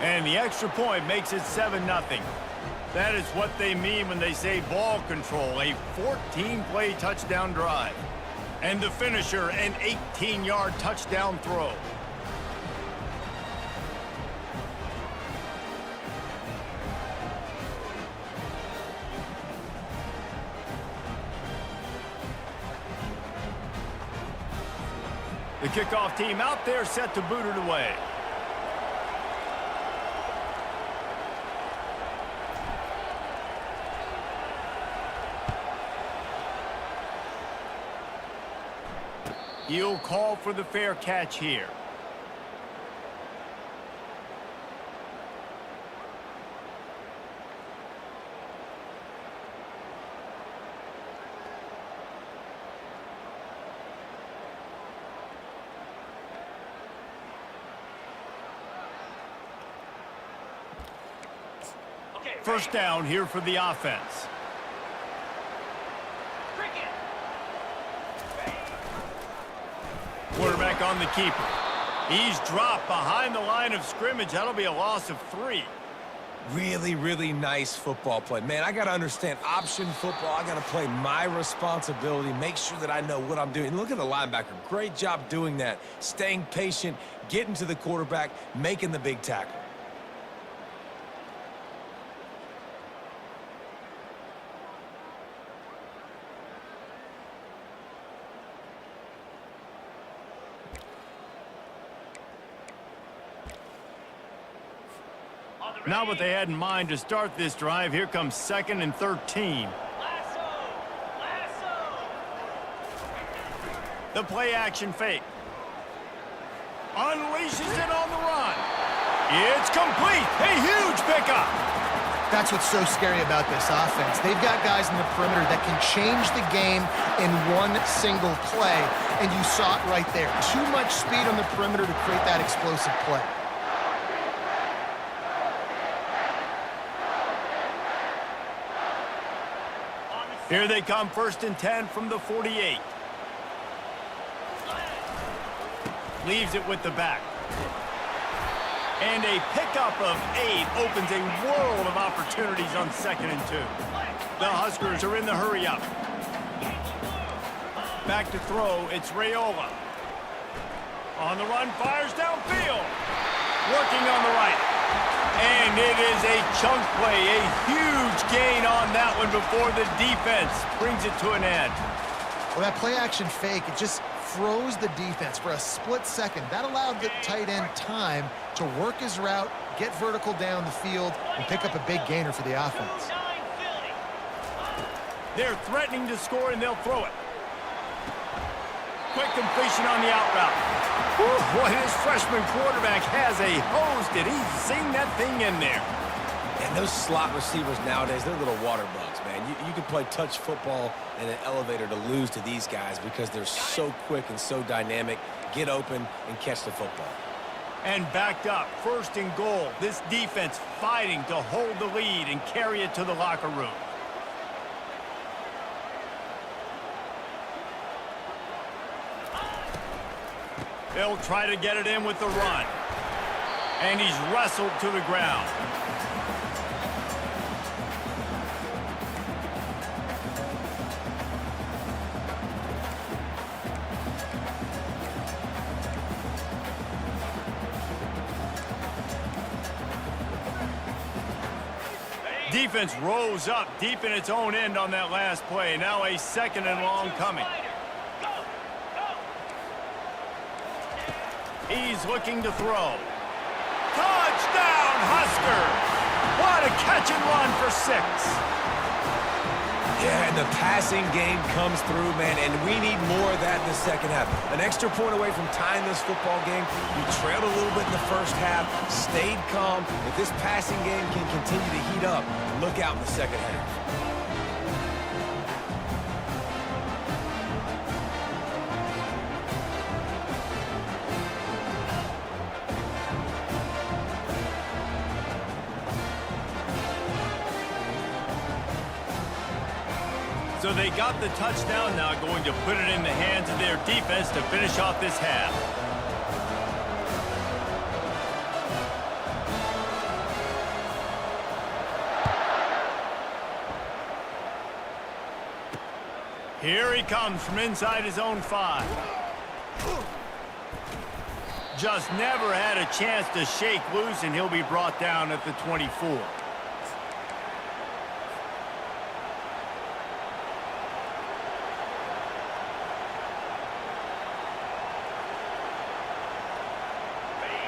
And the extra point makes it 7-0. That is what they mean when they say ball control, a 14-play touchdown drive. And the finisher, an 18-yard touchdown throw. The kickoff team out there set to boot it away. He'll call for the fair catch here. First down here for the offense. Quarterback on the keeper. He's dropped behind the line of scrimmage. That'll be a loss of 3. Really, really nice football play. Man, I got to understand option football. I got to play my responsibility, make sure that I know what I'm doing. And look at the linebacker. Great job doing that. Staying patient, getting to the quarterback, making the big tackle. Not what they had in mind to start this drive. Here comes 2nd and 13. The play action fake. Unleashes it on the run. It's complete. A huge pickup. That's what's so scary about this offense. They've got guys in the perimeter that can change the game in one single play, and you saw it right there. Too much speed on the perimeter to create that explosive play. Here they come, 1st and 10 from the 48. Leaves it with the back. And a pickup of 8 opens a world of opportunities on 2nd and 2. The Huskers are in the hurry-up. Back to throw, it's Raiola. On the run, fires downfield. Working on the right. And it is a chunk play, a huge gain on that one before the defense brings it to an end. Well, that play-action fake, it just froze the defense for a split second. That allowed the tight end time to work his route, get vertical down the field, and pick up a big gainer for the offense. They're threatening to score, and they'll throw it. Quick completion on the out route. Boy, his freshman quarterback has a hose. Did he sing that thing in there? And those slot receivers nowadays, they're little water bugs, man. You can play touch football in an elevator to lose to these guys because they're so quick and so dynamic. Get open and catch the football. And backed up, 1st and goal. This defense fighting to hold the lead and carry it to the locker room. They'll try to get it in with the run. And he's wrestled to the ground. Defense rose up deep in its own end on that last play. Now a 2nd and long coming. He's looking to throw. Touchdown, Husker! What a catch and run for 6. Yeah, and the passing game comes through, man, and we need more of that in the second half. An extra point away from tying this football game. You trailed a little bit in the first half, stayed calm. If this passing game can continue to heat up, look out in the second half. So they got the touchdown, now going to put it in the hands of their defense to finish off this half. Here he comes from inside his own 5. Just never had a chance to shake loose, and he'll be brought down at the 24.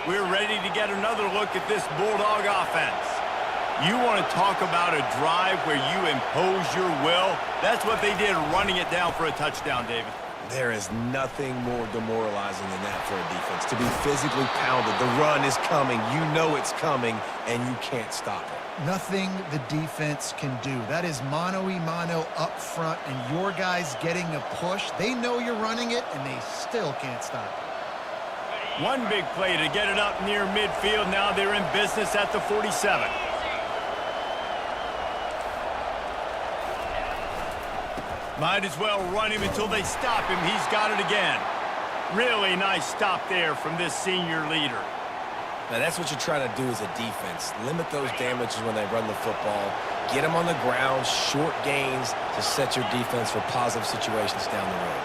We're ready to get another look at this Bulldog offense. You want to talk about a drive where you impose your will? That's what they did, running it down for a touchdown, David. There is nothing more demoralizing than that for a defense. To be physically pounded, the run is coming, you know it's coming, and you can't stop it. Nothing the defense can do. That is mano-a-mano up front, and your guys getting a push. They know you're running it, and they still can't stop it. One big play to get it up near midfield. Now they're in business at the 47. Might as well run him until they stop him. He's got it again. Really nice stop there from this senior leader. Now, that's what you're trying to do as a defense. Limit those damages when they run the football. Get them on the ground, short gains to set your defense for positive situations down the road.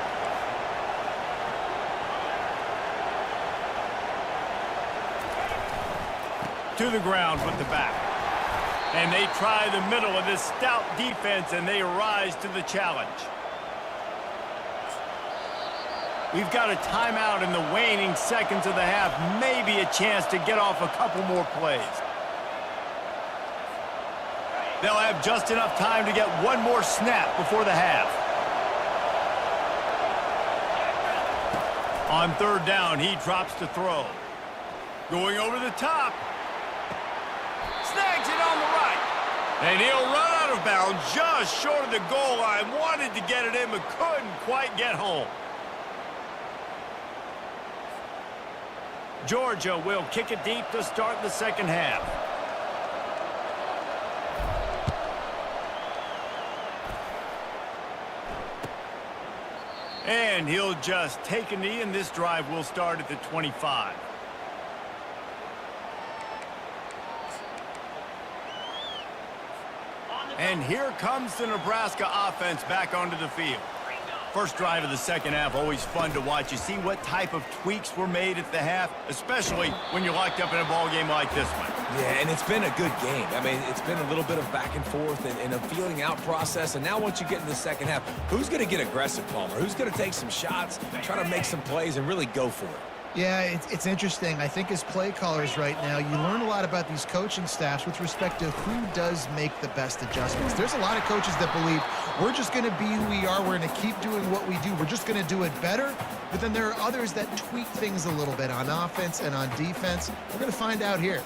To the ground with the back. And they try the middle of this stout defense, and they rise to the challenge. We've got a timeout in the waning seconds of the half. Maybe a chance to get off a couple more plays. They'll have just enough time to get one more snap before the half. On 3rd down, he drops to throw. Going over the top. Snags it on the right. And he'll run out of bounds just short of the goal line. Wanted to get it in, but couldn't quite get home. Georgia will kick it deep to start the second half. And he'll just take a knee, and this drive will start at the 25. And here comes the Nebraska offense back onto the field. First drive of the second half, always fun to watch. You see what type of tweaks were made at the half, especially when you're locked up in a ball game like this one. Yeah, and it's been a good game. I mean, it's been a little bit of back and forth and a feeling out process. And now once you get in the second half, who's going to get aggressive, Palmer? Who's going to take some shots, try to make some plays, and really go for it? Yeah, it's interesting. I think as play callers right now, you learn a lot about these coaching staffs with respect to who does make the best adjustments. There's a lot of coaches that believe we're just going to be who we are. We're going to keep doing what we do. We're just going to do it better. But then there are others that tweak things a little bit on offense and on defense. We're going to find out here.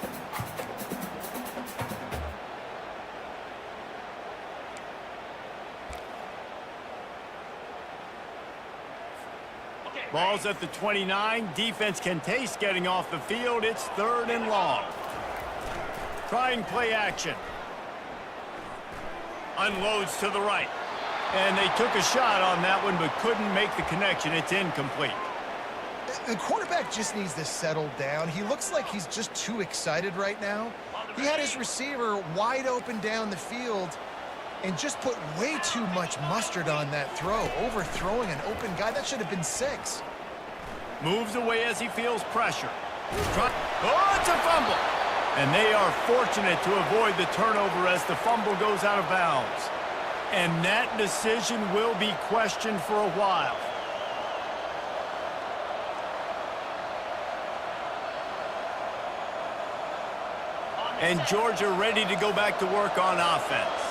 Ball's at the 29. Defense can taste getting off the field. It's 3rd and long. Trying play action. Unloads to the right. And they took a shot on that one, but couldn't make the connection. It's incomplete. The quarterback just needs to settle down. He looks like he's just too excited right now. He had his receiver wide open down the field and just put way too much mustard on that throw, overthrowing an open guy. That should have been 6. Moves away as he feels pressure. Oh, it's a fumble. And they are fortunate to avoid the turnover as the fumble goes out of bounds. And that decision will be questioned for a while. And Georgia ready to go back to work on offense.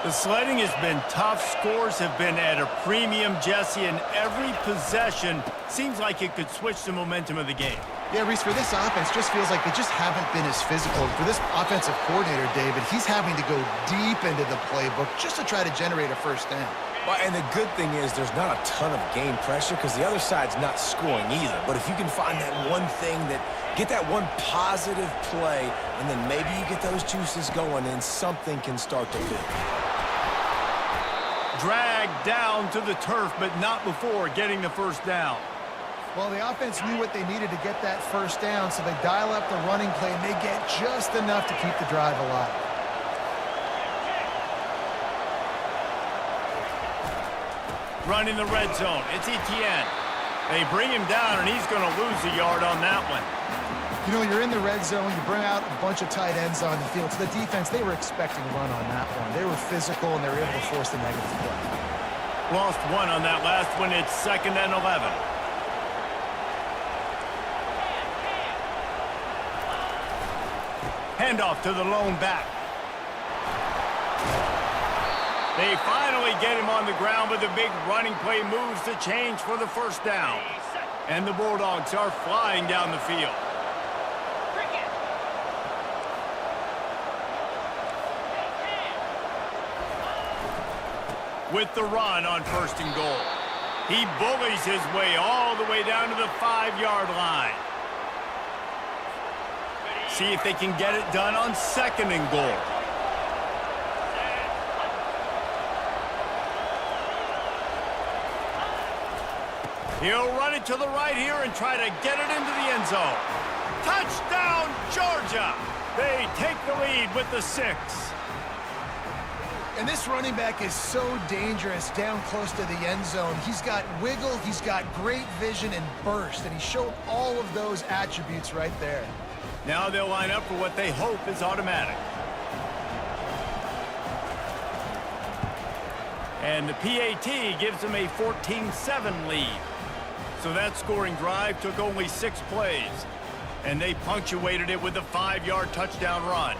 The sledding has been tough. Scores have been at a premium, Jesse, and every possession seems like it could switch the momentum of the game. Yeah, Reese, for this offense, just feels like they just haven't been as physical. For this offensive coordinator, David, he's having to go deep into the playbook just to try to generate a first down. Well, and the good thing is there's not a ton of game pressure because the other side's not scoring either. But if you can find that one thing get that one positive play, and then maybe you get those juices going and something can start to build. Dragged down to the turf, but not before getting the first down. Well, the offense knew what they needed to get that first down, so they dial up the running play, and they get just enough to keep the drive alive. Running the red zone. It's Etienne. They bring him down, and he's going to lose a yard on that one. You know, you're in the red zone, you bring out a bunch of tight ends on the field. So the defense, they were expecting a run on that one. They were physical, and they were able to force the negative play. Lost one on that last one. It's 2nd and 11. Handoff to the lone back. They finally get him on the ground, but the big running play moves the change for the first down. And the Bulldogs are flying down the field. With the run on 1st and goal. He bullies his way all the way down to the 5-yard line. See if they can get it done on 2nd and goal. He'll run it to the right here and try to get it into the end zone. Touchdown, Georgia! They take the lead with the 6. And this running back is so dangerous down close to the end zone. He's got wiggle, he's got great vision and burst, and he showed all of those attributes right there. Now they'll line up for what they hope is automatic. And the PAT gives them a 14-7 lead. So that scoring drive took only 6 plays, and they punctuated it with a 5-yard touchdown run.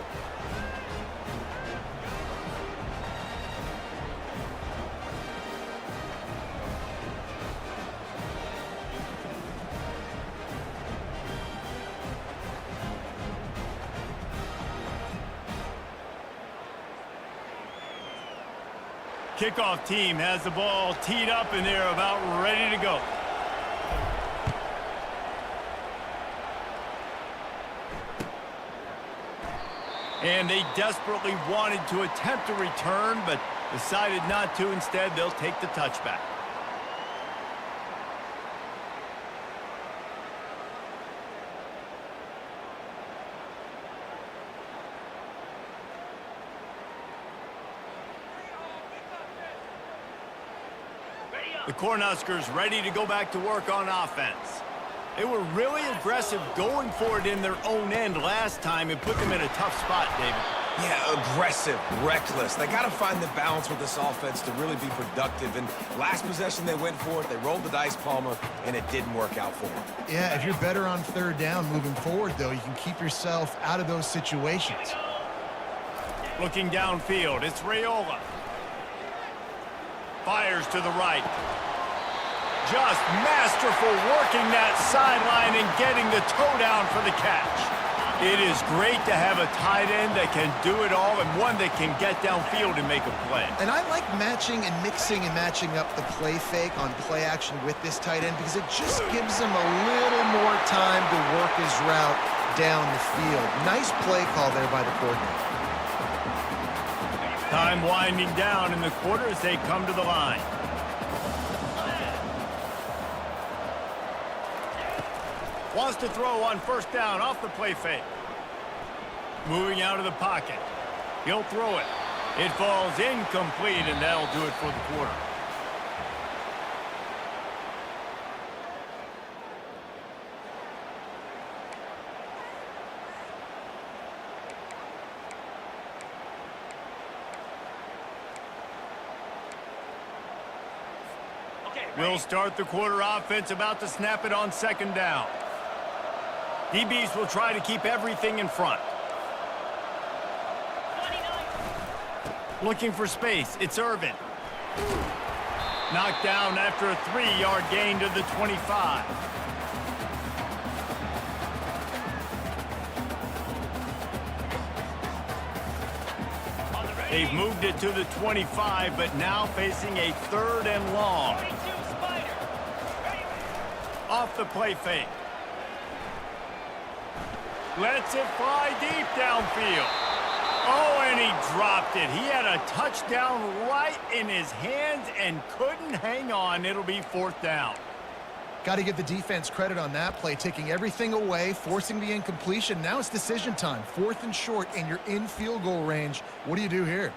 Kickoff team has the ball teed up, and they're about ready to go. And they desperately wanted to attempt a return, but decided not to. Instead, they'll take the touchback. The Cornhuskers ready to go back to work on offense. They were really aggressive going for it in their own end last time and put them in a tough spot, David. Yeah, aggressive, reckless. They got to find the balance with this offense to really be productive. And last possession they went for it, they rolled the dice, Palmer, and it didn't work out for them. Yeah, if you're better on 3rd down moving forward, though, you can keep yourself out of those situations. Looking downfield, it's Raiola. Fires to the right. Just masterful working that sideline and getting the toe down for the catch. It is great to have a tight end that can do it all and one that can get downfield and make a play. And I like matching and mixing and matching up the play fake on play action with this tight end because it just gives him a little more time to work his route down the field. Nice play call there by the coordinator. Time winding down in the quarter as they come to the line. Wants to throw on 1st down off the play fake. Moving out of the pocket. He'll throw it. It falls incomplete, and that'll do it for the quarter. We'll start the quarter offense, about to snap it on 2nd down. DBs will try to keep everything in front. 29. Looking for space. It's Irvin. Knocked down after a 3-yard gain to the 25. They've moved it to the 25, but now facing a 3rd and long. 22 Spider. Off the play fake. Lets it fly deep downfield. Oh, and he dropped it. He had a touchdown right in his hands and couldn't hang on. It'll be 4th down. Got to give the defense credit on that play, taking everything away, forcing the incompletion. Now it's decision time. 4th and short, and you're in field goal range. What do you do here?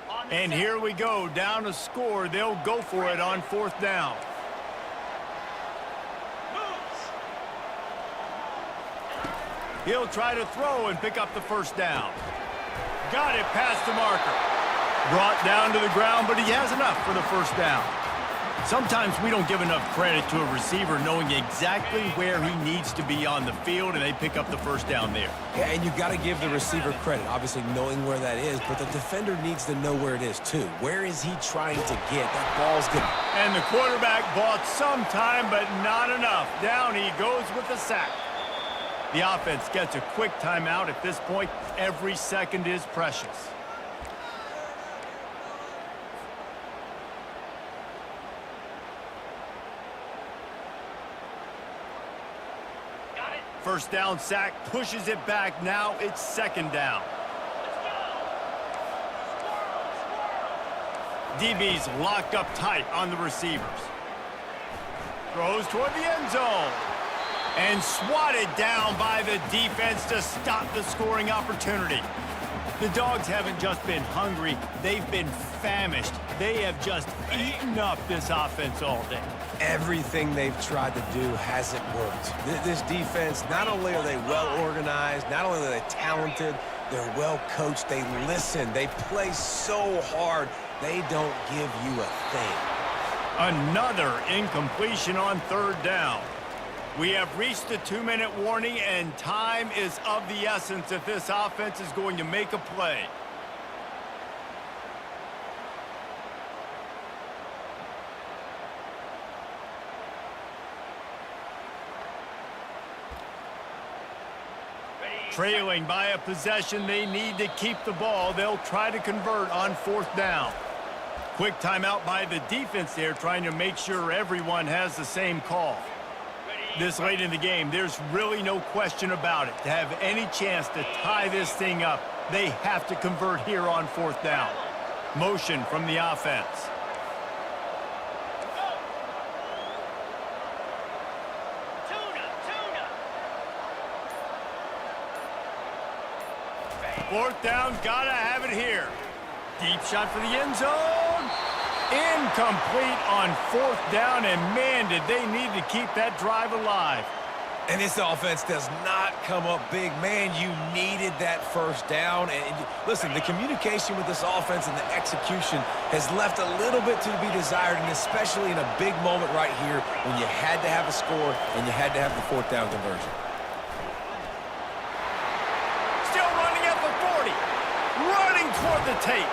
On And here we go, down a score. They'll go for it on 4th down. He'll try to throw and pick up the 1st down. Got it past the marker. Brought down to the ground, but he has enough for the 1st down. Sometimes we don't give enough credit to a receiver knowing exactly where he needs to be on the field, and they pick up the 1st down there. Yeah, and you got to give the receiver credit, obviously knowing where that is, but the defender needs to know where it is too. Where is he trying to get? That ball's good. And the quarterback bought some time, but not enough. Down he goes with the sack. The offense gets a quick timeout. At this point, every second is precious. First down sack, pushes it back. Now it's 2nd down. DB's locked up tight on the receivers. Throws toward the end zone. And swatted down by the defense to stop the scoring opportunity. The Dogs haven't just been hungry, they've been famished. They have just eaten up this offense all day. Everything they've tried to do hasn't worked. This defense, not only are they well organized, not only are they talented, they're well coached, they listen, they play so hard, they don't give you a thing. Another incompletion on 3rd down. We have reached the 2-minute warning, and time is of the essence if this offense is going to make a play. Trailing by a possession, they need to keep the ball. They'll try to convert on 4th down. Quick timeout by the defense there, trying to make sure everyone has the same call. This late in the game, there's really no question about it. To have any chance to tie this thing up, they have to convert here on 4th down. Motion from the offense. Fourth down, gotta have it here. Deep shot for the end zone. Incomplete on 4th down, and man, did they need to keep that drive alive. And this offense does not come up big. Man, you needed that 1st down. And listen, the communication with this offense and the execution has left a little bit to be desired, and especially in a big moment right here when you had to have a score and you had to have the 4th down conversion. Still running at the 40. Running toward the tape.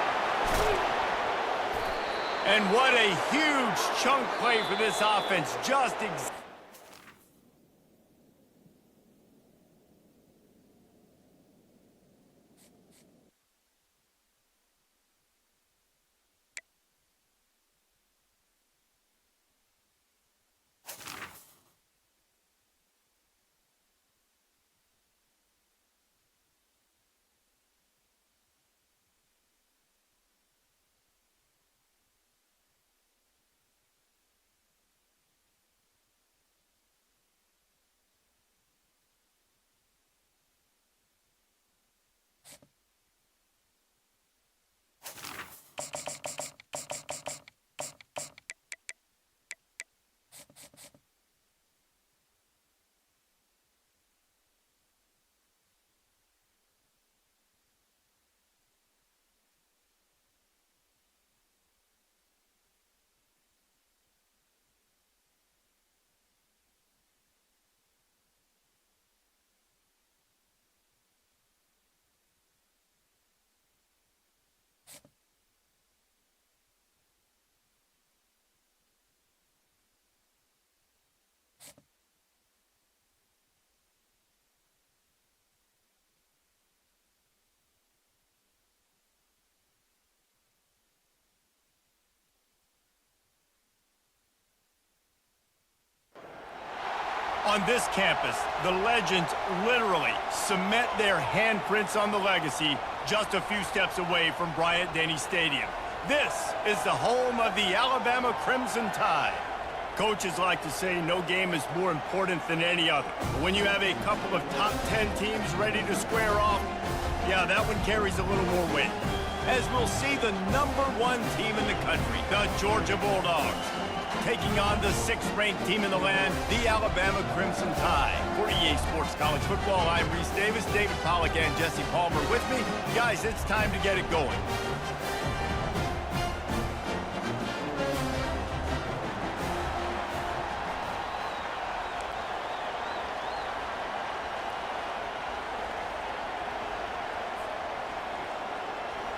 And what a huge chunk play for this offense. Just on this campus, the legends literally cement their handprints on the legacy just a few steps away from Bryant-Denny Stadium. This is the home of the Alabama Crimson Tide. Coaches like to say no game is more important than any other. When you have a couple of top 10 teams ready to square off, yeah, that one carries a little more weight. as we'll see the #1 team in the country, the Georgia Bulldogs, taking on the 6th-ranked team in the land, the Alabama Crimson Tide. For EA Sports College Football, I'm Reese Davis, David Pollack, and Jesse Palmer with me. Guys, it's time to get it going.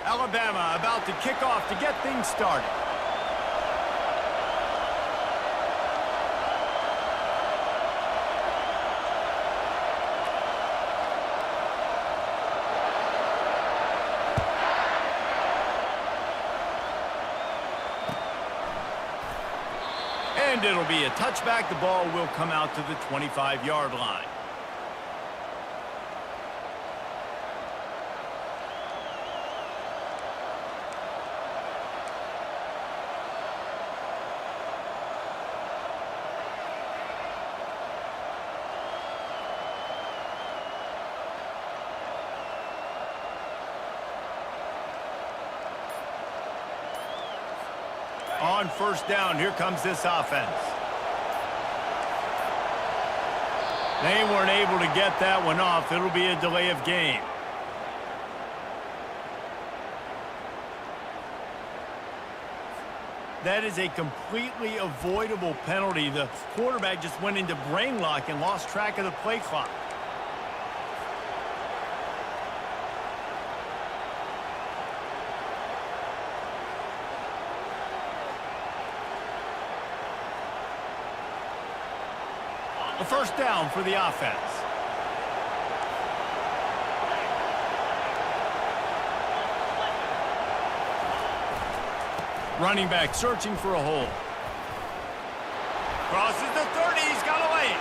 Alabama about to kick off to get things started. And it'll be a touchback. The ball will come out to the 25-yard line. On first down, here comes this offense. They weren't able to get that one off. It'll be a delay of game. That is a completely avoidable penalty. The quarterback just went into brain lock and lost track of the play clock. A first down for the offense. Running back searching for a hole. Crosses the 30, he's got away.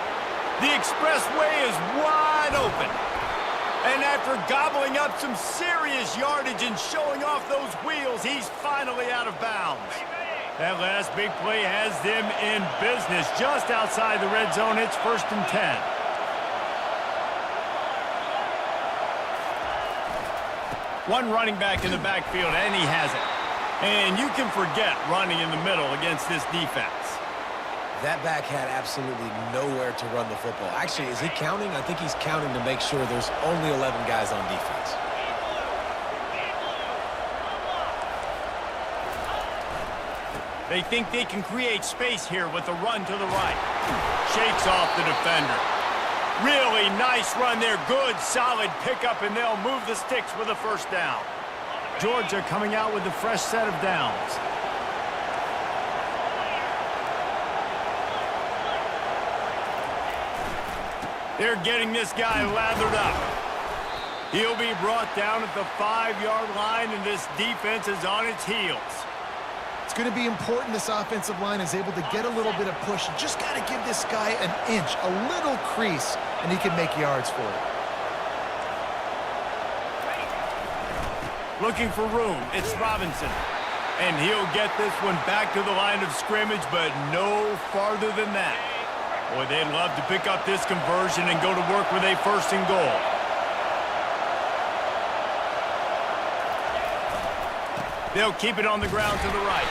The expressway is wide open. And after gobbling up some serious yardage and showing off those wheels, he's finally out of bounds. That last big play has them in business just outside the red zone. It's 1st and 10. One running back in the backfield, and he has it. And you can forget running in the middle against this defense. That back had absolutely nowhere to run the football. Actually, is he counting? I think he's counting to make sure there's only 11 guys on defense. They think they can create space here with a run to the right. Shakes off the defender. Really nice run there. Good, solid pickup, and they'll move the sticks with a first down. Georgia coming out with a fresh set of downs. They're getting this guy lathered up. He'll be brought down at the 5-yard line, and this defense is on its heels. It's going to be important this offensive line is able to get a little bit of push. You just got to give this guy an inch, a little crease, and he can make yards for it. Looking for room, it's Robinson. And he'll get this one back to the line of scrimmage, but no farther than that. Boy, they'd love to pick up this conversion and go to work with a 1st and goal. They'll keep it on the ground to the right.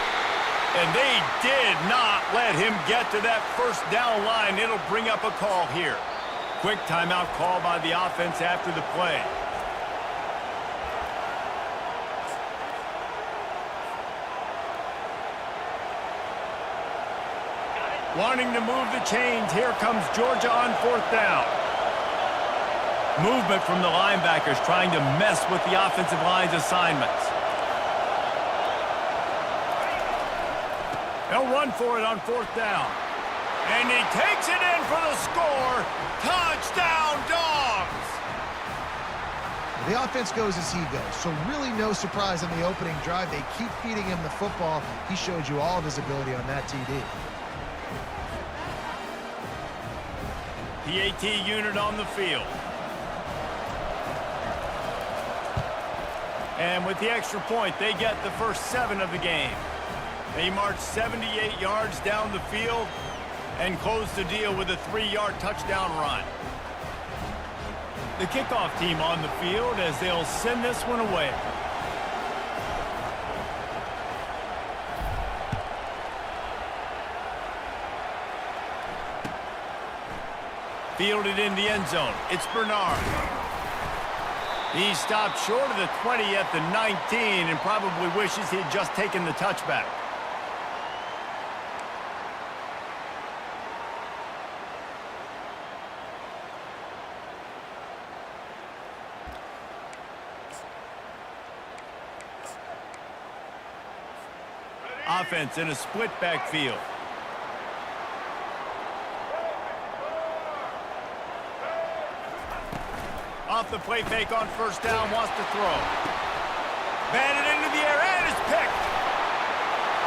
And they did not let him get to that first down line. It'll bring up a call here. Quick timeout call by the offense after the play. Wanting to move the chains, here comes Georgia on 4th down. Movement from the linebackers trying to mess with the offensive line's assignments. They'll run for it on 4th down. And he takes it in for the score. Touchdown, Dogs! The offense goes as he goes, so really no surprise on the opening drive. They keep feeding him the football. He showed you all of his ability on that TD. PAT unit on the field. And with the extra point, they get the first 7 of the game. They march 78 yards down the field and close the deal with a 3-yard touchdown run. The kickoff team on the field as they'll send this one away. Fielded in the end zone. It's Bernard. He stopped short of the 20 at the 19 and probably wishes he had just taken the touchback. Offense in a split backfield. Off the play fake on first down, wants to throw. Batted into the air and is picked.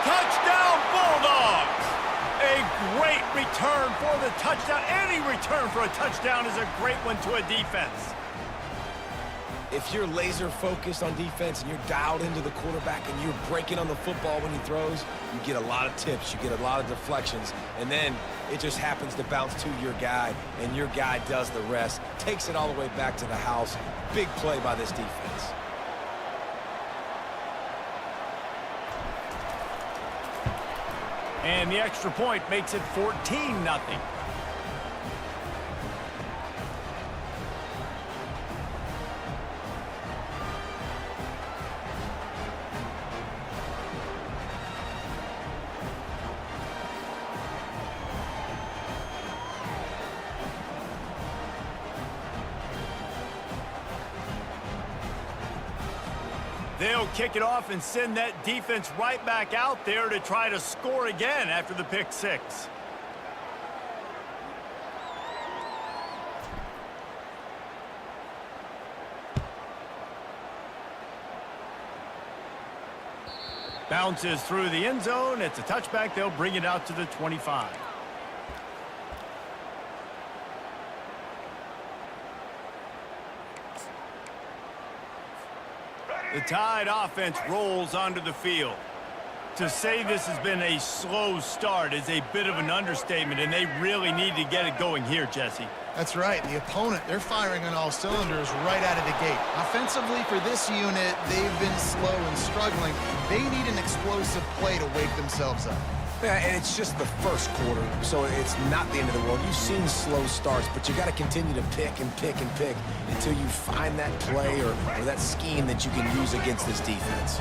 Touchdown Bulldogs! A great return for the touchdown. Any return for a touchdown is a great one to a defense. If you're laser focused on defense and you're dialed into the quarterback and you're breaking on the football when he throws, you get a lot of tips, you get a lot of deflections, and then it just happens to bounce to your guy, and your guy does the rest, takes it all the way back to the house. Big play by this defense. And the extra point makes it 14-0. They'll kick it off and send that defense right back out there to try to score again after the pick six. Bounces through the end zone. It's a touchback. They'll bring it out to the 25. The Tide offense rolls onto the field. To say this has been a slow start is a bit of an understatement, and they really need to get it going here, Jesse. That's right. The opponent, they're firing on all cylinders right out of the gate. Offensively, for this unit, they've been slow and struggling. They need an explosive play to wake themselves up. Yeah, and it's just the first quarter, so it's not the end of the world. You've seen slow starts, but you got to continue to pick and pick and pick until you find that play or that scheme that you can use against this defense.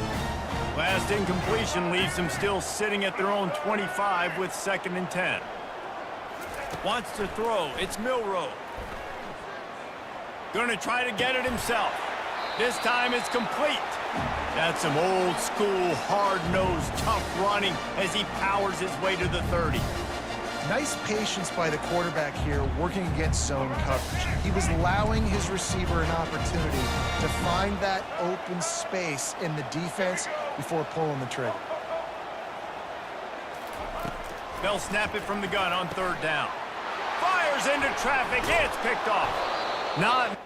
Last incompletion leaves them still sitting at their own 25 with 2nd and 10. Wants to throw. It's Milroe. Going to try to get it himself. This time it's complete. That's some old school, hard-nosed, tough running as he powers his way to the 30. Nice patience by the quarterback here working against zone coverage. He was allowing his receiver an opportunity to find that open space in the defense before pulling the trigger. They'll snap it from the gun on 3rd down. Fires into traffic. It's picked off. Not...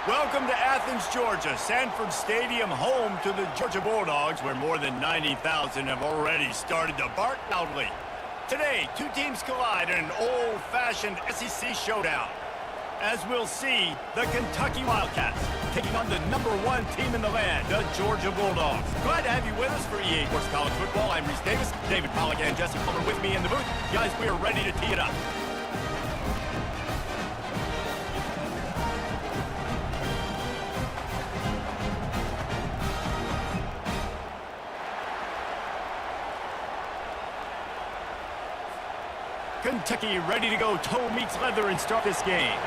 Welcome to Athens, Georgia, Sanford Stadium, home to the Georgia Bulldogs, where more than 90,000 have already started to bark loudly. Today, two teams collide in an old-fashioned SEC showdown. as we'll see the Kentucky Wildcats taking on the #1 team in the land, the Georgia Bulldogs. Glad to have you with us for EA Sports College Football. I'm Reese Davis, David Pollack and Jesse Palmer with me in the booth. Guys, we are ready to tee it up. Kentucky ready to go toe meets leather and start this game.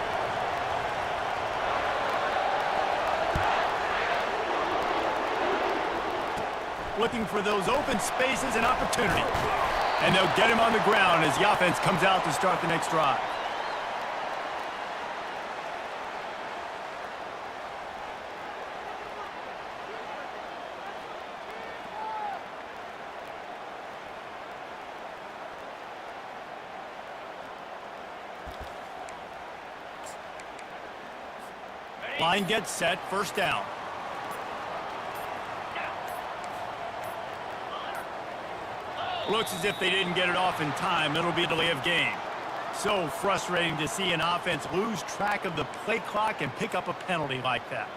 Looking for those open spaces and opportunity. And they'll get him on the ground as the offense comes out to start the next drive. Line gets set, first down. Looks as if they didn't get it off in time. It'll be a delay of game. So frustrating to see an offense lose track of the play clock and pick up a penalty like that.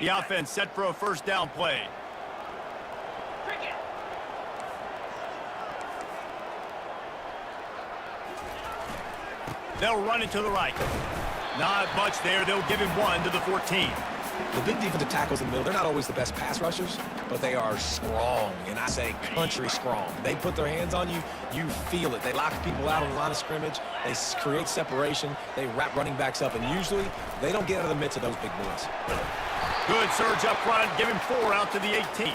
The offense set for a first down play. They'll run it to the right. Not much there. They'll give him 1 to the 14. The big defensive tackles in the middle, they're not always the best pass rushers, but they are strong, and I say country strong. They put their hands on you, you feel it. They lock people out on the line of scrimmage. They create separation. They wrap running backs up, and usually they don't get out of the midst of those big boys. Good surge up front. Give him 4 out to the 18.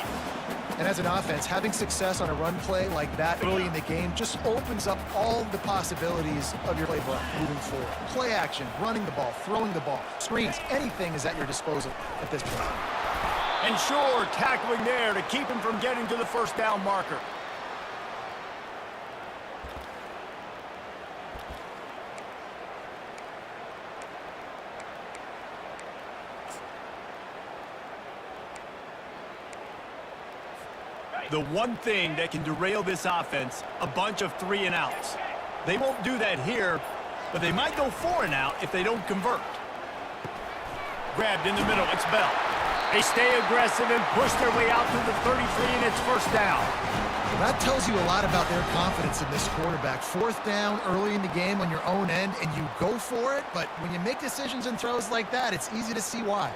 And as an offense, having success on a run play like that early in the game just opens up all the possibilities of your playbook moving forward. Play action, running the ball, throwing the ball, screens, anything is at your disposal at this point. And sure, tackling there to keep him from getting to the first down marker. The one thing that can derail this offense, a bunch of 3 and outs. They won't do that here, but they might go 4 and out if they don't convert. Grabbed in the middle, it's Bell. They stay aggressive and push their way out to the 33, and it's first down. Well, that tells you a lot about their confidence in this quarterback. 4th down early in the game on your own end, and you go for it, but when you make decisions and throws like that, it's easy to see why.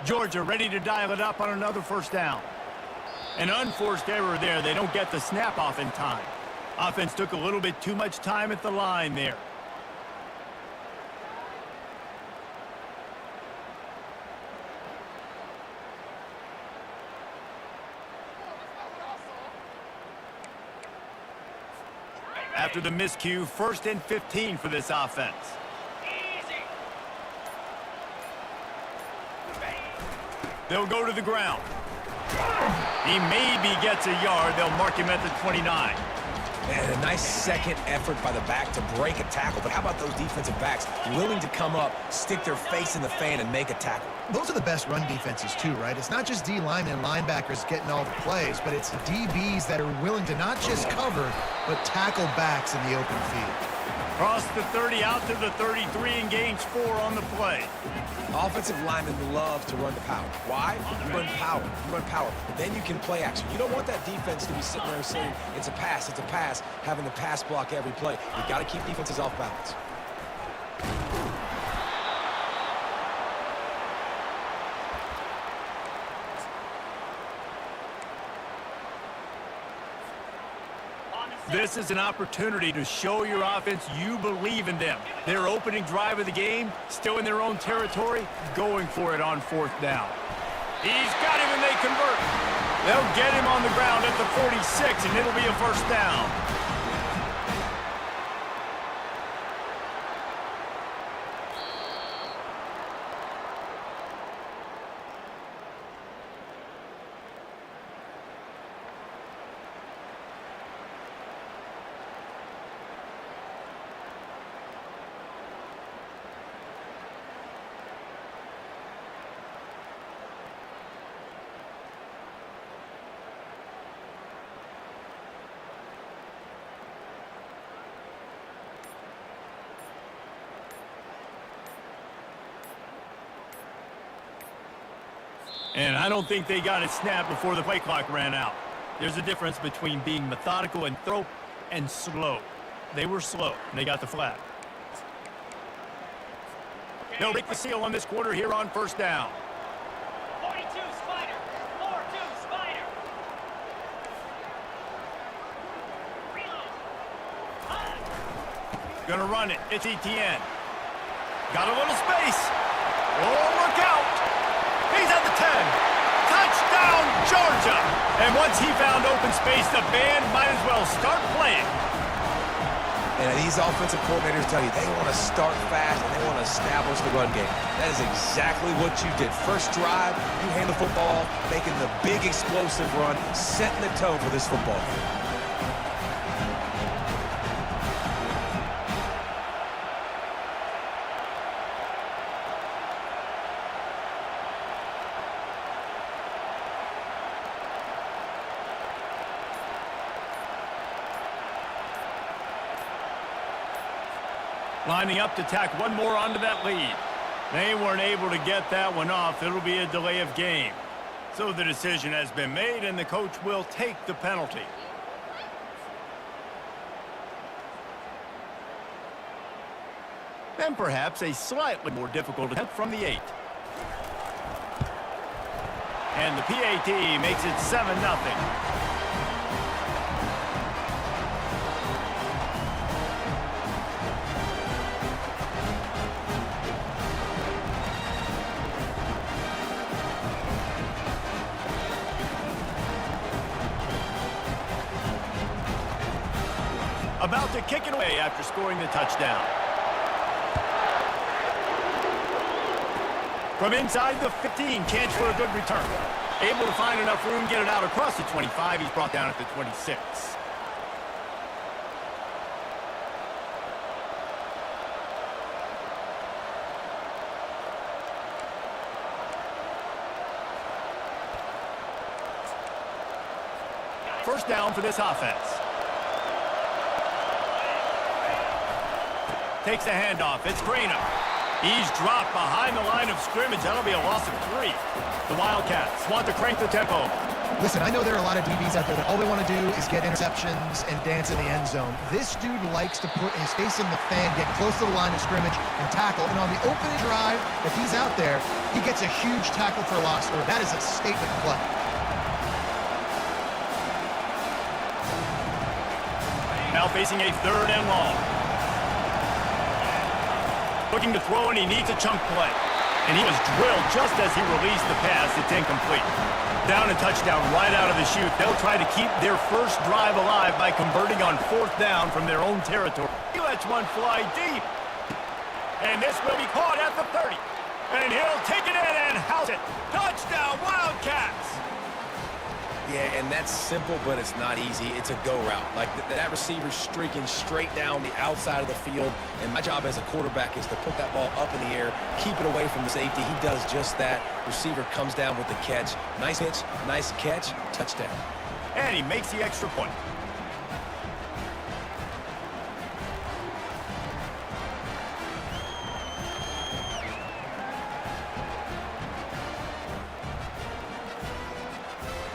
Georgia ready to dial it up on another first down. An unforced error there. They don't get the snap off in time. Offense took a little bit too much time at the line there. After the miscue, 1st and 15 for this offense. They'll go to the ground. He maybe gets a yard. They'll mark him at the 29. And a nice second effort by the back to break a tackle. But how about those defensive backs willing to come up, stick their face in the fan, and make a tackle? Those are the best run defenses too, right? It's not just D linemen and linebackers getting all the plays, but it's DBs that are willing to not just cover, but tackle backs in the open field. Cross the 30 out to the 33 and gains 4 on the play. Offensive linemen love to run the power. Why? You run power. You run power. Then you can play action. You don't want that defense to be sitting there saying, it's a pass, having to pass block every play. You've got to keep defenses off balance. This is an opportunity to show your offense you believe in them. Their opening drive of the game, still in their own territory, going for it on 4th down. He's got him and they convert. They'll get him on the ground at the 46, and it'll be a first down. And I don't think they got it snapped before the play clock ran out. There's a difference between being methodical and thorough and slow. They were slow, and they got the flag. They'll break the seal on this quarter here on first down. 42 Spider. 4-2 Spider. Reload. Gonna run it. It's ETN. Got a little space. Oh, look out. He's at the 10. Touchdown, Georgia. And once he found open space, the band might as well start playing. And these offensive coordinators tell you they want to start fast and they want to establish the run game. That is exactly what you did. First drive, you hand the football, making the big explosive run, setting the tone for this football game. Lining up to tack one more onto that lead. They weren't able to get that one off. It'll be a delay of game. So the decision has been made, and the coach will take the penalty. And perhaps a slightly more difficult attempt from the 8. And the PAT makes it 7-0. About to kick it away after scoring the touchdown. From inside the 15, chance for a good return. Able to find enough room, get it out across the 25. He's brought down at the 26. First down for this offense. Takes the handoff. It's Greenup. He's dropped behind the line of scrimmage. That'll be a loss of 3. The Wildcats want to crank the tempo. Listen, I know there are a lot of DBs out there that all they want to do is get interceptions and dance in the end zone. This dude likes to put his face in the fan, get close to the line of scrimmage, and tackle. And on the opening drive, if he's out there, he gets a huge tackle for loss. Or that is a statement play. Now facing a 3rd and long. Looking to throw, and he needs a chunk play. And he was drilled just as he released the pass. It's incomplete. Down and touchdown right out of the chute. They'll try to keep their first drive alive by converting on 4th down from their own territory. He lets one fly deep. And this will be caught at the 30. And he'll take it in and house it. Touchdown, Wildcats! Yeah, and that's simple, but it's not easy. It's a go route. Like that receiver's streaking straight down the outside of the field, and my job as a quarterback is to put that ball up in the air, keep it away from the safety. He does just that. Receiver comes down with the catch. Nice pitch, nice catch, touchdown. And he makes the extra point.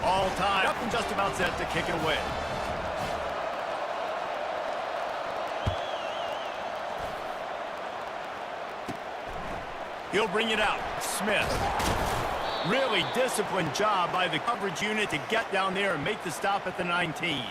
All tied up and just about set to kick it away. He'll bring it out. Smith. Really disciplined job by the coverage unit to get down there and make the stop at the 19.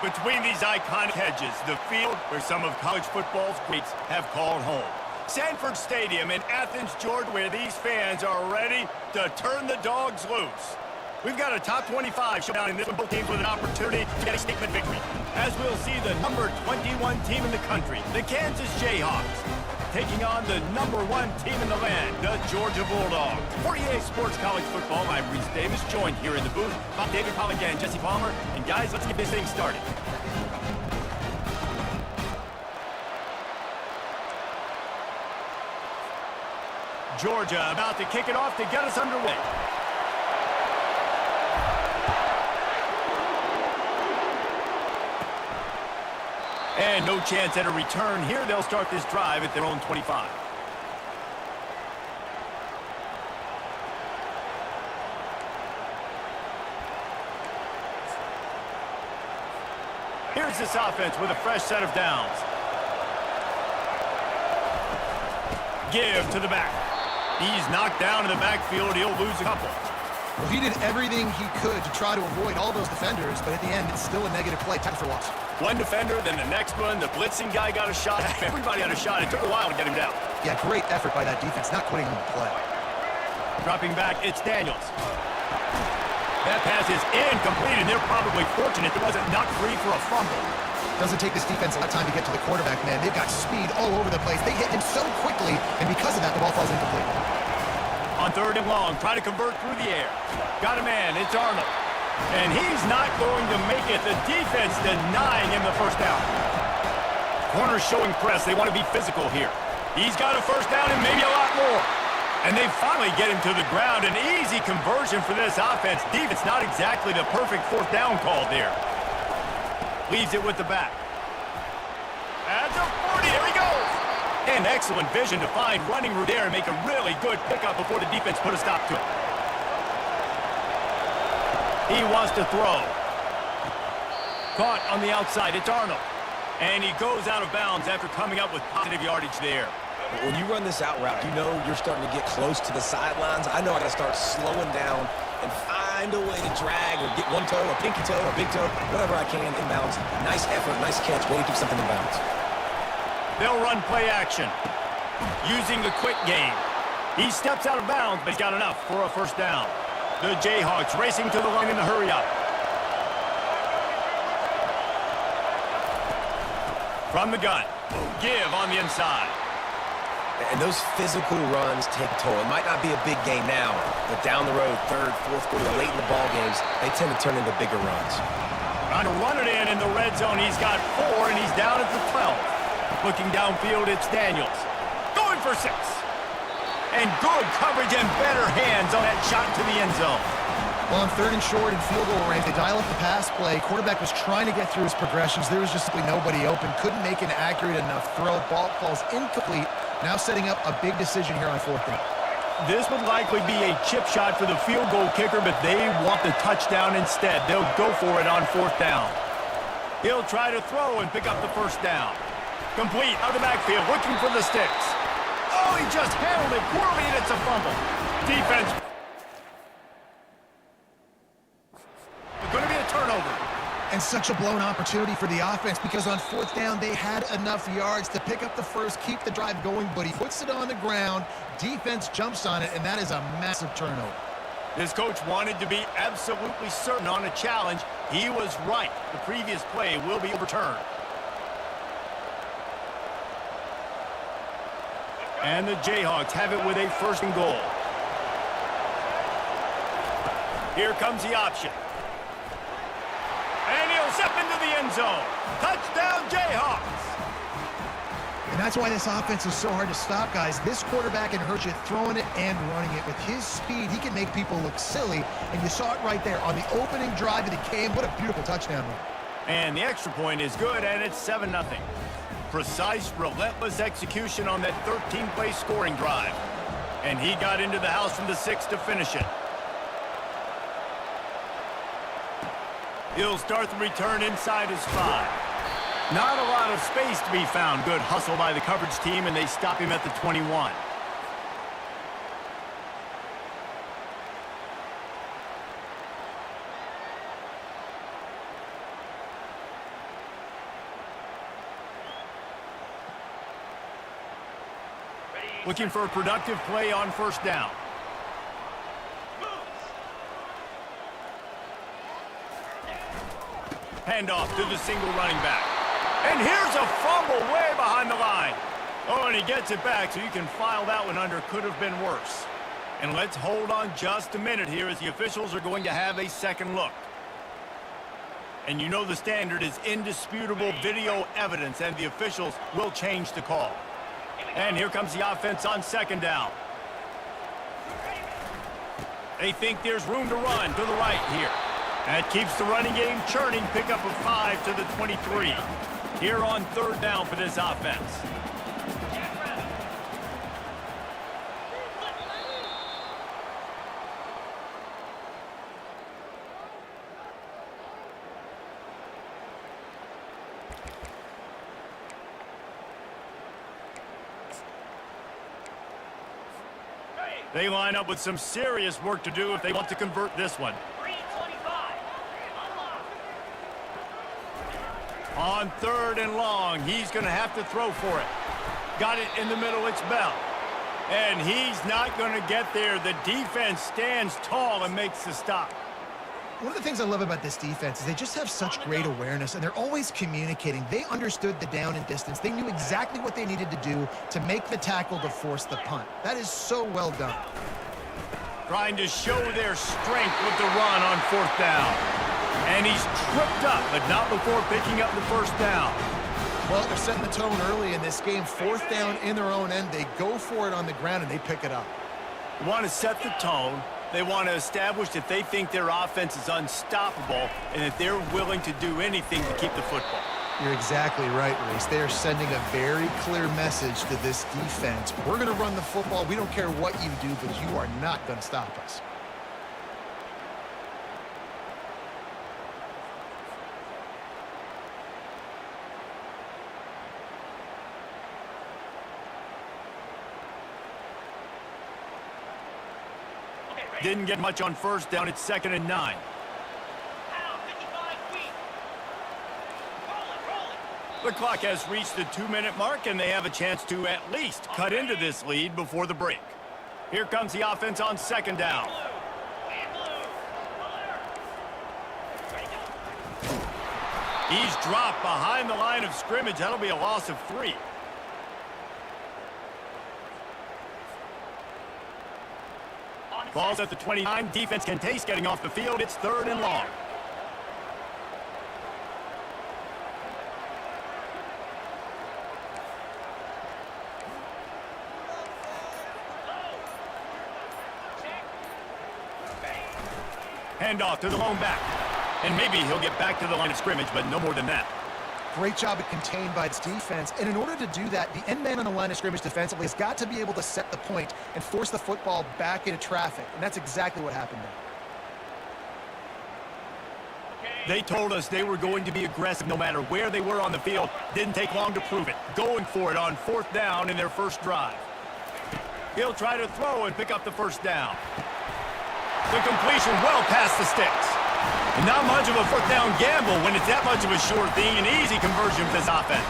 Between these iconic hedges, the field where some of college football's greats have called home. Sanford Stadium in Athens, Georgia, where these fans are ready to turn the dogs loose. We've got a top 25 showdown in this one, both teams with an opportunity to get a statement victory. As we'll see the number 21 team in the country, the Kansas Jayhawks, taking on the number 1 team in the land, the Georgia Bulldogs. For EA Sports College Football, I'm Reese Davis, joined here in the booth by David Pollack and Jesse Palmer. And guys, let's get this thing started. Georgia about to kick it off to get us underway. And no chance at a return here. They'll start this drive at their own 25. Here's this offense with a fresh set of downs. Give to the back. He's knocked down in the backfield. He'll lose a couple. Well, he did everything he could to try to avoid all those defenders, but at the end, it's still a negative play. Tackle for loss. One defender, then the next one. The blitzing guy got a shot. Everybody had a shot. It took a while to get him down. Yeah, great effort by that defense, not quitting on the play. Dropping back, it's Daniels. That pass is incomplete, and they're probably fortunate it wasn't knocked free for a fumble. Doesn't take this defense a lot of time to get to the quarterback, man. They've got speed all over the place. They hit him so quickly, and because of that, the ball falls incomplete. On 3rd and long, try to convert through the air. Got a man, it's Arnold. And he's not going to make it. The defense denying him the first down. Corners showing press. They want to be physical here. He's got a first down and maybe a lot more. And they finally get him to the ground. An easy conversion for this offense. Defense not exactly the perfect 4th down call there. Leaves it with the back. At the 40, here he goes. And excellent vision to find running route there and make a really good pickup before the defense put a stop to it. He wants to throw. Caught on the outside. It's Arnold. And he goes out of bounds after coming up with positive yardage there. When you run this out route, you know you're starting to get close to the sidelines. I know I got to start slowing down and find a way to drag or get one toe, a pinky toe, a big toe, whatever I can inbounds. Nice effort, nice catch, way to keep something in bounds. They'll run play action. Using the quick game. He steps out of bounds, but he's got enough for a first down. The Jayhawks racing to the line in the hurry up. From the gun. Give on the inside. And those physical runs take a toll. It might not be a big game now, but down the road, 3rd, 4th quarter, late in the ball games, they tend to turn into bigger runs. Trying to run it in the red zone. He's got 4, and he's down at the 12. Looking downfield, it's Daniels. Going for 6. And good coverage and better hands on that shot to the end zone. Well, on 3rd and short and field goal range, they dial up the pass play. Quarterback was trying to get through his progressions. There was just simply nobody open. Couldn't make an accurate enough throw. Ball falls incomplete. Now setting up a big decision here on 4th down. This would likely be a chip shot for the field goal kicker, but they want the touchdown instead. They'll go for it on 4th down. He'll try to throw and pick up the first down. Complete out of the backfield, looking for the sticks. Oh, he just handled it poorly, and it's a fumble. Defense. Going to be a turnover. And such a blown opportunity for the offense because on 4th down, they had enough yards to pick up the first, keep the drive going, but he puts it on the ground. Defense jumps on it, and that is a massive turnover. This coach wanted to be absolutely certain on a challenge. He was right. The previous play will be overturned. And the Jayhawks have it with a 1st and goal. Here comes the option. And he'll step into the end zone. Touchdown, Jayhawks. And that's why this offense is so hard to stop, guys. This quarterback can hurt you throwing it and running it. With his speed, he can make people look silly. And you saw it right there on the opening drive that it came. What a beautiful touchdown run. And the extra point is good, and it's 7-0. Precise, relentless execution on that 13-play scoring drive. And he got into the house from the 6 to finish it. He'll start the return inside his 5. Not a lot of space to be found. Good hustle by the coverage team, and they stop him at the 21. Looking for a productive play on first down. Handoff to the single running back. And here's a fumble way behind the line. Oh, and he gets it back, so you can file that one under could have been worse. And let's hold on just a minute here as the officials are going to have a second look. And you know the standard is indisputable video evidence, and the officials will change the call. And here comes the offense on second down. They think there's room to run to the right here. That keeps the running game churning. Pickup of 5 to the 23. Here on third down for this offense. They line up with some serious work to do if they want to convert this one. 325. Unlock. On third and long, he's going to have to throw for it. Got it in the middle, it's Bell. And he's not going to get there. The defense stands tall and makes the stop. One of the things I love about this defense is they just have such great awareness, and they're always communicating. They understood the down and distance. They knew exactly what they needed to do to make the tackle to force the punt. That is so well done. Trying to show their strength with the run on fourth down. And he's tripped up, but not before picking up the first down. Well, they're setting the tone early in this game. Fourth down in their own end. They go for it on the ground, and they pick it up. They want to set the tone. They want to establish that they think their offense is unstoppable and that they're willing to do anything to keep the football. You're exactly right, Reese. They are sending a very clear message to this defense. We're going to run the football. We don't care what you do, but you are not going to stop us. Didn't get much on first down. It's 2nd and 9. Now 55 feet. Roll it. The clock has reached the 2-minute mark, and they have a chance to at least cut into this lead before the break. Here comes the offense on second down. He's dropped behind the line of scrimmage. That'll be a loss of 3. Ball's at the 29. Defense can taste getting off the field. It's 3rd and long. Handoff to the lone back. And maybe he'll get back to the line of scrimmage, but no more than that. Great job at contained by its defense. And in order to do that, the end man on the line of scrimmage defensively has got to be able to set the point and force the football back into traffic. And that's exactly what happened there. They told us they were going to be aggressive no matter where they were on the field. Didn't take long to prove it. Going for it on 4th down in their first drive. He'll try to throw and pick up the first down. The completion well past the sticks. And not much of a 4th down gamble when it's that much of a sure thing. An easy conversion for this offense.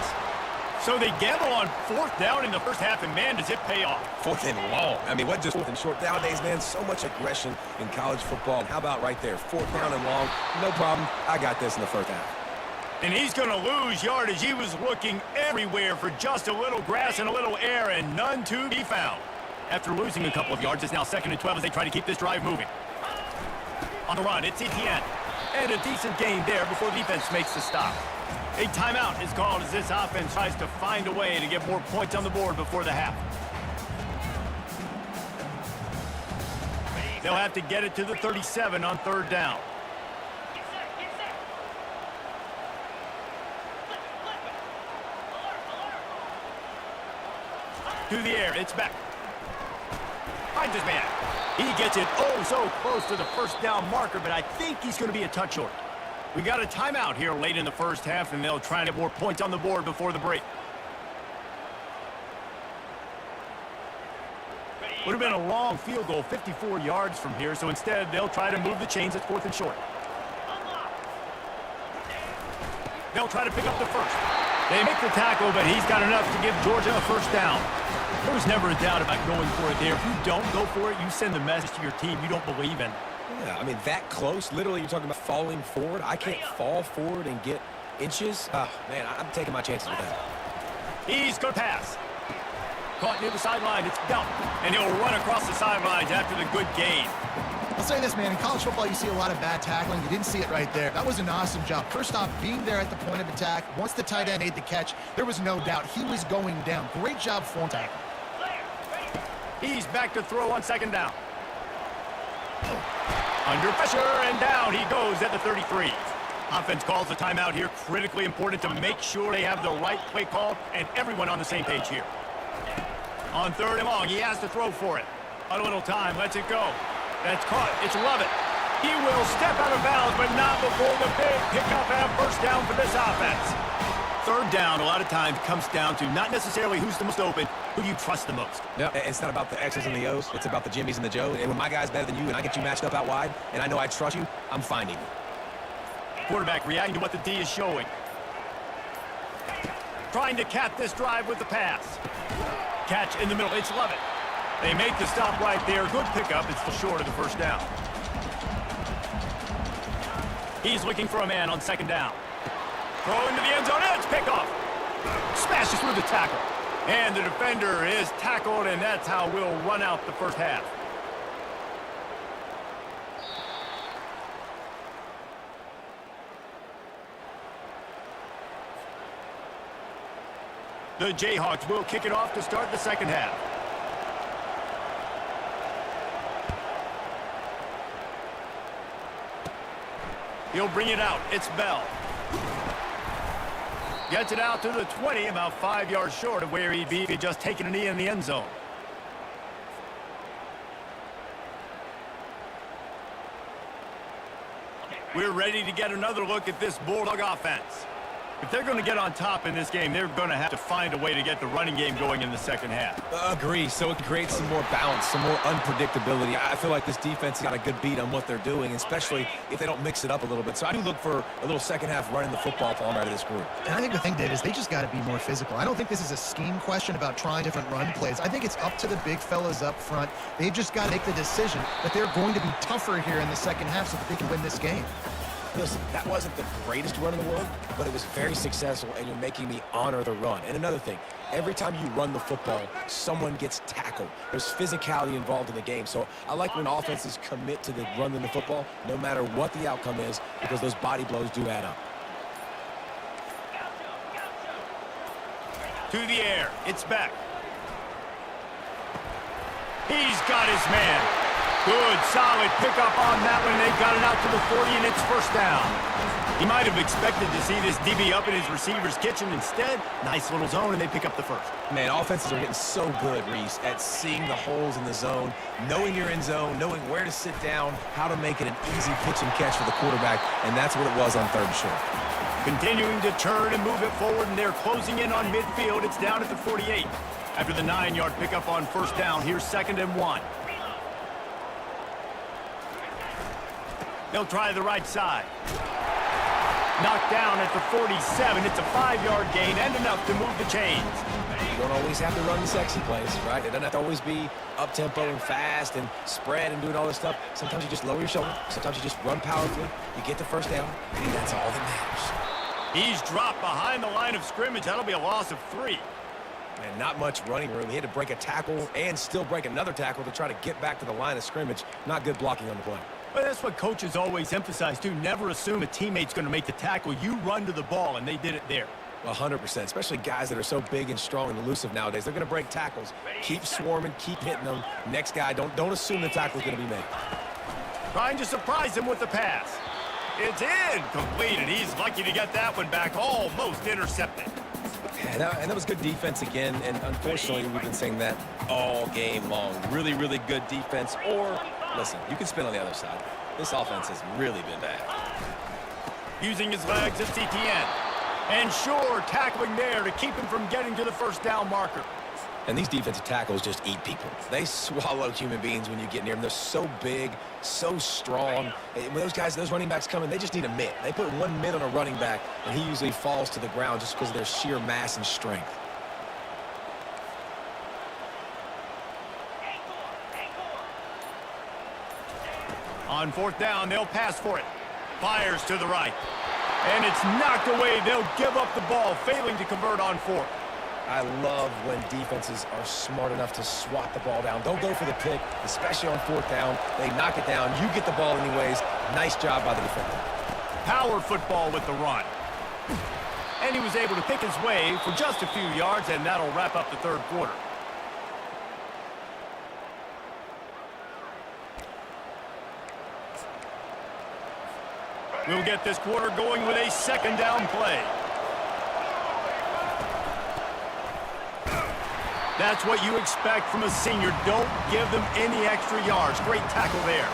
So they gamble on 4th down in the first half, and man, does it pay off. 4th and long. I mean, what just 4th and short? Nowadays, man, so much aggression in college football. How about right there? 4th down and long. No problem. I got this in the first half. And he's going to lose yardage. He was looking everywhere for just a little grass and a little air, and none to be found. After losing a couple of yards, it's now 2nd and 12 as they try to keep this drive moving. On the run, it's Etienne. And a decent gain there before the defense makes the stop. A timeout is called as this offense tries to find a way to get more points on the board before the half. They'll have to get it to the 37 on 3rd down. Get set. Flip it. Alert. To the air, it's back. Finds his man. He gets it oh so close to the first down marker, but I think he's going to be a touch short. We got a timeout here late in the first half, and they'll try to get more points on the board before the break. Would have been a long field goal, 54 yards from here, so instead they'll try to move the chains at 4th and short. They'll try to pick up the first. They make the tackle, but he's got enough to give Georgia a first down. There was never a doubt about going for it there. If you don't go for it, you send the message to your team you don't believe in. Yeah, I mean, that close. Literally, you're talking about falling forward. I can't fall forward and get inches. Oh, man, I'm taking my chances with that. He's going to pass. Caught near the sideline. It's dumped. And he'll run across the sidelines after the good gain. I'll say this, man. In college football, you see a lot of bad tackling. You didn't see it right there. That was an awesome job. First off, being there at the point of attack. Once the tight end made the catch, there was no doubt he was going down. Great job for tackle. He's back to throw on second down. Under pressure, and down he goes at the 33. Offense calls a timeout here. Critically important to make sure they have the right play call and everyone on the same page here. On third and long, he has to throw for it. A little time, lets it go. That's caught. It's Lovett. He will step out of bounds, but not before the big pickup and a first down for this offense. Third down, a lot of times, comes down to not necessarily who's the most open, who do you trust the most. Yeah, it's not about the X's and the O's. It's about the Jimmys and the Joes. And when my guy's better than you and I get you matched up out wide, and I know I trust you, I'm finding you. Quarterback reacting to what the D is showing. Trying to cap this drive with the pass. Catch in the middle. It's Lovett. They make the stop right there. Good pickup. It's still short of the first down. He's looking for a man on second down. Throw into the end zone. It's pickoff. Smashes through the tackle. And the defender is tackled, and that's how we'll run out the first half. The Jayhawks will kick it off to start the second half. He'll bring it out. It's Bell. Gets it out to the 20, about 5 yards short of where he'd be if he'd just taken a knee in the end zone. We're ready to get another look at this Bulldog offense. If they're going to get on top in this game, they're going to have to find a way to get the running game going in the second half. Agree. So it creates some more balance, some more unpredictability. I feel like this defense has got a good beat on what they're doing, especially if they don't mix it up a little bit. So I do look for a little second half running the football for out of this group. And I think the thing, Dave, is they just got to be more physical. I don't think this is a scheme question about trying different run plays. I think it's up to the big fellas up front. They've just got to make the decision that they're going to be tougher here in the second half so that they can win this game. Listen, that wasn't the greatest run in the world, but it was very successful, and you're making me honor the run. And another thing, every time you run the football, someone gets tackled. There's physicality involved in the game. So I like when offenses commit to the running the football, no matter what the outcome is, because those body blows do add up. To the air. It's back. He's got his man. Good, solid pickup on that one. They got it out to the 40, and it's first down. He might have expected to see this DB up in his receiver's kitchen. Instead, nice little zone, and they pick up the first. Man, offenses are getting so good, Reese, at seeing the holes in the zone, knowing your end zone, knowing where to sit down, how to make it an easy pitch and catch for the quarterback, and that's what it was on third and short. Continuing to turn and move it forward, and they're closing in on midfield. It's down at the 48. After the 9-yard pickup on first down, here's 2nd and 1. They'll try the right side. Knocked down at the 47. It's a 5-yard gain and enough to move the chains. You don't always have to run the sexy plays, right? It doesn't have to always be up-tempo and fast and spread and doing all this stuff. Sometimes you just lower your shoulder. Sometimes you just run powerfully. You get the first down, and that's all that matters. He's dropped behind the line of scrimmage. That'll be a loss of 3. And not much running room. He had to break a tackle and still break another tackle to try to get back to the line of scrimmage. Not good blocking on the play. Well, that's what coaches always emphasize, too. Never assume a teammate's going to make the tackle. You run to the ball, and they did it there. 100%, especially guys that are so big and strong and elusive nowadays. They're going to break tackles. Keep swarming, keep hitting them. Next guy, don't assume the tackle's going to be made. Trying to surprise him with the pass. It's incomplete, and he's lucky to get that one back, almost intercepted. Yeah, and that was good defense again, and unfortunately, we've been saying that all game long. Really, really good defense, or... Listen, you can spin on the other side. This offense has really been bad. Using his legs, it's Etienne. And sure, tackling there to keep him from getting to the first down marker. And these defensive tackles just eat people. They swallow human beings when you get near them. They're so big, so strong. When those guys, those running backs come in, they just need a mitt. They put one mitt on a running back, and he usually falls to the ground just because of their sheer mass and strength. On fourth down, they'll pass for it. Fires to the right. And it's knocked away. They'll give up the ball, failing to convert on fourth. I love when defenses are smart enough to swat the ball down. Don't go for the pick, especially on fourth down. They knock it down. You get the ball anyways. Nice job by the defender. Power football with the run. And he was able to pick his way for just a few yards, and that'll wrap up the third quarter. We'll get this quarter going with a second down play. That's what you expect from a senior. Don't give them any extra yards. Great tackle there.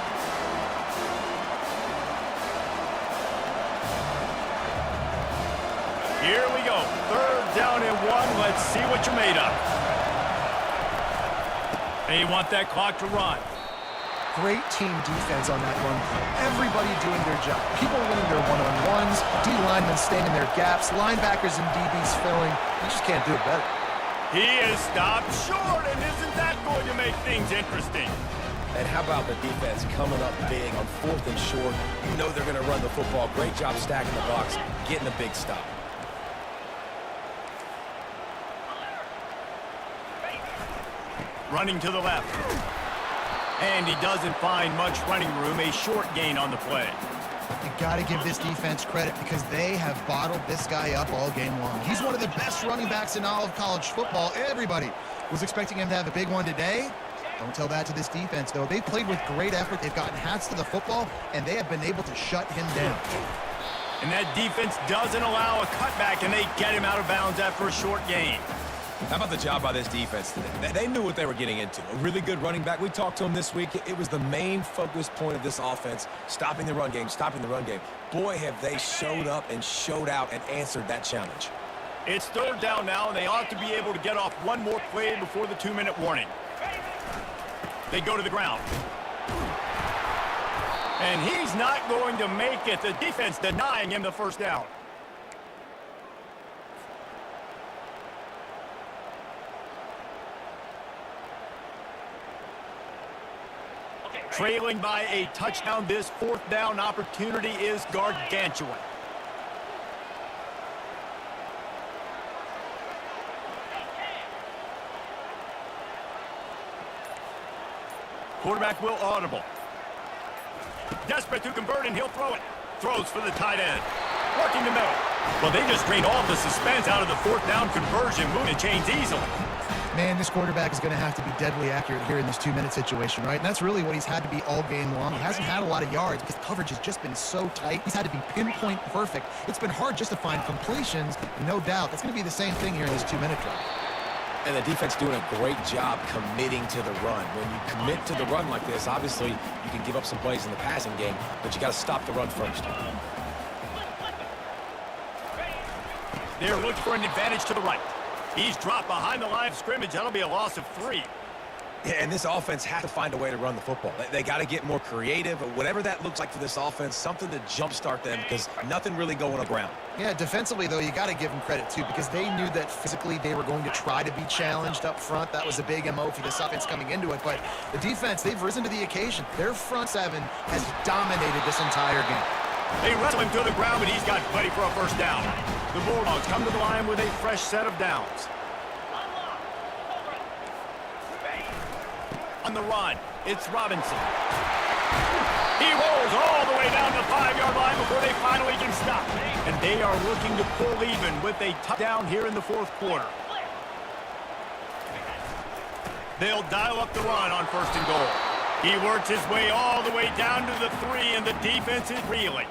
Here we go. Third down and 1. Let's see what you're made of. They want that clock to run. Great team defense on that run play. Everybody doing their job. People winning their one-on-ones, D linemen staying in their gaps, linebackers and DBs filling. You just can't do it better. He is stopped short, and isn't that going to make things interesting? And how about the defense coming up big on fourth and short? You know they're going to run the football. Great job stacking the box, getting a big stop. Running to the left. And he doesn't find much running room. A short gain on the play. You got to give this defense credit because they have bottled this guy up all game long. He's one of the best running backs in all of college football. Everybody was expecting him to have a big one today. Don't tell that to this defense, though. They've played with great effort. They've gotten hats to the football, and they have been able to shut him down. And that defense doesn't allow a cutback, and they get him out of bounds after a short gain. How about the job by this defense today? They knew what they were getting into. A really good running back. We talked to him this week. It was the main focus point of this offense, stopping the run game, stopping the run game. Boy, have they showed up and showed out and answered that challenge. It's third down now, and they ought to be able to get off one more play before the 2-minute warning. They go to the ground. And he's not going to make it. The defense denying him the first down. Trailing by a touchdown, this fourth down opportunity is gargantuan. Quarterback will audible. Desperate to convert, and he'll throw it. Throws for the tight end. Working the middle. Well, they just drained all the suspense out of the fourth down conversion. Moving chains easily. Man, this quarterback is going to have to be deadly accurate here in this 2-minute situation, right? And that's really what he's had to be all game long. He hasn't had a lot of yards because coverage has just been so tight. He's had to be pinpoint perfect. It's been hard just to find completions, and no doubt that's going to be the same thing here in this 2-minute drive. And the defense doing a great job committing to the run. When you commit to the run like this, obviously you can give up some plays in the passing game, but you got to stop the run first. They're looking for an advantage to the right. He's dropped behind the line of scrimmage. That'll be a loss of 3. Yeah, and this offense has to find a way to run the football. They got to get more creative, whatever that looks like for this offense, something to jumpstart them because nothing really going on the ground. Yeah, defensively, though, you got to give them credit, too, because they knew that physically they were going to try to be challenged up front. That was a big MO for this offense coming into it. But the defense, they've risen to the occasion. Their front seven has dominated this entire game. They wrestle him to the ground, but he's got ready for a first down. The Bulldogs come to the line with a fresh set of downs. On the run, it's Robinson. He rolls all the way down the 5-yard line before they finally can stop. And they are looking to pull even with a touchdown here in the fourth quarter. They'll dial up the run on first and goal. He works his way all the way down to the 3, and the defense is reeling.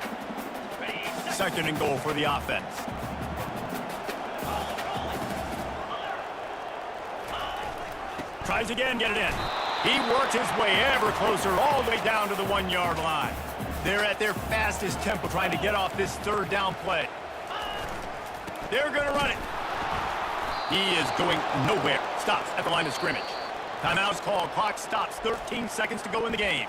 Second and goal for the offense. Tries again, get it in. He works his way ever closer all the way down to the 1-yard line. They're at their fastest tempo trying to get off this third down play. They're going to run it. He is going nowhere. Stops at the line of scrimmage. Timeout's called. Clock stops. 13 seconds to go in the game.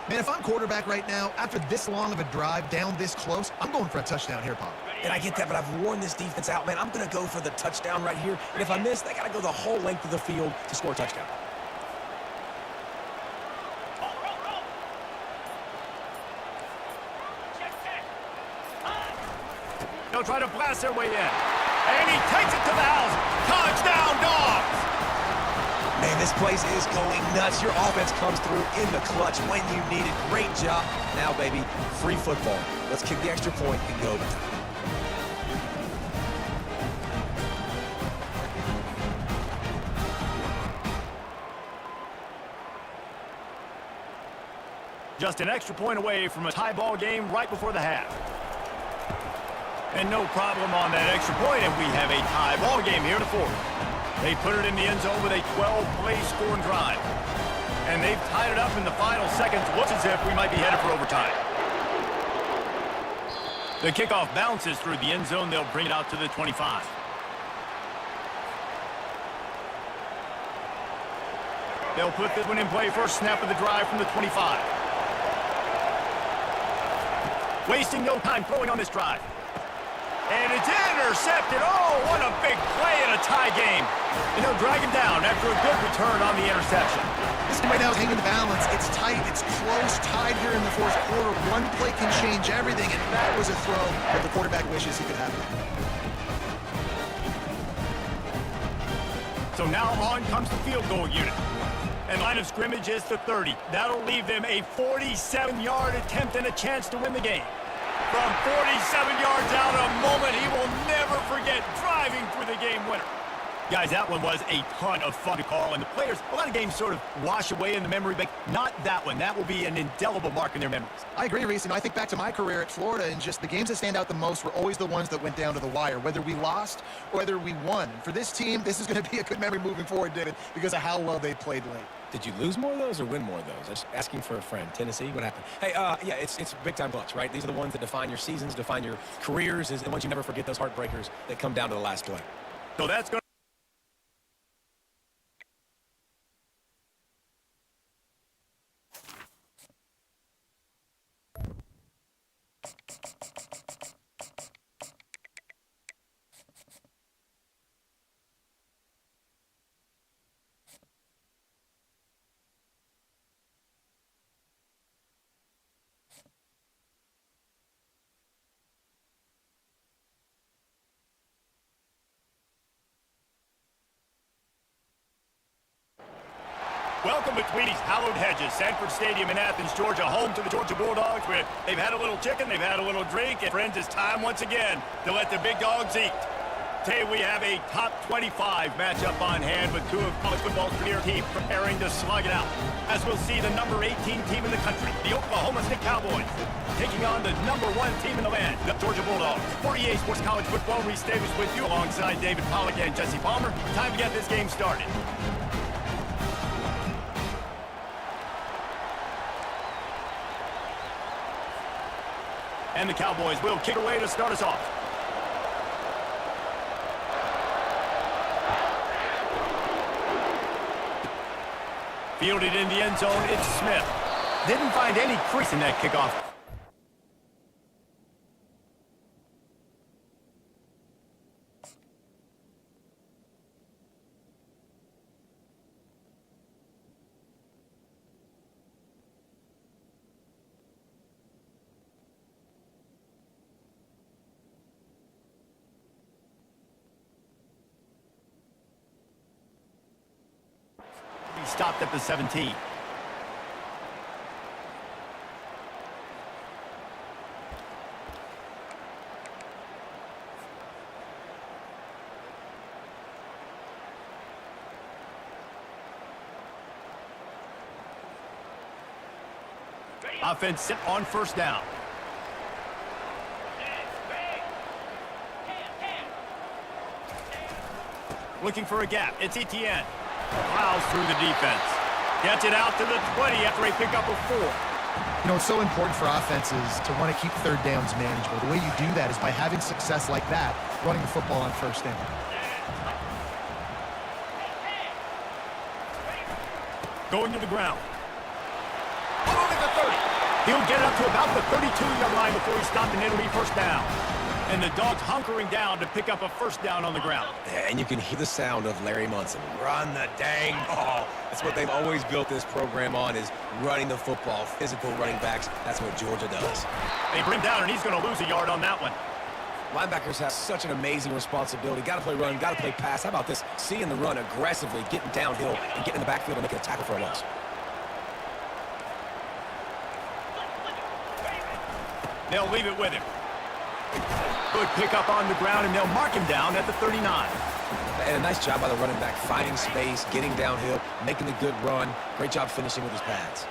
Man, if I'm quarterback right now, after this long of a drive down this close, I'm going for a touchdown here, Pop. And I get that, but I've worn this defense out, man. I'm going to go for the touchdown right here. And if I miss, they got to go the whole length of the field to score a touchdown. They'll try to blast their way in. And he takes it to the house. Touchdown, Dogs! Man, this place is going nuts. Your offense comes through in the clutch when you need it. Great job. Now, baby, free football. Let's kick the extra point and go overtime. Just an extra point away from a tie ball game right before the half. And no problem on that extra point, and we have a tie ball game here in the fourth. They put it in the end zone with a 12-play scoring drive. And they've tied it up in the final seconds. Looks as if we might be headed for overtime. The kickoff bounces through the end zone. They'll bring it out to the 25. They'll put this one in play first snap of the drive from the 25. Wasting no time throwing on this drive. And it's intercepted. Oh, what a big play in a tie game. And they'll drag him down after a good return on the interception. This right now is hanging the balance. It's tight. It's close. Tied here in the fourth quarter. One play can change everything, and that was a throw that the quarterback wishes he could have. So now on comes the field goal unit. And line of scrimmage is the 30. That'll leave them a 47-yard attempt and a chance to win the game. From 47 yards out, a moment he will never forget, driving for the game winner. Guys, that one was a ton of fun to call, and the players, a lot of games sort of wash away in the memory bank. Not that one. That will be an indelible mark in their memories. I agree, Reese. I think back to my career at Florida, and just the games that stand out the most were always the ones that went down to the wire, whether we lost or whether we won. For this team, this is going to be a good memory moving forward, David, because of how well they played late. Did you lose more of those or win more of those? Just asking for a friend. Tennessee, what happened? Hey, yeah, it's big-time clutch, right? These are the ones that define your seasons, define your careers, is the ones you never forget, those heartbreakers that come down to the last play. So that's going to... Welcome between these hallowed hedges. Sanford Stadium in Athens, Georgia, home to the Georgia Bulldogs, where they've had a little chicken, they've had a little drink, and friends, it's time once again to let the big dogs eat. Today we have a top 25 matchup on hand with two of college football's premier teams preparing to slug it out. As we'll see the number 18 team in the country, the Oklahoma State Cowboys, taking on the number 1 team in the land, the Georgia Bulldogs. For EA Sports College Football, Reese Davis with you alongside David Pollack and Jesse Palmer. Time to get this game started. And the Cowboys will kick away to start us off. Fielded in the end zone, it's Smith. Didn't find any crease in that kickoff. He stopped at the 17. Offense set on first down. Looking for a gap. It's Etienne. Plows through the defense. Gets it out to the 20 after a pickup of 4. You know, it's so important for offenses to want to keep third downs manageable. The way you do that is by having success like that, running the football on first down. Going to the ground. Over the 30. He'll get up to about the 32-yard line before he stopped, and it'll be first down. And the Dogs hunkering down to pick up a first down on the ground. Yeah, and you can hear the sound of Larry Munson. Run the dang ball. That's what they've always built this program on, is running the football, physical running backs. That's what Georgia does. They bring him down, and he's going to lose a yard on that one. Linebackers have such an amazing responsibility. Got to play run, got to play pass. How about this? Seeing the run aggressively, getting downhill, and getting in the backfield and making a tackle for a loss. They'll leave it with him. Good pickup on the ground, and they'll mark him down at the 39. And a nice job by the running back, finding space, getting downhill, making a good run. Great job finishing with his pads.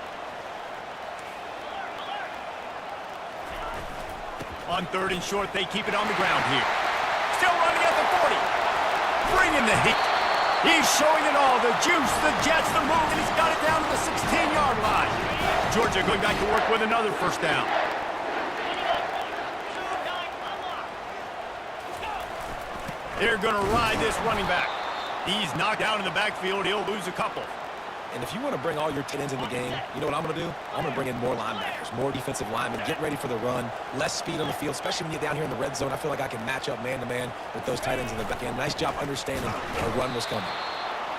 On 3rd and short, they keep it on the ground here. Still running at the 40. Bringing the heat. He's showing it all. The juice, the jets, the move, and he's got it down to the 16-yard line. Georgia going back to work with another first down. They're going to ride this running back. He's knocked down in the backfield. He'll lose a couple. And if you want to bring all your tight ends in the game, you know what I'm going to do? I'm going to bring in more linebackers, more defensive linemen, get ready for the run, less speed on the field, especially when you get down here in the red zone. I feel like I can match up man-to-man with those tight ends in the back end. Nice job understanding the run was coming.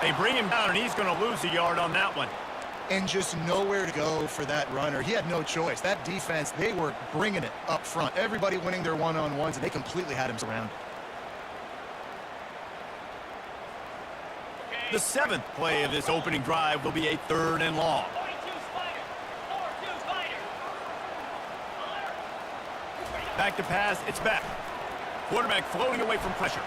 They bring him down, and he's going to lose a yard on that one. And just nowhere to go for that runner. He had no choice. That defense, they were bringing it up front. Everybody winning their one-on-ones, and they completely had him surrounded. The 7th play of this opening drive will be a 3rd and long. Back to pass, it's back. Quarterback floating away from pressure.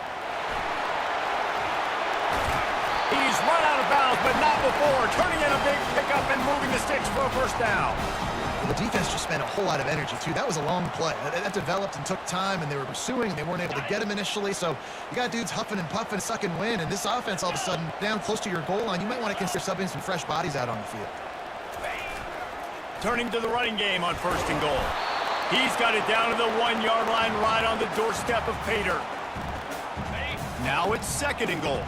He's run out of bounds, but not before. Turning in a big pickup and moving the sticks for a first down. The defense just spent a whole lot of energy, too. That was a long play. That developed and took time, and they were pursuing, and they weren't able to get him initially. So you got dudes huffing and puffing, sucking wind, and this offense all of a sudden down close to your goal line. You might want to consider subbing some fresh bodies out on the field. Turning to the running game on 1st and goal. He's got it down to the 1-yard line right on the doorstep of Pater. Now it's 2nd and goal.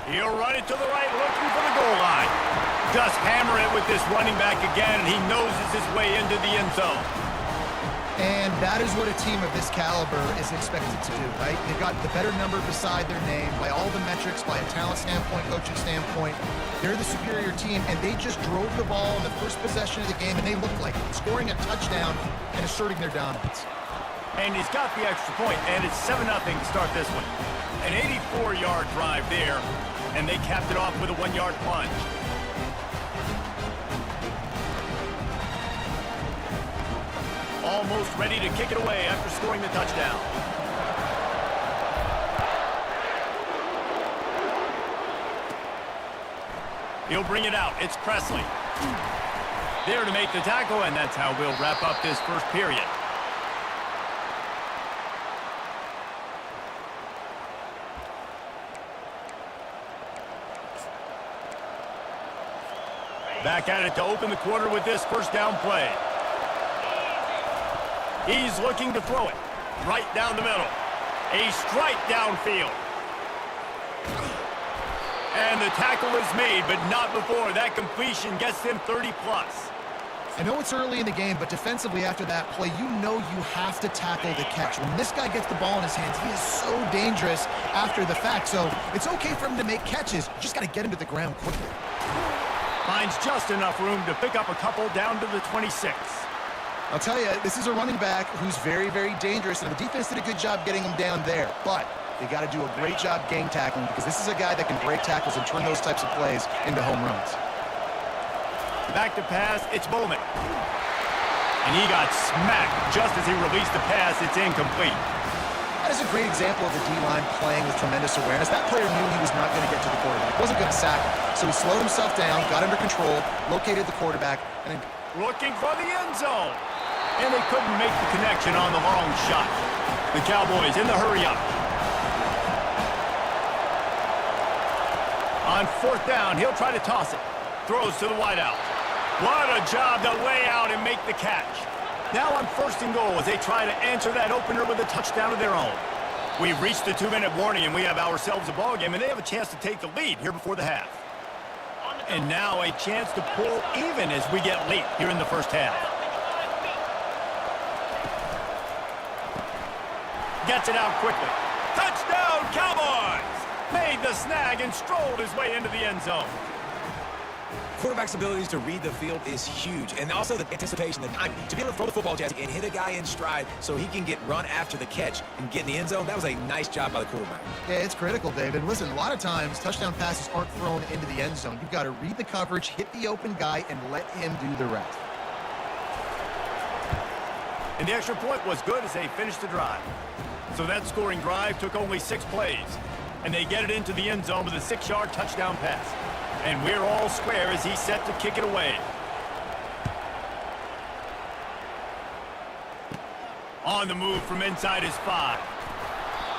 He'll run it to the right, looking for the goal line. Just hammer it with this running back again, and he noses his way into the end zone. And that is what a team of this caliber is expected to do, right? They've got the better number beside their name by all the metrics, by a talent standpoint, coaching standpoint. They're the superior team, and they just drove the ball in the first possession of the game, and they looked like it, scoring a touchdown and asserting their dominance. And he's got the extra point, and it's 7-0 to start this one. An 84-yard drive there, and they capped it off with a 1-yard plunge. Almost ready to kick it away after scoring the touchdown. He'll bring it out. It's Presley. There to make the tackle, and that's how we'll wrap up this first period. Back at it to open the quarter with this first down play. He's looking to throw it right down the middle. A strike downfield. And the tackle is made, but not before that completion gets them 30-plus. I know it's early in the game, but defensively after that play, you know you have to tackle the catch. When this guy gets the ball in his hands, he is so dangerous after the fact. So it's okay for him to make catches. You just got to get him to the ground quickly. Finds just enough room to pick up a couple down to the 26. I'll tell you, this is a running back who's very, very dangerous, and the defense did a good job getting him down there. But they got to do a great job gang tackling because this is a guy that can break tackles and turn those types of plays into home runs. Back to pass, it's Bowman. And he got smacked just as he released the pass. It's incomplete. That is a great example of the D-line playing with tremendous awareness. That player knew he was not going to get to the quarterback. Wasn't going to sack him. So he slowed himself down, got under control, located the quarterback, and then looking for the end zone. And they couldn't make the connection on the long shot. The Cowboys in the hurry-up. On 4th down, he'll try to toss it. Throws to the wideout. What a job to lay out and make the catch. Now on 1st and goal as they try to answer that opener with a touchdown of their own. We've reached the 2-minute warning, and we have ourselves a ball game, and they have a chance to take the lead here before the half. And now a chance to pull even as we get late here in the first half. Gets it out quickly. Touchdown, Cowboys! Made the snag and strolled his way into the end zone. Quarterback's abilities to read the field is huge, and also the anticipation, the timing. To be able to throw the football, Jesse, and hit a guy in stride so he can get run after the catch and get in the end zone, that was a nice job by the quarterback. Yeah, it's critical, David. Listen, a lot of times, touchdown passes aren't thrown into the end zone. You've got to read the coverage, hit the open guy, and let him do the rest. And the extra point was good as they finished the drive. So that scoring drive took only 6 plays. And they get it into the end zone with a 6-yard touchdown pass. And we're all square as he's set to kick it away. On the move from inside his 5.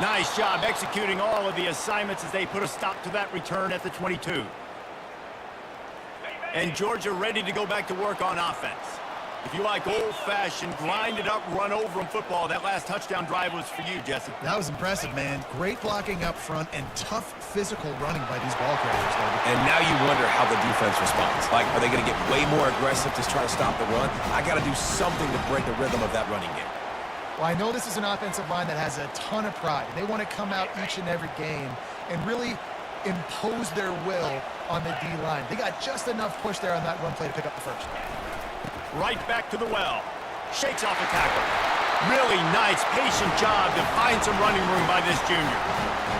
Nice job executing all of the assignments as they put a stop to that return at the 22. And Georgia ready to go back to work on offense. If you like old-fashioned, grind-it-up, run-over-'em football, that last touchdown drive was for you, Jesse. That was impressive, man. Great blocking up front and tough physical running by these ball carriers, David. And now you wonder how the defense responds. Like, are they going to get way more aggressive to try to stop the run? I got to do something to break the rhythm of that running game. Well, I know this is an offensive line that has a ton of pride. They want to come out each and every game and really impose their will on the D-line. They got just enough push there on that run play to pick up the first. Right back to the well. Shakes off a tackle. Really nice, patient job to find some running room by this junior.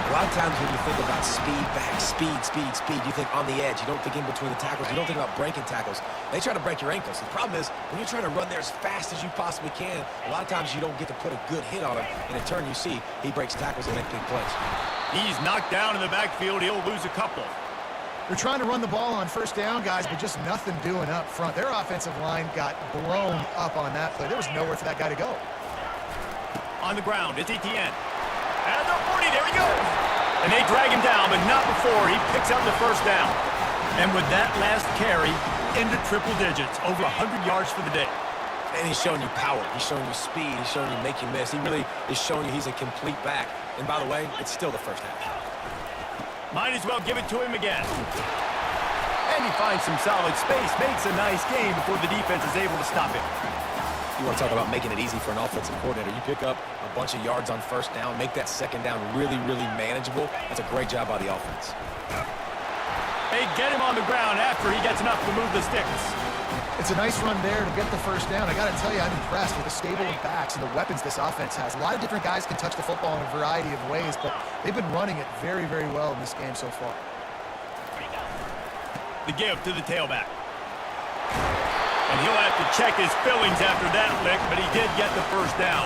A lot of times when you think about speed back, speed, you think on the edge. You don't think in between the tackles. You don't think about breaking tackles. They try to break your ankles. The problem is, when you're trying to run there as fast as you possibly can, a lot of times you don't get to put a good hit on him. And in turn, you see he breaks tackles and makes big plays. He's knocked down in the backfield. He'll lose a couple. They're trying to run the ball on first down, guys, but just nothing doing up front. Their offensive line got blown up on that play. There was nowhere for that guy to go. On the ground, it's Etienne. At the 40, there he goes. And they drag him down, but not before he picks up the first down. And with that last carry, into triple digits, over 100 yards for the day. And he's showing you power. He's showing you speed. He's showing you make you miss. He really is showing you he's a complete back. And by the way, it's still the first half. Might as well give it to him again. And he finds some solid space, makes a nice game before the defense is able to stop him. You want to talk about making it easy for an offensive coordinator. You pick up a bunch of yards on first down, make that second down really, really manageable. That's a great job by the offense. They get him on the ground after he gets enough to move the sticks. It's a nice run there to get the first down. I got to tell you, I'm impressed with the stable of backs and the weapons this offense has. A lot of different guys can touch the football in a variety of ways, but they've been running it very, very well in this game so far. The give to the tailback. And he'll have to check his fillings after that lick, but he did get the first down.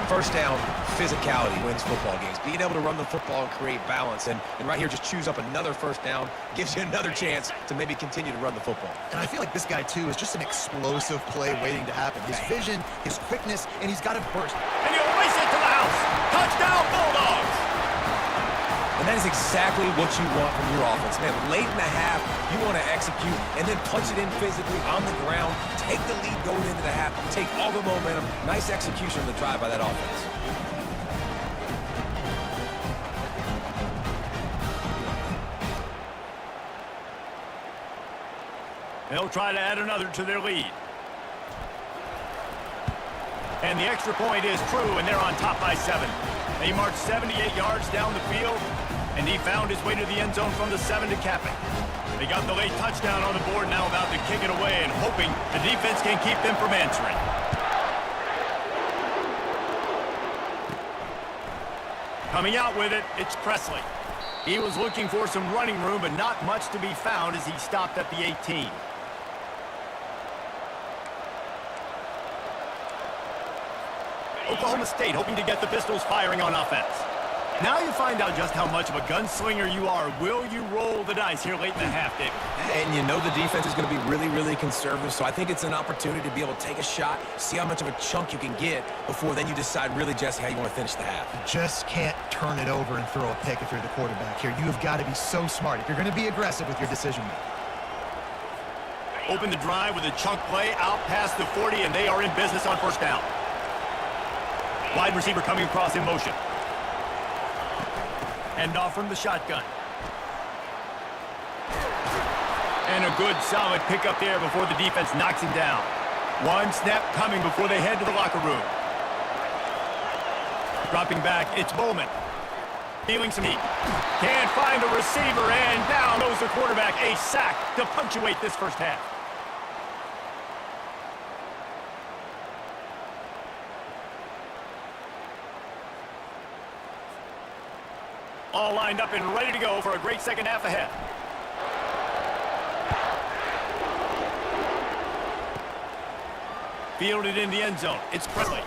First down, physicality wins football games. Being able to run the football and create balance. And right here, just choose up another first down, gives you another chance to maybe continue to run the football. And I feel like this guy, too, is just an explosive play waiting to happen. His vision, his quickness, and he's got a burst. And he'll race it to the house. Touchdown, Bulldogs! And that is exactly what you want from your offense, man. Late in the half, you want to execute and then punch it in physically on the ground, take the lead going into the half, take all the momentum. Nice execution of the drive by that offense. They'll try to add another to their lead. And the extra point is true, and they're on top by 7. They marched 78 yards down the field, and he found his way to the end zone from the 7 to cap it. They got the late touchdown on the board, now about to kick it away and hoping the defense can keep them from answering. Coming out with it, it's Presley. He was looking for some running room, but not much to be found as he stopped at the 18. Oklahoma State hoping to get the Pistols firing on offense. Now you find out just how much of a gunslinger you are. Will you roll the dice here late in the half, David? And you know the defense is going to be really, really conservative, so I think it's an opportunity to be able to take a shot, see how much of a chunk you can get before then you decide really, Jesse, how you want to finish the half. Just can't turn it over and throw a pick if you're the quarterback here. You have got to be so smart if you're going to be aggressive with your decision making. Open the drive with a chunk play out past the 40, and they are in business on first down. Wide receiver coming across in motion. End off from the shotgun. And a good solid pickup there before the defense knocks him down. One snap coming before they head to the locker room. Dropping back, it's Bowman. Feeling some heat. Can't find a receiver, and down goes the quarterback. A sack to punctuate this first half. All lined up and ready to go for a great second half ahead. Fielded in the end zone. It's Presley.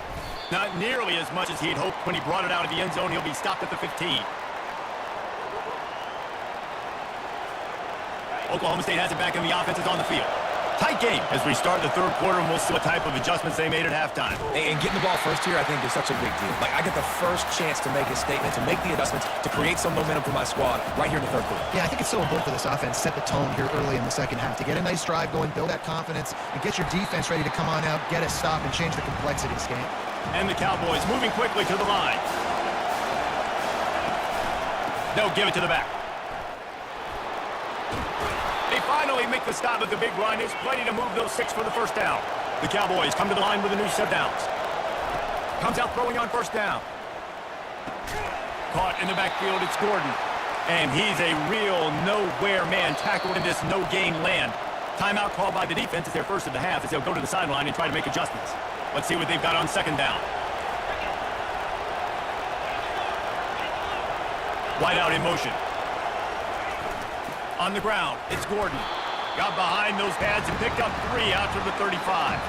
Not nearly as much as he'd hoped when he brought it out of the end zone. He'll be stopped at the 15. Oklahoma State has it back, and the offense is on the field. Tight game as we start the third quarter, and we'll see what type of adjustments they made at halftime. And getting the ball first here, I think, is such a big deal. Like, I get the first chance to make a statement, to make the adjustments, to create some momentum for my squad right here in the third quarter. Yeah, I think it's so important for this offense, set the tone here early in the second half, to get a nice drive going, build that confidence, and get your defense ready to come on out, get a stop, and change the complexity of this game. And the Cowboys moving quickly to the line. They'll give it to the back. They finally make the stop at the big line. It's plenty to move those 6 for the first down. The Cowboys come to the line with a new set downs. Comes out throwing on first down. Caught in the backfield, it's Gordon. And he's a real nowhere man tackled in this no-gain land. Timeout called by the defense. It's their first of the half as they'll go to the sideline and try to make adjustments. Let's see what they've got on second down. Wide out in motion. On the ground, it's Gordon. Got behind those pads and picked up 3 out to the 35.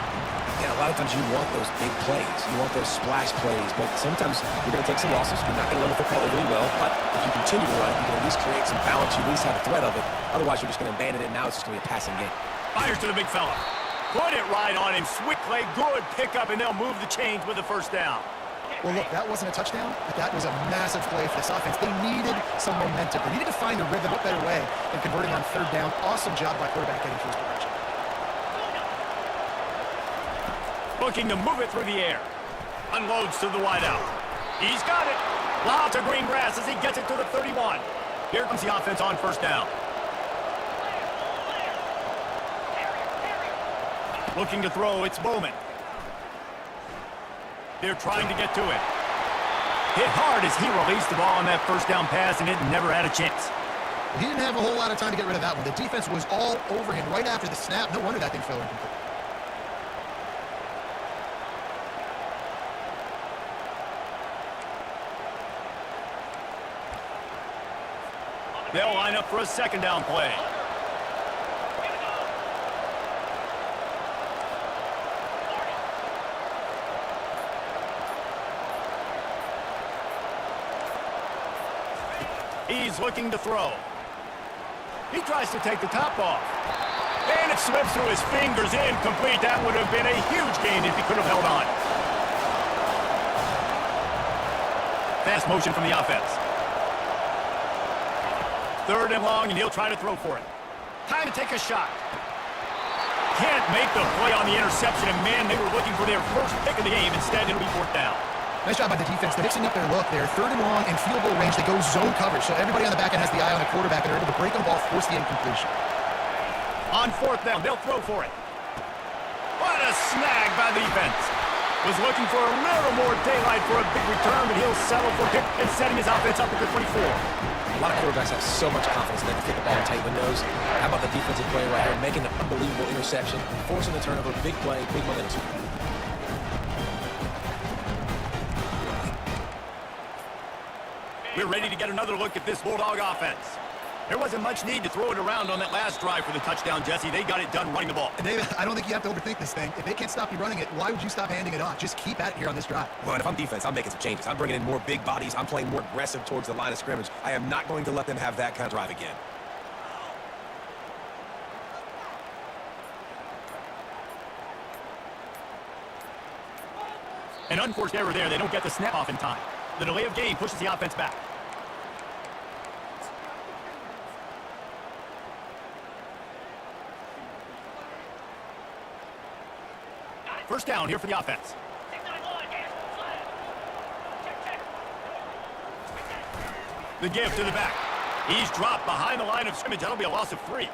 Yeah, a lot of times you want those big plays. You want those splash plays, but sometimes you're going to take some losses. You're not going to run the football really well, but if you continue to run, you can at least create some balance. You at least have a threat of it. Otherwise, you're just going to abandon it, and now it's just going to be a passing game. Fires to the big fella. Put it right on him. Swift play, good pickup, and they'll move the chains with the first down. Well, look, that wasn't a touchdown, but that was a massive play for this offense. They needed some momentum. They needed to find a rhythm, what better way than converting on third down. Awesome job by quarterback getting through his direction. Looking to move it through the air. Unloads to the wideout. He's got it. Lots of green grass as he gets it to the 31. Here comes the offense on first down. Looking to throw, it's Bowman. They're trying to get to it. Hit hard as he released the ball on that first down pass, and it never had a chance. He didn't have a whole lot of time to get rid of that one. The defense was all over him right after the snap. No wonder that thing fell incomplete. They'll line up for a second down play. He's looking to throw. He tries to take the top off. And it slips through his fingers, incomplete. That would have been a huge gain if he could have held on. Fast motion from the offense. Third and long, and he'll try to throw for it. Time to take a shot. Can't make the play on the interception, and man, they were looking for their first pick of the game. Instead, it'll be fourth down. Nice job by the defense. They're mixing up their look there. Third and long and field goal range. They go zone coverage, so everybody on the back end has the eye on the quarterback, and they're able to break on the ball, force the incompletion. On fourth down, they'll throw for it. What a snag by the defense. Was looking for a little more daylight for a big return, but he'll settle for it and setting his offense up at the 24. A lot of quarterbacks have so much confidence in them to get the ball in tight windows. How about the defensive play right here, making an unbelievable interception, forcing the turnover, big play, big momentum. We're ready to get another look at this Bulldog offense. There wasn't much need to throw it around on that last drive for the touchdown, Jesse. They got it done running the ball. David, I don't think you have to overthink this thing. If they can't stop you running it, why would you stop handing it off? Just keep at it here on this drive. Well, and if I'm defense, I'm making some changes. I'm bringing in more big bodies. I'm playing more aggressive towards the line of scrimmage. I am not going to let them have that kind of drive again. An unforced error there. They don't get the snap off in time. The delay of game pushes the offense back. First down here for the offense. The give to the back. He's dropped behind the line of scrimmage. That'll be a loss of 3.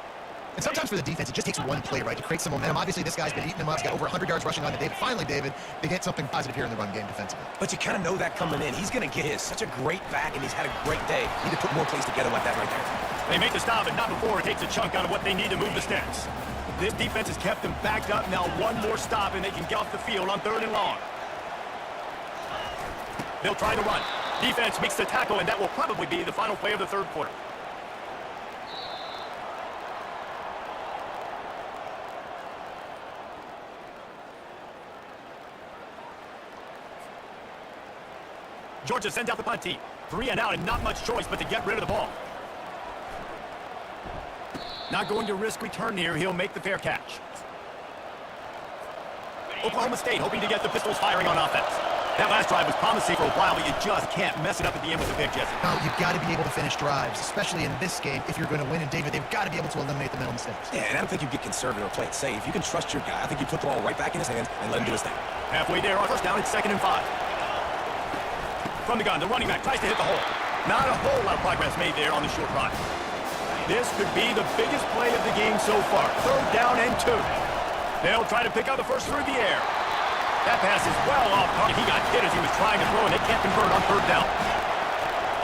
And sometimes for the defense, it just takes one play, right, to create some momentum. Obviously, this guy's been eating them up. He's got over 100 yards rushing on the day. But finally, David, they get something positive here in the run game defensively. But you kind of know that coming in. He's going to get his. Such a great back, and he's had a great day. Need to put more plays together like that right there. They make the stop, but not before it takes a chunk out of what they need to move the sticks. This defense has kept them backed up. Now one more stop, and they can get off the field on 3rd and long. They'll try to run. Defense makes the tackle, and that will probably be the final play of the 3rd quarter. Georgia sends out the punt team. 3 and out, and not much choice but to get rid of the ball. Not going to risk return here. He'll make the fair catch. Oklahoma State hoping to get the pistols firing on offense. That last drive was promising for a while, but you just can't mess it up at the end with a pick, Jesse. No, you've got to be able to finish drives, especially in this game if you're going to win. And, David, they've got to be able to eliminate the mental mistakes. Yeah, and I don't think you get conservative or play it safe. You can trust your guy. I think you put the ball right back in his hands and let him do his thing. Halfway there on 1st down, it's 2nd and 5. From the gun, the running back tries to hit the hole. Not a whole lot of progress made there on the short run. This could be the biggest play of the game so far. 3rd down and 2. They'll try to pick up the first through the air. That pass is well off target. He got hit as he was trying to throw, and they can't convert on 3rd down.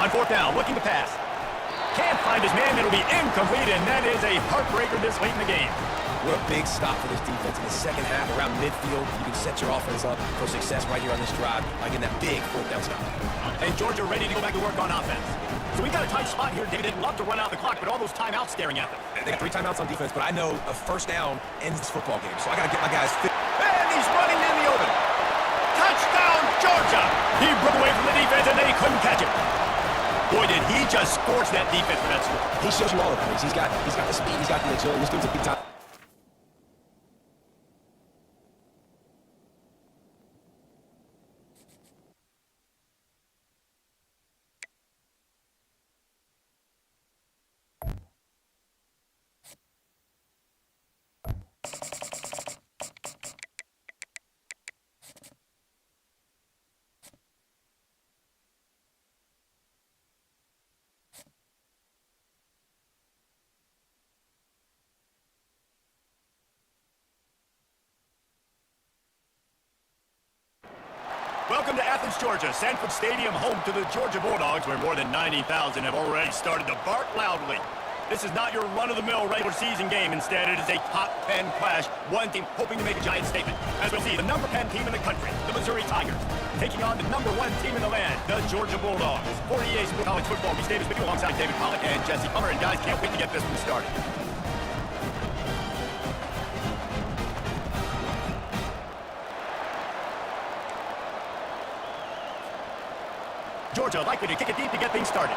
On 4th down, looking to pass. Can't find his man. It'll be incomplete, and that is a heartbreaker this late in the game. What a big stop for this defense in the second half around midfield. You can set your offense up for success right here on this drive, like in that big 4th down stop. And Georgia ready to go back to work on offense. So we got a tight spot here. David didn't love to run out the clock, but all those timeouts staring at them. They got 3 timeouts on defense, but I know a 1st down ends this football game, so I got to get my guys fit. And he's running in the open. Touchdown, Georgia! He broke away from the defense, and they couldn't catch him. Boy, did he just scorch that defense for that score. He shows you all the things. He's got the speed, he's got the agility. This dude's a big time. Welcome to Athens, Georgia, Sanford Stadium, home to the Georgia Bulldogs, where more than 90,000 have already started to bark loudly. This is not your run-of-the-mill regular season game. Instead, it is a top 10 clash. One team hoping to make a giant statement. As we'll see, the number 10 team in the country, the Missouri Tigers, taking on the number 1 team in the land, the Georgia Bulldogs. For EA Sports College Football, Reese Davis with you alongside David Pollack and Jesse Plummer. And guys, can't wait to get this one started. Georgia likely to kick it deep to get things started.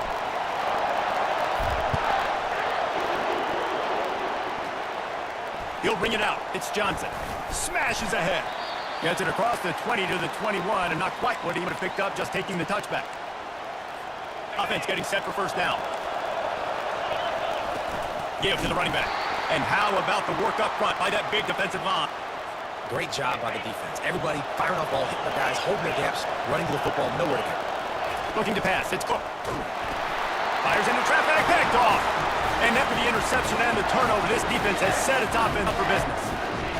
He'll bring it out. It's Johnson. Smashes ahead. Gets it across the 20 to the 21, and not quite what he would have picked up just taking the touchback. Offense getting set for 1st down. Give to the running back. And how about the work up front by that big defensive line? Great job by the defense. Everybody firing off ball, hitting their guys, holding their gaps, running to the football, nowhere to go. Looking to pass. It's Cook. Fires into traffic. Picked off. And after the interception and the turnover, this defense has set its offense up for business.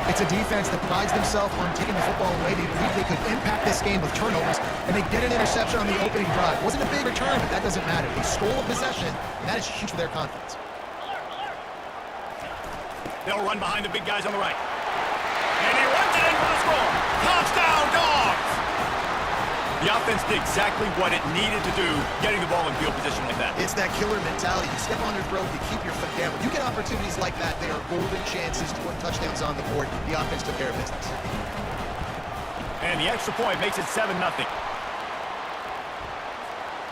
It's a defense that prides themselves on taking the football away. They believe they could impact this game with turnovers, and they get an interception on the opening drive. It wasn't a big return, but that doesn't matter. They stole a possession, and that is huge for their confidence. They'll run behind the big guys on the right. And he runs it in for the score. Touchdown, Dogs! The offense did exactly what it needed to do, getting the ball in field position like that. It's that killer mentality. You step on their throat, you keep your foot down. When you get opportunities like that, they are golden chances to put touchdowns on the board. The offense took care of business. And the extra point makes it 7-0.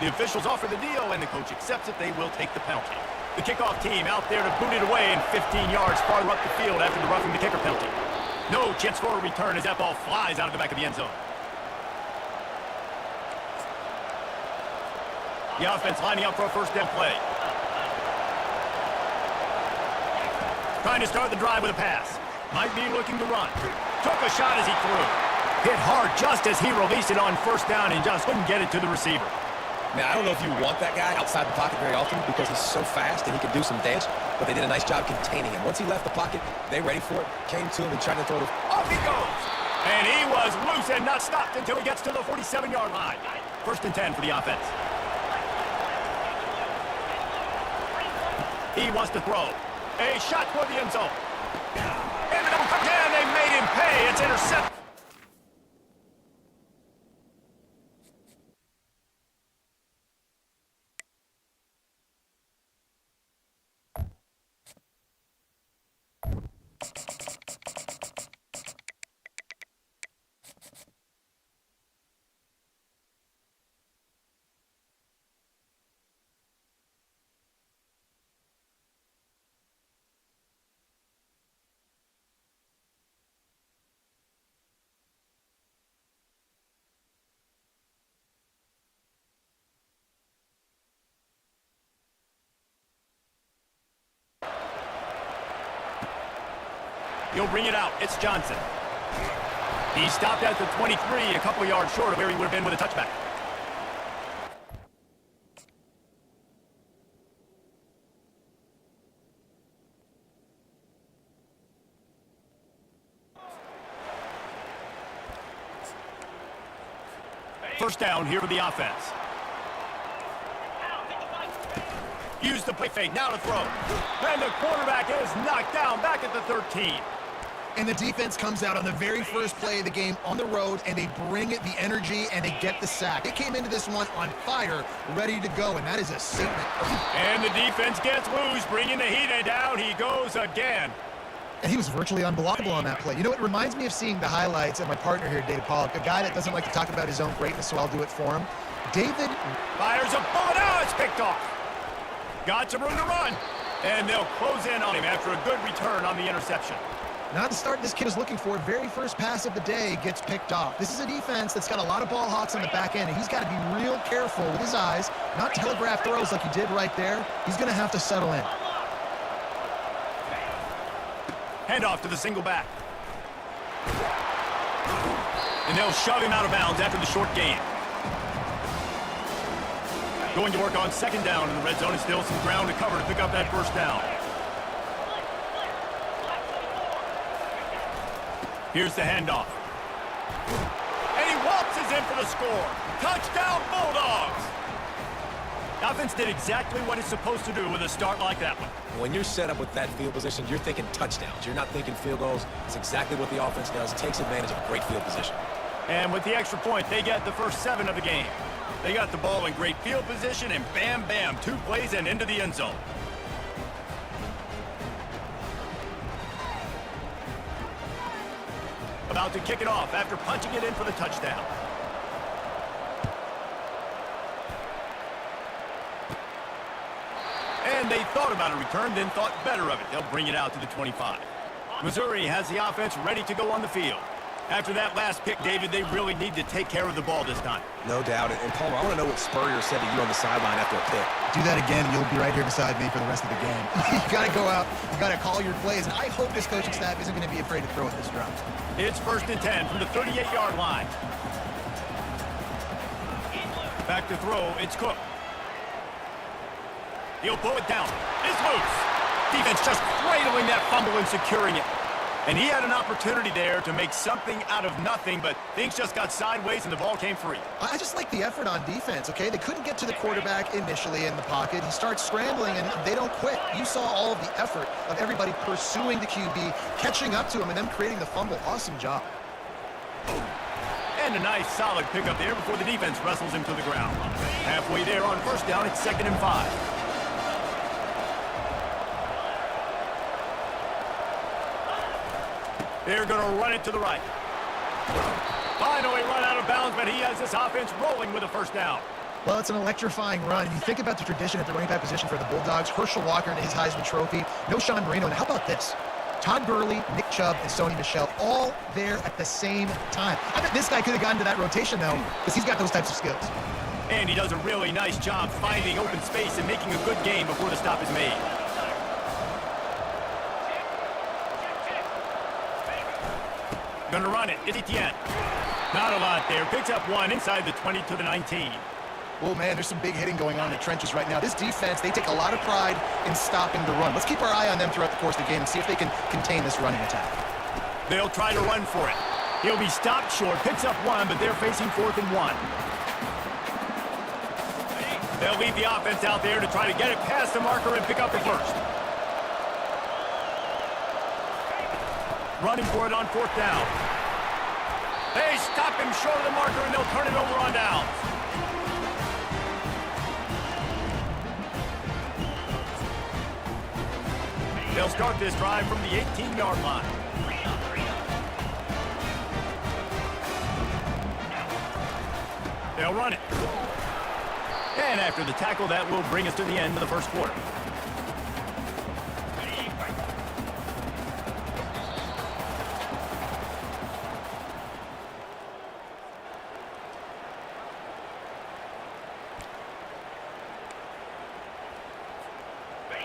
The officials offer the deal, and the coach accepts it. They will take the penalty. The kickoff team out there to boot it away and 15 yards farther up the field after the roughing the kicker penalty. No chance for a return as that ball flies out of the back of the end zone. The offense lining up for a 1st down play. Trying to start the drive with a pass. Might be looking to run. Took a shot as he threw. Hit hard just as he released it on 1st down and just couldn't get it to the receiver. Man, I don't know if you want that guy outside the pocket very often because he's so fast and he can do some damage, but they did a nice job containing him. Once he left the pocket, they ready for it, came to him and tried to throw it. Off he goes. And he was loose and not stopped until he gets to the 47-yard line. 1st and 10 for the offense. He wants to throw. A shot toward the end zone. And again, they made him pay. It's intercepted. He'll bring it out. It's Johnson. He stopped at the 23, a couple yards short of where he would have been with a touchback. First down here for the offense. Use the play fake. Now to throw. And the quarterback is knocked down back at the 13. And the defense comes out on the very first play of the game on the road, and they bring it the energy, and they get the sack. They came into this one on fire, ready to go, and that is a statement. And the defense gets loose, bringing the heat, and down he goes again. And he was virtually unblockable on that play. You know, it reminds me of seeing the highlights of my partner here, Dave Pollock, a guy that doesn't like to talk about his own greatness, so I'll do it for him. David fires a bullet. Oh, it's picked off. Got some room to run. And they'll close in on him after a good return on the interception. Not the start this kid is looking for. Very first pass of the day gets picked off. This is a defense that's got a lot of ball hawks on the back end, and he's got to be real careful with his eyes, not telegraph throws like he did right there. He's going to have to settle in. Handoff to the single back. And they'll shove him out of bounds after the short gain. Going to work on 2nd down in the red zone, and still some ground to cover to pick up that 1st down. Here's the handoff. And he waltzes in for the score. Touchdown, Bulldogs! The offense did exactly what it's supposed to do with a start like that one. When you're set up with that field position, you're thinking touchdowns. You're not thinking field goals. It's exactly what the offense does. Takes advantage of great field position. And with the extra point, they get the first 7 of the game. They got the ball in great field position, and bam, bam, 2 plays and into the end zone. About to kick it off after punching it in for the touchdown. And they thought about a return, then thought better of it. They'll bring it out to the 25. Missouri has the offense ready to go on the field. After that last pick, David, they really need to take care of the ball this time. No doubt. And Palmer, I want to know what Spurrier said to you on the sideline after a pick. Do that again, and you'll be right here beside me for the rest of the game. You got to go out. You got to call your plays. And I hope this coaching staff isn't going to be afraid to throw at this drive. It's 1st and 10 from the 38-yard line. Back to throw. It's Cook. He'll pull it down. It's loose. Defense just cradling that fumble and securing it. And he had an opportunity there to make something out of nothing, but things just got sideways and the ball came free. I just like the effort on defense, okay? They couldn't get to the quarterback initially in the pocket. He starts scrambling, and they don't quit. You saw all of the effort of everybody pursuing the QB, catching up to him, and then creating the fumble. Awesome job. And a nice, solid pickup there before the defense wrestles him to the ground. Halfway there on 1st down, it's 2nd and 5. They're going to run it to the right. Finally run out of bounds, but he has this offense rolling with a 1st down. Well, it's an electrifying run. And you think about the tradition at the running back position for the Bulldogs, Herschel Walker and his Heisman Trophy, no Sean Marino. And how about this? Todd Gurley, Nick Chubb, and Sony Michel all there at the same time. I bet this guy could have gotten to that rotation, though, because he's got those types of skills. And he does a really nice job finding open space and making a good game before the stop is made. Gonna run it. It's Etienne. Not a lot there. Picks up 1 inside the 20 to the 19. Oh, man, there's some big hitting going on in the trenches right now. This defense, they take a lot of pride in stopping the run. Let's keep our eye on them throughout the course of the game and see if they can contain this running attack. They'll try to run for it. He'll be stopped short, picks up 1, but they're facing 4th and 1. They'll lead the offense out there to try to get it past the marker and pick up the first. Running for it on 4th down. They stop him short of the marker, and they'll turn it over on downs. They'll start this drive from the 18-yard line. They'll run it. And after the tackle, that will bring us to the end of the first quarter.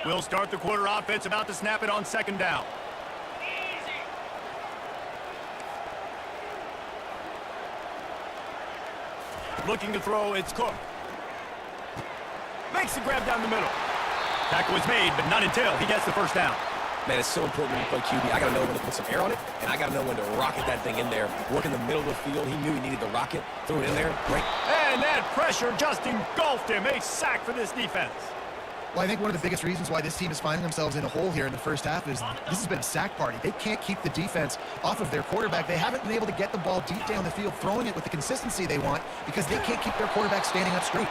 We'll start the quarter offense, about to snap it on 2nd down. Looking to throw, it's Cook. Makes the grab down the middle. Tackle is made, but not until he gets the first down. Man, it's so important when you play QB. I got to know when to put some air on it, and I got to know when to rocket that thing in there. Work in the middle of the field. He knew he needed the rocket. Threw it in there. Great. And that pressure just engulfed him. A sack for this defense. Well, I think one of the biggest reasons why this team is finding themselves in a hole here in the first half is this has been a sack party. They can't keep the defense off of their quarterback. They haven't been able to get the ball deep down the field, throwing it with the consistency they want because they can't keep their quarterback standing up straight.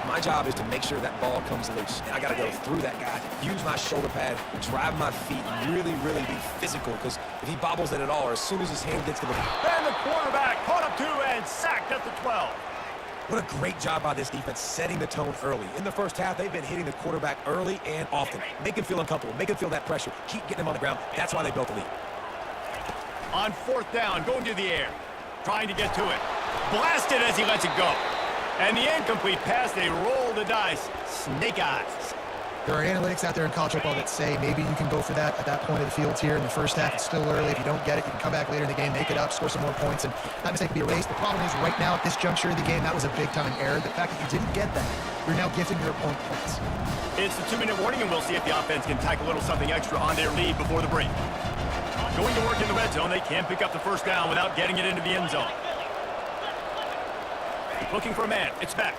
My job is to make sure that ball comes loose, and I got to go through that guy, use my shoulder pad, drive my feet, and really be physical, because if he bobbles it at all, or as soon as his hand gets to the... And the quarterback caught up 2 and sacked at the 12. What a great job by this defense setting the tone early. In the first half, they've been hitting the quarterback early and often. Make him feel uncomfortable. Make him feel that pressure. Keep getting him on the ground. That's why they built the lead. On 4th down, going to the air. Trying to get to it. Blasted as he lets it go. And the incomplete pass, they roll the dice. Snake eyes. There are analytics out there in college football that say maybe you can go for that at that point of the field here in the first half. It's still early. If you don't get it, you can come back later in the game, make it up, score some more points, and that mistake can be erased. The problem is right now at this juncture of the game, that was a big-time error. The fact that you didn't get that, you're now giving your opponent points. It's the 2-minute warning, and we'll see if the offense can tack a little something extra on their lead before the break. Going to work in the red zone, they can pick up the first down without getting it into the end zone. Looking for a man. It's back.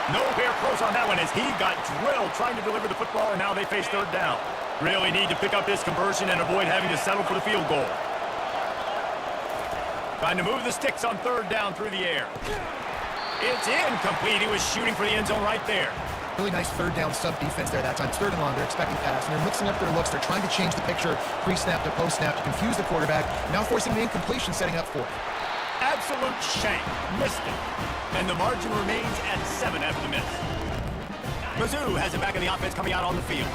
Nowhere close on that one as he got drilled trying to deliver the football, and now they face 3rd down. Really need to pick up this conversion and avoid having to settle for the field goal. Trying to move the sticks on 3rd down through the air. It's incomplete. He was shooting for the end zone right there. Really nice 3rd down sub defense there that time. It's 3rd and long. They're expecting pass, and they're mixing up their looks. They're trying to change the picture pre-snap to post-snap to confuse the quarterback, now forcing the incompletion, setting up for it. Absolute shame. Missed it. And the margin remains at 7 after the miss. Mizzou has it back in the offense coming out on the field.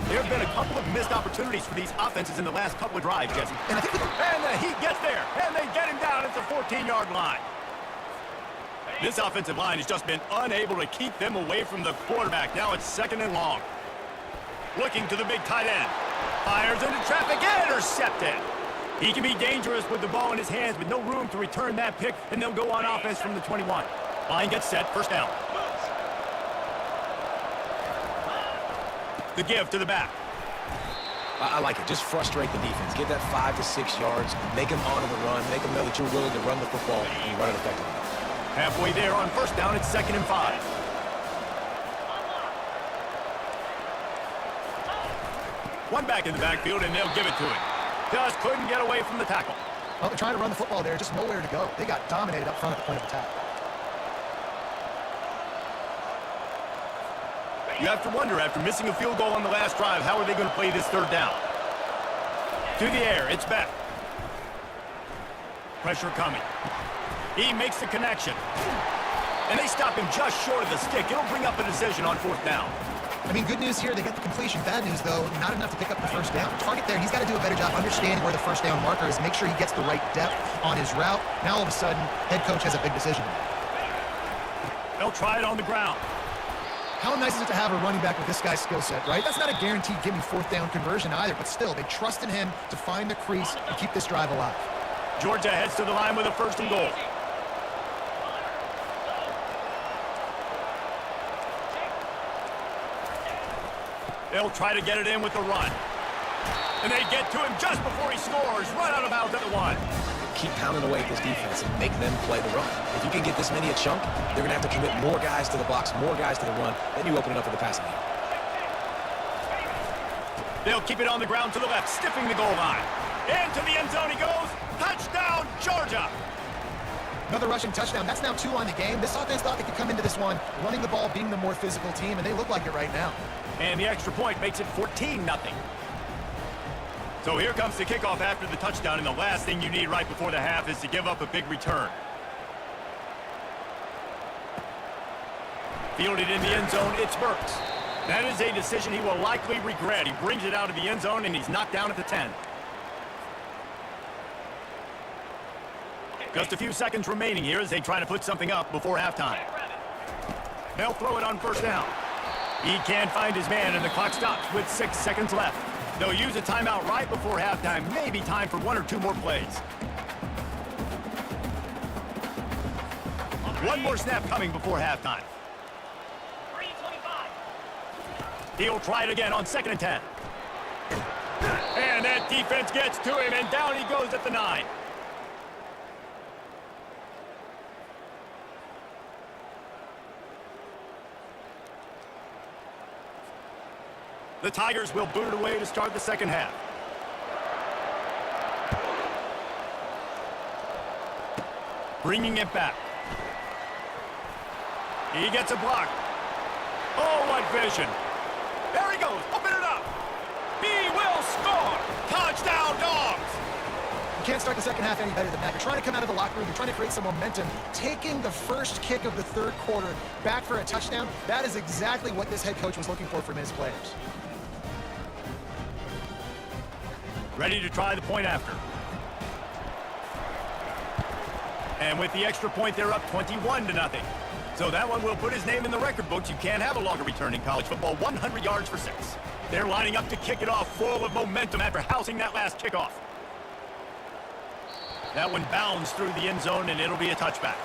There have been a couple of missed opportunities for these offenses in the last couple of drives, Jesse. And the Heat gets there, and they get him down at the 14-yard line. This offensive line has just been unable to keep them away from the quarterback. Now it's 2nd and long. Looking to the big tight end. Fires into traffic, intercepted. He can be dangerous with the ball in his hands, with no room to return that pick, and they'll go on offense from the 21. Line gets set, 1st down. The give to the back. I like it. Just frustrate the defense. Get that 5 to 6 yards. Make them honor the run. Make them know that you're willing to run the football and run it effectively. Halfway there on 1st down, it's 2nd and 5. One back in the backfield, and they'll give it to him. Just couldn't get away from the tackle. Well, they're trying to run the football there, just nowhere to go. They got dominated up front at the point of attack. You have to wonder, after missing a field goal on the last drive, how are they going to play this 3rd down? To the air, it's back. Pressure coming. He makes the connection. And they stop him just short of the stick. It'll bring up a decision on 4th down. I mean, good news here, they get the completion. Bad news, though, not enough to pick up the 1st down. Target there, he's got to do a better job understanding where the 1st down marker is, make sure he gets the right depth on his route. Now, all of a sudden, head coach has a big decision. They'll try it on the ground. How nice is it to have a running back with this guy's skill set, right? That's not a guaranteed give-me 4th down conversion either, but still, they trust in him to find the crease and keep this drive alive. Georgia heads to the line with a 1st and goal. They'll try to get it in with the run. And they get to him just before he scores. Run out of bounds at the 1. Keep pounding away at this defense and make them play the run. If you can get this many a chunk, they're going to have to commit more guys to the box, more guys to the run. Then you open it up for the passing game. They'll keep it on the ground to the left, stiffing the goal line. Into the end zone he goes. Touchdown, Georgia! Another rushing touchdown. That's now 2 on the game. This offense thought they could come into this one running the ball, being the more physical team, and they look like it right now. And the extra point makes it 14-0. So here comes the kickoff after the touchdown, and the last thing you need right before the half is to give up a big return. Fielded in the end zone, it's Burks. That is a decision he will likely regret. He brings it out of the end zone, and he's knocked down at the 10. Just a few seconds remaining here as they try to put something up before halftime. They'll throw it on first down. He can't find his man, and the clock stops with 6 seconds left. They'll use a timeout right before halftime. Maybe time for 1 or 2 more plays. One more snap coming before halftime. 3:25. He'll try it again on 2nd and 10. And that defense gets to him, and down he goes at the 9. The Tigers will boot it away to start the second half. Bringing it back. He gets a block. Oh, what vision. There he goes. Open it up. He will score. Touchdown, Dogs. You can't start the second half any better than that. You're trying to come out of the locker room. You're trying to create some momentum. Taking the first kick of the third quarter back for a touchdown, that is exactly what this head coach was looking for from his players. Ready to try the point after. And with the extra point, they're up 21-0. So that one will put his name in the record books. You can't have a longer return in college football. 100 yards for 6. They're lining up to kick it off full of momentum after housing that last kickoff. That one bounds through the end zone, and it'll be a touchback.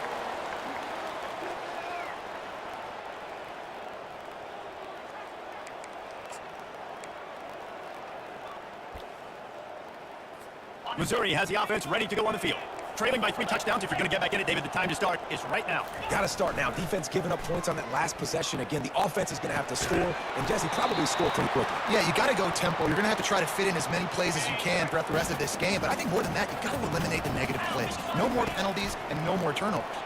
Missouri has the offense ready to go on the field. Trailing by 3 touchdowns. If you're going to get back in it, David, the time to start is right now. Got to start now. Defense giving up points on that last possession. Again, the offense is going to have to score, and Jesse probably score pretty quickly. Yeah, you got to go tempo. You're going to have to try to fit in as many plays as you can throughout the rest of this game. But I think more than that, you've got to eliminate the negative plays. No more penalties and no more turnovers.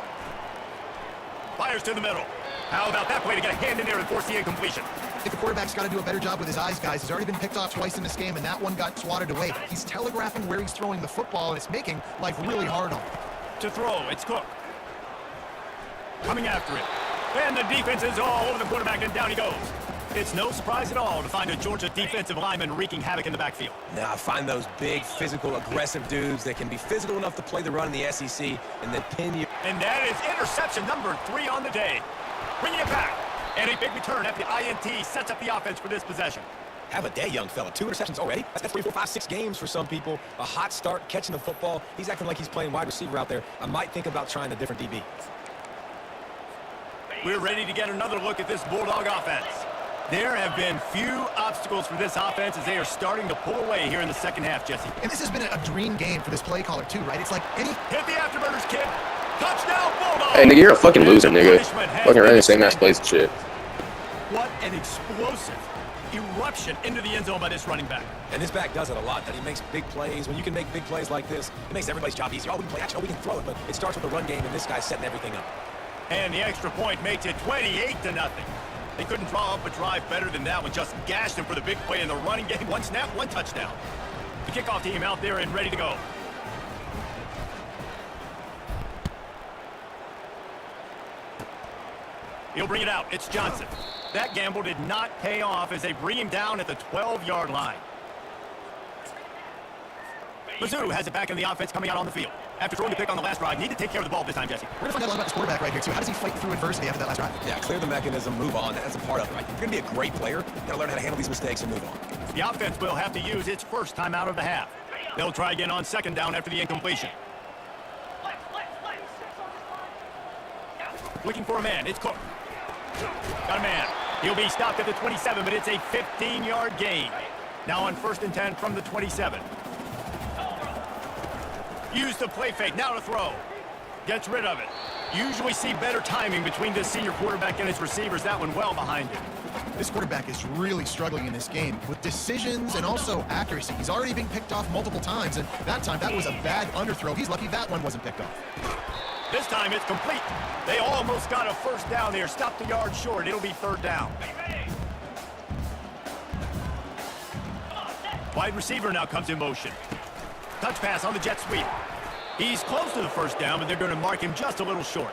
Fires to the middle. How about that play to get a hand in there and force the incompletion? If the quarterback's got to do a better job with his eyes, guys. He's already been picked off twice in this game, and that one got swatted away. He's telegraphing where he's throwing the football, and it's making life really hard on him. To throw, it's Cook. Coming after it. And the defense is all over the quarterback, and down he goes. It's no surprise at all to find a Georgia defensive lineman wreaking havoc in the backfield. Now, find those big, physical, aggressive dudes that can be physical enough to play the run in the SEC and then pin you. And that is interception number 3 on the day. Bringing it back. And a big return at the INT sets up the offense for this possession. Have a day, young fella. 2 interceptions already. That's 3, 4, 5, 6 games for some people. A hot start, catching the football. He's acting like he's playing wide receiver out there. I might think about trying a different DB. We're ready to get another look at this Bulldog offense. There have been few obstacles for this offense as they are starting to pull away here in the second half, Jesse. And this has been a dream game for this play caller, too, right? It's like any... Hit the afterburners, kid. Touchdown, Bulldog. Hey, nigga, you're a fucking loser, nigga. Fucking running the same ass plays and shit. What an explosive eruption into the end zone by this running back. And this back does it a lot, that he makes big plays. When you can make big plays like this, it makes everybody's job easier. Oh, we can play action, oh, we can throw it, but it starts with the run game, and this guy's setting everything up. And the extra point makes it 28-0. They couldn't draw up a drive better than that one. Just gashed him for the big play in the running game. 1 snap, 1 touchdown. The kickoff team out there and ready to go. He'll bring it out. It's Johnson. That gamble did not pay off as they bring him down at the 12-yard line. Mizzou has it back in the offense coming out on the field. After throwing the pick on the last drive, need to take care of the ball this time, Jesse. We're going to find out a lot about this quarterback right here, too. How does he fight through adversity after that last drive? Yeah, clear the mechanism, move on. That's a part of it, right? If you're going to be a great player, you got to learn how to handle these mistakes and move on. The offense will have to use its first time out of the half. They'll try again on 2nd down after the incompletion. Looking for a man. It's Cook. Got a man. He'll be stopped at the 27, but it's a 15-yard gain. Now on 1st and 10 from the 27. Use the play fake, now to throw. Gets rid of it. Usually see better timing between this senior quarterback and his receivers. That one well behind him. This quarterback is really struggling in this game with decisions and also accuracy. He's already been picked off multiple times, and that time that was a bad underthrow. He's lucky that one wasn't picked off. This time it's complete. They almost got a first down there. Stopped the yard short. It'll be 3rd down. Wide receiver now comes in motion. Touch pass on the jet sweep. He's close to the first down, but they're going to mark him just a little short.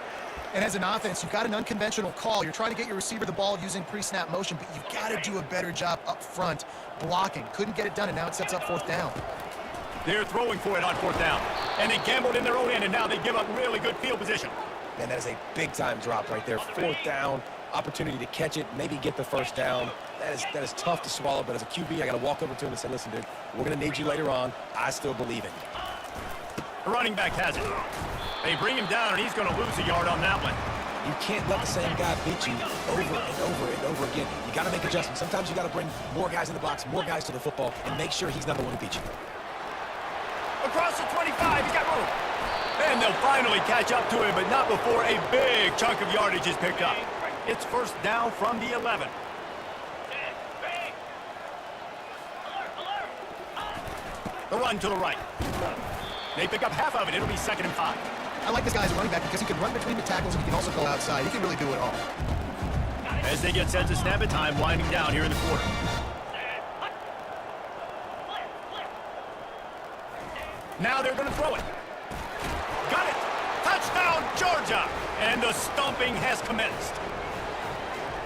And as an offense, you've got an unconventional call. You're trying to get your receiver the ball using pre-snap motion, but you've got to do a better job up front blocking. Couldn't get it done, and now it sets up 4th down. They're throwing for it on 4th down. And they gambled in their own end, and now they give up really good field position. Man, that is a big-time drop right there. 4th down, opportunity to catch it, maybe get the first down. That is tough to swallow, but as a QB, I got to walk over to him and say, listen, dude, we're going to need you later on. I still believe in you. The running back has it. They bring him down, and he's going to lose a yard on that one. You can't let the same guy beat you over and over and over again. You got to make adjustments. Sometimes you got to bring more guys in the box, more guys to the football, and make sure he's not the one who beat you. Across the 25, he's got room. And they'll finally catch up to him, but not before a big chunk of yardage is picked up. It's 1st down from the 11. The run to the right. They pick up half of it. It'll be 2nd and 5. I like this guy as a running back because he can run between the tackles and he can also go outside. He can really do it all. As they get set to snap it, time winding down here in the quarter. Now they're going to throw it. Got it. Touchdown, Georgia. And the stomping has commenced.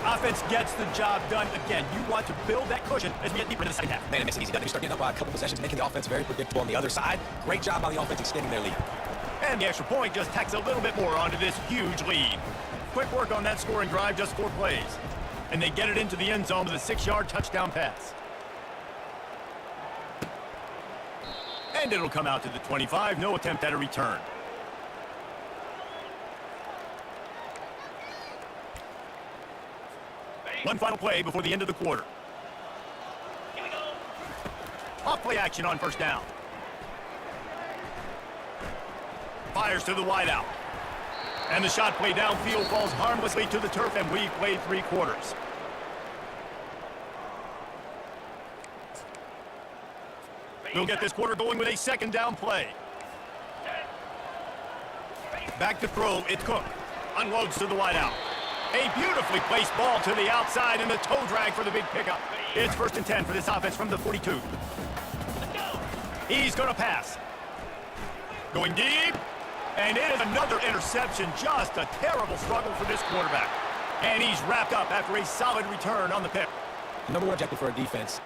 Offense gets the job done again. You want to build that cushion as we get deeper into the 2nd half. Man, it makes it easy. You start getting up by a couple possessions, making the offense very predictable on the other side. Great job by the offense extending their lead. And the extra point just tacks a little bit more onto this huge lead. Quick work on that scoring drive, just 4 plays. And they get it into the end zone with a 6-yard touchdown pass. And it'll come out to the 25. No attempt at a return. One final play before the end of the quarter. Here we go. Off play action on 1st down. Fires to the wideout. And the shot play downfield falls harmlessly to the turf, and we've played 3 quarters. We'll get this quarter going with a 2nd down play. Back to throw, it's Cook. Unloads to the wideout. A beautifully placed ball to the outside and the toe drag for the big pickup. It's 1st and 10 for this offense from the 42. He's going to pass. Going deep. And it is another interception. Just a terrible struggle for this quarterback. And he's wrapped up after a solid return on the pick. Number one objective for a defense